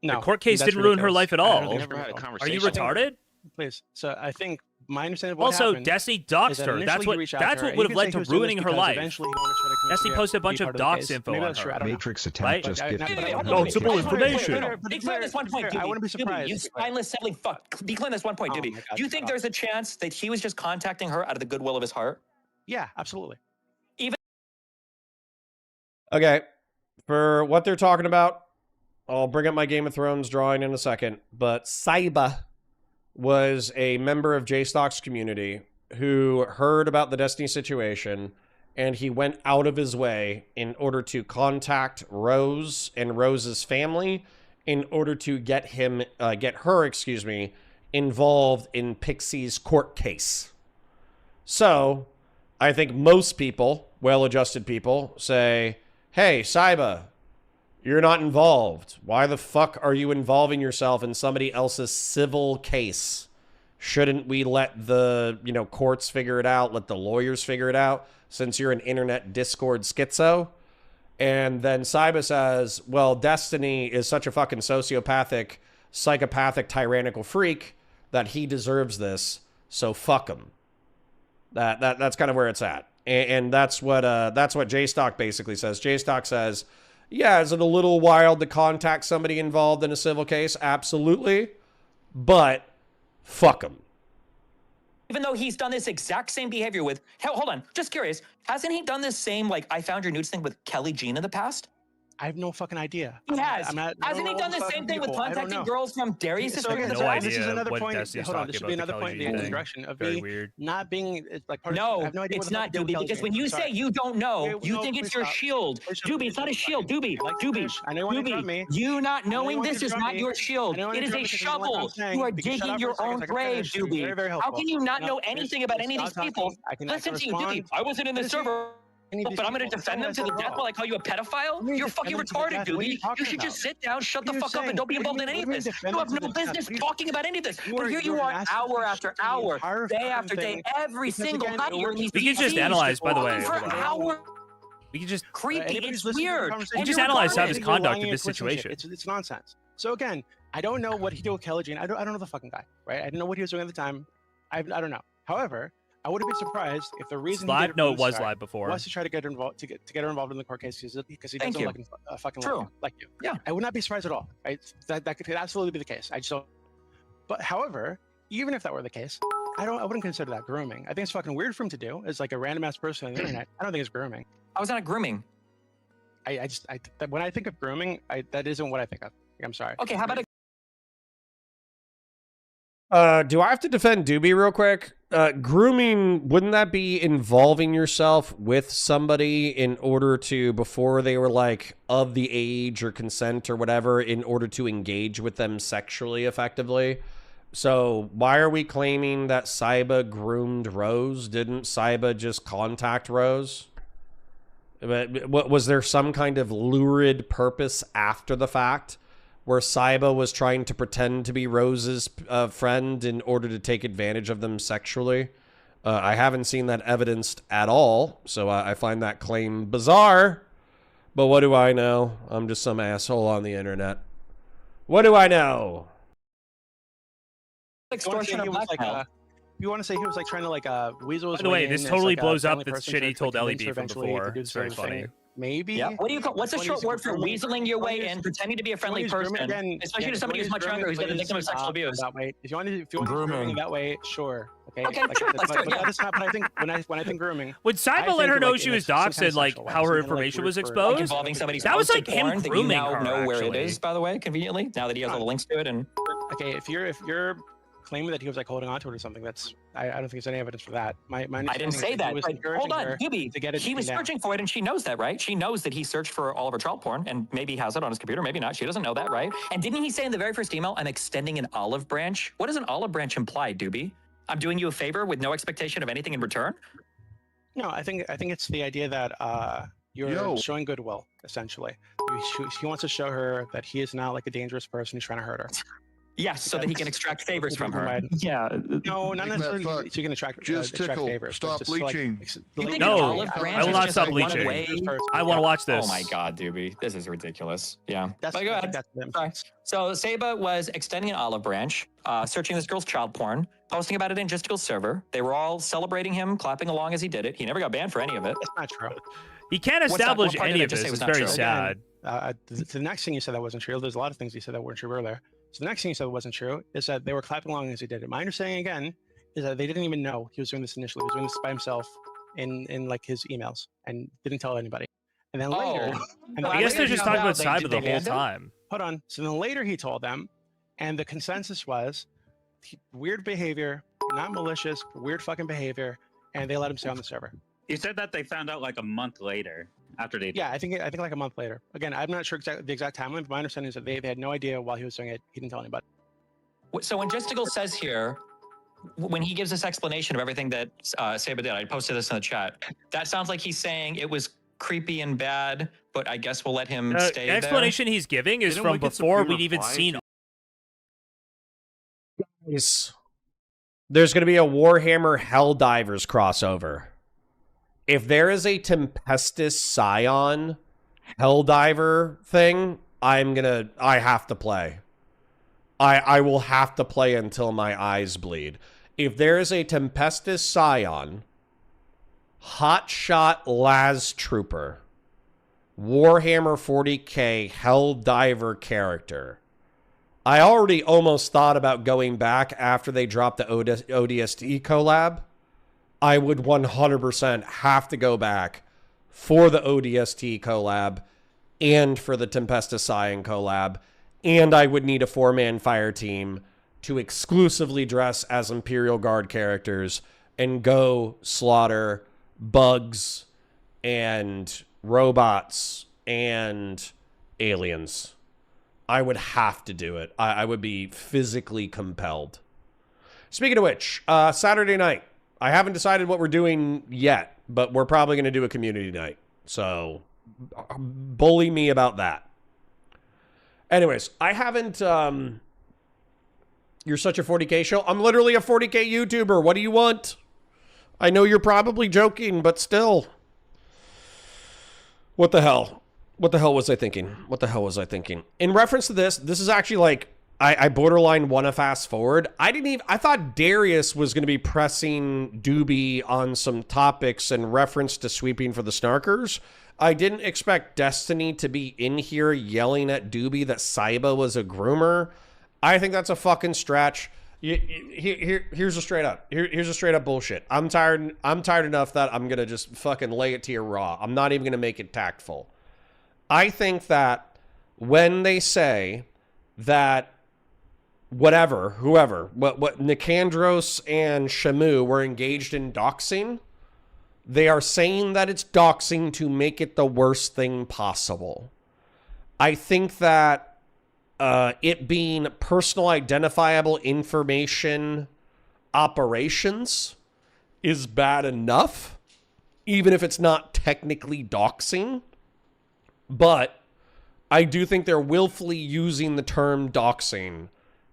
No, The court case that's didn't ruin her ridiculous. life at I don't all. think never had a Are you conversation. retarded? Please. So I think my understanding of what Also, happened Destiny is doxed that her. initially That's he what reached out to her, and would you have can led say he to was doing this ruining her because life. eventually he wanted to try to Destiny communicate, posted a bunch be of part the dox case. info Maybe on that's true. I her. don't know. Matrix attack Right? just But- gifted. Multiple information. Be clear on this one point, Doobie. I wouldn't be surprised. You spineless selling fuck. Be clear on this one point, Oh Doobie. my God, Do you think stop. there's a chance that he was just contacting her out of the goodwill of his heart? Yeah, absolutely. Okay, for what they're talking about, I'll bring up my Game of Thrones drawing in a second, but Saiba was a member of Jstlk's community who heard about the Destiny situation, and he went out of his way in order to contact Rose and Rose's family in order to get her involved in Pixie's court case. So, I think most people, well-adjusted people, say, hey, Saiba, you're not involved. Why the fuck are you involving yourself in somebody else's civil case? Shouldn't we let the, courts figure it out, let the lawyers figure it out, since you're an internet Discord schizo? And then Saiba says, well, Destiny is such a fucking sociopathic, psychopathic, tyrannical freak that he deserves this, so fuck him. That's kind of where it's at. And that's what Jstlk basically says. Jstlk says, yeah, is it a little wild to contact somebody involved in a civil case? Absolutely. But fuck him. Even though he's done this exact same behavior with, hell, hold on, just curious, hasn't he done this same, I found your nudes thing with Kelly Jean in the past? I have no fucking idea. He has. Hasn't he done the same thing with contacting girls from Darius' So again, No this idea is another what point. Destiny's Hold on, talking this should be about the another point in the Kelly other Jean direction of Very me weird. not being part of. I No, have no idea it's what not, the fuck to do Doobie, with because Kelly when Jean. you Sorry. say you don't know, Okay, you no, think it's please your stop. shield. Doobie, it's not a shield, Doobie. I know you want to interrupt me. You not I know you knowing want to this is interrupt not me. your shield. I know you want It to is a interrupt me because of what I'm shovel. saying. You are Because shut digging up your for a own second, I can grave, finish. Very, very Doobie. How helpful. can you not No, know anything about any of these stop people? talking. I can Listen to you, respond. Doobie. I wasn't in the Listen. server. But I'm going to defend them to the death while I call you a pedophile? You're fucking retarded, Doobie. You should just sit down, shut the fuck up, and don't be involved in any of this. You have no business talking about any of this. But here you are, hour after hour, day after day, every single night you're in these We can just DCs, analyze, by the way. talking for hours. We can just Creepy. It's listening to the weird. conversation- And just you're analyze how retarded. this You're conduct lying in this and twisting shit. situation. It's nonsense. So again, I don't know what he did with Kelly Jean. I don't know the fucking guy, right? I didn't know what he was doing at the time. I don't know. However, I wouldn't be surprised if the reason he live. did No, it from the was start live before. was to try to get her involved, to get her involved in the court case because he Thank doesn't you. fucking True. like you. Yeah. I would not be surprised at all. Right? That could absolutely be the case. I just don't. But however, even if that were the case, I wouldn't consider that grooming. I think it's fucking weird for him to do. It's like a random ass person on the internet. I don't think it's grooming. I was not grooming. When I think of grooming, that isn't what I think of. I'm sorry. Okay, how about a Do I have to defend Doobie real quick? Grooming, wouldn't that be involving yourself with somebody in order to, before they were of the age or consent or whatever, in order to engage with them sexually effectively? So why are we claiming that Saiba groomed Rose? Didn't Saiba just contact Rose? What was there some kind of lurid purpose after the fact where Saiba was trying to pretend to be Rose's friend in order to take advantage of them sexually? I haven't seen that evidenced at all, so I find that claim bizarre. But what do I know? I'm just some asshole on the internet. What do I know? Extortion or blackmail. You want to say he was like trying to like weasel his By the way, this totally blows up the the shit he told LED from before. It's very funny. Maybe. Yeah. What do you call? What's a short word for weaseling your way in, pretending to be a friendly person, especially to somebody who's much younger who's been a victim of sexual abuse? That way, if you want to grooming that way, sure. Okay. Okay, sure. Let's do it. But that's not. But I think when I think grooming, would Saiba let her know she was doxed, like how her information was exposed? Involving somebody's that was like him porn grooming that you now her. know where it Actually. is, by the way, conveniently now that he has all the links to it. And okay, if you're claiming that he was like holding on to it or something, that's I don't think there's any evidence for that. My I didn't say that. But hold on, Doobie. He was down. searching for it, and she knows that, right? She knows that he searched for all of her child porn, and maybe he has it on his computer, maybe not. She doesn't know that, right? And didn't he say in the very first email, "I'm extending an olive branch"? What does an olive branch imply, Doobie? I'm doing you a favor with no expectation of anything in return. No, I think it's the idea that you're showing goodwill, essentially. He wants to show her that he is not like a dangerous person who's trying to hurt her. Yes, so that he can extract favors from her. Yeah. No, not necessarily. So you can extract favors. Stop bleaching. No, I will not stop bleaching. I want to watch this. Oh my God, Doobie, this is ridiculous. Yeah. That's, but go ahead. Sorry. So Saiba was extending an olive branch, searching this girl's child porn, posting about it in Jtstlk's server. They were all celebrating him, clapping along as he did it. He never got banned for any of it. That's not true. He can't establish any of this. It's very sad. The next thing you said that wasn't true. There's a lot of things you said that weren't true earlier. So the next thing you said wasn't true is that they were clapping along as he did it. My understanding again is that they didn't even know he was doing this initially. He was doing this by himself in like his emails and didn't tell anybody. And then later, I guess they're just talking about Saiba the whole time. Hold on. So then later he told them, and the consensus was weird behavior, not malicious, weird fucking behavior, and they let him stay on the server. You said that they found out like a month later after they. Yeah, I think like a month later. Again, I'm not sure the exact timeline, but my understanding is that they had no idea while he was doing it. He didn't tell anybody. So when Jstlk says here, when he gives this explanation of everything that Saiba did, I posted this in the chat. That sounds like he's saying it was creepy and bad, but I guess we'll let him stay The explanation he's giving is from before we'd even seen. Guys, there's going to be a Warhammer Helldivers crossover. If there is a Tempestus Scion Helldiver thing, I have to play. I will have to play until my eyes bleed. If there is a Tempestus Scion Hotshot Las Trooper Warhammer 40k Helldiver character, I already almost thought about going back after they dropped the ODST collab. I would 100% have to go back for the ODST collab and for the Tempestus Scion collab, and I would need a 4-man fire team to exclusively dress as Imperial Guard characters and go slaughter bugs and robots and aliens. I would have to do it. I would be physically compelled. Speaking of which, Saturday night, I haven't decided what we're doing yet, but we're probably going to do a community night. So bully me about that. Anyways, I haven't... You're such a 40k show. I'm literally a 40k YouTuber. What do you want? I know you're probably joking, but still. What the hell? What the hell was I thinking? What the hell was I thinking? In reference to this is actually like... I borderline want to fast forward. I thought Darius was going to be pressing Doobie on some topics in reference to sweeping for the Snarkers. I didn't expect Destiny to be in here yelling at Doobie that Saiba was a groomer. I think that's a fucking stretch. Here's a straight up. Here's a straight up bullshit. I'm tired enough that I'm going to just fucking lay it to you raw. I'm not even going to make it tactful. I think that when they say that whoever, what Nicandros and Shamu were engaged in doxing, they are saying that it's doxing to make it the worst thing possible. I think that it being personal identifiable information operations is bad enough. even if it's not technically doxing. But I do think they're willfully using the term doxing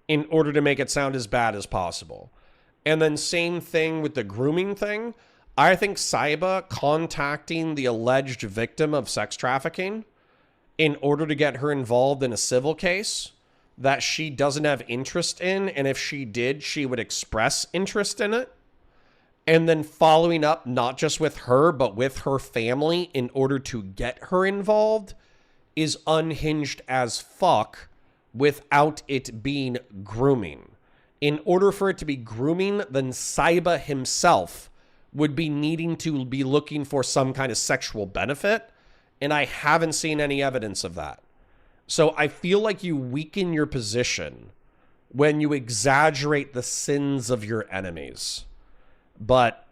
in order to make it sound as bad as possible. And then same thing with the grooming thing. I think Saiba contacting the alleged victim of sex trafficking in order to get her involved in a civil case that she doesn't have interest in, and if she did, she would express interest in it, and then following up not just with her, but with her family in order to get her involved is unhinged as fuck without it being grooming. In order for it to be grooming, then Saiba himself would be needing to be looking for some kind of sexual benefit, and I haven't seen any evidence of that. So I feel like you weaken your position when you exaggerate the sins of your enemies. But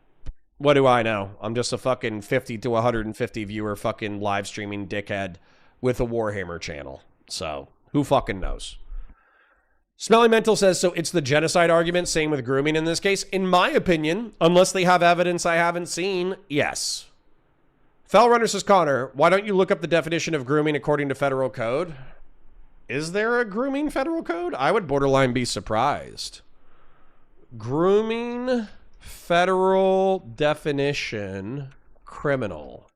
what do I know? I'm just a fucking 50 to 150 viewer fucking live streaming dickhead with a Warhammer channel. So who fucking knows? Smelly Mental says, so it's the genocide argument, same with grooming in this case. In my opinion, unless they have evidence I haven't seen, yes. Fellrunner says, Connor, why don't you look up the definition of grooming according to federal code? Is there a grooming federal code? I would borderline be surprised. Grooming federal definition criminal.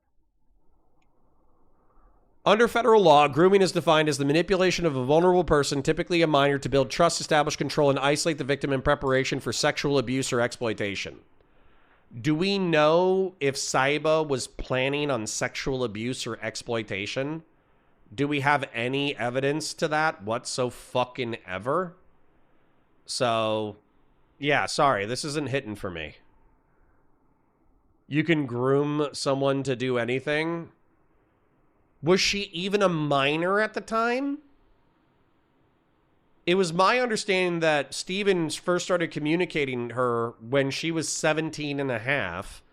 Under federal law, grooming is defined as the manipulation of a vulnerable person, typically a minor, to build trust, establish control, and isolate the victim in preparation for sexual abuse or exploitation. Do we know if Saiba was planning on sexual abuse or exploitation? Do we have any evidence to that whatsoever? So, yeah, sorry, this isn't hitting for me. You can groom someone to do anything. Was she even a minor at the time? It was my understanding that Stevens first started communicating her when she was 17 and a half,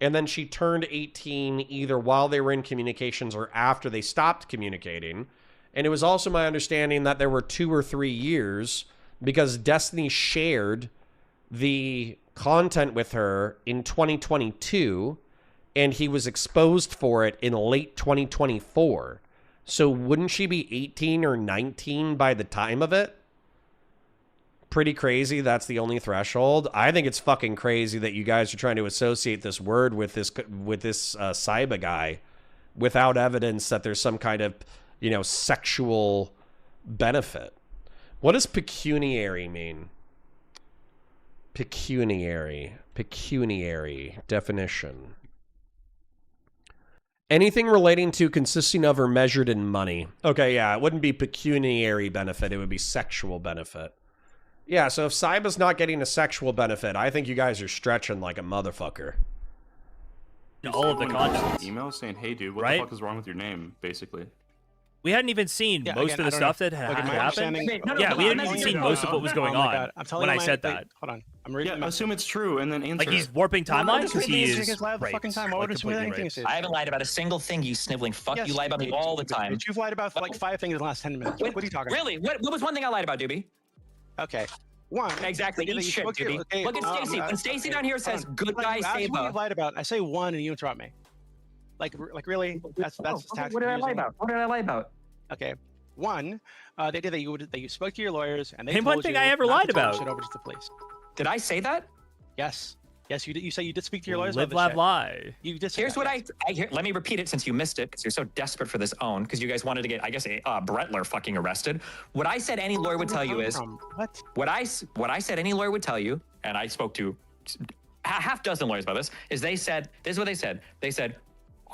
and then she turned 18 either while they were in communications or after they stopped communicating. And it was also my understanding that there were 2 or 3 years because Destiny shared the content with her in 2022, and he was exposed for it in late 2024. So wouldn't she be 18 or 19 by the time of it? Pretty crazy. That's the only threshold. I think it's fucking crazy that you guys are trying to associate this word with this Saiba guy without evidence that there's some kind of, you know, sexual benefit. What does pecuniary mean? Pecuniary definition. Anything relating to, consisting of, or measured in money. Okay, yeah, it wouldn't be pecuniary benefit. It would be sexual benefit. Yeah, so if Saiba's not getting a sexual benefit, I think you guys are stretching like a motherfucker. All of the content. Email saying, hey, dude, what Right? the fuck is wrong with your name, basically? We hadn't even seen most of the stuff that had happened. Yeah, we hadn't even seen most of what was going on when I said that. Hold on. I'm reading. Yeah, assume it's true and then answer. Like he's warping timelines because he is fucking time. I would assume anything is. I haven't lied about a single thing, you sniveling fuck. You lie about me all the time. You've lied about like 5 things in the last 10 minutes. What are you talking about? Really? What was one thing I lied about, Doobie? Okay. One. Exactly. Eat shit, Doobie. Look at Stacy. When Stacy down here says, good guy, Saba. What you lied about? I say one and you interrupt me. Like really? That's the tactic. What did I lie about? What did I lie about? Okay. One, they did that you spoke to your lawyers and they Name told one thing you I ever not lied to turn about. shit over to the police. Did I say that? Yes. Yes, you did. You say you did speak to your lawyers Live, about laugh, this shit. lie. You just Here's what let me repeat it since you missed it because you're so desperate for this own because you guys wanted to get, I guess, Brettler fucking arrested. What I said any lawyer would tell you is what I said any lawyer would tell you, and I spoke to half dozen lawyers about this, is this is what they said. They said,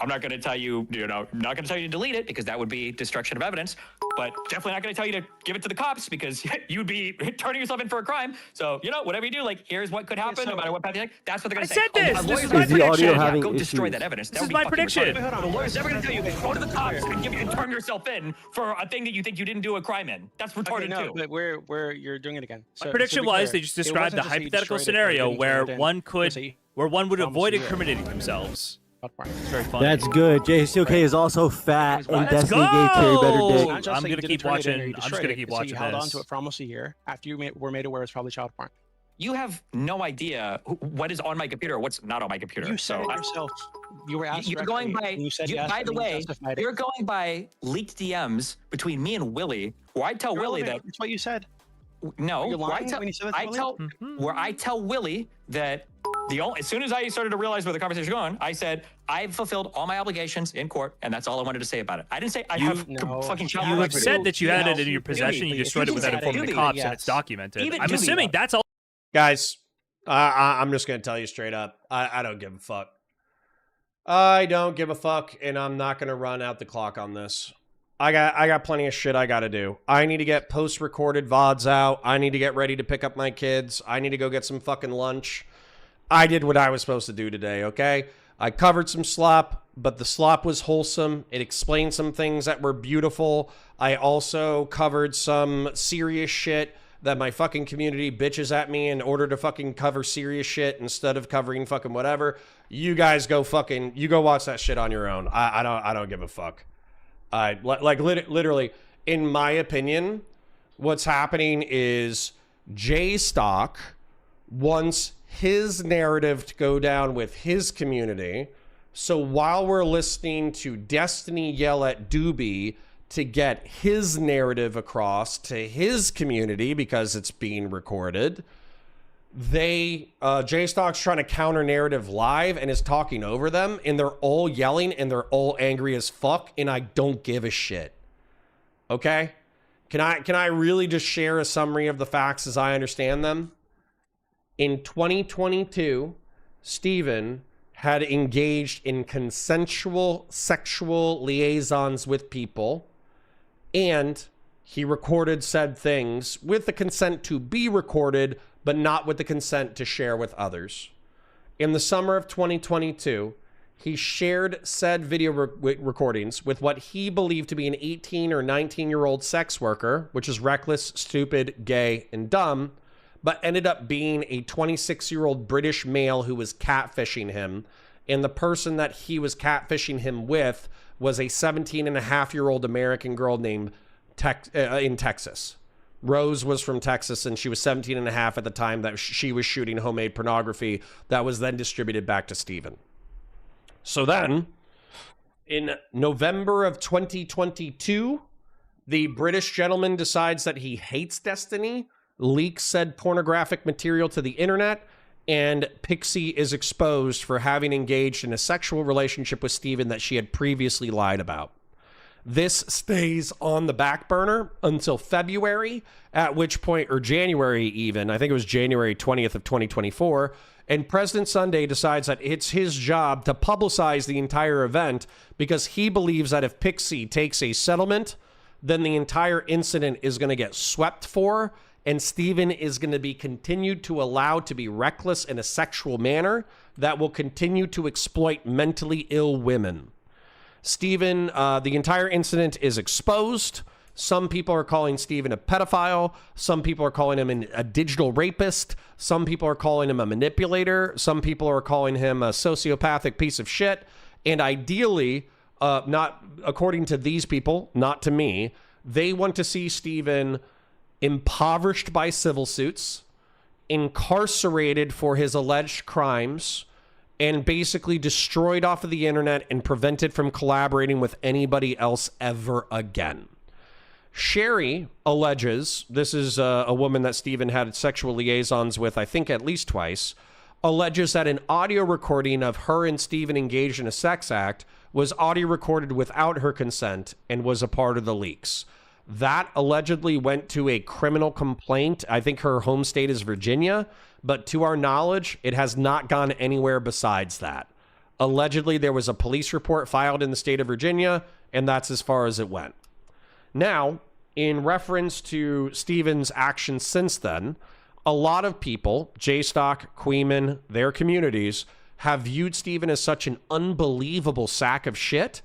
I'm not going to tell you, not going to tell you to delete it because that would be destruction of evidence, but definitely not going to tell you to give it to the cops because you'd be turning yourself in for a crime. So, whatever you do, like, here's what could happen no matter what path you take. That's what they're going to say. I said this. This is my prediction. Go destroy that evidence. This is my prediction. The lawyer's never going to tell you, go to the cops and turn yourself in for a thing that you think you didn't do a crime in. That's retarded too. But where you're doing it again. My prediction was they just described the hypothetical scenario where one would avoid incriminating themselves. It's very funny. That's good. Jstlk is also fat and Destiny gave Terry better dick. I'm gonna keep watching. I'm just gonna keep watching You held on to it for almost a year after you were made aware it's probably child porn. You have no idea what is on my computer or what's not on my computer. You said it yourself. You were asked. You're going by. You said yes. By the way, you're going by leaked DMs between me and Willie, where I tell Willie that. That's what you said. No, You're where I lying tell, when you said that to Willie? where I tell Willie that as soon as I started to realize where the conversation was going, I said I've fulfilled all my obligations in court, and that's all I wanted to say about it. I didn't say I have fucking child. You have said that you had it in your possession. You destroyed it without informing the cops, and it's documented. I'm assuming that's all. Guys, I'm just gonna tell you straight up. I don't give a fuck. I don't give a fuck, and I'm not gonna run out the clock on this. I got plenty of shit I gotta do. I need to get post-recorded VODs out. I need to get ready to pick up my kids. I need to go get some fucking lunch. I did what I was supposed to do today, okay? I covered some slop, but the slop was wholesome. It explained some things that were beautiful. I also covered some serious shit that my fucking community bitches at me in order to fucking cover serious shit instead of covering fucking whatever. You guys go watch that shit on your own. I don't give a fuck. Literally, in my opinion, what's happening is Jstlk wants his narrative to go down with his community. So while we're listening to Destiny yell at Doobie to get his narrative across to his community because it's being recorded, Jstlk's trying to counter narrative live and is talking over them, and they're all yelling and they're all angry as fuck, and I don't give a shit. Okay? Can I really just share a summary of the facts as I understand them? In 2022, Stephen had engaged in consensual sexual liaisons with people, and he recorded said things with the consent to be recorded, but not with the consent to share with others. In the summer of 2022, he shared said video recordings with what he believed to be an 18 or 19-year-old sex worker, which is reckless, stupid, gay, and dumb, but ended up being a 26-year-old British male who was catfishing him. And the person that he was catfishing him with was a 17-and-a-half-year-old American girl named in Texas. Rose was from Texas, and she was 17 and a half at the time that she was shooting homemade pornography that was then distributed back to Stephen. So then, in November of 2022, the British gentleman decides that he hates Destiny, leaks said pornographic material to the internet, and Pixie is exposed for having engaged in a sexual relationship with Stephen that she had previously lied about. This stays on the back burner until February, at which point, or January even, I think it was January 20th of 2024, and President Sunday decides that it's his job to publicize the entire event because he believes that if Pixie takes a settlement, then the entire incident is going to get swept for, and Stephen is going to be continued to allow to be reckless in a sexual manner that will continue to exploit mentally ill women. Stephen, the entire incident is exposed. Some people are calling Stephen a pedophile. Some people are calling him a digital rapist. Some people are calling him a manipulator. Some people are calling him a sociopathic piece of shit. And ideally, not according to these people, not to me, they want to see Stephen impoverished by civil suits, incarcerated for his alleged crimes, and basically destroyed off of the internet and prevented from collaborating with anybody else ever again. Sherry alleges, this is a woman that Stephen had sexual liaisons with, I think at least twice, alleges that an audio recording of her and Stephen engaged in a sex act was audio recorded without her consent and was a part of the leaks. That allegedly went to a criminal complaint. I think her home state is Virginia, but to our knowledge, it has not gone anywhere besides that. Allegedly, there was a police report filed in the state of Virginia, and that's as far as it went. Now, in reference to Stephen's actions since then, a lot of people, Jstlk, Queeman, their communities, have viewed Stephen as such an unbelievable sack of shit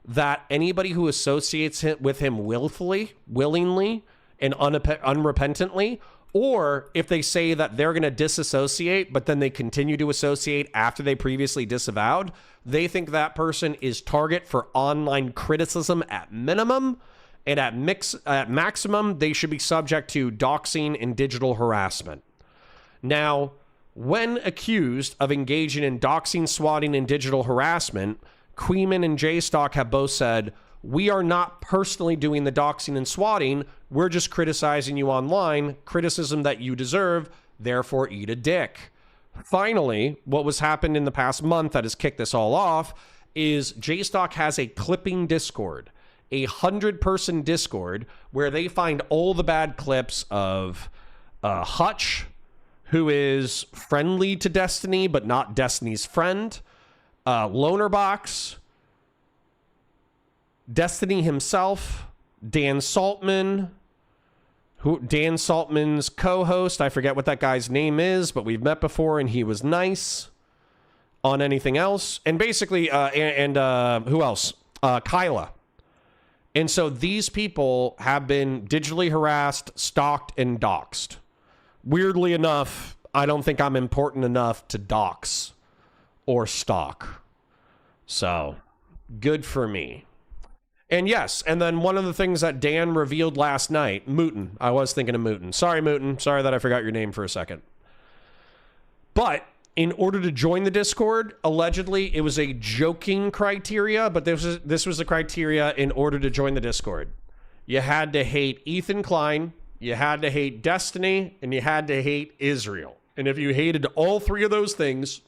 that anybody who associates with him willfully, willingly, and unrepentantly, or if they say that they're going to disassociate, but then they continue to associate after they previously disavowed, they think that person is target for online criticism at minimum, and at maximum, they should be subject to doxing and digital harassment. Now, When accused of engaging in doxing, swatting, and digital harassment, Queeman and Jstlk have both said, we are not personally doing the doxing and swatting. We're just criticizing you online, criticism that you deserve, therefore eat a dick. Finally, what was happened in the past month that has kicked this all off is Jstlk has a clipping Discord, 100-person Discord, where they find all the bad clips of Hutch, who is friendly to Destiny, but not Destiny's friend, Lonerbox, Destiny himself, Dan Saltman, Dan Saltman's co-host, I forget what that guy's name is, but we've met before and he was nice on anything else. And basically, who else? Kyla. And so these people have been digitally harassed, stalked, and doxed. Weirdly enough, I don't think I'm important enough to dox or stalk. So, good for me. And yes, and then one of the things that Dan revealed last night, Mooten. I was thinking of Mooten. Sorry, Mooten. Sorry that I forgot your name for a second. But in order to join the Discord, allegedly, it was a joking criteria, but this was the criteria in order to join the Discord. You had to hate Ethan Klein, you had to hate Destiny, and you had to hate Israel. And if you hated all three of those things,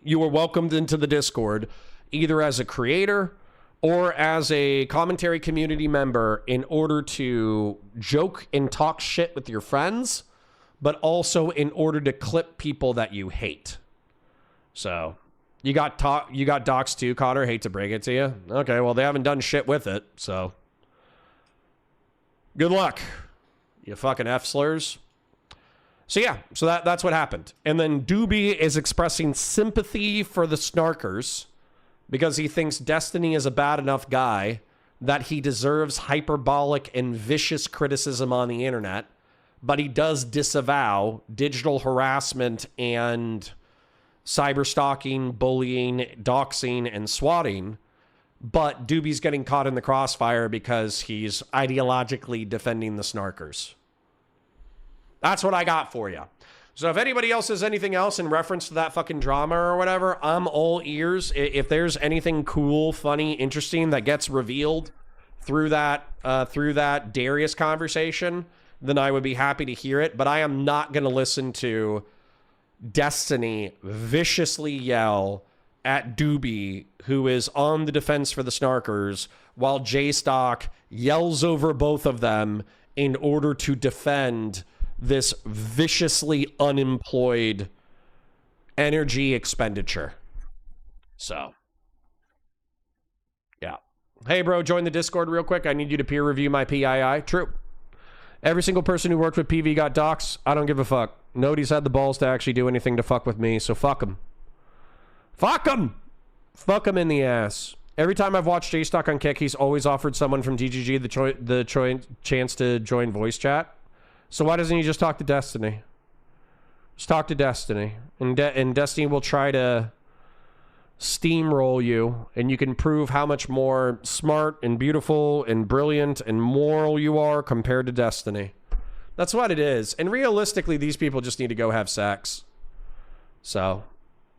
you were welcomed into the Discord, either as a creator or as a commentary community member in order to joke and talk shit with your friends, but also in order to clip people that you hate. So you got doxed too, Connor. Hate to break it to you. Okay, well, they haven't done shit with it, so good luck, you fucking F-slurs. So yeah, so that's what happened. And then Doobie is expressing sympathy for the snarkers because he thinks Destiny is a bad enough guy that he deserves hyperbolic and vicious criticism on the internet, but he does disavow digital harassment and cyber stalking, bullying, doxing, and swatting. But Doobie's getting caught in the crossfire because he's ideologically defending the snarkers. That's what I got for you. So if anybody else has anything else in reference to that fucking drama or whatever, I'm all ears. If there's anything cool, funny, interesting that gets revealed through that Darius conversation, then I would be happy to hear it. But I am not going to listen to Destiny viciously yell at Doobie, who is on the defense for the snarkers, while Jstlk yells over both of them in order to defend this viciously unemployed energy expenditure. So, yeah. Hey, bro, join the Discord real quick. I need you to peer review my PII. True. Every single person who worked with PV got doxed. I don't give a fuck. Nobody's had the balls to actually do anything to fuck with me, so fuck them. Fuck them! Fuck them in the ass. Every time I've watched Jstlk on Kick, he's always offered someone from DGG the chance to join voice chat. So why doesn't he just talk to Destiny? Just talk to Destiny. And Destiny will try to steamroll you, and you can prove how much more smart and beautiful and brilliant and moral you are compared to Destiny. That's what it is. And realistically, these people just need to go have sex. So,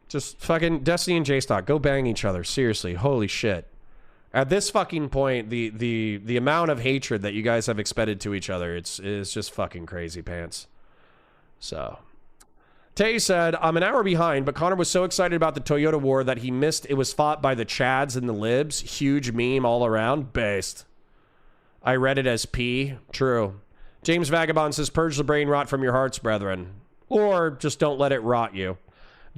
just fucking Destiny and Jstlk, go bang each other. Seriously, holy shit. At this fucking point, the amount of hatred that you guys have expended to each other, it's just fucking crazy pants. So, Tay said, I'm an hour behind, but Connor was so excited about the Toyota war that he missed it was fought by the Chads and the Libs. Huge meme all around. Based. I read it as P. True. James Vagabond says, purge the brain rot from your hearts, brethren. Or just don't let it rot you.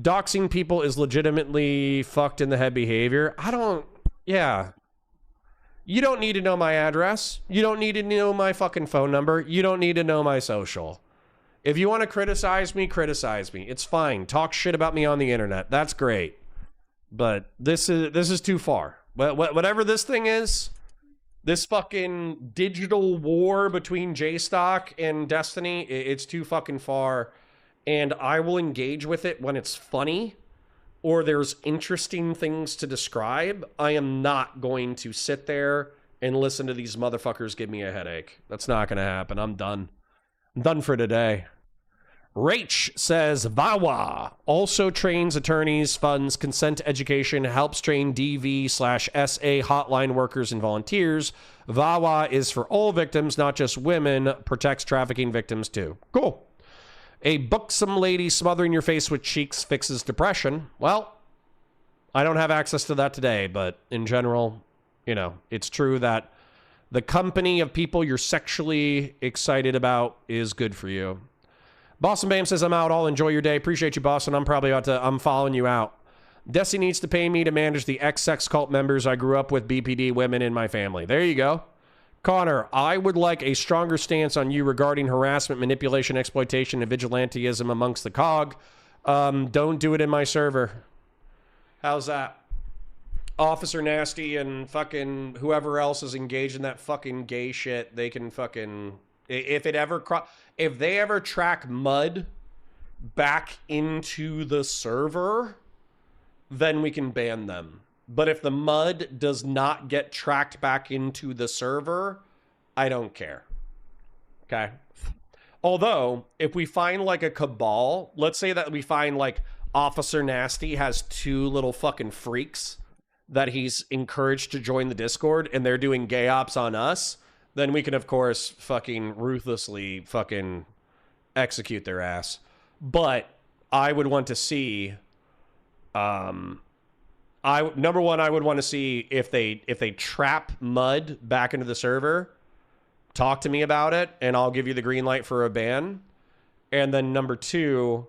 Doxing people is legitimately fucked in the head behavior. Yeah. You don't need to know my address. You don't need to know my fucking phone number. You don't need to know my social. If you want to criticize me, criticize me. It's fine. Talk shit about me on the internet. That's great. But this is too far. Whatever this thing is, this fucking digital war between Jstlk and Destiny, it's too fucking far. And I will engage with it when it's funny or there's interesting things to describe. I am not going to sit there and listen to these motherfuckers give me a headache. That's not going to happen. I'm done. I'm done for today. Rach says, VAWA also trains attorneys, funds consent education, helps train DV/SA hotline workers and volunteers. VAWA is for all victims, not just women, protects trafficking victims too. Cool. A buxom lady smothering your face with cheeks fixes depression. Well, I don't have access to that today, but in general, you know, it's true that the company of people you're sexually excited about is good for you. Boston Bam says, I'm out. I'll enjoy your day. Appreciate you, Boston. I'm following you out. Desi needs to pay me to manage the ex-sex cult members I grew up with, BPD women in my family. There you go. Connor, I would like a stronger stance on you regarding harassment, manipulation, exploitation, and vigilantism amongst the COG. Don't do it in my server. How's that? Officer Nasty and fucking whoever else is engaged in that fucking gay shit, they can fucking... If they ever track mud back into the server, then we can ban them. But if the mud does not get tracked back into the server, I don't care. Okay? Although, if we find like a cabal, let's say that we find like Officer Nasty has 2 little fucking freaks that he's encouraged to join the Discord and they're doing gay ops on us, then we can, of course, fucking ruthlessly fucking execute their ass. But I would want to see, number one, I would want to see if they trap mud back into the server, talk to me about it, and I'll give you the green light for a ban. And then number 2,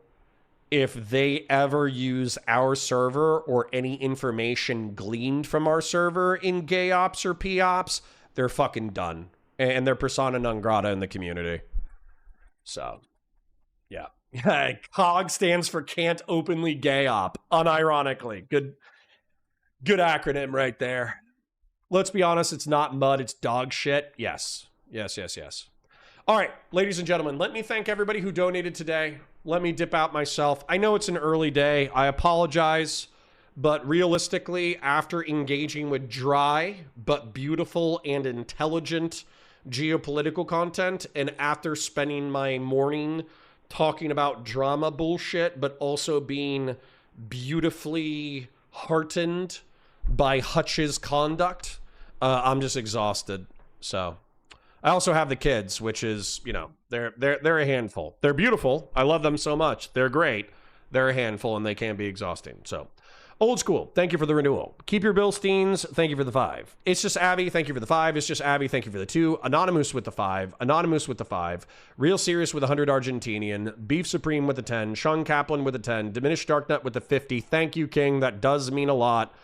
if they ever use our server or any information gleaned from our server in gay ops or p-ops, they're fucking done. And they're persona non grata in the community. So, yeah. COG stands for Can't Openly Gay Op, unironically. Good acronym right there. Let's be honest, it's not mud, it's dog shit. Yes. All right, ladies and gentlemen, let me thank everybody who donated today. Let me dip out myself. I know it's an early day. I apologize. But realistically, after engaging with dry but beautiful and intelligent geopolitical content, and after spending my morning talking about drama bullshit, but also being beautifully heartened by Hutch's conduct, I'm just exhausted. So I also have the kids, which is, you know, they're a handful. They're beautiful. I love them so much. They're great. They're a handful and they can be exhausting. So Old School, thank you for the renewal. Keep Your Billsteins, thank you for the 5. It's Just Abby, thank you for the 5. It's Just Abby, thank you for the 2. Anonymous with the 5. Anonymous with the 5. Real Serious with 100 Argentinian. Beef Supreme with the 10. Sean Kaplan with the 10. Diminished Darknut with the 50. Thank you, King. That does mean a lot.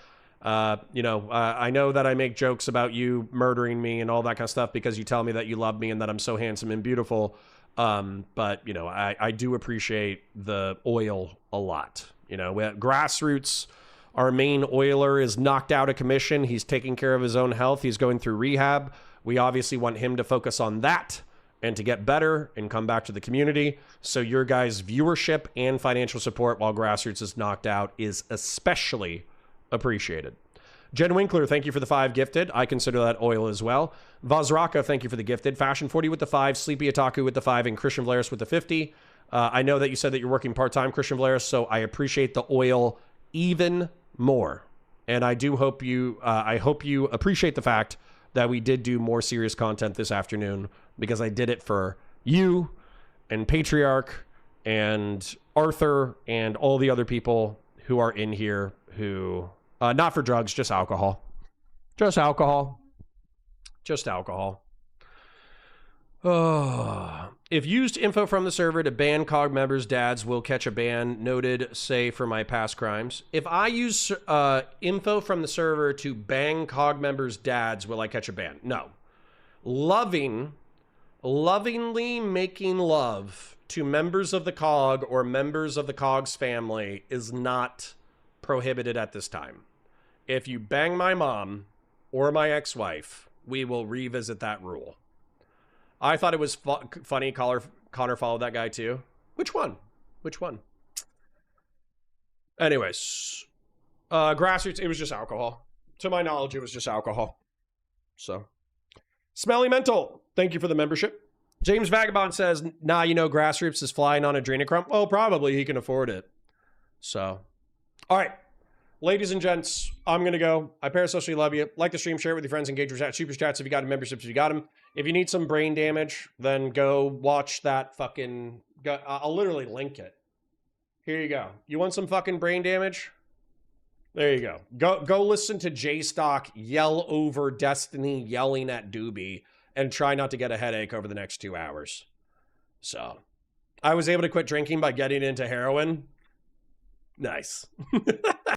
I know that I make jokes about you murdering me and all that kind of stuff because you tell me that you love me and that I'm so handsome and beautiful. But, you know, I do appreciate the oil a lot. You know, Grassroots... Our main oiler is knocked out of commission. He's taking care of his own health. He's going through rehab. We obviously want him to focus on that and to get better and come back to the community. So your guys' viewership and financial support while Grassroots is knocked out is especially appreciated. Jen Winkler, thank you for the 5 gifted. I consider that oil as well. Vazraka, thank you for the gifted. Fashion 40 with the 5. Sleepy Otaku with the 5. And Christian Vlaris with the 50. I know that you said that you're working part-time, Christian Vlaris, so I appreciate the oil even more. And I do hope you appreciate the fact that we did do more serious content this afternoon, because I did it for you and Patriarch and Arthur and all the other people who are in here who, not for drugs, just alcohol. Just alcohol. Oh. If used info from the server to ban COG members' dads will catch a ban, noted, say, for my past crimes. If I use info from the server to bang COG members' dads, will I catch a ban? No. Lovingly making love to members of the COG or members of the COG's family is not prohibited at this time. If you bang my mom or my ex-wife, we will revisit that rule. I thought it was funny Connor followed that guy too. Which one? Anyways, Grassroots, it was just alcohol. To my knowledge, it was just alcohol. So, Smelly Mental, thank you for the membership. James Vagabond says, nah, you know, Grassroots is flying on adrenochrome. Well, probably he can afford it. So, all right. Ladies and gents, I'm going to go. I parasocially love you. Like the stream, share it with your friends, engage with chat, super chats if you got them, memberships if you got them. If you need some brain damage, then go watch that fucking... I'll literally link it. Here you go. You want some fucking brain damage? There you go. Go listen to Jstlk yell over Destiny yelling at Doobie and try not to get a headache over the next 2 hours. So, I was able to quit drinking by getting into heroin. Nice.